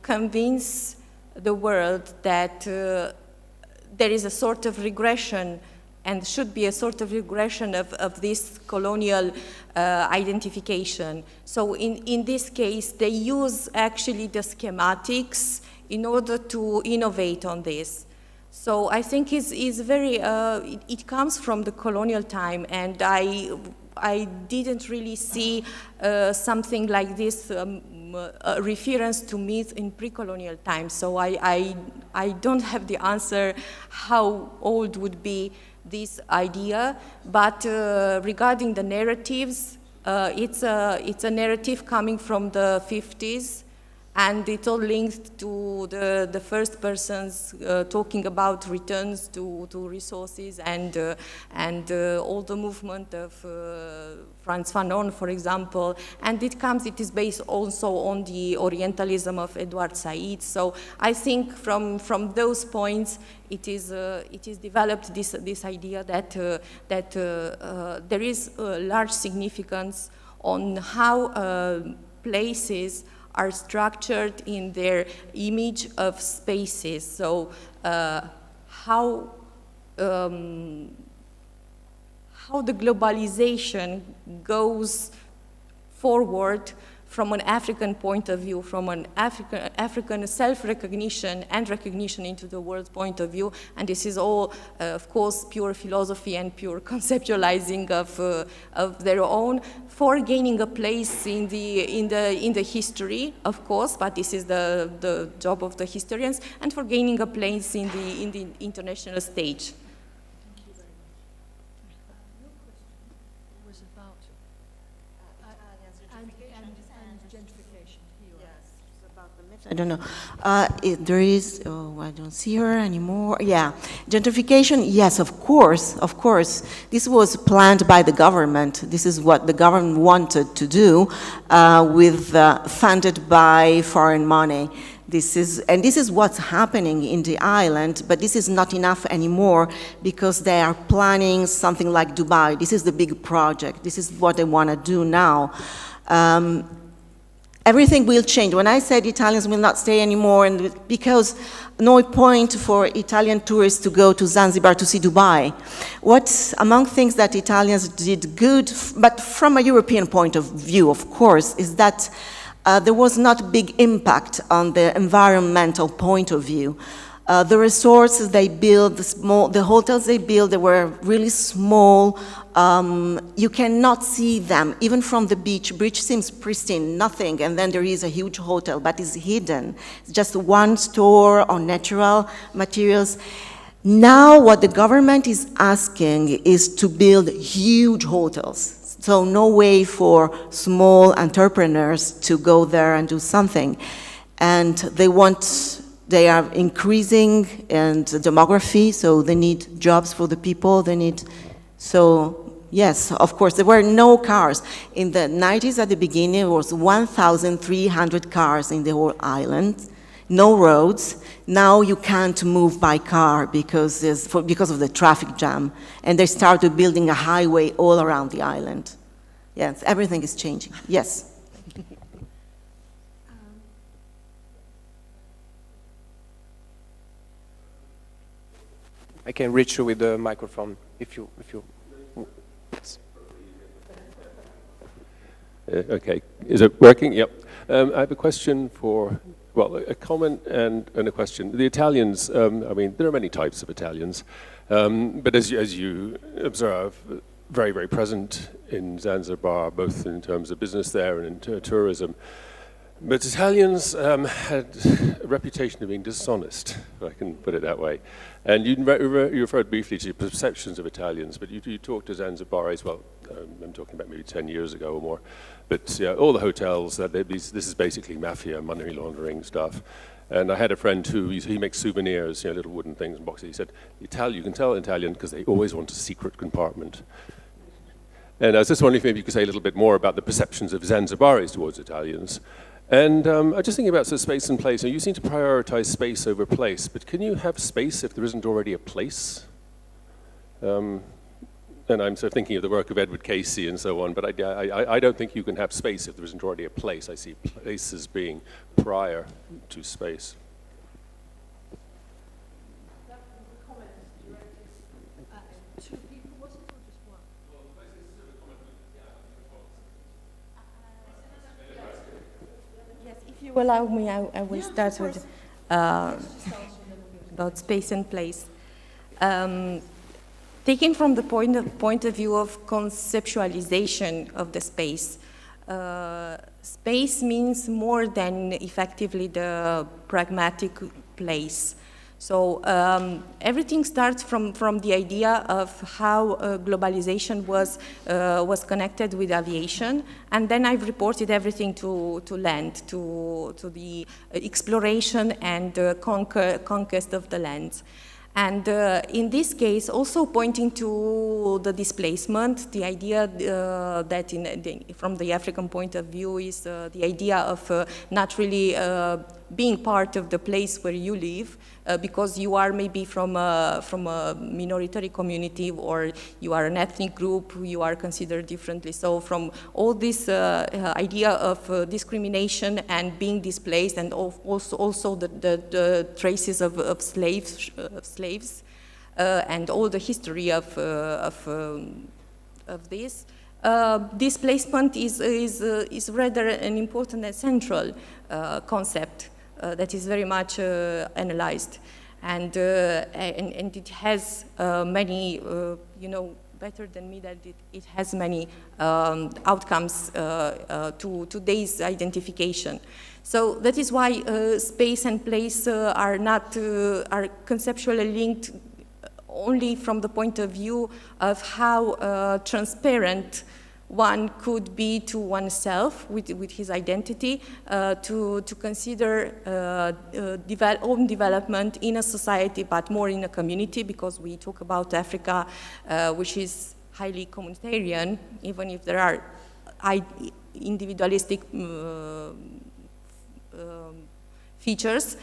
convince the world that there is a sort of regression and should be a sort of regression of this colonial identification. So in this case, they use actually the schematics in order to innovate on this. So I think it's very, it comes from the colonial time, and I didn't really see something like this, a reference to myth in pre-colonial times. So I don't have the answer how old would be this idea, but regarding the narratives, it's a narrative coming from the 50s, and it's all linked to the first persons talking about returns to resources and all the movement of Frantz Fanon, for example. And it is based also on the Orientalism of Edward Said. So I think from those points, it is developed this idea that there is a large significance on how places are structured in their image of spaces. So how the globalization goes forward from an African point of view, from an African self-recognition and recognition into the world point of view, and this is all, of course, pure philosophy and pure conceptualizing of their own, for gaining a place in the history, of course, but this is the job of the historians, and for gaining a place in the international stage. I don't know. There is, oh, I don't see her anymore. Yeah, gentrification, yes, of course, of course. This was planned by the government. This is what the government wanted to do, funded by foreign money. This is what's happening in the island, but this is not enough anymore because they are planning something like Dubai. This is the big project. This is what they want to do now. everything will change. When I said Italians will not stay anymore, and because no point for Italian tourists to go to Zanzibar to see Dubai. What among things that Italians did good, but from a European point of view, of course, is that there was not a big impact on the environmental point of view. The resorts they built, the hotels they built, they were really small. You cannot see them, even from the beach. Beach seems pristine, nothing, and then there is a huge hotel, but it's hidden. It's just one store on natural materials. Now what the government is asking is to build huge hotels. So no way for small entrepreneurs to go there and do something. And they are increasing in demography, so they need jobs for the people, so yes, of course, there were no cars. In the 90s at the beginning, there was 1,300 cars in the whole island, no roads. Now you can't move by car because of the traffic jam. And they started building a highway all around the island. Yes, everything is changing, yes. I can reach you with the microphone if you. Yes. Okay, is it working? Yep. I have a question a comment and a question. The Italians, I mean, there are many types of Italians, but as you observe, very, very present in Zanzibar, both in terms of business there and in tourism. But Italians had a reputation of being dishonest, if I can put it that way. And you referred briefly to perceptions of Italians, but you talked to Zanzibaris, well, I'm talking about maybe 10 years ago or more, but yeah, all the hotels, this is basically mafia, money laundering stuff. And I had a friend he makes souvenirs, little wooden things and boxes. He said, you can tell Italian because they always want a secret compartment. And I was just wondering if maybe you could say a little bit more about the perceptions of Zanzibaris towards Italians. And I was just thinking about space and place. Now, you seem to prioritize space over place, but can you have space if there isn't already a place? And I'm sort of thinking of the work of Edward Casey and so on, but I don't think you can have space if there isn't already a place. I see place as being prior to space. If you allow me, I will start with about space and place. Taken from the point of view of conceptualization of the space, space means more than effectively the pragmatic place. So everything starts from the idea of how globalization was connected with aviation, and then I've reported everything to land, to the exploration and conquest of the land. And in this case, also pointing to the displacement, the idea that from the African point of view is the idea of not really being part of the place where you live, because you are maybe from a minority community, or you are an ethnic group, you are considered differently. So from all this idea of discrimination and being displaced, and also the traces of slaves, and all the history of this. Displacement is rather an important and central concept that is very much analyzed, and it has many, better than me, that it has many outcomes to today's identification. So that is why space and place are conceptually linked only from the point of view of how transparent one could be to oneself with his identity, to consider own development in a society, but more in a community, because we talk about Africa, which is highly communitarian, even if there are individualistic features.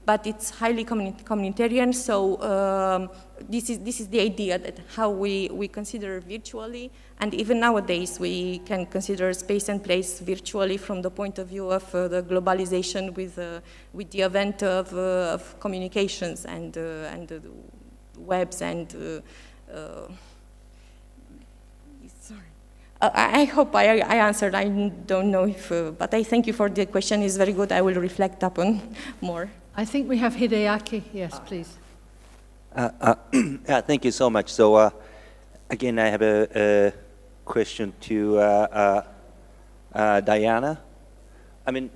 but it's highly communitarian. So this is the idea that how we consider virtually, and even nowadays we can consider space and place virtually from the point of view of the globalization with the advent of communications and webs and. Sorry. I hope I answered. I don't know if, but I thank you for the question. It's very good. I will reflect upon more. I think we have Hideaki. Yes, please. Thank you so much. So again, I have a question to Diana. I mean,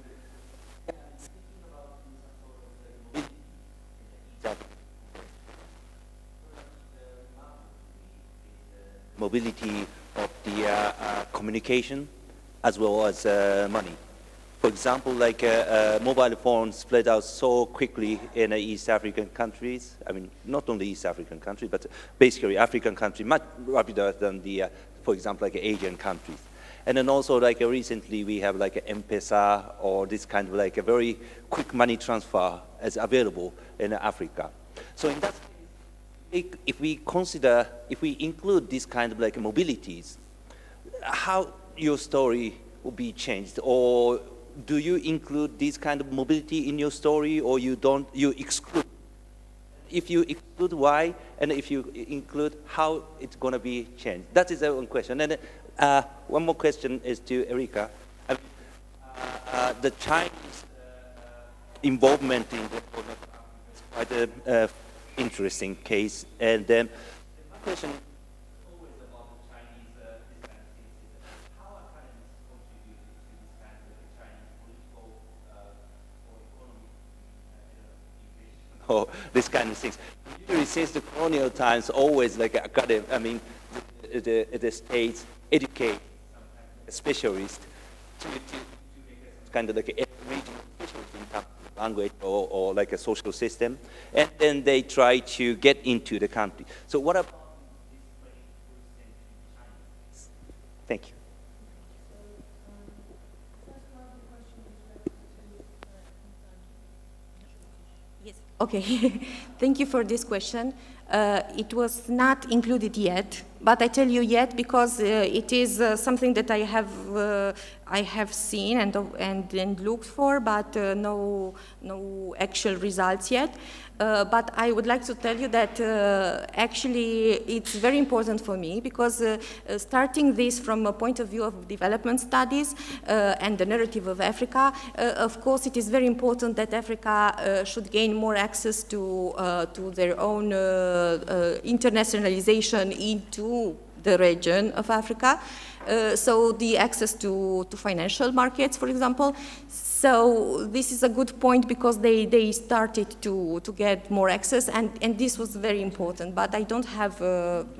mobility of the communication as well as money. For example, like mobile phones spread out so quickly in East African countries. I mean, not only East African countries, but basically African countries, much rapider than the, for example, like Asian countries. And then also, like recently, we have like M-Pesa or this kind of like a very quick money transfer as available in Africa. So in that case, if we include this kind of like mobilities, how your story will be changed? Or do you include this kind of mobility in your story, or you don't, you exclude? If you exclude, why? And if you include, how it's going to be changed? That is one question. And one more question is to Erika. I mean, the Chinese involvement in the is quite an interesting case. And then my question is always about the Chinese, this kind of things. How are Chinese contributing to this kind of Chinese political or economic or this kind of things? Usually since the colonial times, always like academic, I mean, the states educate specialists to make a kind of like a regional specialist in terms of language or like a social system, and then they try to get into the country. So what about this? Thank you. Yes. Okay. Thank you for this question. It was not included yet, but I tell you yet because it is something that I have seen and looked for, but no actual results yet. But I would like to tell you that actually it's very important for me because starting this from a point of view of development studies and the narrative of Africa, of course it is very important that Africa should gain more access to their own internationalization into the region of Africa. So the access to financial markets, for example. So this is a good point because they started to get more access, and this was very important. But I don't have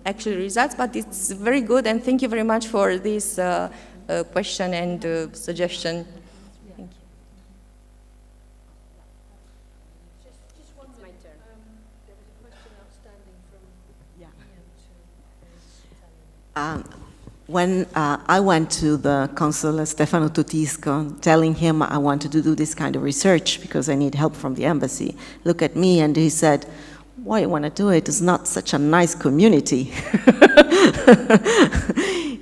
actual results, but it's very good, and thank you very much for this question and suggestion. Thank you. Just one my turn. There was a question outstanding from When I went to the consul Stefano Tutisco, telling him I wanted to do this kind of research because I need help from the embassy, look at me, and he said, why you want to do it? It's not such a nice community.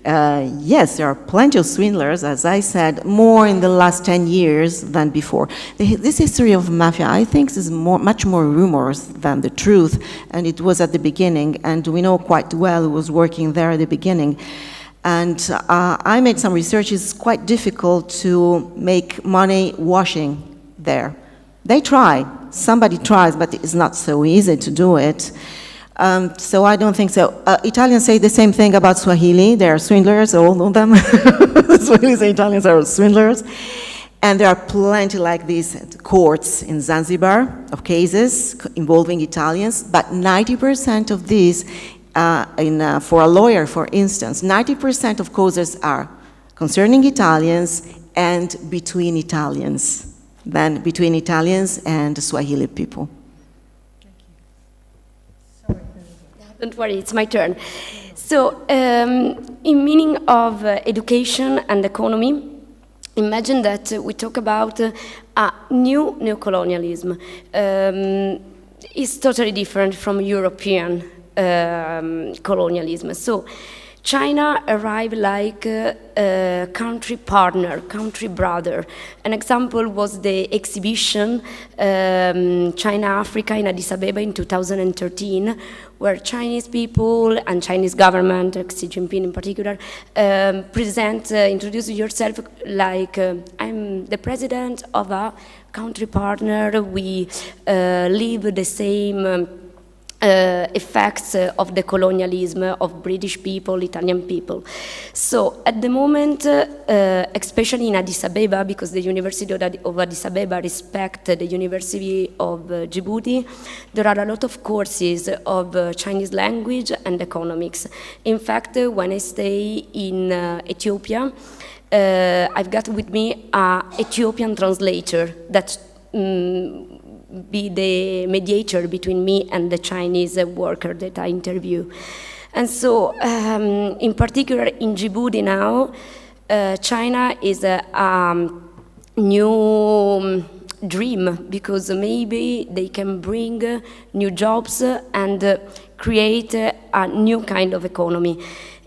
Yes, there are plenty of swindlers, as I said, more in the last 10 years than before. This history of mafia, I think, is much more rumors than the truth, and it was at the beginning, and we know quite well who was working there at the beginning. And I made some research. It's quite difficult to make money washing there. They try. Somebody tries, but it's not so easy to do it. So I don't think so. Italians say the same thing about Swahili. They are swindlers, all of them. Swahilis and Italians are swindlers. And there are plenty like these courts in Zanzibar of cases involving Italians, but 90% of these for a lawyer, for instance, 90% of causes are concerning Italians and between Italians, then between Italians and Swahili people. Don't worry, it's my turn. So, in meaning of education and economy, imagine that we talk about a new neocolonialism. It's totally different from European colonialism. So China arrived like a country partner, country brother. An example was the exhibition China-Africa in Addis Ababa in 2013, where Chinese people and Chinese government, Xi Jinping in particular, introduce yourself like, I'm the president of a country partner, we live the same effects of the colonialism of British people, Italian people. So at the moment, especially in Addis Ababa, because the University of Addis Ababa respects the University of Djibouti, there are a lot of courses of Chinese language and economics. In fact, when I stay in Ethiopia, I've got with me an Ethiopian translator that be the mediator between me and the Chinese worker that I interview. And so, in particular, in Djibouti now, China is a new dream, because maybe they can bring new jobs and create a new kind of economy.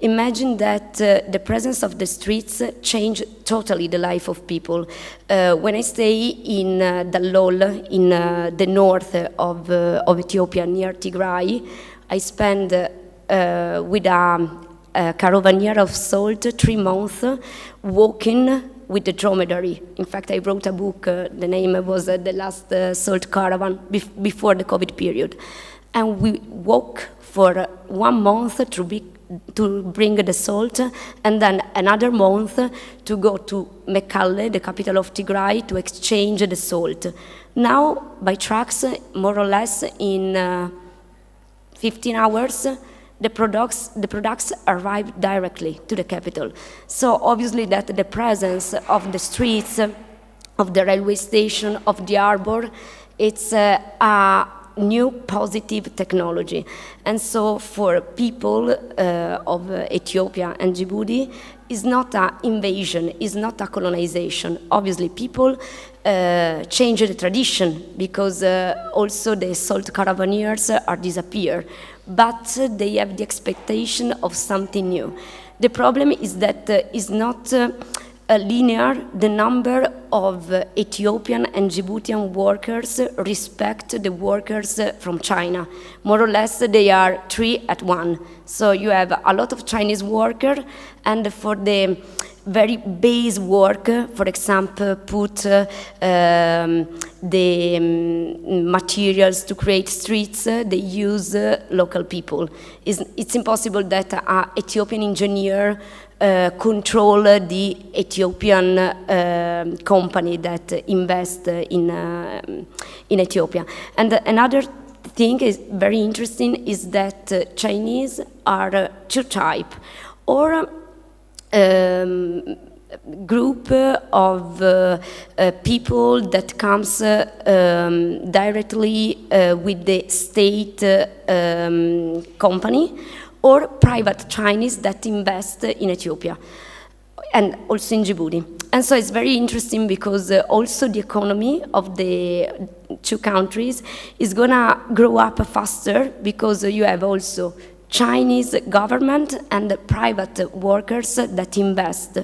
Imagine that the presence of the streets changed totally the life of people. When I stay in Dallol, in the north of Ethiopia, near Tigray, I spend with a caravaneer of salt 3 months walking with the dromedary. In fact, I wrote a book, the name was The Last Salt Caravan, before the COVID period. And we walk for 1 month to bring the salt, and then another month to go to Mekelle, the capital of Tigray, to exchange the salt. Now, by trucks, more or less in 15 hours, the products arrive directly to the capital. So obviously that the presence of the streets, of the railway station, of the harbor, it's a new positive technology. And so for people of Ethiopia and Djibouti, it's not an invasion, it's not a colonization. Obviously people change the tradition, because also the salt caravaneers are disappear, but they have the expectation of something new. The problem is that it's not linear. The number of Ethiopian and Djiboutian workers respect the workers from China. More or less, they are 3 at 1. So you have a lot of Chinese workers, and for the very base work, for example, put the materials to create streets, they use local people. It's impossible that an Ethiopian engineer control the Ethiopian company that invest in Ethiopia. And another thing is very interesting is that Chinese are 2 types, or group of people that comes directly with the state company, or private Chinese that invest in Ethiopia and also in Djibouti. And so it's very interesting, because also the economy of the 2 countries is gonna grow up faster, because you have also Chinese government and private workers that invest.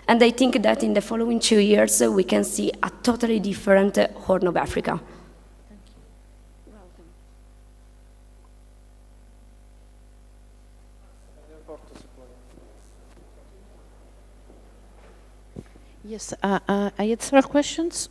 And I think that in the following 2 years, we can see a totally different Horn of Africa. Yes, I had several questions.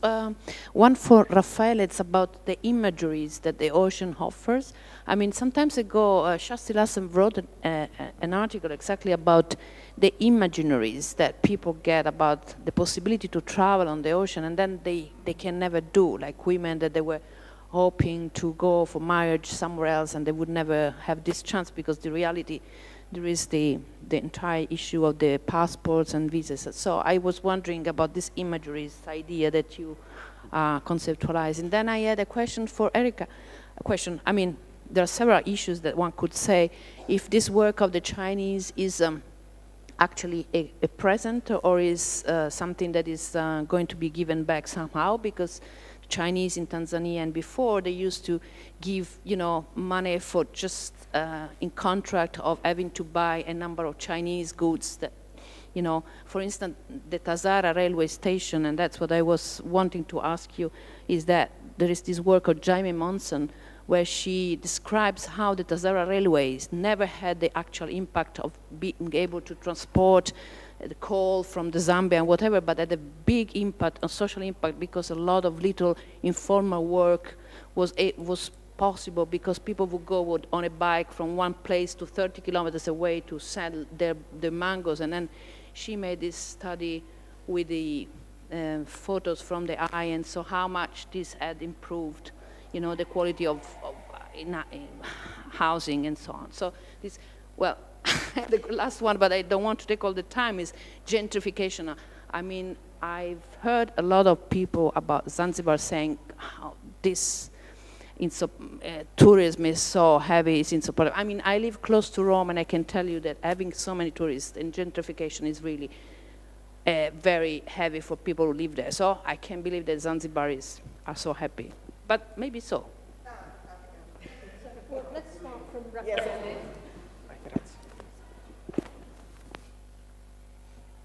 One for Raffaele, it's about the imageries that the ocean offers. I mean, some time ago, Shasti Lassen wrote an article exactly about the imaginaries that people get about the possibility to travel on the ocean, and then they can never do, like women that they were hoping to go for marriage somewhere else, and they would never have this chance, because the reality, there is the entire issue of the passports and visas. So I was wondering about this imagery, this idea that you conceptualize. And then I had a question for Erika. I mean, there are several issues that one could say. If this work of the Chinese is actually a present, or is something that is going to be given back somehow? Because Chinese in Tanzania and before, they used to give, money for just in contract of having to buy a number of Chinese goods that, for instance, the Tazara railway station, and that's what I was wanting to ask you, is that there is this work of Jaime Monson where she describes how the Tazara railways never had the actual impact of being able to transport the coal from the Zambia and whatever, but had a big impact, a social impact, because a lot of little informal work was possible because people would go on a bike from one place to 30 kilometers away to sell their mangoes. And then she made this study with the photos from the eye, and so how much this had improved, the quality of housing and so on. So this, well, the last one, but I don't want to take all the time, is gentrification. I mean, I've heard a lot of people about Zanzibar saying how this tourism is so heavy, it's insupportable. I mean, I live close to Rome, and I can tell you that having so many tourists and gentrification is really very heavy for people who live there. So I can't believe that Zanzibaris are so happy, but maybe so. Well, let's start from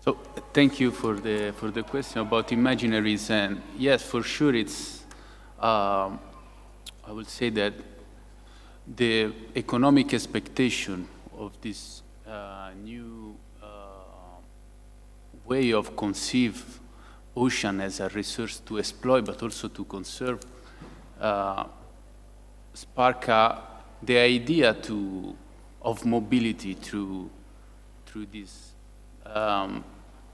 So thank you for the question about imaginaries, and yes, for sure, it's I would say that the economic expectation of this new way of conceive ocean as a resource to exploit, but also to conserve, spark the idea of mobility through this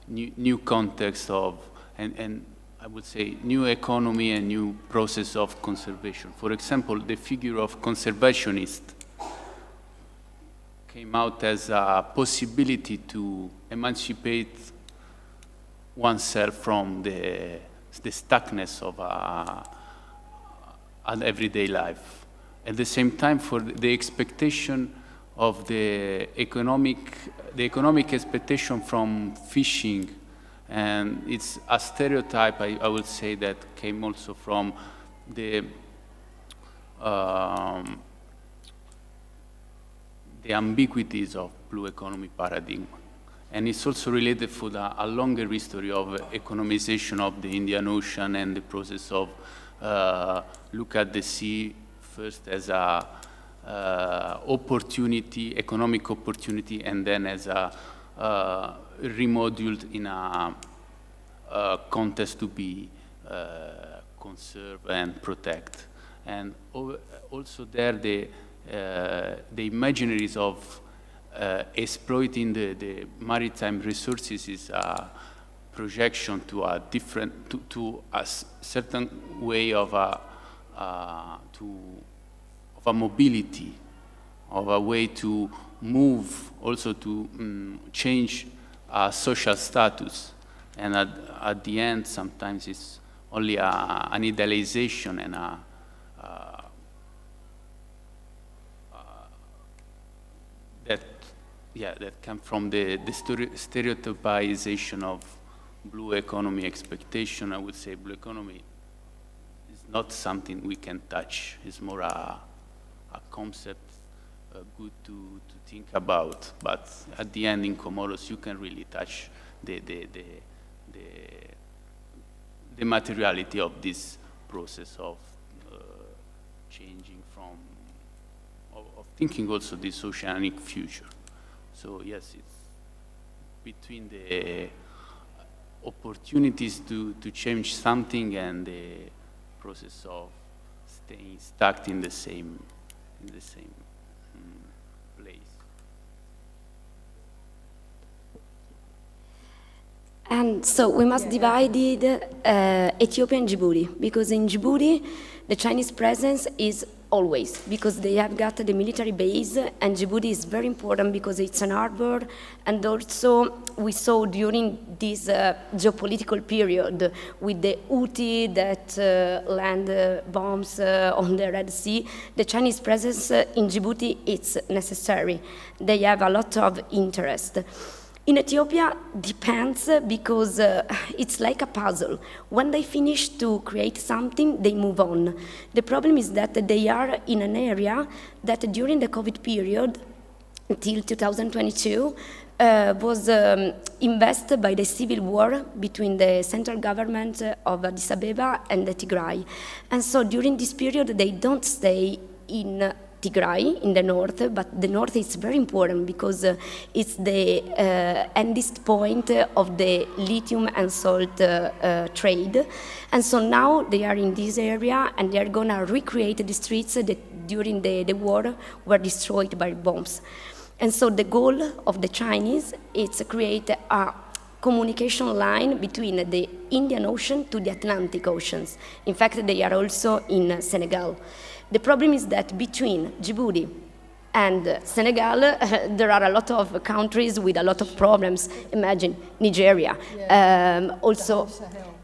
new context of, and I would say, new economy and new process of conservation. For example, the figure of conservationist came out as a possibility to emancipate oneself from the stuckness of an everyday life. At the same time, for the expectation of the economic expectation from fishing, and it's a stereotype, I would say, that came also from the ambiguities of blue economy paradigm. And it's also related for a longer history of economization of the Indian Ocean and the process of look at the sea first as a opportunity, economic opportunity, and then as a remodeled in a context to be conserve and protect. And also there the imaginaries of exploiting the maritime resources is a projection to a different, to a certain way of a mobility, of a way to move, also to change social status. And at the end, sometimes it's only an idealization and that come from the stereotypization of blue economy expectation. I would say blue economy is not something we can touch. It's more a concept good to think about. But at the end, in Comoros, you can really touch the materiality of this process of changing from, of thinking also this oceanic future. So yes, it's between the opportunities to change something and the process of staying stuck in the same place. And so we must divide Ethiopia and Djibouti, because in Djibouti the Chinese presence is always, because they have got the military base, and Djibouti is very important because it's an harbor, and also we saw during this geopolitical period with the Houthi that land bombs on the Red Sea, the Chinese presence in Djibouti is necessary. They have a lot of interest. In Ethiopia, depends because it's like a puzzle. When they finish to create something, they move on. The problem is that they are in an area that during the COVID period, until 2022, was invested by the civil war between the central government of Addis Ababa and the Tigray. And so during this period, they don't stay in Tigray in the north, but the north is very important because it's the endest point of the lithium and salt trade. And so now they are in this area and they are going to recreate the streets that during the war were destroyed by bombs. And so the goal of the Chinese is to create a communication line between the Indian Ocean to the Atlantic Oceans. In fact, they are also in Senegal. The problem is that between Djibouti and Senegal, there are a lot of countries with a lot of problems. Imagine Nigeria, also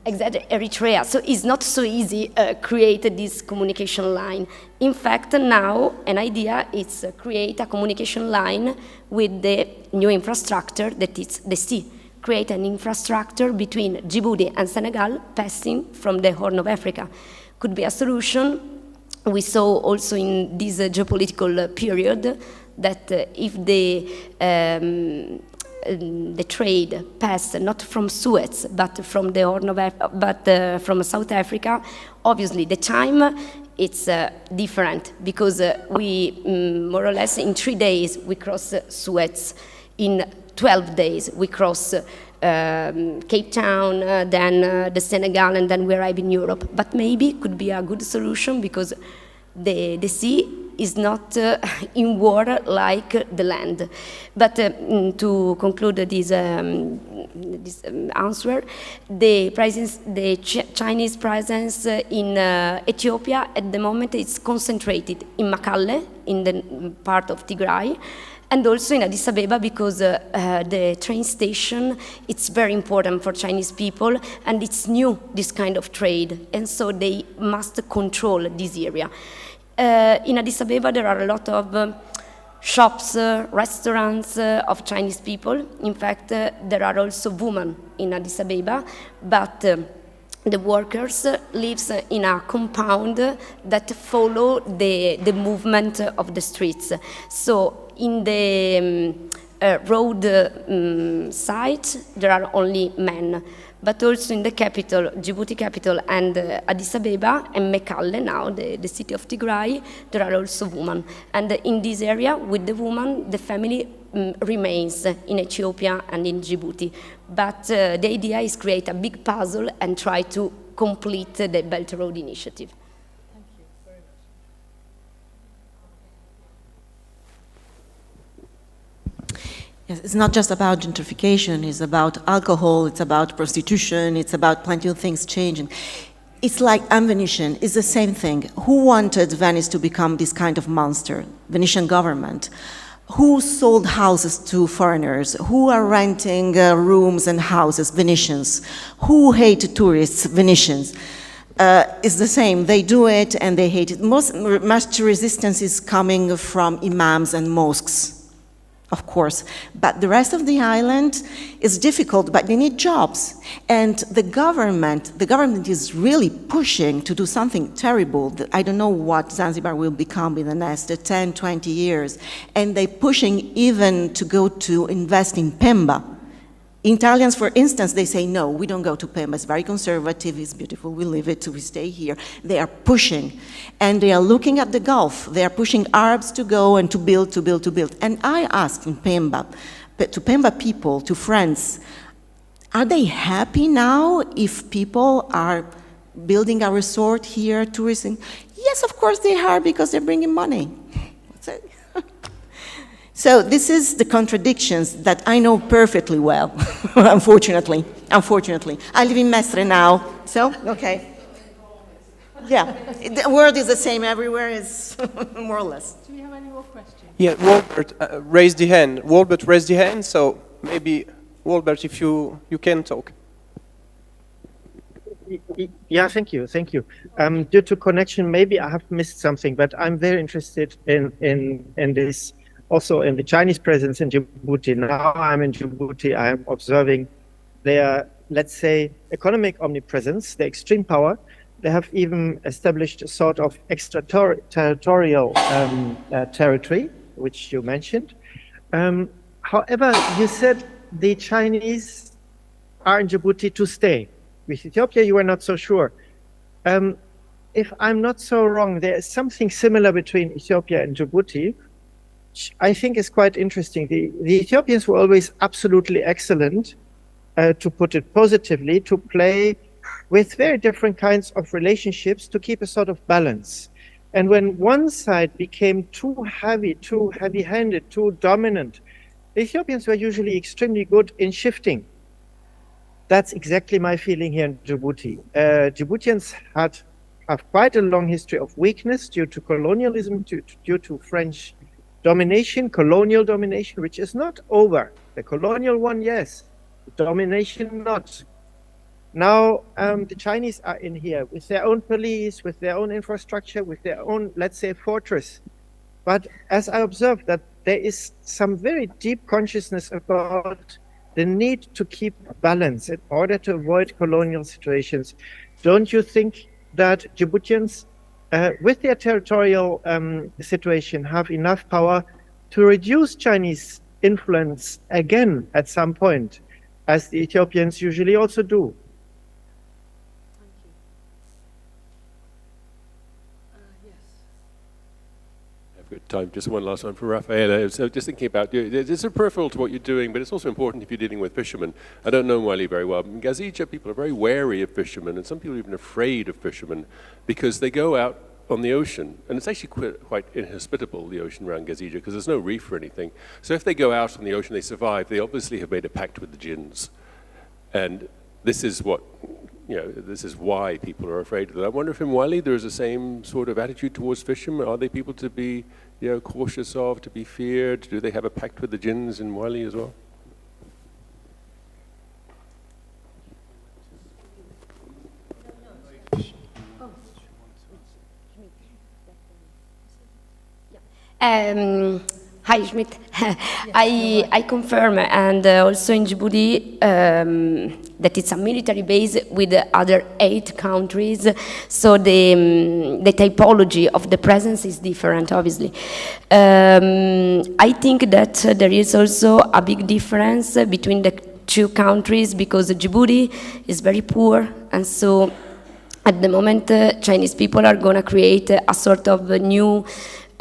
exactly Eritrea. So it's not so easy create this communication line. In fact, now an idea is create a communication line with the new infrastructure that is the sea. Create an infrastructure between Djibouti and Senegal passing from the Horn of Africa. Could be a solution. We saw also in this geopolitical period that if the trade passed not from Suez but from the Horn of from South Africa, obviously the time it's different because we more or less in 3 days we cross Suez, in 12 days we cross Cape Town, then the Senegal, and then we arrive in Europe. But maybe it could be a good solution because the sea is not in war like the land. But to conclude this answer, the Chinese presence in Ethiopia at the moment is concentrated in Mekelle, in the part of Tigray, and also in Addis Ababa because the train station, it's very important for Chinese people and it's new, this kind of trade, and so they must control this area. In Addis Ababa there are a lot of shops, restaurants of Chinese people. In fact, there are also women in Addis Ababa, but the workers live in a compound that follow the movement of the streets. So in the road side, there are only men, but also in the capital, Djibouti capital, and Addis Ababa and Mekelle now, the city of Tigray, there are also women. And in this area, with the woman, the family remains in Ethiopia and in Djibouti. But the idea is create a big puzzle and try to complete the Belt Road Initiative. Yes, it's not just about gentrification, it's about alcohol, it's about prostitution, it's about plenty of things changing. It's like Venetian, it's the same thing. Who wanted Venice to become this kind of monster? Venetian government. Who sold houses to foreigners? Who are renting rooms and houses? Venetians. Who hate tourists? Venetians. It's the same, they do it and they hate it. Much resistance is coming from imams and mosques, of course, but the rest of the island is difficult, but they need jobs. And the government is really pushing to do something terrible. I don't know what Zanzibar will become in the next 10, 20 years. And they're pushing even to go to invest in Pemba. Italians, for instance, they say, no, we don't go to Pemba. It's very conservative, it's beautiful, we leave it, we stay here. They are pushing. And they are looking at the Gulf. They are pushing Arabs to go and to build, to build, to build. And I asked in Pemba, to Pemba people, to friends, are they happy now if people are building a resort here, tourism? Yes, of course they are, because they're bringing money. That's it. So this is the contradictions that I know perfectly well, unfortunately. I live in Mestre now, so, okay. Yeah, the word is the same everywhere, it's more or less. Do we have any more questions? Yeah, Walbert raised the hand. Walbert raised the hand, so maybe, Walbert, if you can talk. Yeah, thank you. Due to connection, maybe I have missed something, but I'm very interested in this also in the Chinese presence in Djibouti. Now I'm in Djibouti, I'm observing their, let's say, economic omnipresence, their extreme power. They have even established a sort of extraterritorial territory, which you mentioned. However, you said the Chinese are in Djibouti to stay. With Ethiopia, you were not so sure. If I'm not so wrong, there is something similar between Ethiopia and Djibouti, which I think is quite interesting. The Ethiopians were always absolutely excellent, to put it positively, to play with very different kinds of relationships to keep a sort of balance. And when one side became too heavy-handed, too dominant, the Ethiopians were usually extremely good in shifting. That's exactly my feeling here in Djibouti. Djiboutians have quite a long history of weakness due to colonialism, due to French domination, colonial domination, which is not over. The colonial one, yes. Domination, not. Now, the Chinese are in here with their own police, with their own infrastructure, with their own, let's say, fortress. But as I observed, that there is some very deep consciousness about the need to keep balance in order to avoid colonial situations. Don't you think that Djiboutians, with their territorial situation, have enough power to reduce Chinese influence again at some point, as the Ethiopians usually also do? Good time. Just one last one for Rafaela. So just thinking about, it's a peripheral to what you're doing, but it's also important if you're dealing with fishermen. I don't know Mwali very well. In Gazija, people are very wary of fishermen, and some people are even afraid of fishermen because they go out on the ocean, and it's actually quite inhospitable, the ocean around Gazija, because there's no reef or anything. So if they go out on the ocean, they survive. They obviously have made a pact with the jinns. And this is what, this is why people are afraid of them. I wonder if in Mwali there is the same sort of attitude towards fishermen. Are they people to be, cautious of, to be feared? Do they have a pact with the jinns in Mwali as well? Hi, Schmidt. I confirm, and also in Djibouti, that it's a military base with the other 8 countries, so the typology of the presence is different, obviously. I think that there is also a big difference between the 2 countries, because Djibouti is very poor, and so at the moment Chinese people are going to create a sort of a new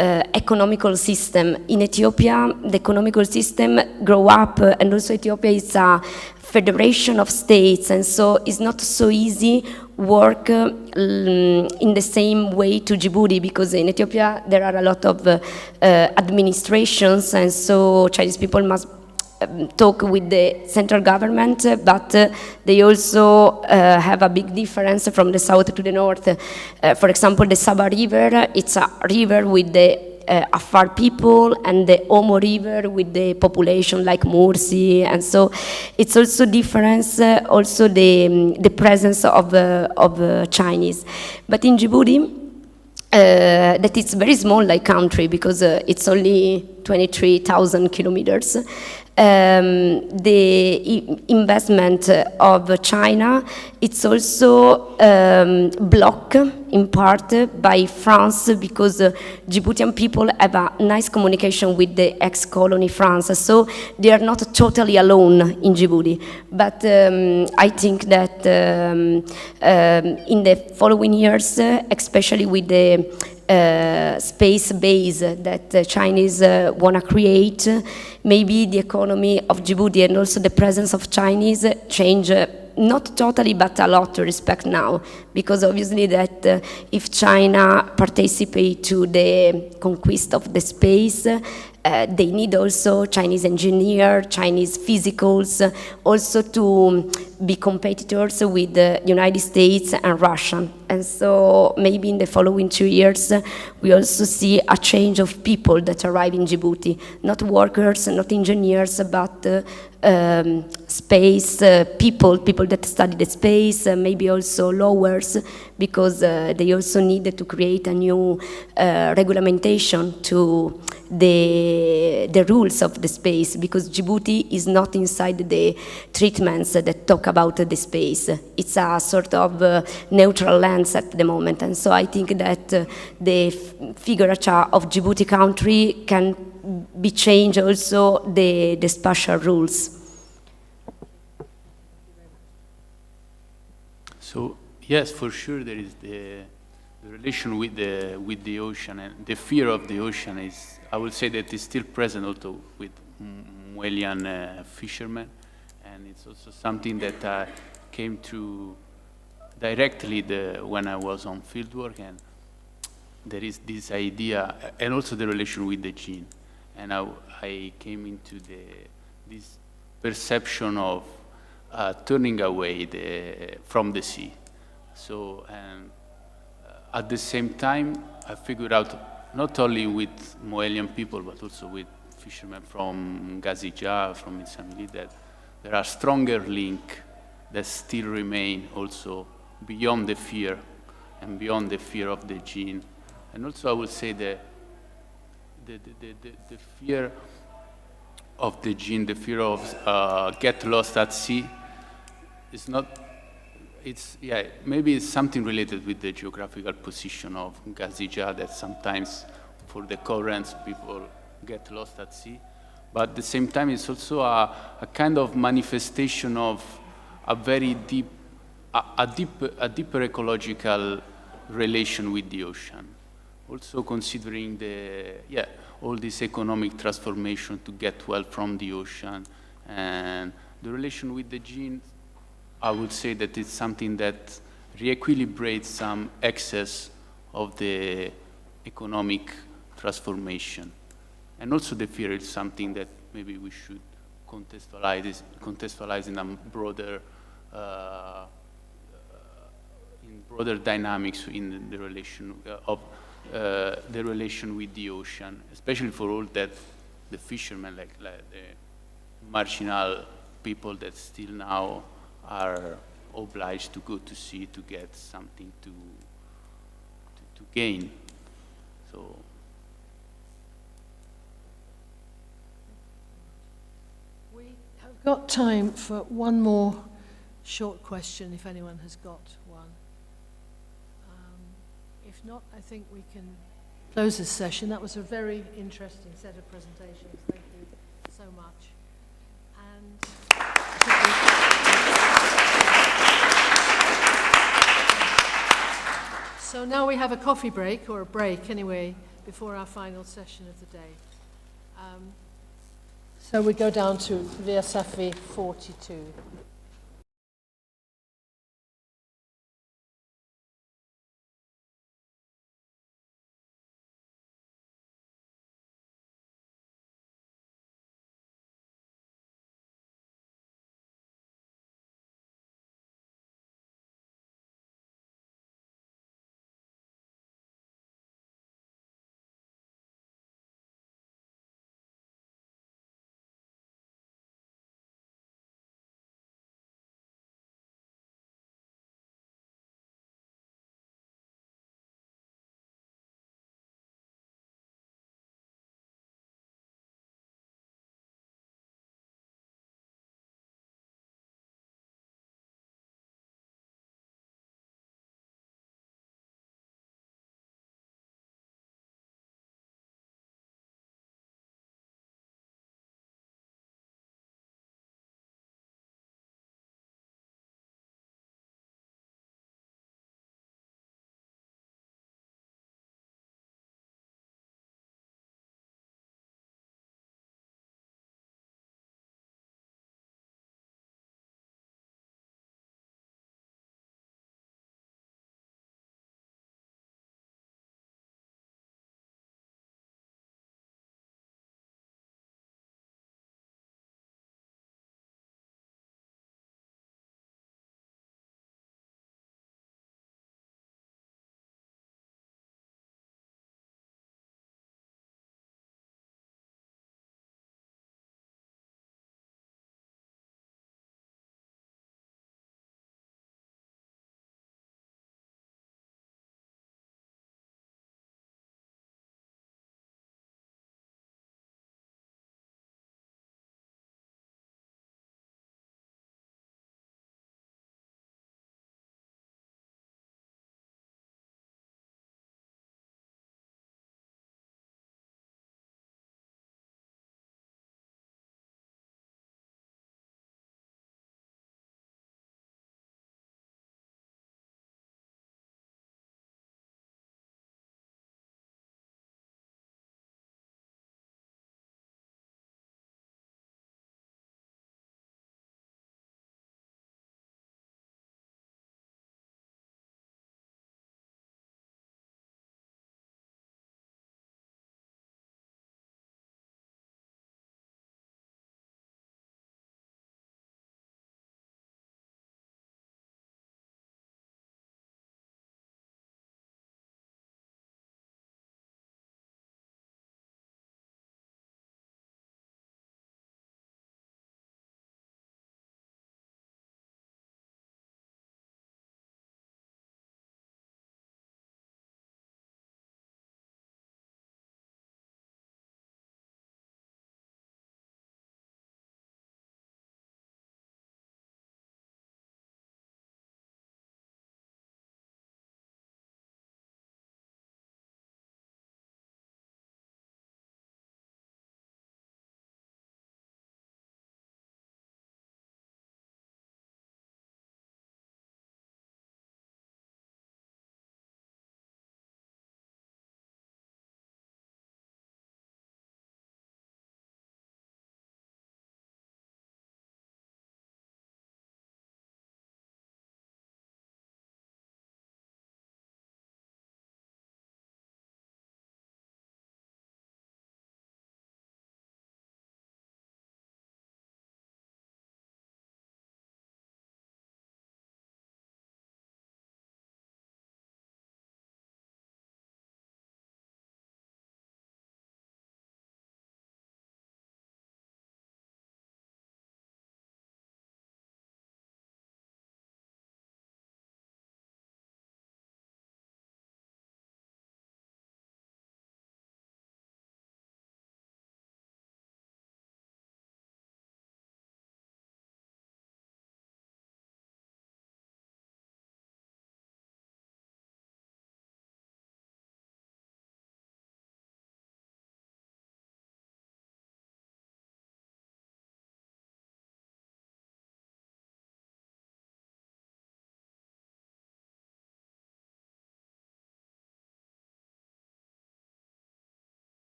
economical system. In Ethiopia, the economical system grew up, and also Ethiopia is a federation of states, and so it's not so easy work in the same way to Djibouti, because in Ethiopia there are a lot of administrations, and so Chinese people must talk with the central government, but they also have a big difference from the south to the north. For example, the Saba River, it's a river with the Afar people, and the Omo River with the population like Mursi, and so it's also difference, also the presence of Chinese. But in Djibouti, that it's very small like country, because it's only 23,000 kilometers. The investment of China, it's also blocked in part by France, because Djiboutian people have a nice communication with the ex-colony France, so they are not totally alone in Djibouti. But I think that in the following years, especially with the space base that the Chinese want to create, maybe the economy of Djibouti and also the presence of Chinese change, not totally, but a lot to respect now, because obviously that if China participate to the conquest of the space, they need also Chinese engineers, Chinese physicals, also to be competitors with the United States and Russia. And so maybe in the following 2 years, we also see a change of people that arrive in Djibouti, not workers, not engineers, but space people that study the space, maybe also lawyers, because they also need to create a new regulation to the rules of the space, because Djibouti is not inside the treatments that talk about the space. It's a sort of neutral lands at the moment, and so I think that the figurature of Djibouti country can be changed also the spatial rules. So yes, for sure there is the relation with the ocean, and the fear of the ocean is, I would say, that is still present also with Moelian fishermen, and it's also something that came through directly when I was on fieldwork, and there is this idea, and also the relation with the gene, and I came into this perception of turning away from the sea. So, and at the same time, I figured out, not only with Moelian people, but also with fishermen from Gazija, from Insamili, that there are stronger links that still remain also beyond the fear, and beyond the fear of the gene. And also I would say that the fear of the gene, the fear of get lost at sea, is not, maybe it's something related with the geographical position of Gazija, that sometimes for the currents people get lost at sea. But at the same time, it's also a kind of manifestation of a very deep, a deeper ecological relation with the ocean. Also considering all this economic transformation to get wealth from the ocean, and the relation with the gene, I would say that it's something that re-equilibrates some excess of the economic transformation. And also the fear is something that maybe we should contextualize in a broader, in broader dynamics in the relation of the relation with the ocean, especially for all that the fishermen, like the marginal people that still now are obliged to go to sea to get something to gain. So. We have got time for one more short question, if anyone has got one. If not, I think we can close this session. That was a very interesting set of presentations. Thank you so much. And so now we have a coffee break, or a break anyway, before our final session of the day. So we go down to Via Safi 42.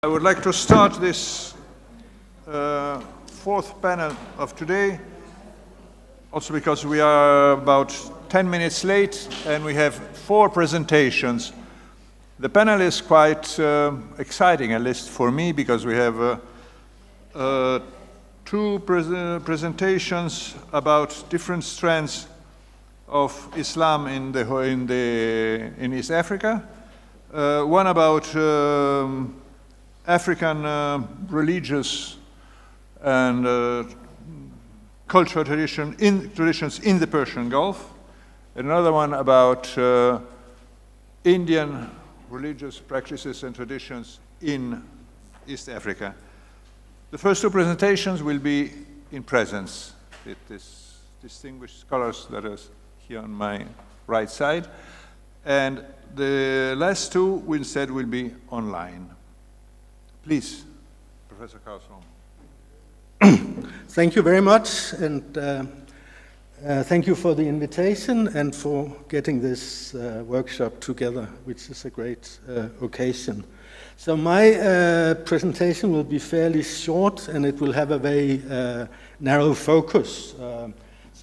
I would like to start this fourth panel of today, also because we are about 10 minutes late and we have 4 presentations. The panel is quite exciting, at least for me, because we have 2 presentations about different strands of Islam in East Africa. One about African religious and cultural traditions in the Persian Gulf. Another one about Indian religious practices and traditions in East Africa. The first 2 presentations will be in presence with these distinguished scholars that are here on my right side. And the last 2 instead will be online. Please, Professor Carlson. Thank you very much, and thank you for the invitation and for getting this workshop together, which is a great occasion. So my presentation will be fairly short, and it will have a very narrow focus,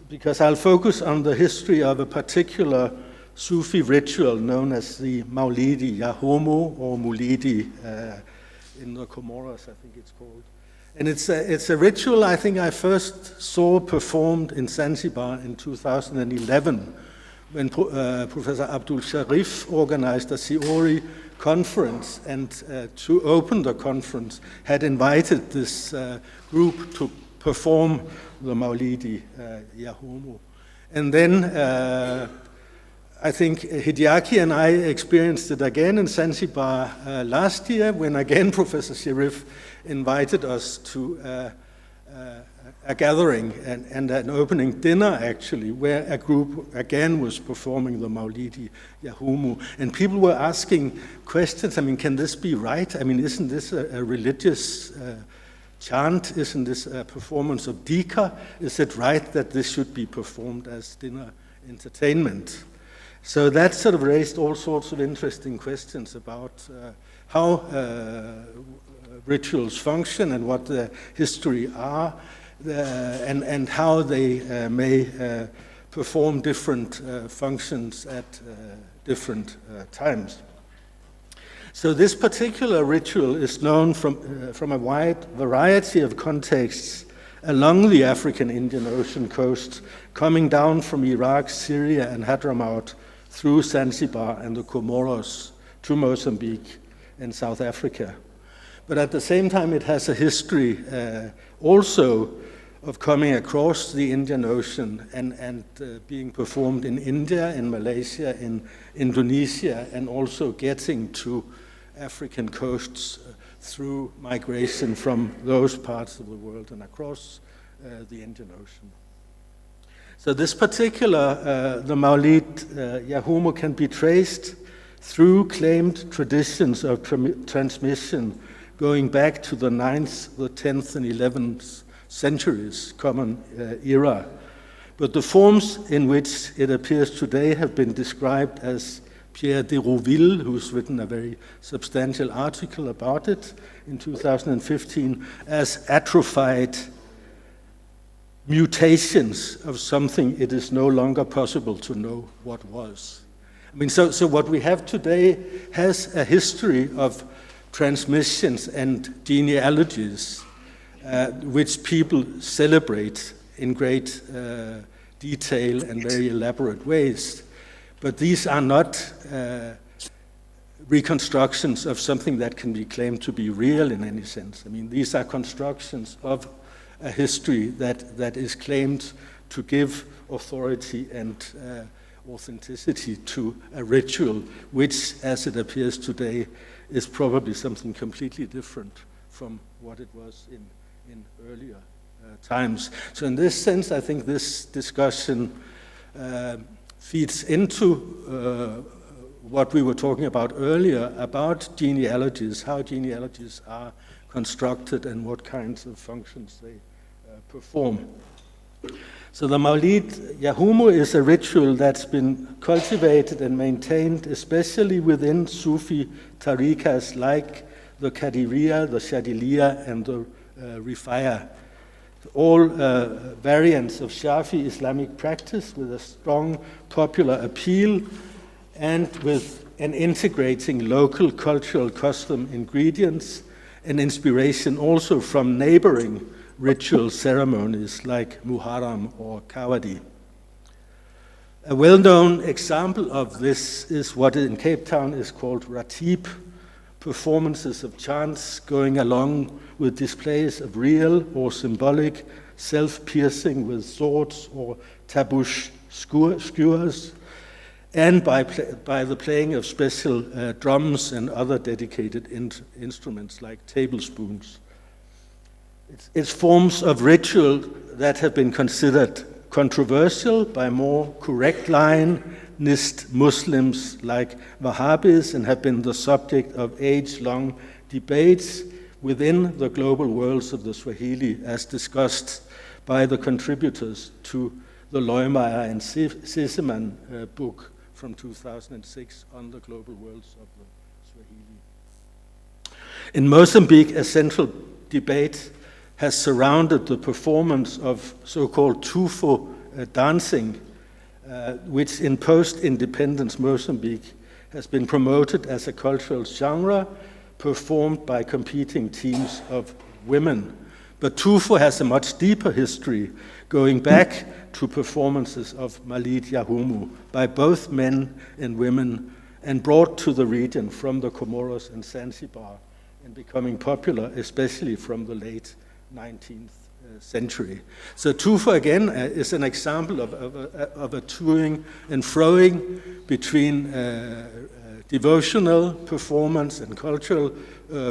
because I'll focus on the history of a particular Sufi ritual known as the Maulidi Yahumu, or Mulidi in the Comoros, I think it's called. And it's a ritual I think I first saw performed in Zanzibar in 2011 when Professor Abdul Sharif organized a Siori conference, and to open the conference had invited this group to perform the Maulidi Yahumu. And then I think Hidiaki and I experienced it again in Zanzibar last year, when again Professor Sharif invited us to a gathering and an opening dinner, actually, where a group again was performing the Maulidi Yahumu. And people were asking questions. I mean, can this be right? I mean, isn't this a religious chant? Isn't this a performance of Dika? Is it right that this should be performed as dinner entertainment? So that sort of raised all sorts of interesting questions about how rituals function and what the history are, and how they may perform different functions at different times. So this particular ritual is known from a wide variety of contexts along the African Indian Ocean coast, coming down from Iraq, Syria, and Hadramaut, through Zanzibar and the Comoros to Mozambique and South Africa. But at the same time, it has a history also of coming across the Indian Ocean and being performed in India, in Malaysia, in Indonesia, and also getting to African coasts through migration from those parts of the world and across the Indian Ocean. So this particular, the Maulid Yahumu, can be traced through claimed traditions of transmission going back to the 9th, the 10th, and 11th centuries, common era. But the forms in which it appears today have been described as Pierre de Rouville, who's written a very substantial article about it in 2015, as atrophied mutations of something it is no longer possible to know what was. I mean, so what we have today has a history of transmissions and genealogies which people celebrate in great detail and very elaborate ways. But these are not reconstructions of something that can be claimed to be real in any sense. I mean, these are constructions of a history that is claimed to give authority and authenticity to a ritual, which, as it appears today, is probably something completely different from what it was in earlier times. So in this sense, I think this discussion feeds into what we were talking about earlier about genealogies, how genealogies are constructed and what kinds of functions they perform. So the Maulid Yahumu is a ritual that's been cultivated and maintained, especially within Sufi tariqas like the Qadiria, the Shadiliya, and the Rifaya. All variants of Shafi Islamic practice with a strong popular appeal and with an integrating local cultural custom ingredients and inspiration also from neighboring ritual ceremonies like Muharram or Kawadi. A well-known example of this is what in Cape Town is called Ratib, performances of chants going along with displays of real or symbolic self-piercing with swords or tabush skewers, and by the playing of special drums and other dedicated instruments like tablespoons. It's forms of ritual that have been considered controversial by more correct line-nist Muslims like Wahhabis and have been the subject of age-long debates within the global worlds of the Swahili, as discussed by the contributors to the Leumeyer and Sisseman book from 2006 on the global worlds of the Swahili. In Mozambique, a central debate has surrounded the performance of so-called Tufo dancing, which in post-independence Mozambique has been promoted as a cultural genre performed by competing teams of women. But Tufo has a much deeper history, going back to performances of Maulid Yahumu by both men and women, and brought to the region from the Comoros and Zanzibar, and becoming popular, especially from the late 19th century. So Tufo, again, is an example of a toing and froing between devotional performance and cultural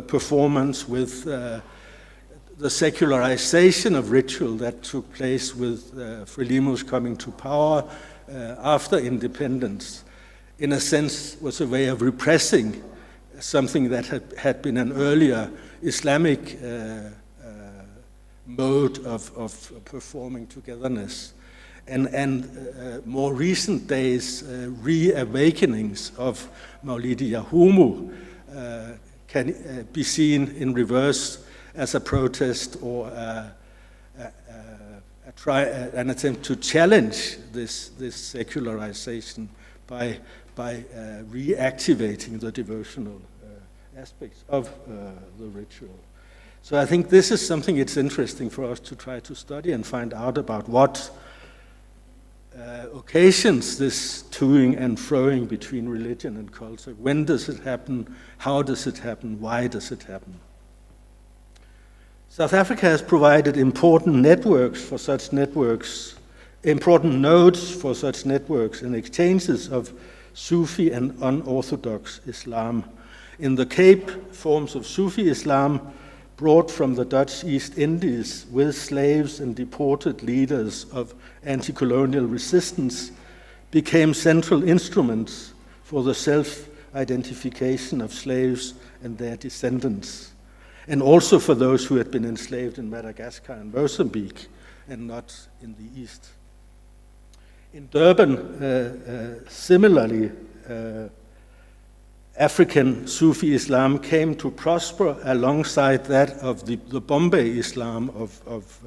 performance with the secularization of ritual that took place with Frelimu's coming to power after independence, in a sense, was a way of repressing something that had been an earlier Islamic mode of performing togetherness. And more recent days, reawakenings of Maulid Yahumu can be seen in reverse as a protest or an attempt to challenge this secularization by reactivating the devotional aspects of the ritual. So I think this is something it's interesting for us to try to study and find out about what occasions this toing and froing between religion and culture. When does it happen? How does it happen? Why does it happen? South Africa has provided important networks for such networks, important nodes for such networks and exchanges of Sufi and unorthodox Islam. In the Cape, forms of Sufi Islam brought from the Dutch East Indies with slaves and deported leaders of anti-colonial resistance became central instruments for the self-identification of slaves and their descendants, and also for those who had been enslaved in Madagascar and Mozambique and not in the East. In Durban, similarly, African Sufi Islam came to prosper alongside that of the Bombay Islam of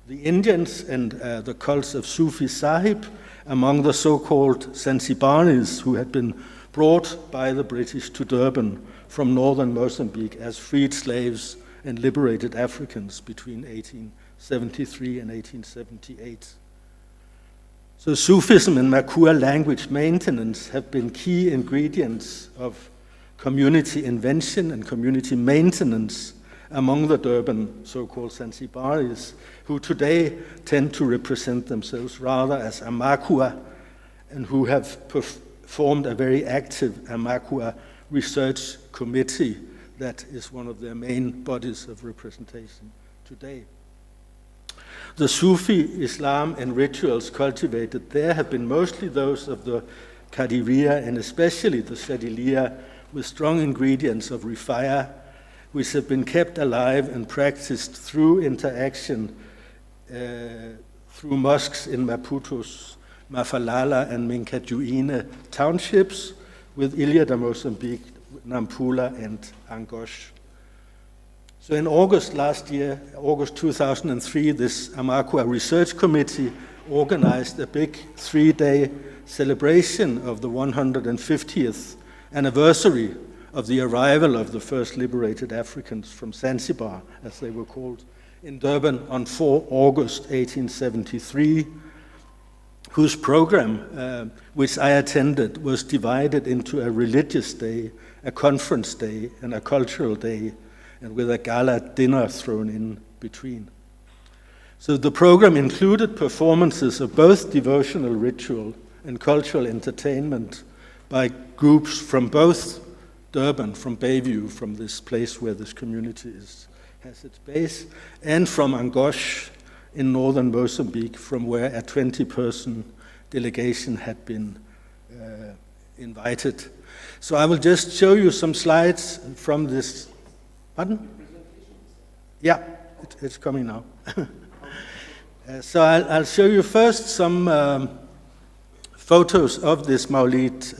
the Indians and the cults of Sufi Sahib among the so-called Zanzibaris who had been brought by the British to Durban from northern Mozambique as freed slaves and liberated Africans between 1873 and 1878. So Sufism and Makua language maintenance have been key ingredients of community invention and community maintenance among the Durban so-called Zanzibaris, who today tend to represent themselves rather as Amakua and who have formed a very active Amakua research committee that is one of their main bodies of representation today. The Sufi Islam and rituals cultivated there have been mostly those of the Qadiriya and especially the Shadiliya, with strong ingredients of Rifaya, which have been kept alive and practiced through interaction through mosques in Maputo's Mafalala and Minkajuine townships, with Ilha da Mozambique, Nampula, and Angoche So in August last year, August 2003, this Amakua Research Committee organized a big 3-day celebration of the 150th anniversary of the arrival of the first liberated Africans from Zanzibar, as they were called, in Durban on 4 August 1873, whose program, which I attended, was divided into a religious day, a conference day, and a cultural day, and with a gala dinner thrown in between. So the program included performances of both devotional ritual and cultural entertainment by groups from both Durban, from Bayview, from this place where this community has its base, and from Angoche in northern Mozambique, from where a 20-person delegation had been invited. So I will just show you some slides from this. Pardon? Yeah, it's coming now. So I'll show you first some photos of this Maulid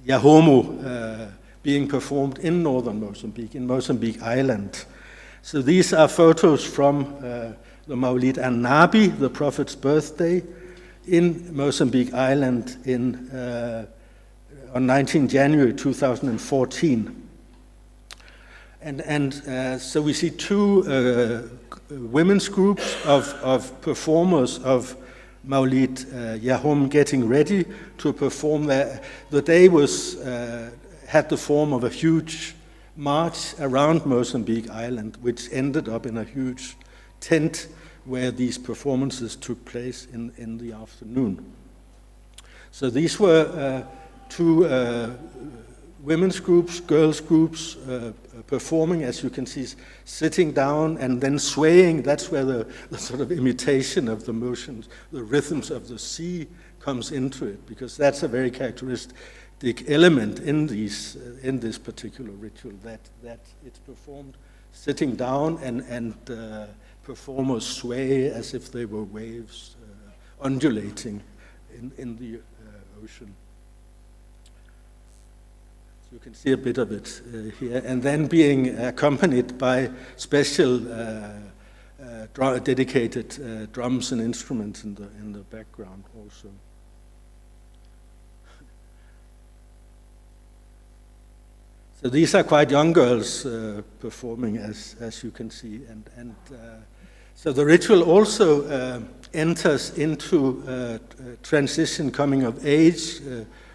Yahomo being performed in northern Mozambique, in Mozambique Island. So these are photos from the Maulid an-Nabi, the Prophet's birthday, in Mozambique Island on 19 January 2014. And so we see two women's groups of performers of Maulid Yahom getting ready to perform there. The day had the form of a huge march around Mozambique Island, which ended up in a huge tent where these performances took place in the afternoon. So these were two women's groups, girls' groups, performing, as you can see, sitting down and then swaying. That's where the sort of imitation of the motions, the rhythms of the sea comes into it, because that's a very characteristic element in this particular ritual, that it's performed sitting down and performers sway as if they were waves undulating in the ocean. You can see a bit of it here, and then being accompanied by special dedicated drums and instruments in the background also. So these are quite young girls performing, as you can see, and so the ritual also enters into transition coming of age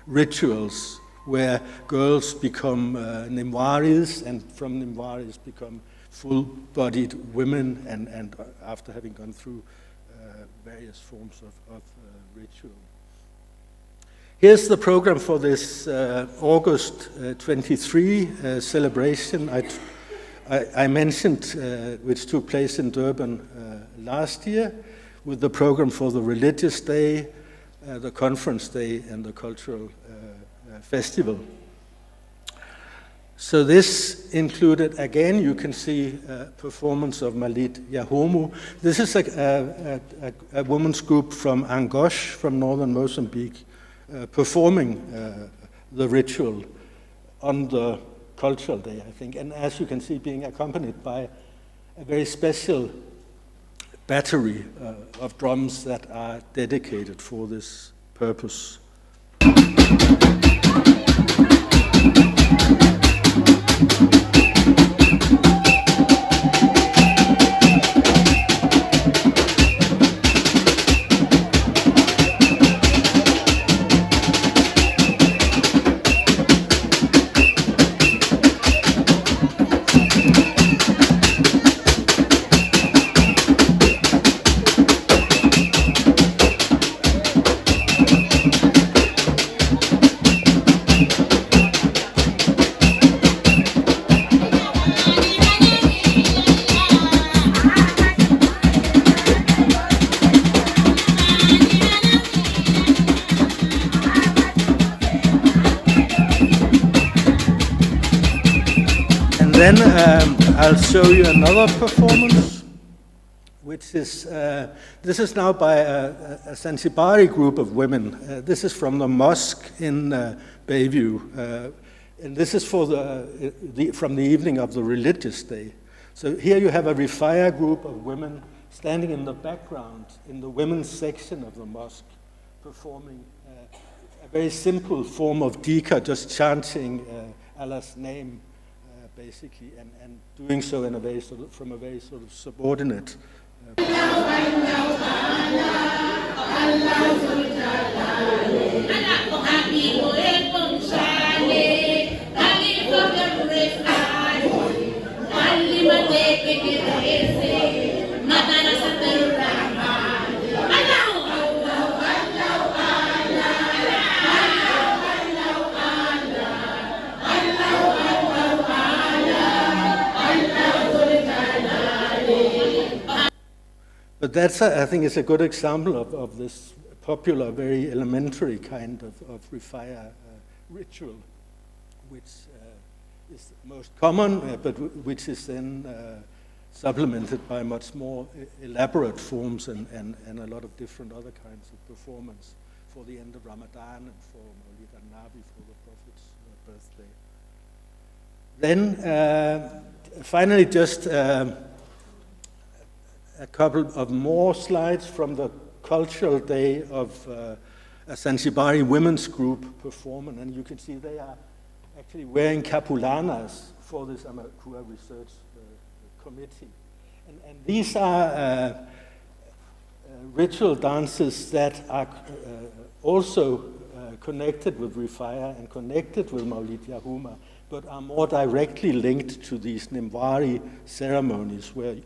rituals, where girls become Nimwaris, and from Nimwaris become full-bodied women, and after having gone through various forms of ritual. Here's the program for this August 23 celebration I mentioned, which took place in Durban last year, with the program for the religious day, the conference day, and the cultural festival. So this included, again, you can see performance of Maulid Yahomo. This is a women's group from Angoche, from northern Mozambique, performing the ritual on the cultural day, I think. And as you can see, being accompanied by a very special battery of drums that are dedicated for this purpose. Then I'll show you another performance, which is, this is now by a Zanzibari group of women. This is from the mosque in Bayview. And this is for from the evening of the religious day. So here you have a Rifaya group of women standing in the background in the women's section of the mosque, performing a very simple form of dhikr, just chanting Allah's name, basically, and doing so in a very from a very sort of subordinate. But that's, I think, is a good example of this popular, very elementary kind of Rifaya ritual, which is most common, but which is then supplemented by much more elaborate forms and a lot of different other kinds of performance for the end of Ramadan and for Mawlid al-Nabi, for the Prophet's birthday. Then, finally, just a couple of more slides from the cultural day of a Zanzibari women's group performing, and you can see they are actually wearing capulanas for this Amakua Research Committee. And these are ritual dances that are also connected with Rifaya and connected with Maulid Yahuma, but are more directly linked to these Nimwari ceremonies where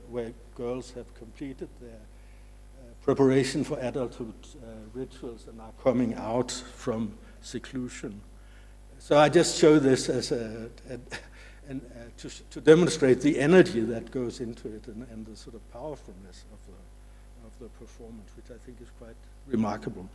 girls have completed their preparation for adulthood rituals and are coming out from seclusion. So I just show this as to demonstrate the energy that goes into it and the sort of powerfulness of the performance, which I think is quite remarkable.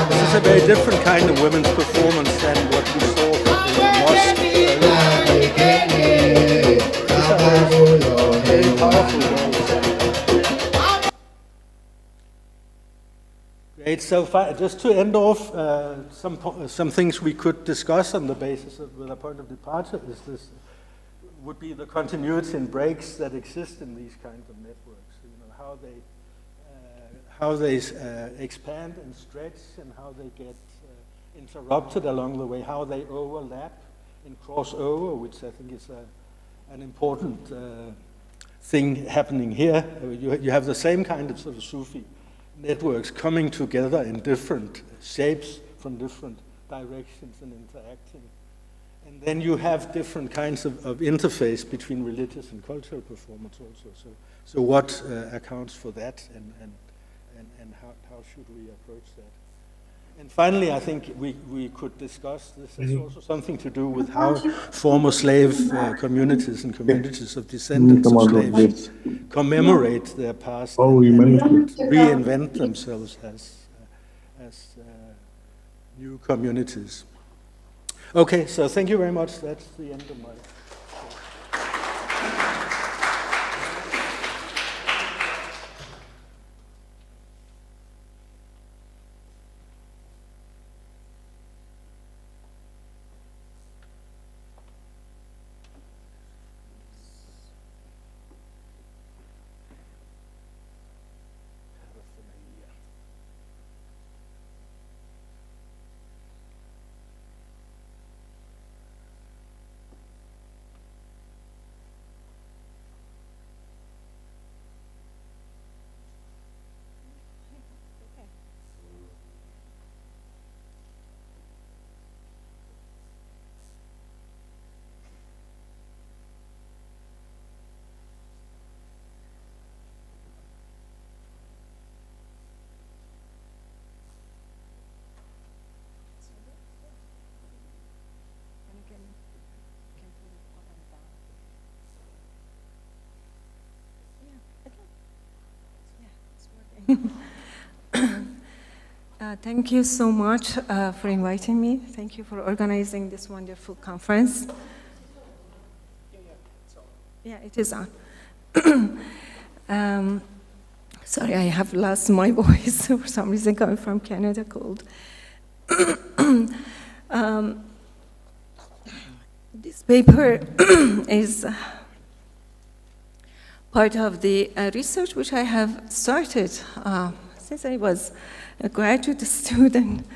This is a very different kind of women's performance than what we saw from the mosque. Very powerful girls. Great. So just to end off, some things we could discuss on the basis of with a point of departure is this would be the continuity and breaks that exist in these kinds of networks. You know, how they expand and stretch and how they get interrupted along the way, how they overlap and cross over, which I think is an important thing happening here. You have the same kind of sort of Sufi networks coming together in different shapes from different directions and interacting. And then you have different kinds of interface between religious and cultural performance also. So what accounts for that and how should we approach that? And finally, I think we could discuss this has also something to do with how former slave communities and communities of descendants of slaves commemorate their past and reinvent themselves as new communities. Okay, so thank you very much. That's the end of my... Thank you so much for inviting me. Thank you for organizing this wonderful conference. Yeah, it is on. Sorry, I have lost my voice for some reason, coming from Canada, cold. This paper is part of the research which I have started since I was a graduate student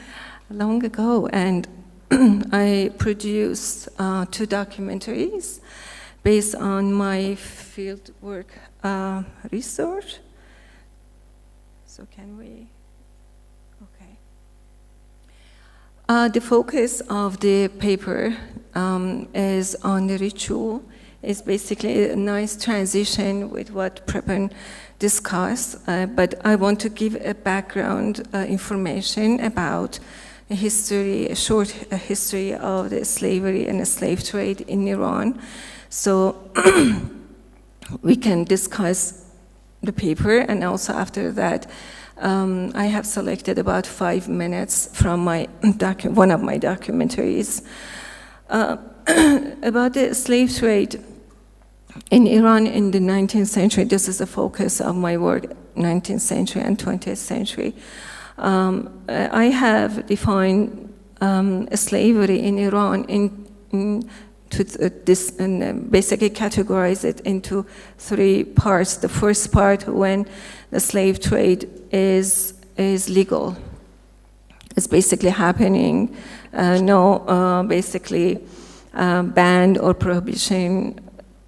long ago, and I produced 2 documentaries based on my fieldwork research. So can we? Okay. The focus of the paper is on the ritual. It's basically a nice transition with what Preben discussed, but I want to give a background information about a history, a short history of the slavery and the slave trade in Iran. So we can discuss the paper, and also after that, I have selected about 5 minutes from my one of my documentaries about the slave trade in Iran in the 19th century. This is the focus of my work, 19th century and 20th century. I have defined slavery in Iran basically categorize it into 3 parts. The first part, when the slave trade is legal. It's basically happening, no basically ban or prohibition,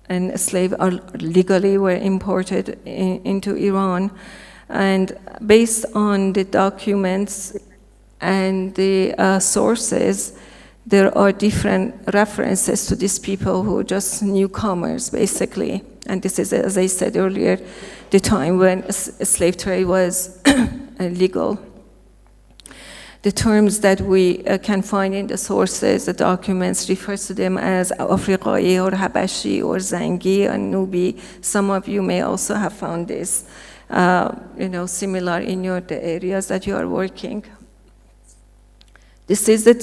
and slaves are legally were imported into Iran. And based on the documents and the sources, there are different references to these people who are just newcomers, basically. And this is, as I said earlier, the time when slave trade was legal. The terms that we can find in the sources, the documents, refers to them as Afriqai or Habashi or Zangi and Nubi. Some of you may also have found this, similar in the areas that you are working. This is the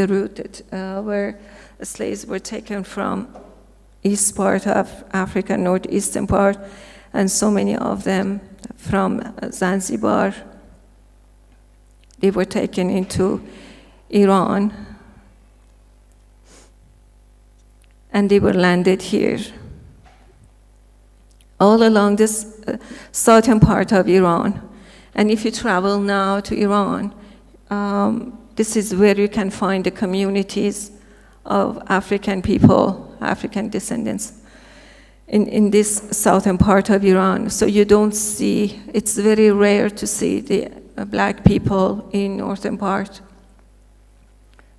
route where slaves were taken from east part of Africa, northeastern part, and so many of them from Zanzibar. They were taken into Iran, and they were landed here. All along this southern part of Iran. And if you travel now to Iran, this is where you can find the communities of African people, African descendants, in this southern part of Iran. So you don't see, it's very rare to see the black people in northern part.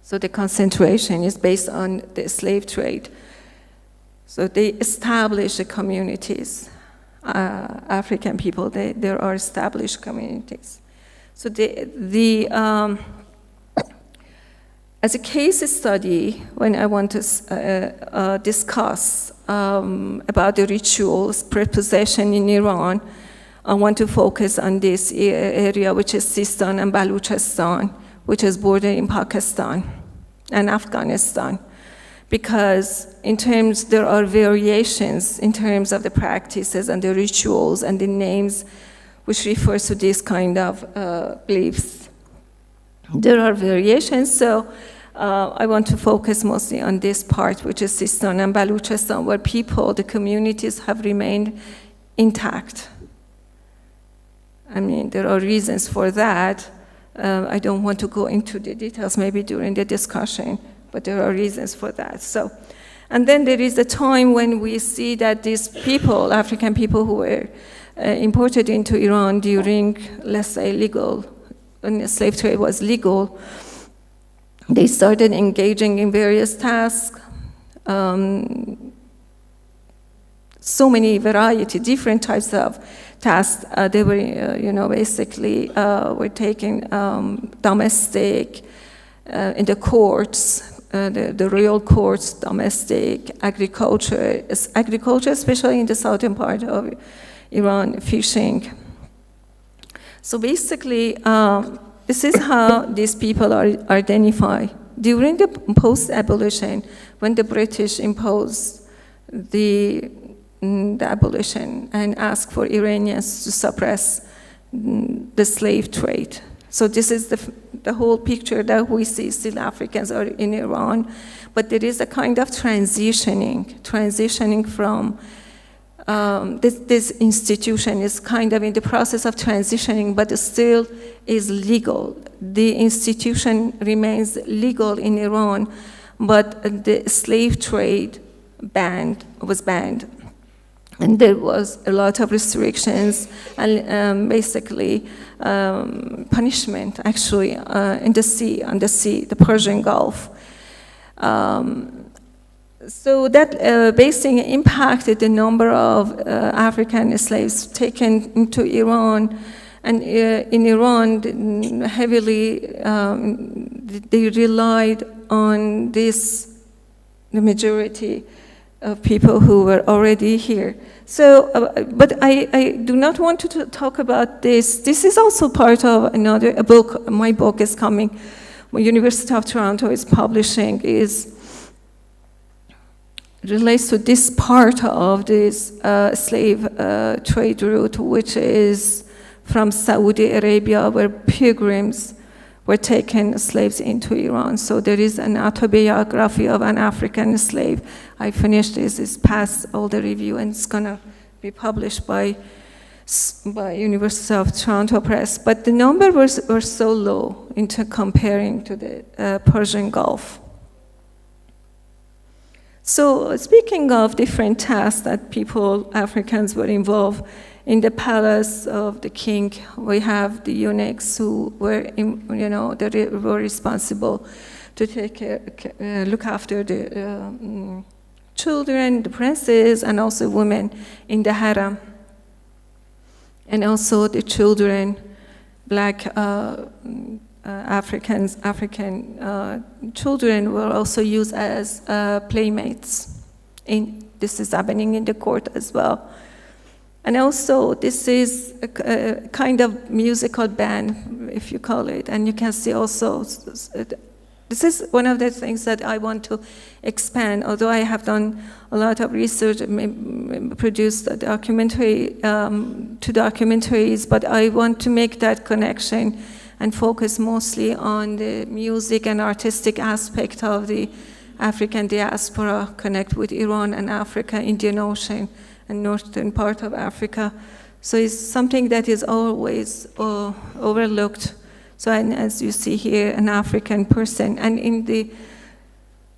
So the concentration is based on the slave trade. So they establish the communities. African people, there are established communities. So as a case study, when I want to discuss about the rituals, prepossession in Iran, I want to focus on this area, which is Sistan and Baluchistan, which is bordering Pakistan and Afghanistan. Because there are variations in terms of the practices and the rituals and the names which refers to this kind of beliefs. There are variations, so I want to focus mostly on this part, which is Sistan and Baluchistan, where the communities have remained intact. I mean, there are reasons for that. I don't want to go into the details, maybe during the discussion, but there are reasons for that. So, and then there is a time when we see that these people, African people who were imported into Iran during, let's say, when the slave trade was legal, they started engaging in various tasks, so many variety, different types of tasks. They were, basically were taking domestic, in the courts, the royal courts, domestic, agriculture, especially in the southern part of Iran fishing. So basically, this is how these people are identified. During the post-abolition, when the British imposed the abolition and asked for Iranians to suppress the slave trade. So this is the whole picture that we see. Still Africans are in Iran, but there is a kind of transitioning from this institution is kind of in the process of transitioning, but it still is legal. The institution remains legal in Iran, but the slave trade was banned. And there was a lot of restrictions and basically punishment, actually, in the sea, on the sea, the Persian Gulf. So that basically impacted the number of African slaves taken into Iran. And in Iran, heavily, they relied on the majority of people who were already here. So, but I do not want to talk about this. This is also part of a book. My book is coming. University of Toronto is publishing relates to this part of this slave trade route, which is from Saudi Arabia, where pilgrims were taken slaves into Iran. So there is an autobiography of an African slave. I finished this, it's past all the review, and it's gonna be published by University of Toronto Press. But the number were so low into comparing to the Persian Gulf. So speaking of different tasks that Africans were involved in the palace of the king, we have the eunuchs who were, they were responsible to look after the children, the princes, and also women in the harem. And also the children, black African children were also used as playmates. This is happening in the court as well. And also, this is a kind of musical band, if you call it. And you can see also, this is one of the things that I want to expand. Although I have done a lot of research, produced a documentary, 2 documentaries, but I want to make that connection and focus mostly on the music and artistic aspect of the African diaspora, connect with Iran and Africa, Indian Ocean, and northern part of Africa. So it's something that is always overlooked. So, and as you see here, an African person. And in the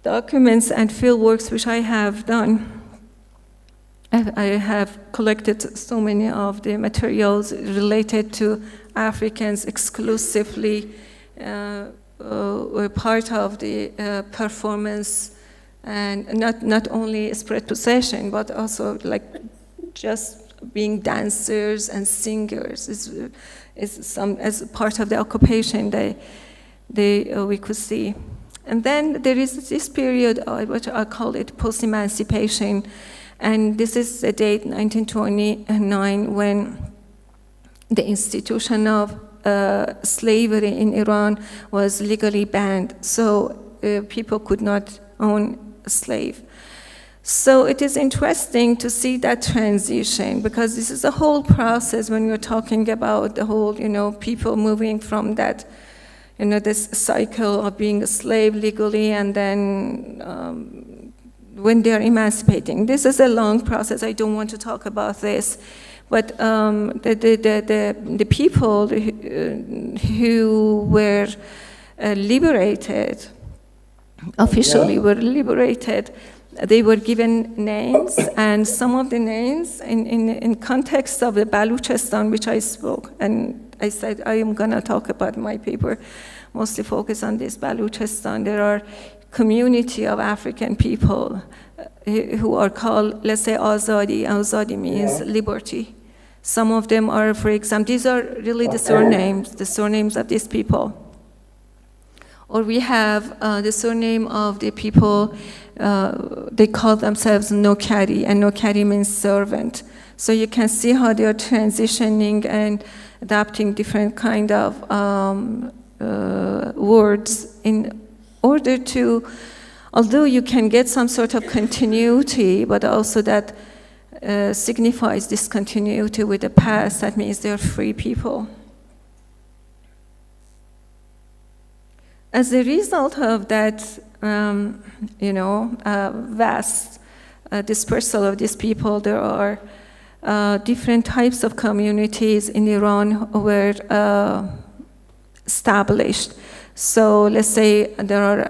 documents and field works which I have done, I have collected so many of the materials related to Africans exclusively, were part of the performance, and not only spread possession, but also like just being dancers and singers as part of the occupation we could see. And then there is this period, which I call it post-emancipation, and this is the date 1929 when the institution of slavery in Iran was legally banned, so people could not own a slave. So it is interesting to see that transition, because this is a whole process when you're talking about the whole, people moving from that, this cycle of being a slave legally, and then when they're emancipating. This is a long process. I don't want to talk about this. But the people who were liberated, officially were liberated, they were given names, and some of the names in context of the Baluchistan, which I spoke, and I said I am going to talk about my paper, mostly focus on this Baluchistan. There are community of African people who are called, let's say, Azadi. Azadi means liberty. Some of them are, for example, these are really the surnames of these people. Or we have the surname of the people, they call themselves Nokari, and Nokari means servant. So you can see how they are transitioning and adapting different kind of words in order to, although you can get some sort of continuity, but also that signifies discontinuity with the past. That means they're free people. As a result of that, vast dispersal of these people, there are different types of communities in Iran were established. So let's say there are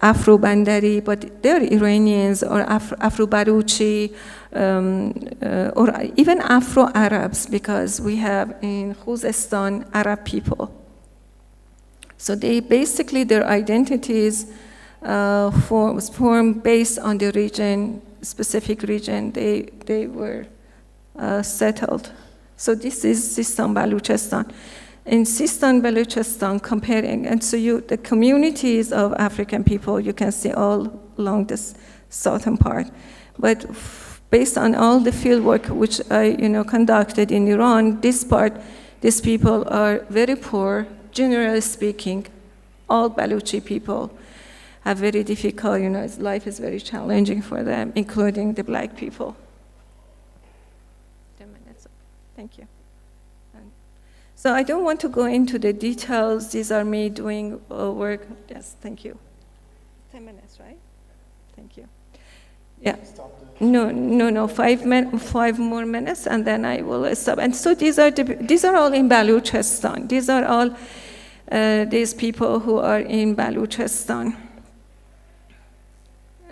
Afro-Bandari, but they're Iranians, or Afro-Baruchi, or even Afro-Arabs, because we have in Khuzestan Arab people. So they basically, their identities was formed based on the region, specific region they were settled. So this is Sistan Baluchistan. In Sistan Baluchistan, comparing, and so the communities of African people, you can see all along this southern part. But based on all the field work which I conducted in Iran, this part, these people are very poor, generally speaking. All Baluchi people have very difficult, life is very challenging for them, including the black people. 10 minutes, thank you. So I don't want to go into the details. These are me doing work. Yes, thank you. 10 minutes, right? Thank you. Yeah. No. 5 more minutes, and then I will stop. And so these are all in Baluchistan. These are all these people who are in Baluchistan.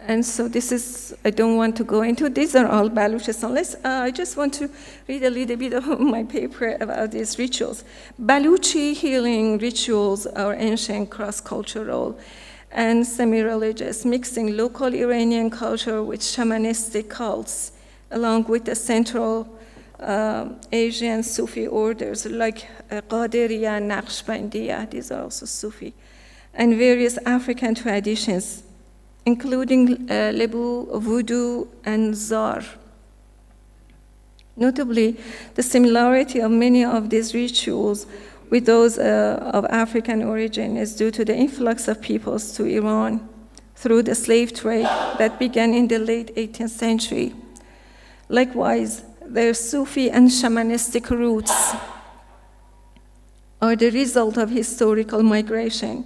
And so this is, I don't want to go into, these are all Baluchistan. I just want to read a little bit of my paper about these rituals. Baluchi healing rituals are ancient, cross-cultural, and semi-religious, mixing local Iranian culture with shamanistic cults, along with the Central Asian Sufi orders like Qadiriya and Naqshbandiya, these are also Sufi, and various African traditions, including Lebu, Voodoo, and Zar. Notably, the similarity of many of these rituals with those of African origin is due to the influx of peoples to Iran through the slave trade that began in the late 18th century. Likewise, their Sufi and shamanistic roots are the result of historical migration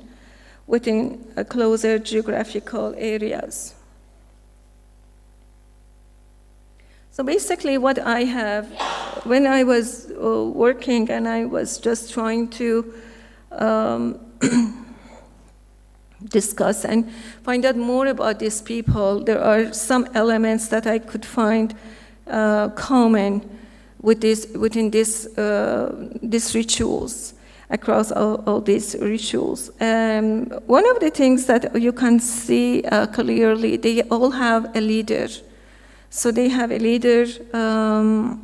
within closer geographical areas. So basically what I have, when I was working and I was just trying to discuss and find out more about these people, there are some elements that I could find common with within these rituals, across all these rituals. One of the things that you can see clearly, they all have a leader. So they have a leader, and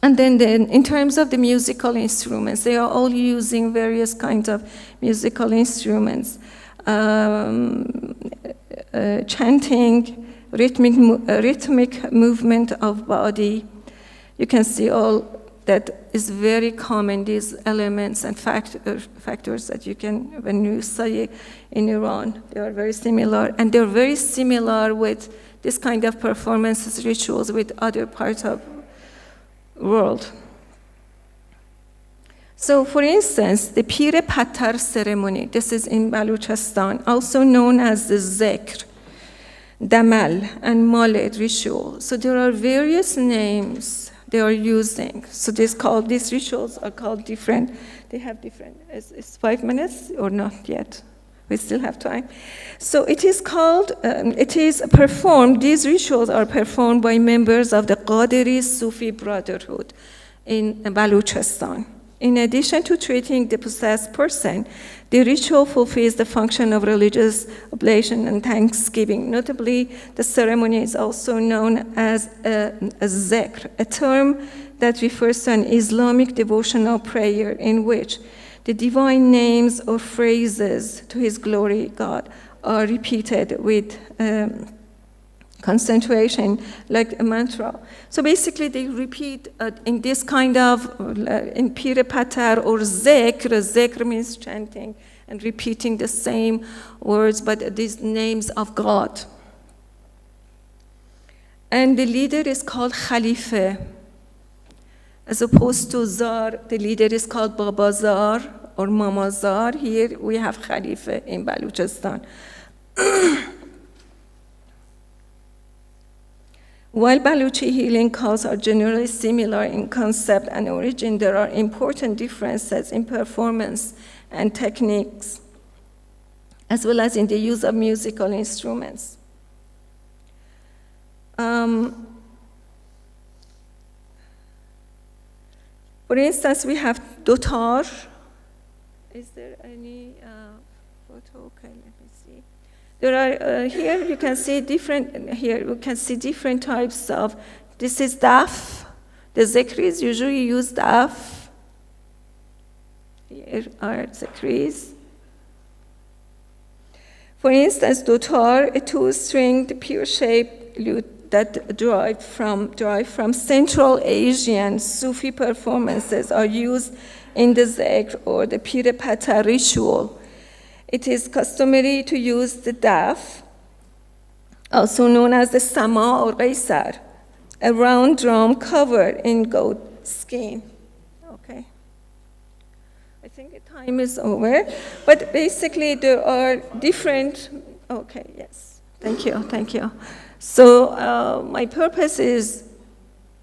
then in terms of the musical instruments, they are all using various kinds of musical instruments. Chanting, rhythmic movement of body. You can see all that is very common, these elements and factors that you can, when you study in Iran, they are very similar, and they're very similar with this kind of performances, rituals with other parts of the world. So for instance, the Pir Patar ceremony, this is in Baluchistan, also known as the Zikr, Damal, and Maled ritual. So there are various names they are using. So these rituals are called different. They have different, it's 5 minutes or not yet? We still have time. So it is called, these rituals are performed by members of the Qadiri Sufi Brotherhood in Baluchistan. In addition to treating the possessed person, the ritual fulfills the function of religious oblation and thanksgiving. Notably, the ceremony is also known as a zikr, a term that refers to an Islamic devotional prayer in which the divine names or phrases to his glory, God, are repeated with concentration, like a mantra. So basically they repeat in this kind of, in pir patar or zikr. Zikr means chanting and repeating the same words, but these names of God. And the leader is called Khalifa. As opposed to Zar, the leader is called Baba Zar or Mama Zar. Here we have Khalifa in Balochistan. While Balochi healing calls are generally similar in concept and origin, there are important differences in performance and techniques, as well as in the use of musical instruments. For instance, we have dotar. Is there any photo? Okay, let me see. There are here you can see different. Here you can see different types of. This is daf. The zikris usually use daf. Here are zikris. For instance, dotar, a two-stringed pear-shaped lute that derived from Central Asian Sufi performances are used in the zikr or the pir pata ritual. It is customary to use the daf, also known as the sama or qaisar, a round drum covered in goat skin. Okay. I think the time is over, but basically there are different, okay, yes, thank you. So my purpose is,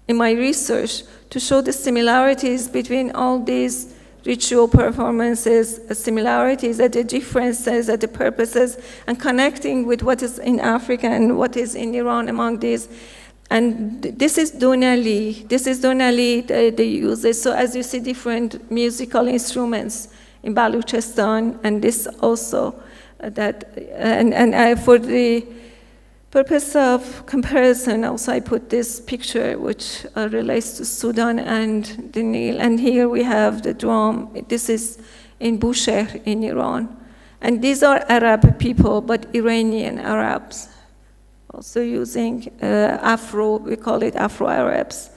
in my research, to show the similarities between all these ritual performances, the similarities, the differences, the purposes, and connecting with what is in Africa and what is in Iran among these. And this is Donali. They use it. So as you see, different musical instruments in Balochistan, and this also, for the purpose of comparison, also I put this picture which relates to Sudan and the Nile. And here we have the drum. This is in Bushehr in Iran. And these are Arab people, but Iranian Arabs, also using Afro, we call it Afro-Arabs.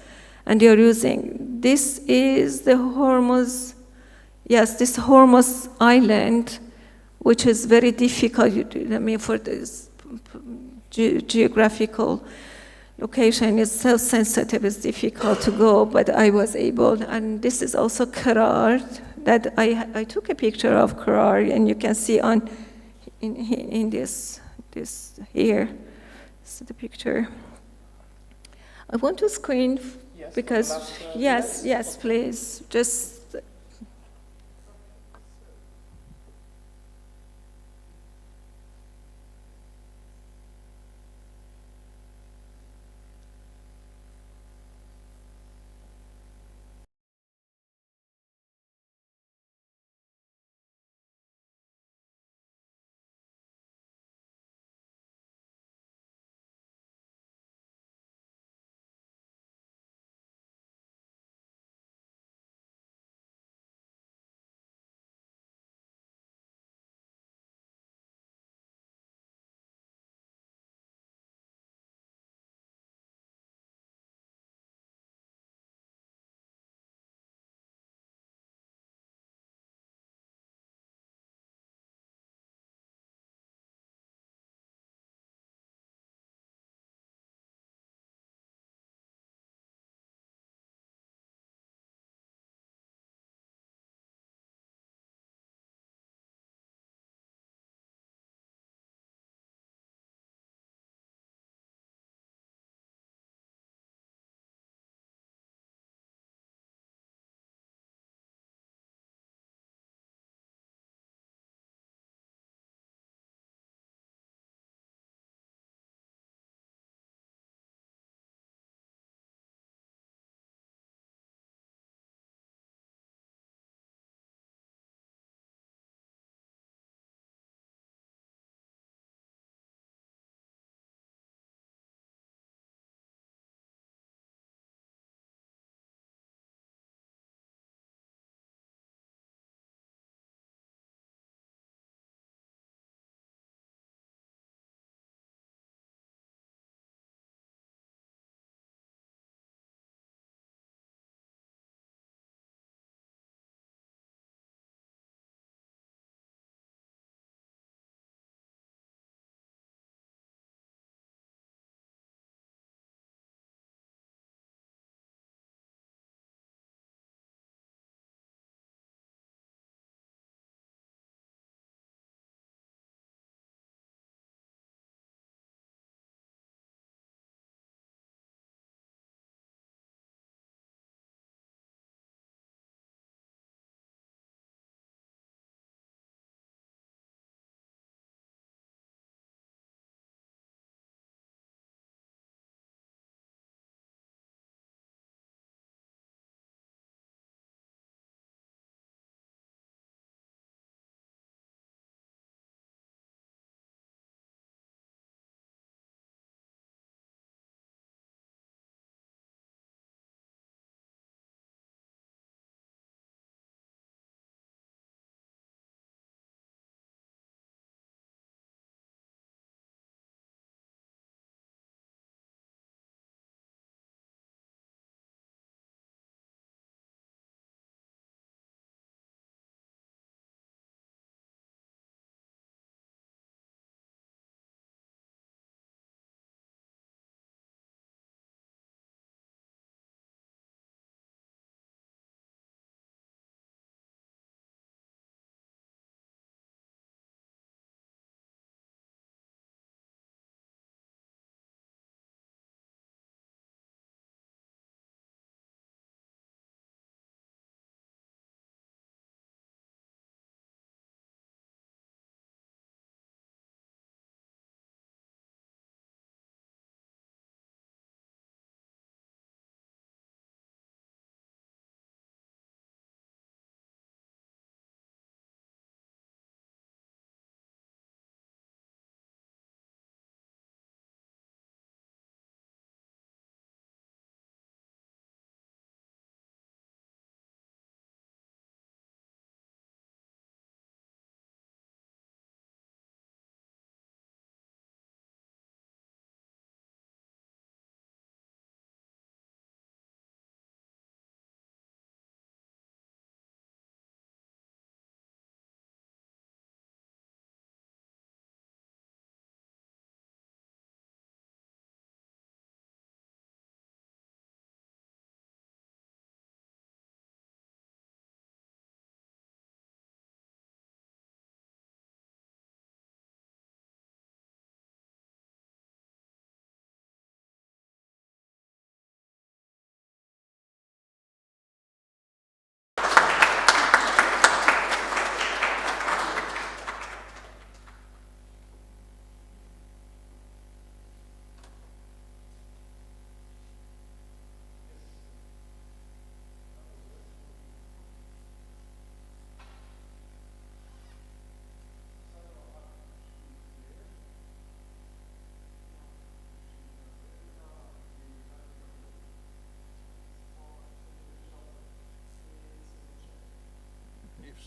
And they're using, this is the Hormuz, yes, this Hormuz island, which is very difficult, for this geographical location is so sensitive, it's difficult to go, but I was able, and this is also Karar, that I took a picture of Karar, and you can see in this here, so the picture. I want to screen, because, yes, please, just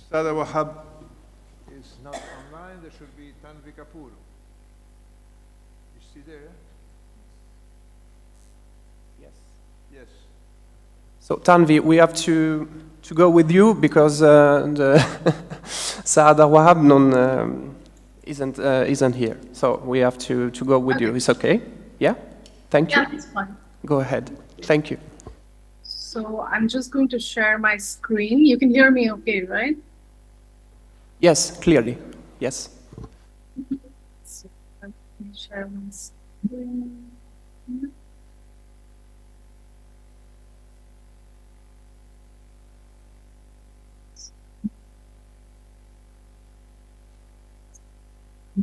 Sada Wahab is not online. There should be Tanvi Kapoor. Is she there? Yes. Yes. So Tanvi, we have to go with you because the Saada Wahab isn't here. So we have to go with you. It's okay? Yeah? Thank you. Yeah, it's fine. Go ahead. Thank you. So I'm just going to share my screen. You can hear me okay, right? Yes, clearly. Yes. So let me share my screen.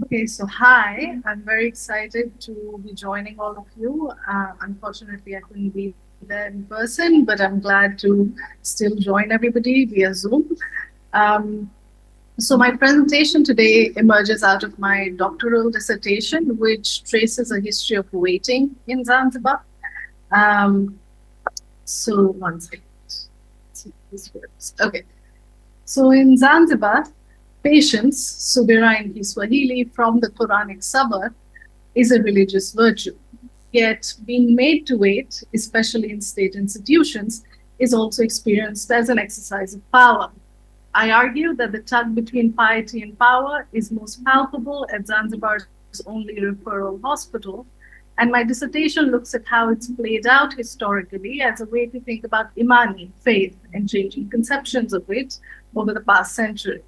Okay, so hi, I'm very excited to be joining all of you. Unfortunately, I couldn't be there in person, but I'm glad to still join everybody via Zoom. So my presentation today emerges out of my doctoral dissertation, which traces a history of waiting in Zanzibar. So one second. Let's see if this works. Okay. So in Zanzibar, patience, subira in Kiswahili, from the Quranic sabr, is a religious virtue. Yet being made to wait, especially in state institutions, is also experienced as an exercise of power. I argue that the tug between piety and power is most palpable at Zanzibar's only referral hospital, and my dissertation looks at how it's played out historically as a way to think about imani, faith, and changing conceptions of it over the past century.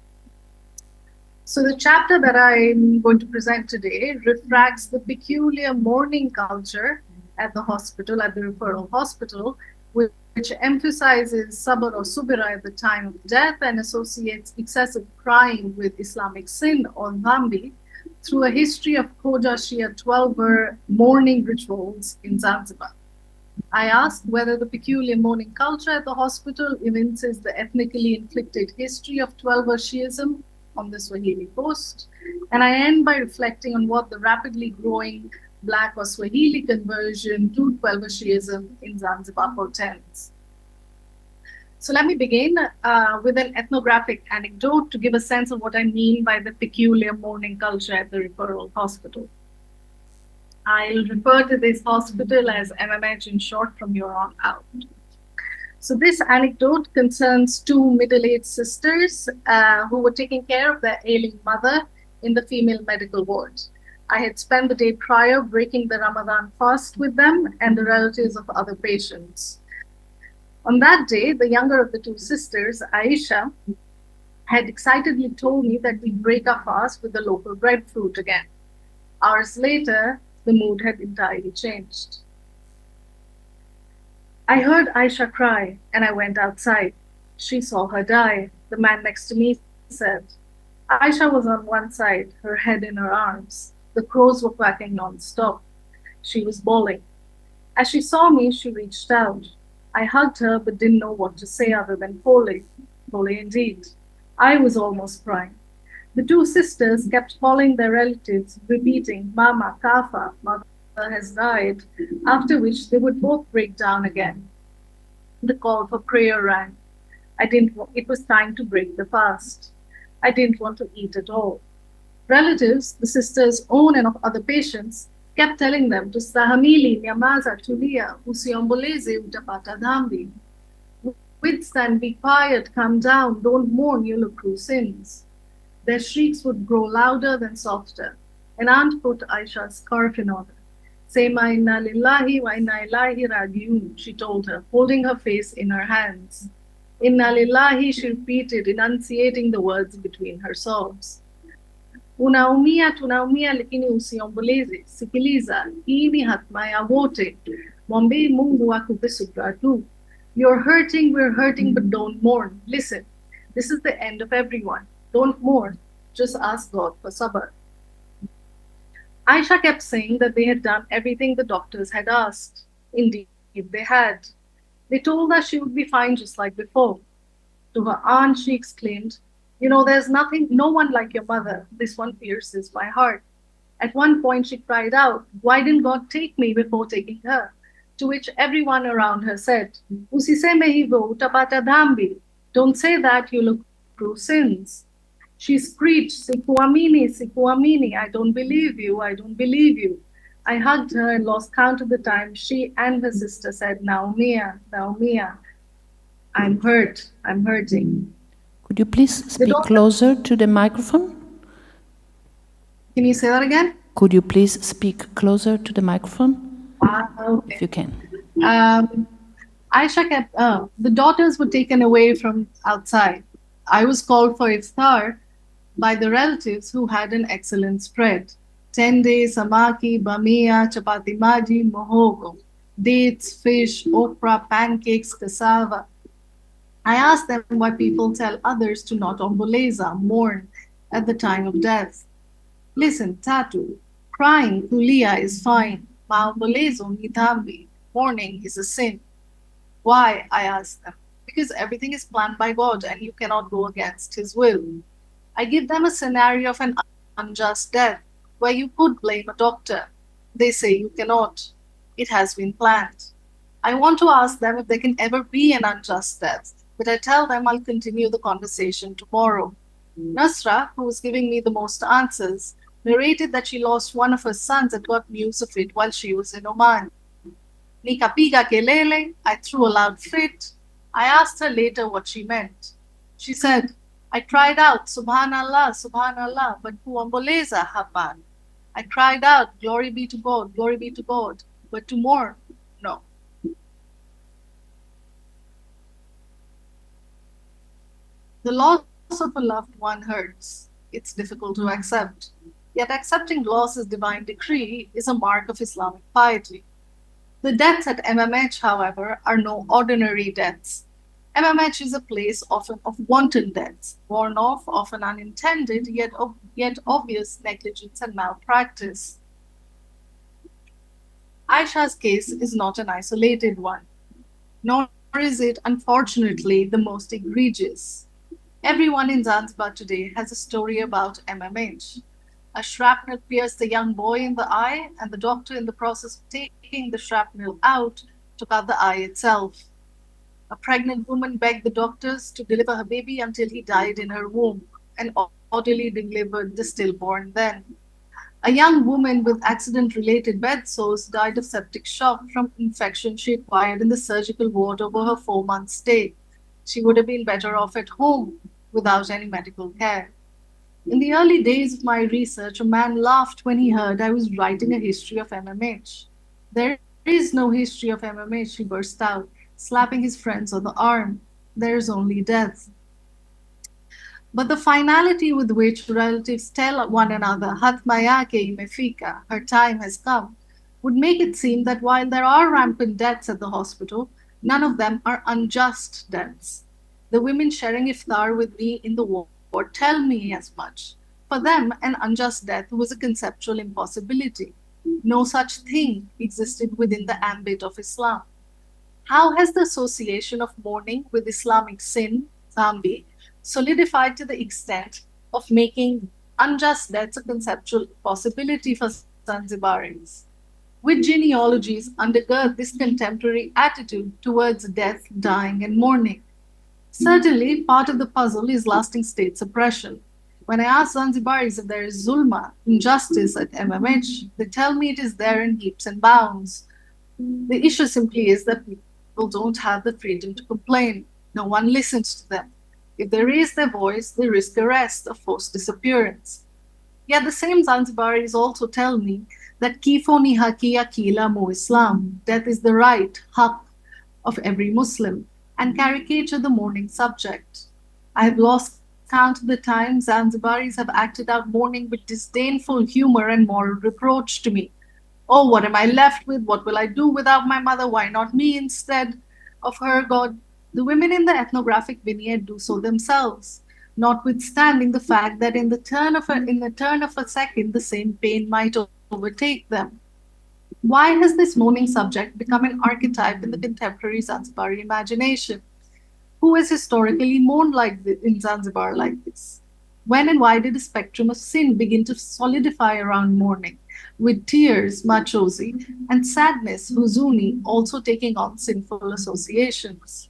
So the chapter that I'm going to present today refracts the peculiar mourning culture at the hospital, at the referral hospital, which emphasizes sabr or subira at the time of death and associates excessive crying with Islamic sin or dhambi through a history of Khoja Shia 12-ver mourning rituals in Zanzibar. I asked whether the peculiar mourning culture at the hospital evinces the ethnically inflicted history of 12-ver Shiism on the Swahili coast, and I end by reflecting on what the rapidly growing Black or Swahili conversion to 12-ver Shiism in Zanzibar portends. So let me begin with an ethnographic anecdote to give a sense of what I mean by the peculiar mourning culture at the referral hospital. I'll refer to this hospital as MMH in short from here on out. So this anecdote concerns two middle-aged sisters who were taking care of their ailing mother in the female medical ward. I had spent the day prior breaking the Ramadan fast with them and the relatives of other patients. On that day, the younger of the two sisters, Aisha, had excitedly told me that we'd break our fast with the local breadfruit again. Hours later, the mood had entirely changed. I heard Aisha cry and I went outside. She saw her die. The man next to me said, Aisha was on one side, her head in her arms. The crows were quacking non-stop. She was bawling. As she saw me, she reached out. I hugged her but didn't know what to say other than Pole. Pole indeed. I was almost crying. The two sisters kept calling their relatives, repeating, Mama, Kafa, mother has died, after which they would both break down again. The call for prayer rang. It was time to break the fast. I didn't want to eat at all. Relatives, the sisters' own and of other patients, kept telling them to stahamili, nyamaza, tulia, usiomboleze, utapata dhambi. Withstand, be quiet, calm down, don't mourn, you'll accrue sins. Their shrieks would grow louder than softer. An aunt put Aisha's scarf in order. Say ma inna lillahi wa inna ilaihi rajiun, she told her, holding her face in her hands. Inna lillahi, she repeated, enunciating the words between her sobs. Unaumia, tunaumia, lakini usiomboleze, sikiliza, hii ni hatma ya wote, mwambie Mungu akupe subra tu. You're hurting, we're hurting, but don't mourn. Listen, this is the end of everyone. Don't mourn, just ask God for sabr. Aisha kept saying that they had done everything the doctors had asked. Indeed, they had. They told her she would be fine just like before. To her aunt, she exclaimed, you know, there's no one like your mother. This one pierces my heart. At one point, she cried out, why didn't God take me before taking her? To which everyone around her said, Usiseme hivyo, utapata dhambi. Don't say that, you'll true sins. She screeched, Sikuamini, I don't believe you, I don't believe you. I hugged her and lost count of the time she and her sister said, Naumia, Naumia. I'm hurt, I'm hurting. Could you please speak closer to the microphone? Can you say that again? Could you please speak closer to the microphone? Okay. If you can. Aisha kept, the daughters were taken away from outside. I was called for iftar by the relatives who had an excellent spread. Tende, samaki, bamia, chapati maji, mohogo, dates, fish, okra, pancakes, cassava. I asked them why people tell others to not omboleza, mourn, at the time of death. Listen, Tatu, crying, kulia is fine. Maombolezo, nitambi, mourning is a sin. Why? I asked them. Because everything is planned by God and you cannot go against His will. I give them a scenario of an unjust death where you could blame a doctor. They say you cannot. It has been planned. I want to ask them if there can ever be an unjust death, but I tell them I'll continue the conversation tomorrow. Nasra, who was giving me the most answers, narrated that she lost one of her sons and got news of it while she was in Oman. Nikapiga kelele, I threw a loud fit. I asked her later what she meant. She said, I cried out, Subhanallah, Subhanallah, but kuomboleza hapan. I cried out, glory be to God, but to mourn, no. The loss of a loved one hurts. It's difficult to accept. Yet accepting loss as divine decree is a mark of Islamic piety. The deaths at MMH, however, are no ordinary deaths. MMH is a place often of wanton deaths, born of often unintended yet obvious negligence and malpractice. Aisha's case is not an isolated one, nor is it, unfortunately, the most egregious. Everyone in Zanzibar today has a story about MMH. A shrapnel pierced a young boy in the eye, and the doctor, in the process of taking the shrapnel out, took out the eye itself. A pregnant woman begged the doctors to deliver her baby until he died in her womb, and orderly delivered the stillborn then. A young woman with accident-related bed sores died of septic shock from infection she acquired in the surgical ward over her 4-month stay. She would have been better off at home without any medical care. In the early days of my research, a man laughed when he heard I was writing a history of MMH. There is no history of MMH, he burst out, slapping his friends on the arm. There is only death. But the finality with which relatives tell one another, Hatmayake imefika, her time has come, would make it seem that while there are rampant deaths at the hospital, none of them are unjust deaths. The women sharing iftar with me in the ward tell me as much. For them, an unjust death was a conceptual impossibility. No such thing existed within the ambit of Islam. How has the association of mourning with Islamic sin, Zambi, solidified to the extent of making unjust deaths a conceptual possibility for Zanzibaris? Which genealogies undergird this contemporary attitude towards death, dying, and mourning? Certainly, part of the puzzle is lasting state suppression. When I ask Zanzibaris if there is zulma, injustice at MMH, they tell me it is there in heaps and bounds. The issue simply is that people don't have the freedom to complain. No one listens to them. If they raise their voice, they risk arrest or forced disappearance. Yet the same Zanzibaris also tell me that kifo ni haki akila mu Islam, death is the right, haq, of every Muslim, and caricature the mourning subject. I have lost count of the times Zanzibaris have acted out mourning with disdainful humor and moral reproach to me. Oh, what am I left with? What will I do without my mother? Why not me instead of her, God? The women in the ethnographic vignette do so themselves, notwithstanding the fact that in the turn of a second, the same pain might overtake them. Why has this mourning subject become an archetype in the contemporary Zanzibari imagination? Who has historically mourned in Zanzibar like this? When and why did a spectrum of sin begin to solidify around mourning, with tears, machozi, and sadness, huzuni, also taking on sinful associations?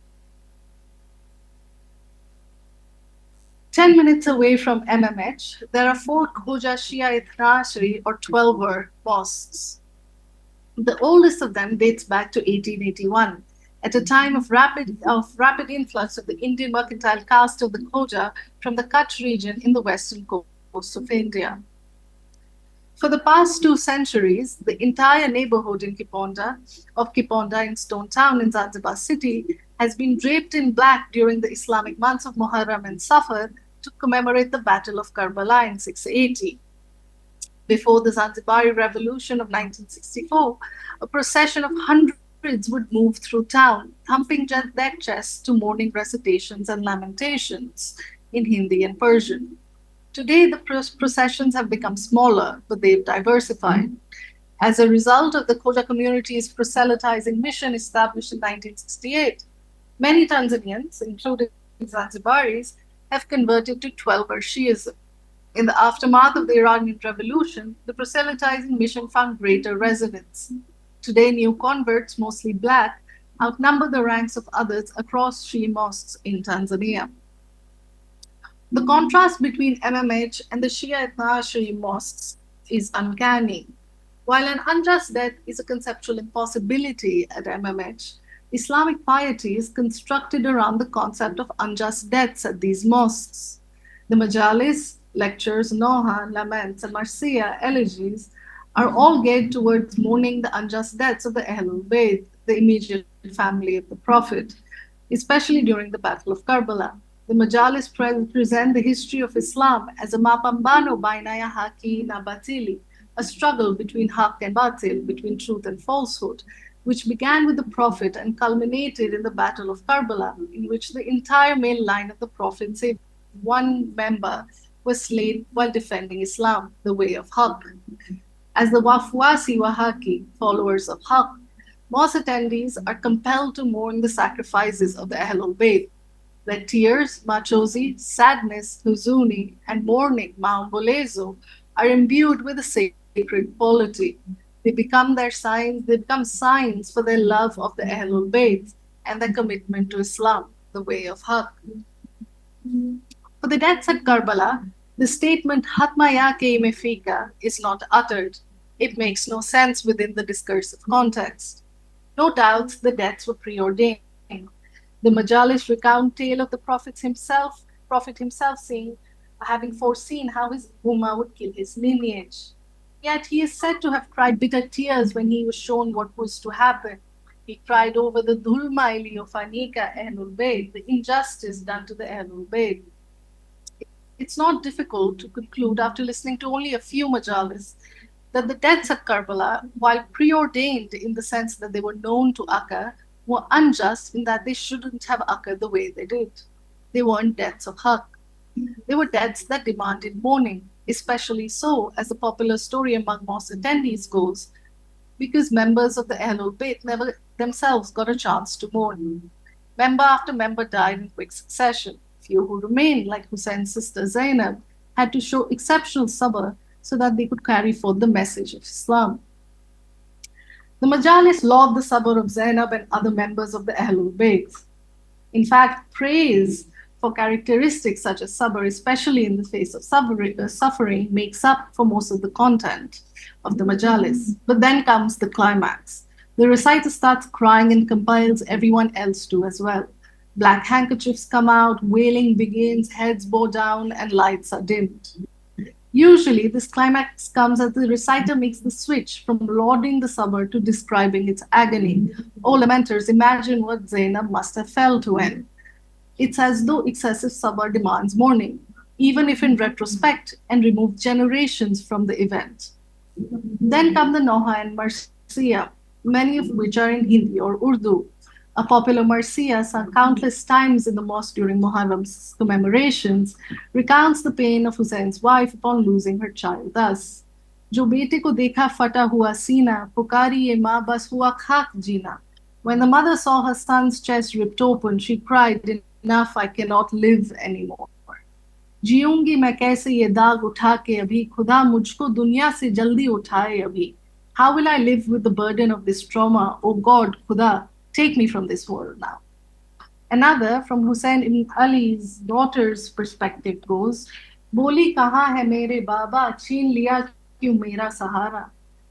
10 minutes away from MMH, there are 4 Khoja Shia Ithnashri or 12-ver mosques. The oldest of them dates back to 1881, at a time of rapid influx of the Indian mercantile caste of the Khoja from the Kutch region in the western coast of India. For the past 2 centuries, the entire neighborhood in Kiponda in Stone Town in Zanzibar city has been draped in black during the Islamic months of Muharram and Safar to commemorate the Battle of Karbala in 680. Before the Zanzibari Revolution of 1964, a procession of hundreds would move through town, thumping their chests to morning recitations and lamentations in Hindi and Persian. Today, the processions have become smaller, but they've diversified. As a result of the Khoja community's proselytizing mission established in 1968, many Tanzanians, including Zanzibaris, have converted to 12-ver Shiism. In the aftermath of the Iranian Revolution, the proselytizing mission found greater resonance. Today, new converts, mostly black, outnumber the ranks of others across Shia mosques in Tanzania. The contrast between MMH and the Shia Ithnashri mosques is uncanny. While an unjust death is a conceptual impossibility at MMH, Islamic piety is constructed around the concept of unjust deaths at these mosques. The majalis, lectures, noha, laments, and marsiya, elegies, are all geared towards mourning the unjust deaths of the Ahlul Bayt, the immediate family of the Prophet, especially during the Battle of Karbala. The majalis present the history of Islam as a mapambano bainaya haki na batili, a struggle between haq and batil, between truth and falsehood, which began with the Prophet and culminated in the Battle of Karbala, in which the entire male line of the Prophet, save one member, was slain while defending Islam, the way of haq. As the Wafuasi Wahaki, followers of haq, mosque attendees are compelled to mourn the sacrifices of the Ahlul Bayt. Their tears, machozi, sadness, huzuni, and mourning, maombolezo, are imbued with a sacred quality. They become signs for their love of the Ahlul Bayt and their commitment to Islam, the way of haq. For the deaths at Karbala, the statement Hatma yake imefika is not uttered. It makes no sense within the discursive context. No doubt the deaths were preordained. The majalis recount tale of the Prophet himself having foreseen how his ummah would kill his lineage. Yet he is said to have cried bitter tears when he was shown what was to happen. He cried over the dhulma iliyofanika Ahlul Bayt, the injustice done to the Ahlul Bayt. It's not difficult to conclude after listening to only a few majalis that the deaths at Karbala, while preordained in the sense that they were known to occur, were unjust in that they shouldn't have occurred the way they did. They weren't deaths of haq. They were deaths that demanded mourning, especially so, as the popular story among mosque attendees goes, because members of the Ahlul Bayt never themselves got a chance to mourn. Member after member died in quick succession. Few who remained, like Hussein's sister Zainab, had to show exceptional sabr so that they could carry forth the message of Islam. The majalis laud the sabr of Zainab and other members of the Ahlul Bayt. In fact, praise for characteristics such as sabr, especially in the face of suffering, makes up for most of the content of the majalis. But then comes the climax. The reciter starts crying and compels everyone else to as well. Black handkerchiefs come out, wailing begins, heads bow down, and lights are dimmed. Usually, this climax comes as the reciter makes the switch from lauding the sabr to describing its agony. All lamenters imagine what Zainab must have felt when. It's as though excessive sabr demands mourning, even if in retrospect and removed generations from the event. Then come the Noha and Marsiya, many of which are in Hindi or Urdu. A popular marsiya sung countless times in the mosque during Muharram's commemorations recounts the pain of Hussein's wife upon losing her child thus. Jo bete ko dekha fata hua sina, pukari ye maa bas hua khak jina. When the mother saw her son's chest ripped open, she cried, "Enough, I cannot live anymore. Jiungi main kaise ye daag utha ke abhi, khuda mujhko dunya se jaldi uthaye abhi. How will I live with the burden of this trauma? Oh God, Khuda, take me from this world now." Another, from Hussein ibn Ali's daughter's perspective, goes, Boli kahan hai mere baba, chhin liya kyun mera sahara?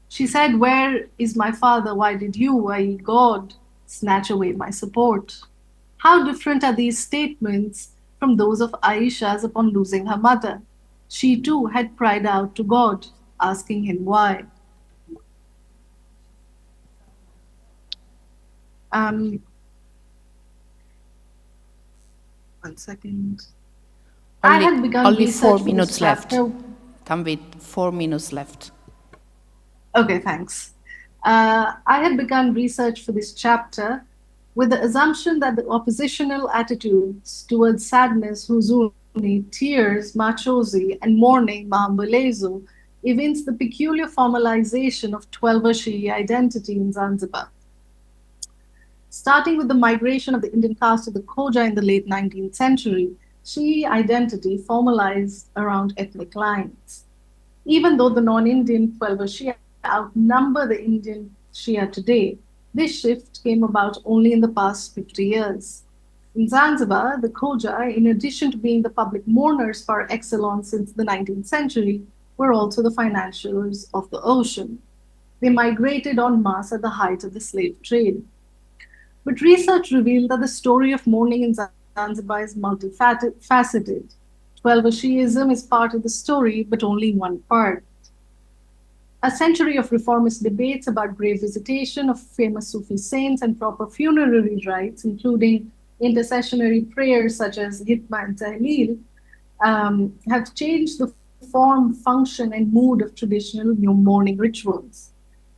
She said, where is my father? Why did you, i.e. God, snatch away my support? How different are these statements from those of Aisha's upon losing her mother? She too had cried out to God, asking him why. One second. I had begun Only 4 research for minutes this left. chapter. Tanvi, 4 minutes left. Okay, thanks. I had begun research for this chapter with the assumption that the oppositional attitudes towards sadness, huzuni, tears, machozi, and mourning, maombolezo, evince the peculiar formalization of Twelver Shii identity in Zanzibar. Starting with the migration of the Indian caste to the Khoja in the late 19th century, Shii identity formalized around ethnic lines. Even though the non-Indian Twelver Shia outnumber the Indian Shia today, this shift came about only in the past 50 years. In Zanzibar, the Khoja, in addition to being the public mourners par excellence since the 19th century, were also the financiers of the ocean. They migrated en masse at the height of the slave trade. But research revealed that the story of mourning in Zanzibar is multifaceted. Twelver Shiism is part of the story, but only one part. A century of reformist debates about grave visitation of famous Sufi saints and proper funerary rites, including intercessionary prayers such as Hitma and Tahleel, have changed the form, function, and mood of traditional new mourning rituals.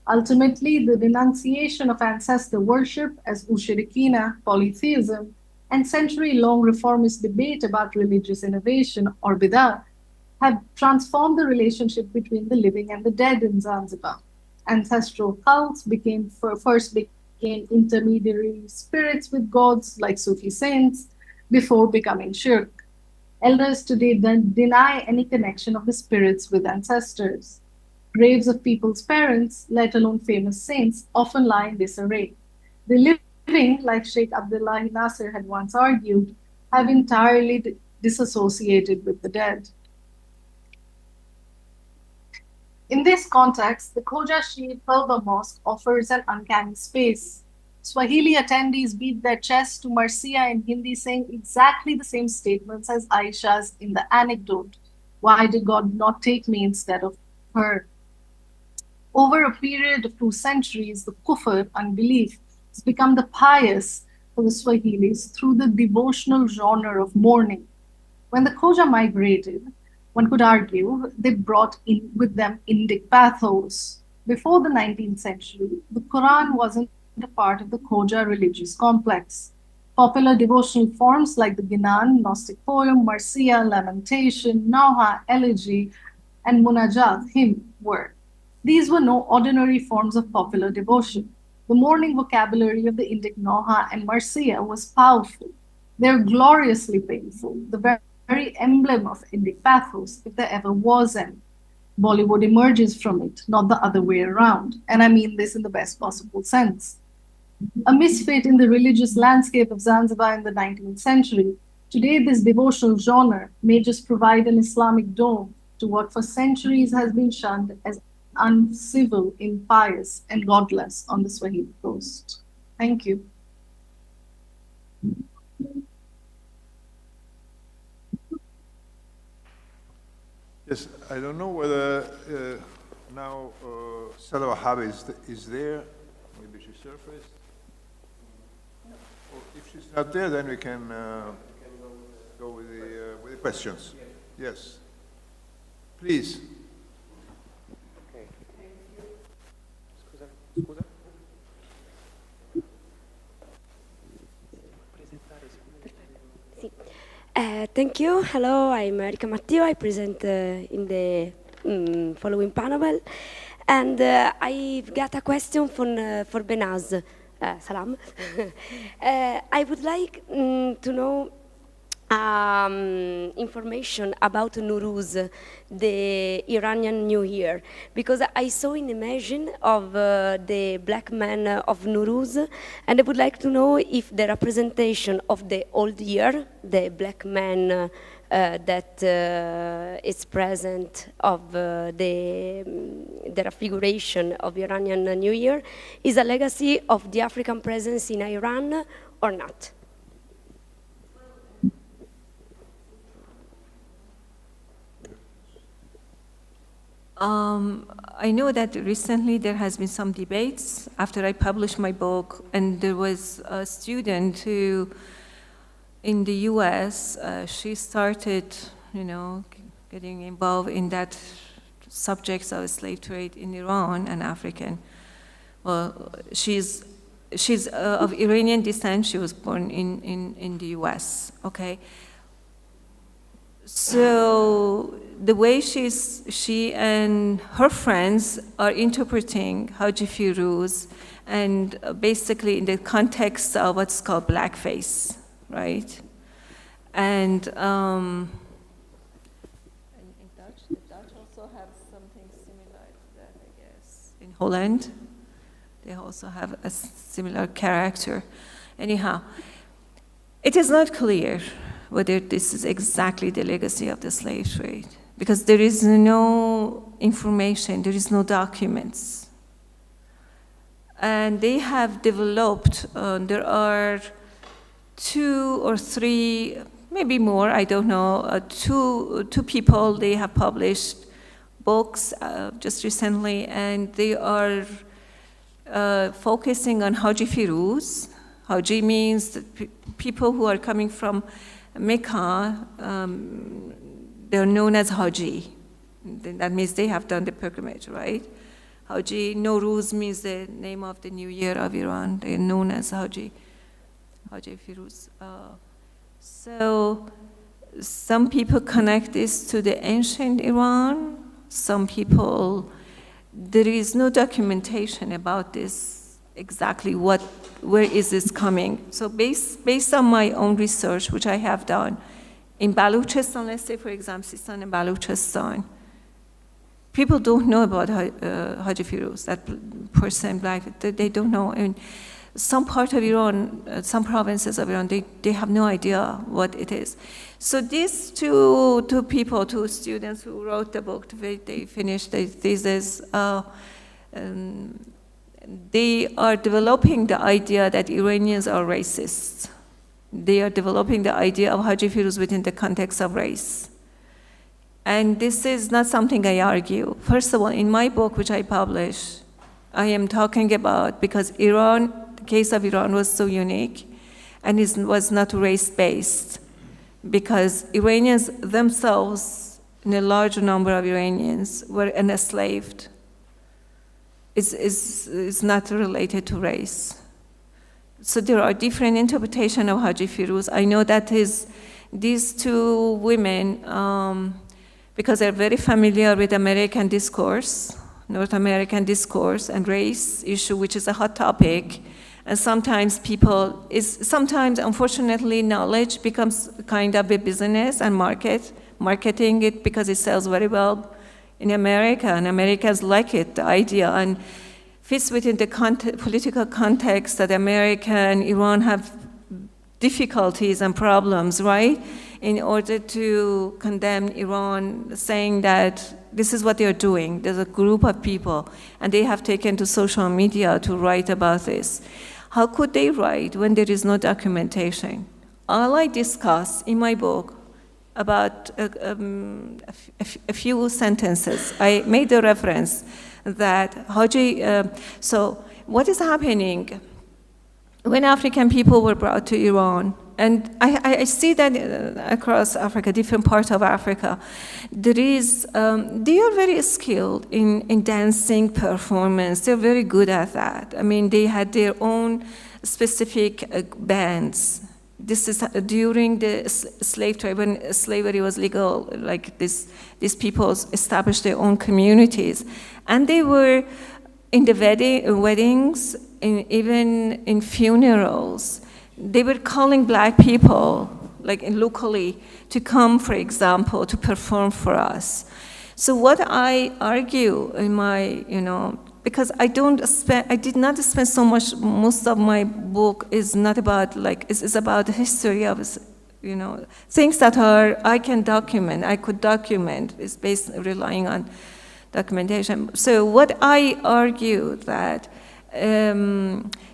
Ultimately, the denunciation of ancestor worship as Ushirikina, polytheism, and century-long reformist debate about religious innovation, or Bidah, have transformed the relationship between the living and the dead in Zanzibar. Ancestral cults first became intermediary spirits with gods like Sufi saints before becoming shirk. Elders today deny any connection of the spirits with ancestors. Graves of people's parents, let alone famous saints, often lie in disarray. The living, like Sheikh Abdullahi Nasser had once argued, have entirely disassociated with the dead. In this context, the Khoja Shii Twelver Mosque offers an uncanny space. Swahili attendees beat their chests to Marcia in Hindi, saying exactly the same statements as Aisha's in the anecdote. Why did God not take me instead of her? Over a period of 2 centuries, the kufr, unbelief, has become the pious for the Swahilis through the devotional genre of mourning. When the Khoja migrated, one could argue they brought in with them Indic pathos. Before the 19th century, the Quran wasn't a part of the Khoja religious complex. Popular devotional forms like the Ginan, Gnostic poem, Marcia, lamentation, Nauha, elegy, and Munajat, hymn, were. These were no ordinary forms of popular devotion. The mourning vocabulary of the Indic Nauha and Marcia was powerful. They're gloriously painful, the very emblem of Indic pathos, if there ever was any. Bollywood emerges from it, not the other way around, and I mean this in the best possible sense. A misfit in the religious landscape of Zanzibar in the 19th century, today this devotional genre may just provide an Islamic dome to what for centuries has been shunned as uncivil, impious, and godless on the Swahili coast. Thank you. Yes, I don't know whether now Salwa Habe is there. Maybe she's surfaced. Or if she's not there, then we can go with the questions. Yes. Please. Thank you. Hello, I'm Erika Matteo. I present in the following panel. And I've got a question for Benaz. Salam. I would like to know information about Nowruz, the Iranian New Year, because I saw an image of the black man of Nowruz, and I would like to know if the representation of the old year, the black man that is present of the refiguration of Iranian New Year, is a legacy of the African presence in Iran or not? I know that recently there has been some debates after I published my book, and there was a student who, in the US, she started, getting involved in that subjects of slave trade in Iran and African. Well, she's of Iranian descent. She was born in the US, okay? So the way she and her friends are interpreting Haji Firuz, and basically in the context of what's called blackface, right? And in Dutch, the Dutch also have something similar to that, I guess. In Holland, they also have a similar character. Anyhow, it is not clear whether this is exactly the legacy of the slave trade, because there is no information, there is no documents. And they have developed, there are 2 or 3, maybe more, I don't know, two people, they have published books just recently, and they are focusing on Haji Firuz. Haji means that people who are coming from Mecca, they're known as Haji. That means they have done the pilgrimage, right? Haji Nowruz means the name of the new year of Iran. They're known as Haji Firuz. So some people connect this to the ancient Iran. Some people, there is no documentation about this, exactly where is this coming. So based on my own research, which I have done, in Baluchistan, let's say for example, Sistan and Baluchistan, people don't know about Haji Firuz, that person, they don't know. And some part of Iran, some provinces of Iran, they have no idea what it is. So these two people, 2 students who wrote the book, they finished their thesis, they are developing the idea that Iranians are racists. They are developing the idea of Haji Firuz within the context of race. And this is not something I argue. First of all, in my book, which I published, I am talking about, because Iran, the case of Iran was so unique, and it was not race-based, because Iranians themselves, in a large number of Iranians, were enslaved. It's not related to race. So there are different interpretations of Haji Firuz. I know that these 2 women, because they're very familiar with American discourse, North American discourse and race issue, which is a hot topic, and sometimes unfortunately, knowledge becomes kind of a business and marketing it because it sells very well in America, and Americans like it, the idea, and fits within the political context that America and Iran have difficulties and problems, right? In order to condemn Iran, saying that this is what they're doing. There's a group of people, and they have taken to social media to write about this. How could they write when there is no documentation? All I discuss in my book about a few sentences. I made a reference that Haji, so what is happening when African people were brought to Iran, and I see that across Africa, different parts of Africa, they are very skilled in dancing, performance, they're very good at that. I mean, they had their own specific bands. This is during the slave trade, when slavery was legal, like these people established their own communities. And they were in the weddings, even in funerals, they were calling black people like locally, to come, for example, to perform for us. So what I argue in my, because I did not spend so much, most of my book is not about it's about the history of, things that I can document, I could document, is based relying on documentation. So what I argue that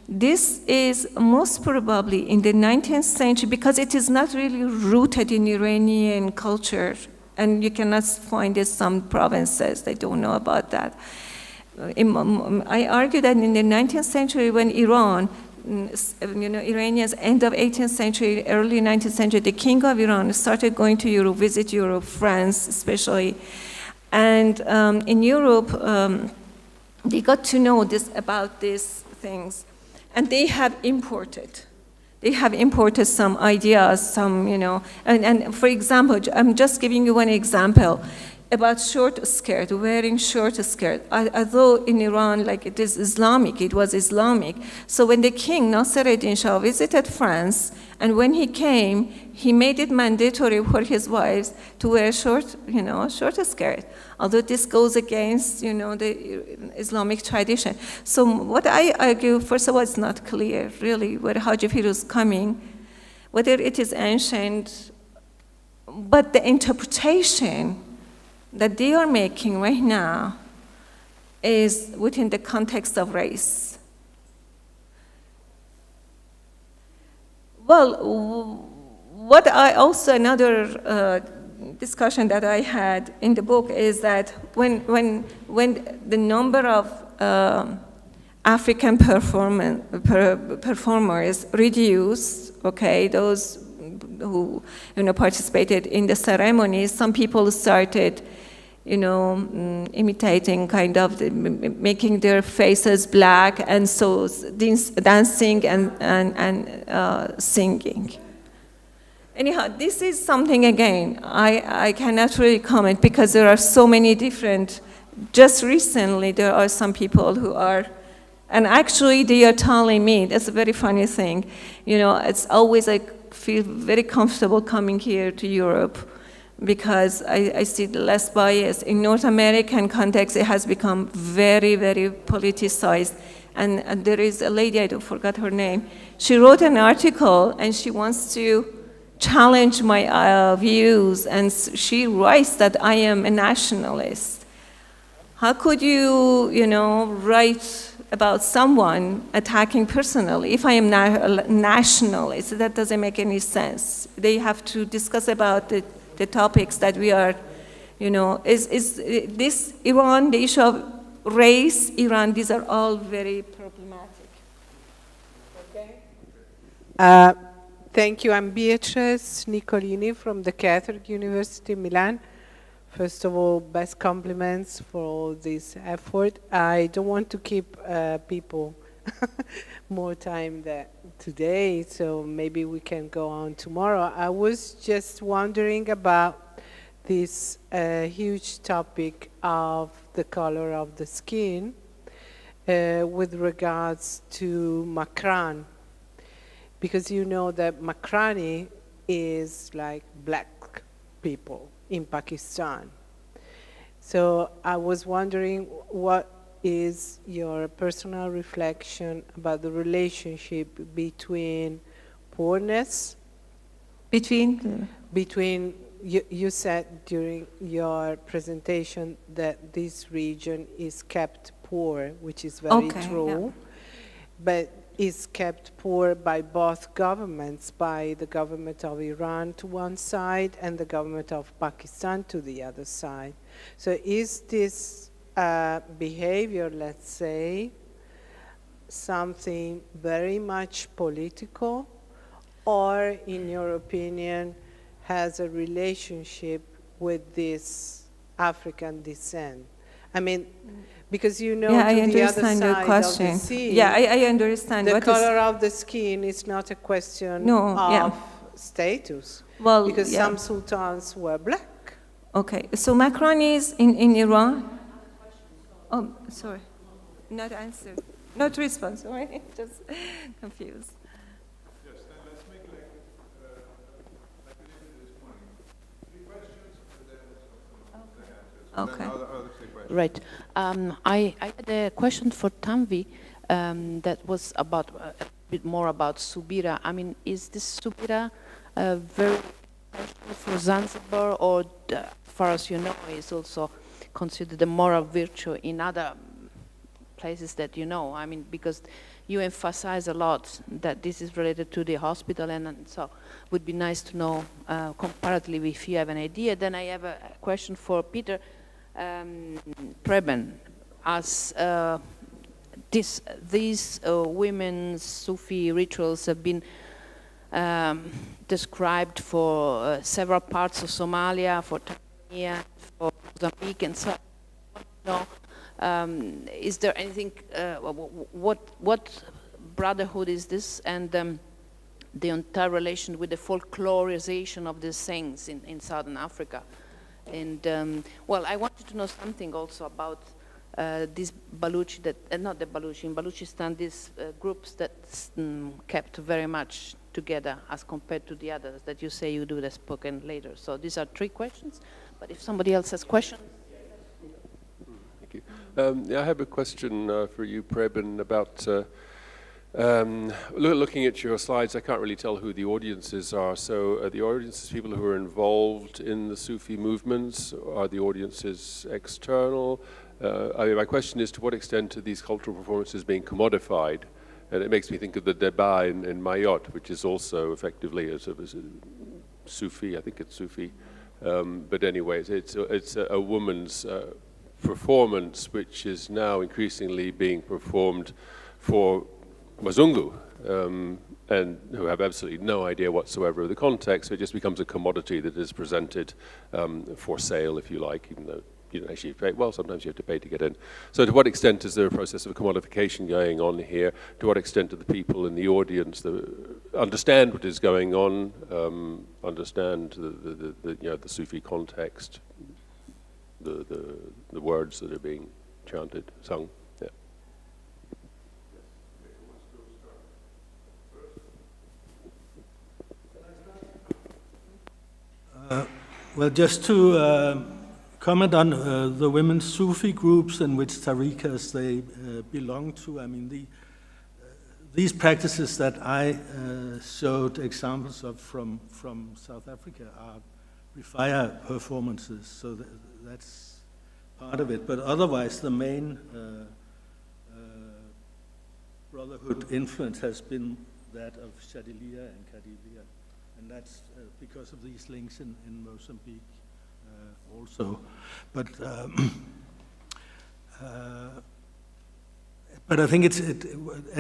this is most probably in the 19th century, because it is not really rooted in Iranian culture, and you cannot find it in some provinces, they don't know about that. I argue that in the 19th century, when Iran, Iranians, end of 18th century, early 19th century, the king of Iran started going to Europe, visit Europe, France especially, and in Europe, they got to know about these things, and they have imported some ideas, some, and for example, I'm just giving you one example about short skirt, wearing short skirt. Although in Iran, it is Islamic, it was Islamic. So when the king, Nasser-ed-Din Shah, visited France, and when he came, he made it mandatory for his wives to wear short skirt. Although this goes against, the Islamic tradition. So what I argue, first of all, it's not clear, really, where Haji Firuz is coming, whether it is ancient, but the interpretation that they are making right now is within the context of race. Well, what I also, another discussion that I had in the book is that when the number of African performers reduced, okay, those who participated in the ceremonies, some people started imitating, kind of making their faces black, and so dancing and singing. Anyhow, this is something, again, I cannot really comment because there are so many different, just recently there are some people who are, and actually they are telling me, that's a very funny thing, it's always I feel very comfortable coming here to Europe because I see less bias. In North American context, it has become very, very politicized. And there is a lady, I forgot her name, she wrote an article and she wants to challenge my views, and she writes that I am a nationalist. How could you, write about someone attacking personally if I am a nationalist? That doesn't make any sense. They have to discuss about the topics that we are, is this Iran, the issue of race, Iran, these are all very problematic. Okay? Thank you. I'm Beatrice Nicolini from the Catholic University Milan. First of all, best compliments for all this effort. I don't want to keep people more time than today, so maybe we can go on tomorrow. I was just wondering about this huge topic of the color of the skin with regards to Makran, because you know that Makrani is like black people in Pakistan. So I was wondering, what is your personal reflection about the relationship between poorness? Between, you said during your presentation that this region is kept poor, which is very true, but is kept poor by both governments, by the government of Iran to one side and the government of Pakistan to the other side. So is this behavior, let's say, something very much political, or in your opinion has a relationship with this African descent? I mean, because to the other side of the sea, yeah, I understand. The color of the skin is not a question of status, because some sultans were black. Okay, so Macron is in Iran. Oh, sorry, not answered, not response. Right, just confused. Yes, then let's make Okay. Right. I had a question for Tanvi that was about a bit more about Subira. I mean, is this Subira very special for Zanzibar, or as far as you know, is also considered a moral virtue in other places that you know? I mean, because you emphasize a lot that this is related to the hospital, and so it would be nice to know comparatively if you have an idea. Then I have a question for Peter Preben. As these women's Sufi rituals have been described for several parts of Somalia, for Tanzania, for Mozambique, and so on. Is there anything, what brotherhood is this, and the entire relation with the folklorization of these things in Southern Africa? And well, I wanted to know something also about these Baluchi, that not the Baluchi, in Baluchistan, these groups that kept very much together as compared to the others that you say you do the spoken later. So these are 3 questions, but if somebody else has questions. Thank you. I have a question for you, Preben, about looking at your slides. I can't really tell who the audiences are. So the audiences people who are involved in the Sufi movements? Are the audiences external? I mean, my question is, to what extent are these cultural performances being commodified? And it makes me think of the Deba in Mayotte, which is also effectively a Sufi, I think it's Sufi. But anyway, it's a woman's performance, which is now increasingly being performed for Mazungu, and who have absolutely no idea whatsoever of the context. So it just becomes a commodity that is presented for sale, if you like, even though you don't actually pay. Well, sometimes you have to pay to get in. So to what extent is there a process of commodification going on here? To what extent do the people in the audience understand what is going on, understand the Sufi context, the words that are being chanted, sung? Yeah. Well, just to comment on the women's Sufi groups and which tariqas they belong to. I mean, these practices that I showed examples of from South Africa are Rifaya performances, so that's part of it. But otherwise, the main brotherhood influence has been that of Shadiliya and Kadiliya, and that's because of these links in Mozambique also. But I think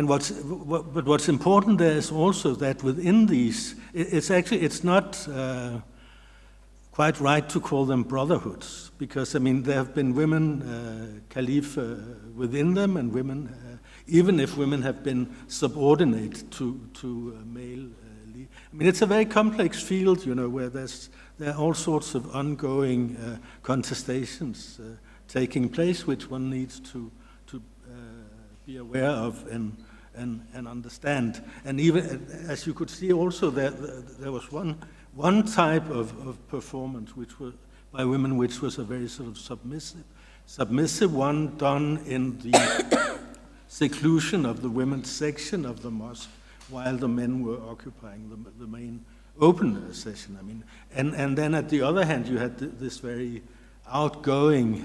what's important there is also that within these, it's not quite right to call them brotherhoods, because I mean there have been women caliph within them, and women, even if women have been subordinate to male. I mean, it's a very complex field, you know, where there are all sorts of ongoing contestations taking place, which one needs to be aware of and understand. And even, as you could see also, there was one type of performance which was by women, which was a very sort of submissive one, done in the seclusion of the women's section of the mosque, while the men were occupying the main open session. I mean, and then at the other hand, you had this very outgoing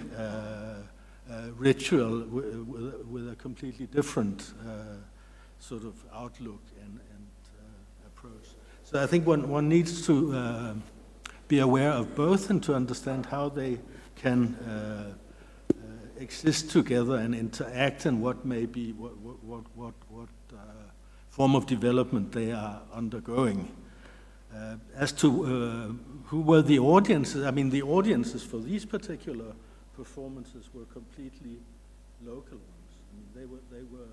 ritual with a completely different sort of outlook and approach. So I think one needs to be aware of both and to understand how they can exist together and interact, and what may be what form of development they are undergoing. As to who were the audiences, I mean, the audiences for these particular performances were completely local ones. I mean, they were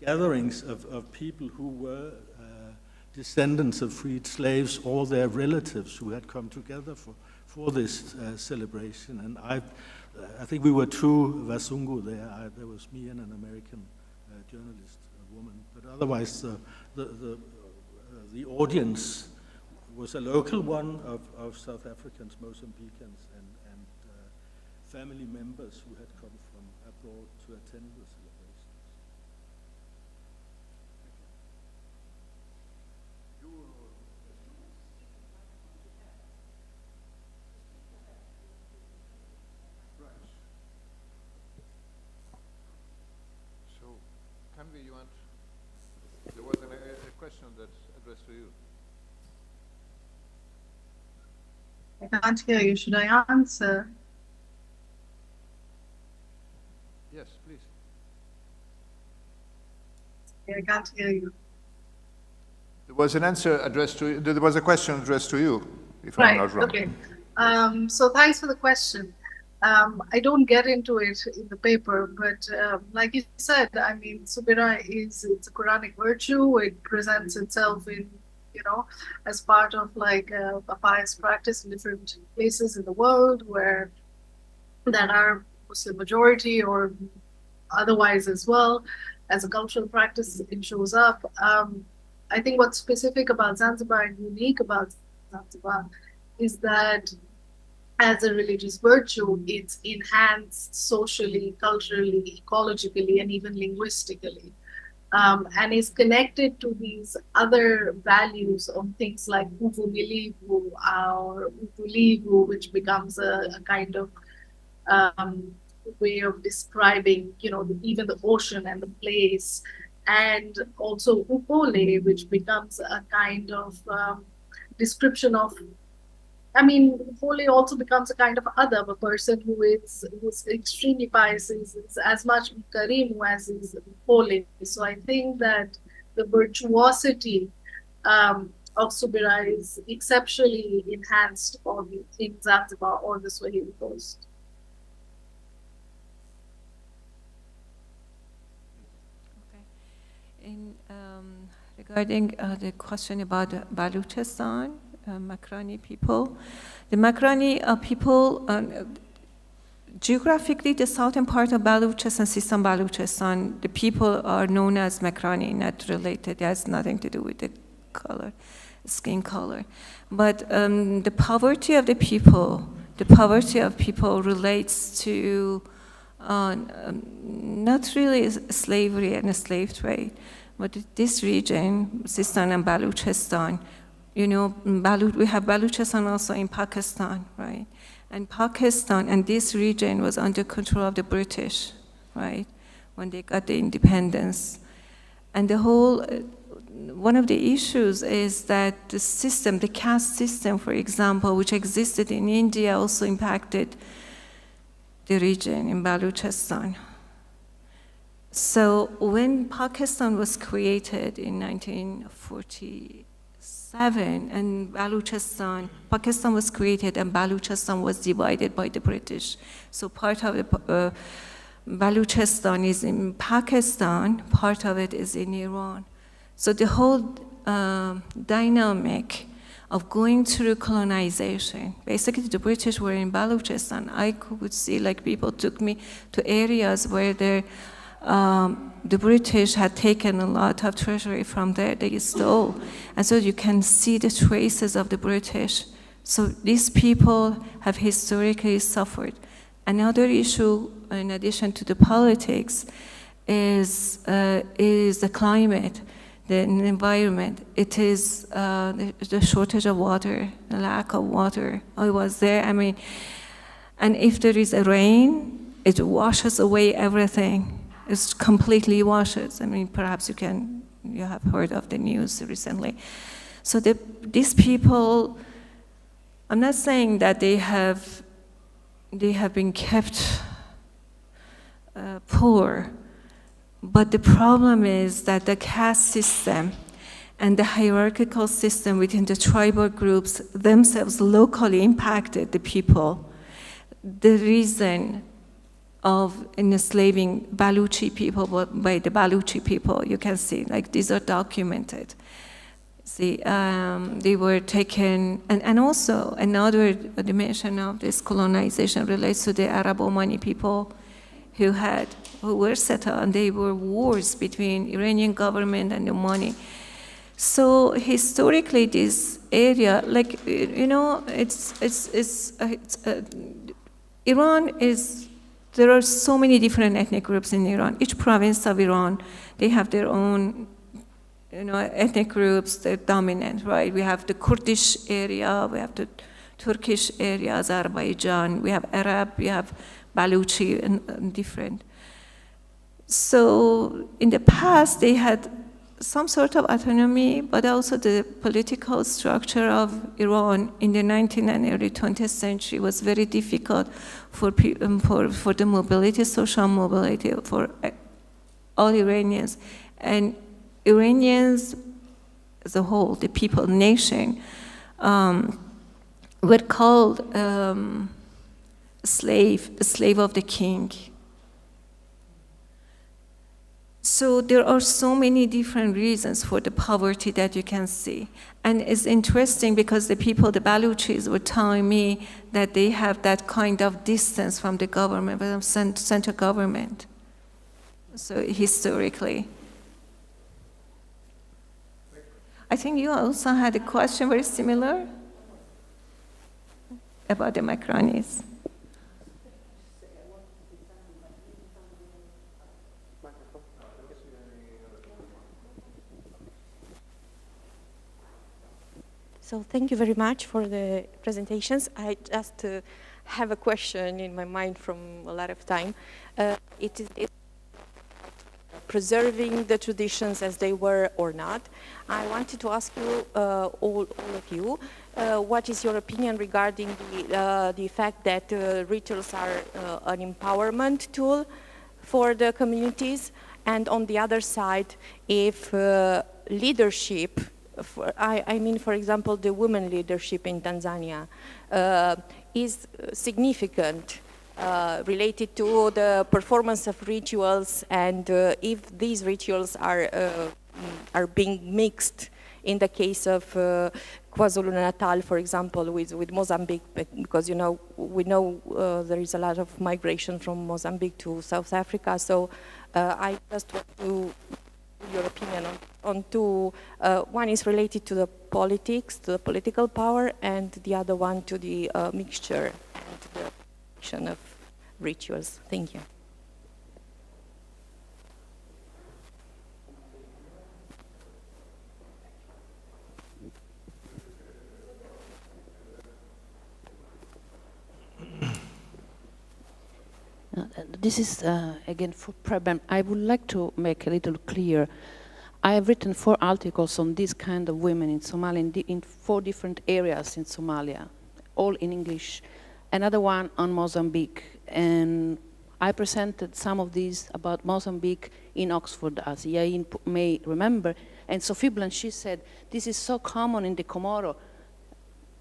gatherings of people who were descendants of freed slaves or their relatives who had come together for this celebration. And I think we were 2 Vasungu there. There was me and an American journalist, a woman. But otherwise, the audience was a local one of South Africans, Mozambicans, and family members who had come from abroad to attend the celebrations. So, Kanvi, you want? There was a question that's addressed to you. I can't hear you. Should I answer? Yes, please. I can't hear you. There was an answer addressed to you. There was a question addressed to you, if Right, I'm not wrong. okay. So thanks for the question. I don't get into it in the paper, but like you said, I mean, Subira it's a Quranic virtue. It presents itself in, as part of like a pious practice in different places in the world where that are Muslim majority or otherwise as well. As a cultural practice, it shows up. I think what's specific about Zanzibar and unique about Zanzibar is that as a religious virtue, it's enhanced socially, culturally, ecologically, and even linguistically. And is connected to these other values of things like uvumilivu or utulivu, which becomes a kind of way of describing, even the ocean and the place, and also upole, which becomes a kind of description of. I mean, upole also becomes a kind of other, a person who's extremely pious is as much karimu as is upole. So I think that the virtuosity of Subira is exceptionally enhanced in Zanzibar or the Swahili Coast. Regarding the question about Baluchistan, Makrani people, the Makrani people, geographically, the southern part of Baluchistan, Sistan Baluchistan, the people are known as Makrani, not related. It has nothing to do with the color, skin color. But the poverty of people relates to not really slavery and slave trade, but this region, Sistan and Baluchistan, we have Baluchistan also in Pakistan, right? And Pakistan and this region was under control of the British, right? When they got the independence. And one of the issues is that the system, the caste system, for example, which existed in India, also impacted the region in Baluchistan. So when Pakistan was created in 1947, and Pakistan was created and Baluchistan was divided by the British. So part of the Baluchistan is in Pakistan, part of it is in Iran. So the whole dynamic of going through colonization. Basically, the British were in Baluchistan. I could see people took me to areas where the British had taken a lot of treasury from there, they stole. And so you can see the traces of the British. So these people have historically suffered. Another issue, in addition to the politics, is the climate, the environment. It is the shortage of water, the lack of water. I was there, and if there is a rain, it washes away everything. It completely washes. Perhaps you have heard of the news recently. So these people, I'm not saying that they have been kept poor, but the problem is that the caste system and the hierarchical system within the tribal groups themselves locally impacted the people. The reason of enslaving Baluchi people by the Baluchi people, you can see, these are documented. See, they were taken, and also another dimension of this colonization relates to the Arab Omani people who were settled, and they were wars between Iranian government and Omani. So historically, this area, Iran is, there are so many different ethnic groups in Iran. Each province of Iran, they have their own, ethnic groups, they're dominant, right? We have the Kurdish area, we have the Turkish area, Azerbaijan, we have Arab, we have Baluchi, and different. So in the past, they had some sort of autonomy, but also the political structure of Iran in the 19th and early 20th century was very difficult for the mobility, social mobility for all Iranians. And Iranians as a whole, the people, nation, were called slave of the king. So there are so many different reasons for the poverty that you can see. And it's interesting because the people, the Baluchis, were telling me that they have that kind of distance from the government, from central government. So historically. I think you also had a question very similar about the Macronis. So thank you very much for the presentations. I just have a question in my mind from a lot of time. It is preserving the traditions as they were or not. I wanted to ask you, all of you, what is your opinion regarding the fact that rituals are an empowerment tool for the communities, and on the other side, if leadership, I mean, for example, the women leadership in Tanzania is significant related to the performance of rituals, and if these rituals are being mixed in the case of KwaZulu-Natal, for example, with Mozambique, because we know there is a lot of migration from Mozambique to South Africa. So I just want to your opinion on two. One is related to the politics, to the political power, and the other one to the mixture and the action of rituals. Thank you. This is, again, for Preben. I would like to make a little clear. I have written 4 articles on this kind of women in Somalia, in 4 different areas in Somalia, all in English. Another one on Mozambique. And I presented some of these about Mozambique in Oxford, as Yain may remember. And Sophie Blanchy said, this is so common in the Comoro.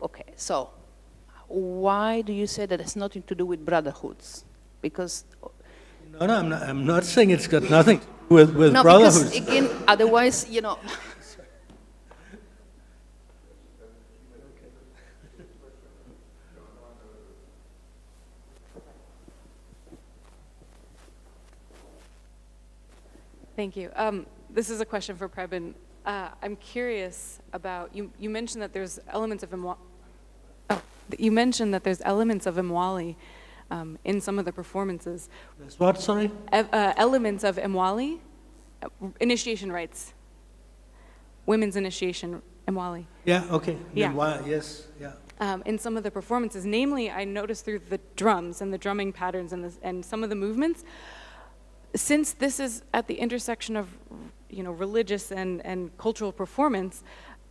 Okay, so why do you say that it's nothing to do with brotherhoods? Because no, I'm not saying it's got nothing to do with no, brotherhoods. Because again, otherwise, Thank you. This is a question for Preben. I'm curious about you mentioned that there's elements of Imwali in some of the performances. There's what, sorry? Elements of Imwali, initiation rites, women's initiation, Imwali. Yeah, okay. Yeah. Yes, yeah. In some of the performances, namely, I noticed through the drums and the drumming patterns and some of the movements, since this is at the intersection of religious and cultural performance,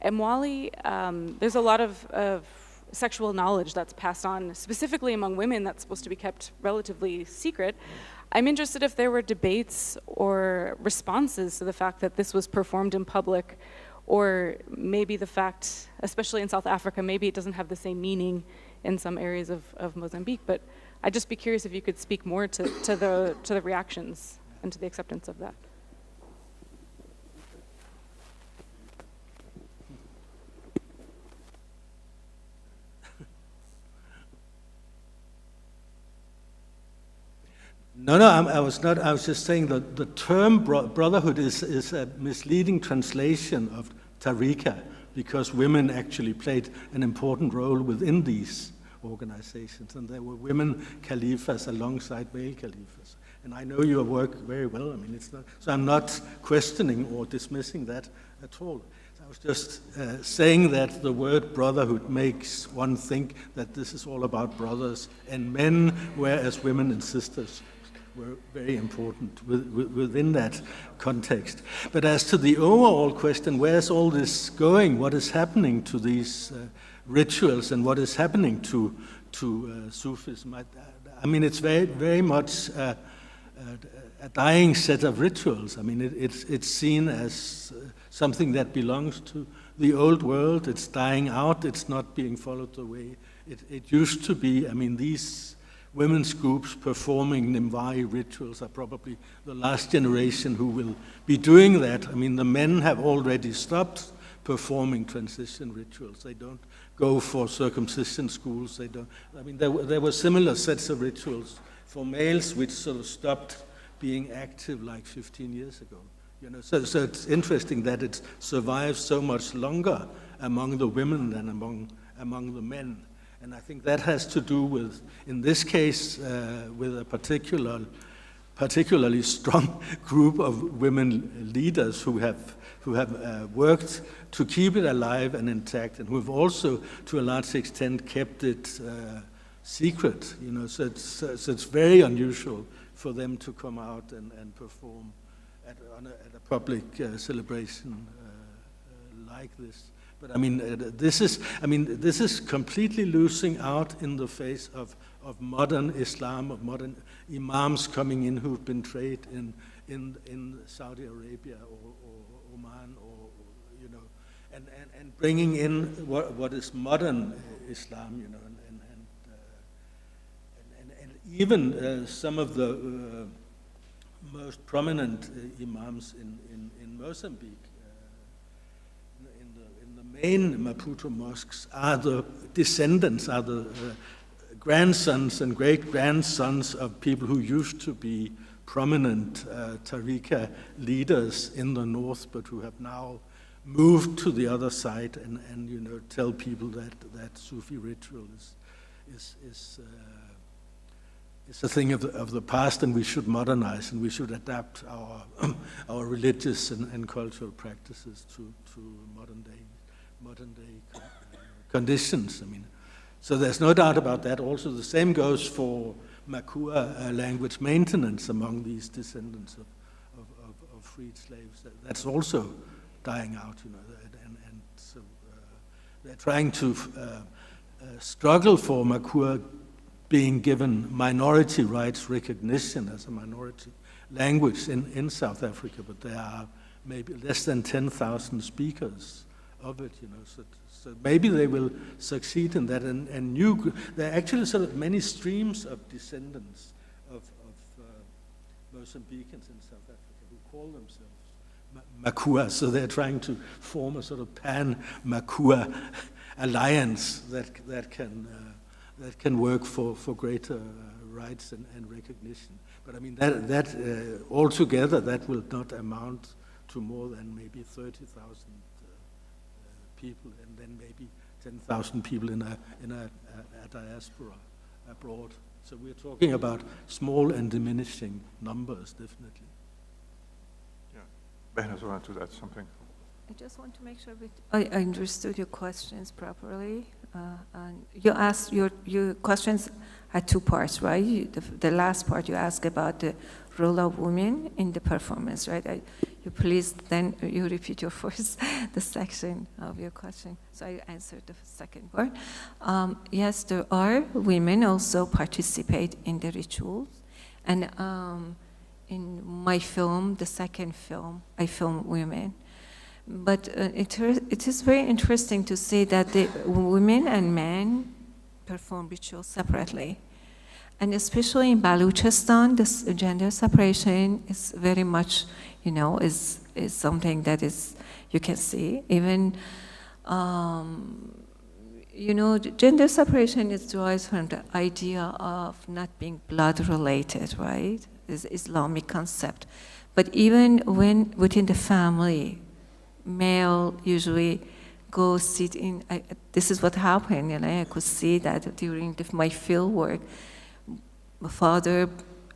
Imwali, there's a lot of sexual knowledge that's passed on, specifically among women, that's supposed to be kept relatively secret. I'm interested if there were debates or responses to the fact that this was performed in public, or maybe the fact, especially in South Africa, maybe it doesn't have the same meaning in some areas of Mozambique, but I'd just be curious if you could speak more to the reactions and to the acceptance of that. No, I was not. I was just saying that the term brotherhood is a misleading translation of tarika, because women actually played an important role within these organizations, and there were women caliphs alongside male caliphs. And I know your work very well. I mean, it's not, so I'm not questioning or dismissing that at all. I was just saying that the word brotherhood makes one think that this is all about brothers and men, whereas women and sisters were very important within that context. But as to the overall question, where's all this going? What is happening to these rituals, and what is happening to Sufism? I mean, it's very, very much a dying set of rituals. I mean, it's seen as something that belongs to the old world. It's dying out. It's not being followed the way it used to be. I mean, these women's groups performing Nimwari rituals are probably the last generation who will be doing that. I mean, the men have already stopped performing transition rituals. They don't go for circumcision schools. They don't. I mean, there were similar sets of rituals for males which sort of stopped being active like 15 years ago. You know, so it's interesting that it survives so much longer among the women than among the men. And I think that has to do with, in this case, with a particularly strong group of women leaders who have worked to keep it alive and intact, and who have also, to a large extent, kept it secret. You know, so it's very unusual for them to come out and perform at a public celebration like this. But I mean, this is completely losing out in the face of modern Islam, of modern imams coming in who've been trained in Saudi Arabia or Oman, or you know, and bringing in what is modern Islam, you know, and even some of the most prominent imams in Mozambique. Main Maputo mosques are the descendants, are the grandsons and great-grandsons of people who used to be prominent tariqa leaders in the north, but who have now moved to the other side and you know, tell people that Sufi ritual is a thing of the past, and we should modernize and we should adapt our religious and cultural practices to modern day conditions. I mean, so there's no doubt about that. Also, the same goes for Makua language maintenance among these descendants of freed slaves. That's also dying out, you know, and so they're trying to struggle for Makua being given minority rights recognition as a minority language in South Africa, but there are maybe less than 10,000 speakers of it, you know, so maybe they will succeed in that, and there are actually sort of many streams of descendants of Mozambicans in South Africa who call themselves Makua, so they're trying to form a sort of pan-Makua alliance that can work for greater rights and recognition. But I mean, that altogether, that will not amount to more than maybe 30,000 people, and then maybe 10,000 people in a diaspora abroad. So we're talking about small and diminishing numbers, definitely. Yeah, Behnaz wanted to add something. I just want to make sure I understood your questions properly. And you asked your questions had two parts, right? The last part you asked about the role of women in the performance, right? You please then you repeat your first, the section of your question. So I answered the second part. Yes, there are women also participate in the rituals, and in my film, the second film, I film women. But it is very interesting to see that the women and men perform rituals separately. And especially in Baluchistan, this gender separation is very much, you know, is something that is, you can see. Even, you know, gender separation is derives from the idea of not being blood related, right? Is Islamic concept. But even when within the family, male usually go sit in. This is what happened, you know. I could see that during my field work, my father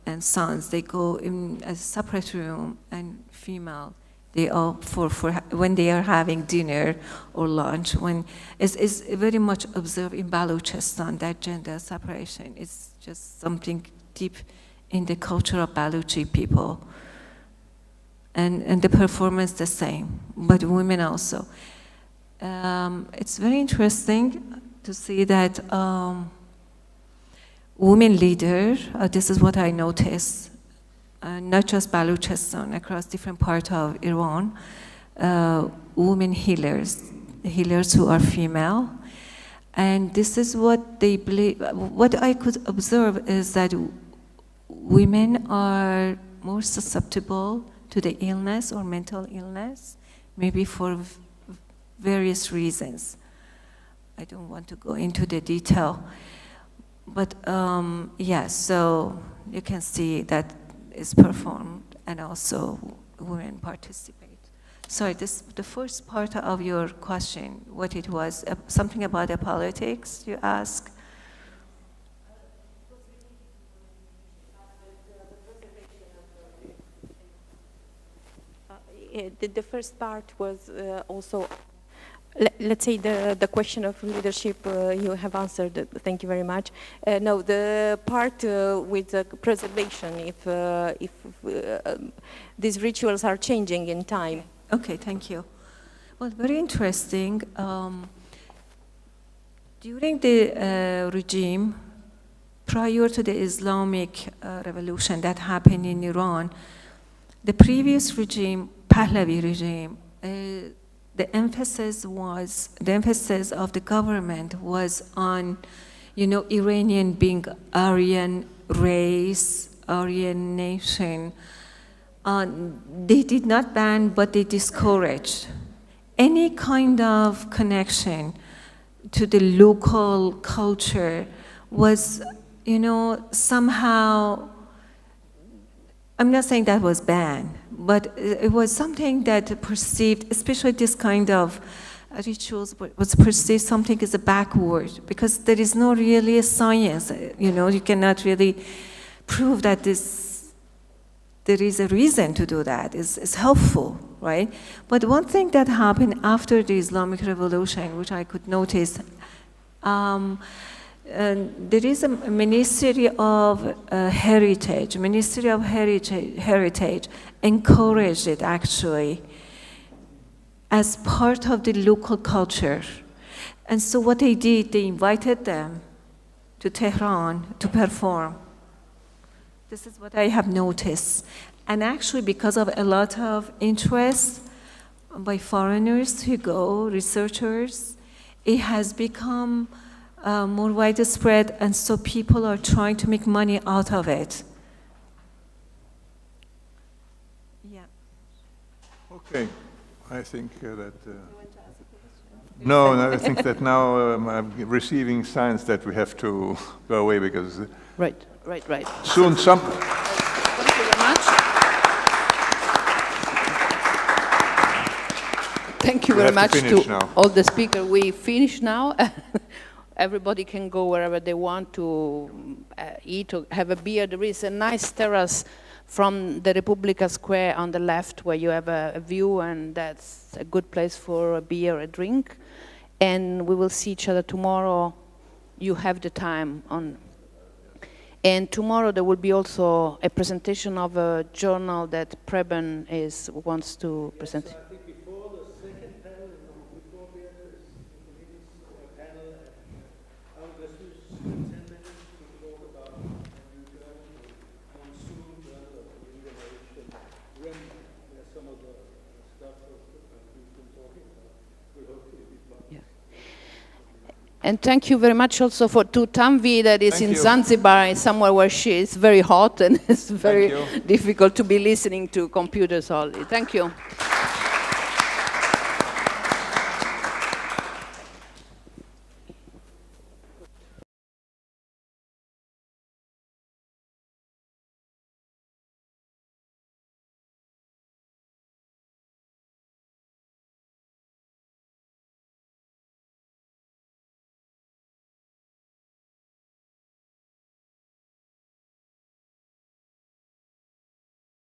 and sons, they go in a separate room, and female, they all for when they are having dinner or lunch. When is very much observed in Balochistan, that gender separation. It's just something deep in the culture of Balochi people. And the performance the same, but women also. It's very interesting to see that women leader, this is what I noticed, not just Balochistan, across different parts of Iran, women healers who are female. And this is what they believe. What I could observe is that women are more susceptible to the illness or mental illness, maybe for various reasons. I don't want to go into the detail. But yeah, so you can see that is performed, and also women participate. Sorry, the first part of your question, what it was, something about the politics you asked? The first part was also, let's say, the question of leadership you have answered. Thank you very much. No, the part with the preservation, if these rituals are changing in time. Okay, thank you. Well, very interesting. During the regime, prior to the Islamic revolution that happened in Iran, the previous regime, Pahlavi regime, the emphasis of the government was on, you know, Iranian being Aryan race, Aryan nation. They did not ban, but they discouraged any kind of connection to the local culture. Was, you know, somehow, I'm not saying that was banned, but it was something that perceived, especially this kind of rituals, was perceived something as a backward, because there is no really science, you know, you cannot really prove that there is a reason to do that. It's helpful, right? But one thing that happened after the Islamic Revolution, which I could notice, there is a Ministry of Heritage. Ministry of Heritage encouraged it, actually, as part of the local culture. And so what they did, they invited them to Tehran to perform. This is what I have noticed. And actually, because of a lot of interest by foreigners who go, researchers, it has become more widespread, and so people are trying to make money out of it. Yeah. Okay, I think that... No, I think that now I'm receiving signs that we have to go away, because... Right. Soon some... Thank you very much. Thank you very much to all the speakers. We finish now. Everybody can go wherever they want to eat or have a beer. There is a nice terrace from the Republika Square on the left where you have a view, and that's a good place for a beer, a drink. And we will see each other tomorrow. You have the time on. And tomorrow there will be also a presentation of a journal that Preben wants to present. And thank you very much also to Tanvi, that is in Zanzibar, somewhere where she is very hot and it's very difficult to be listening to computers only. Thank you.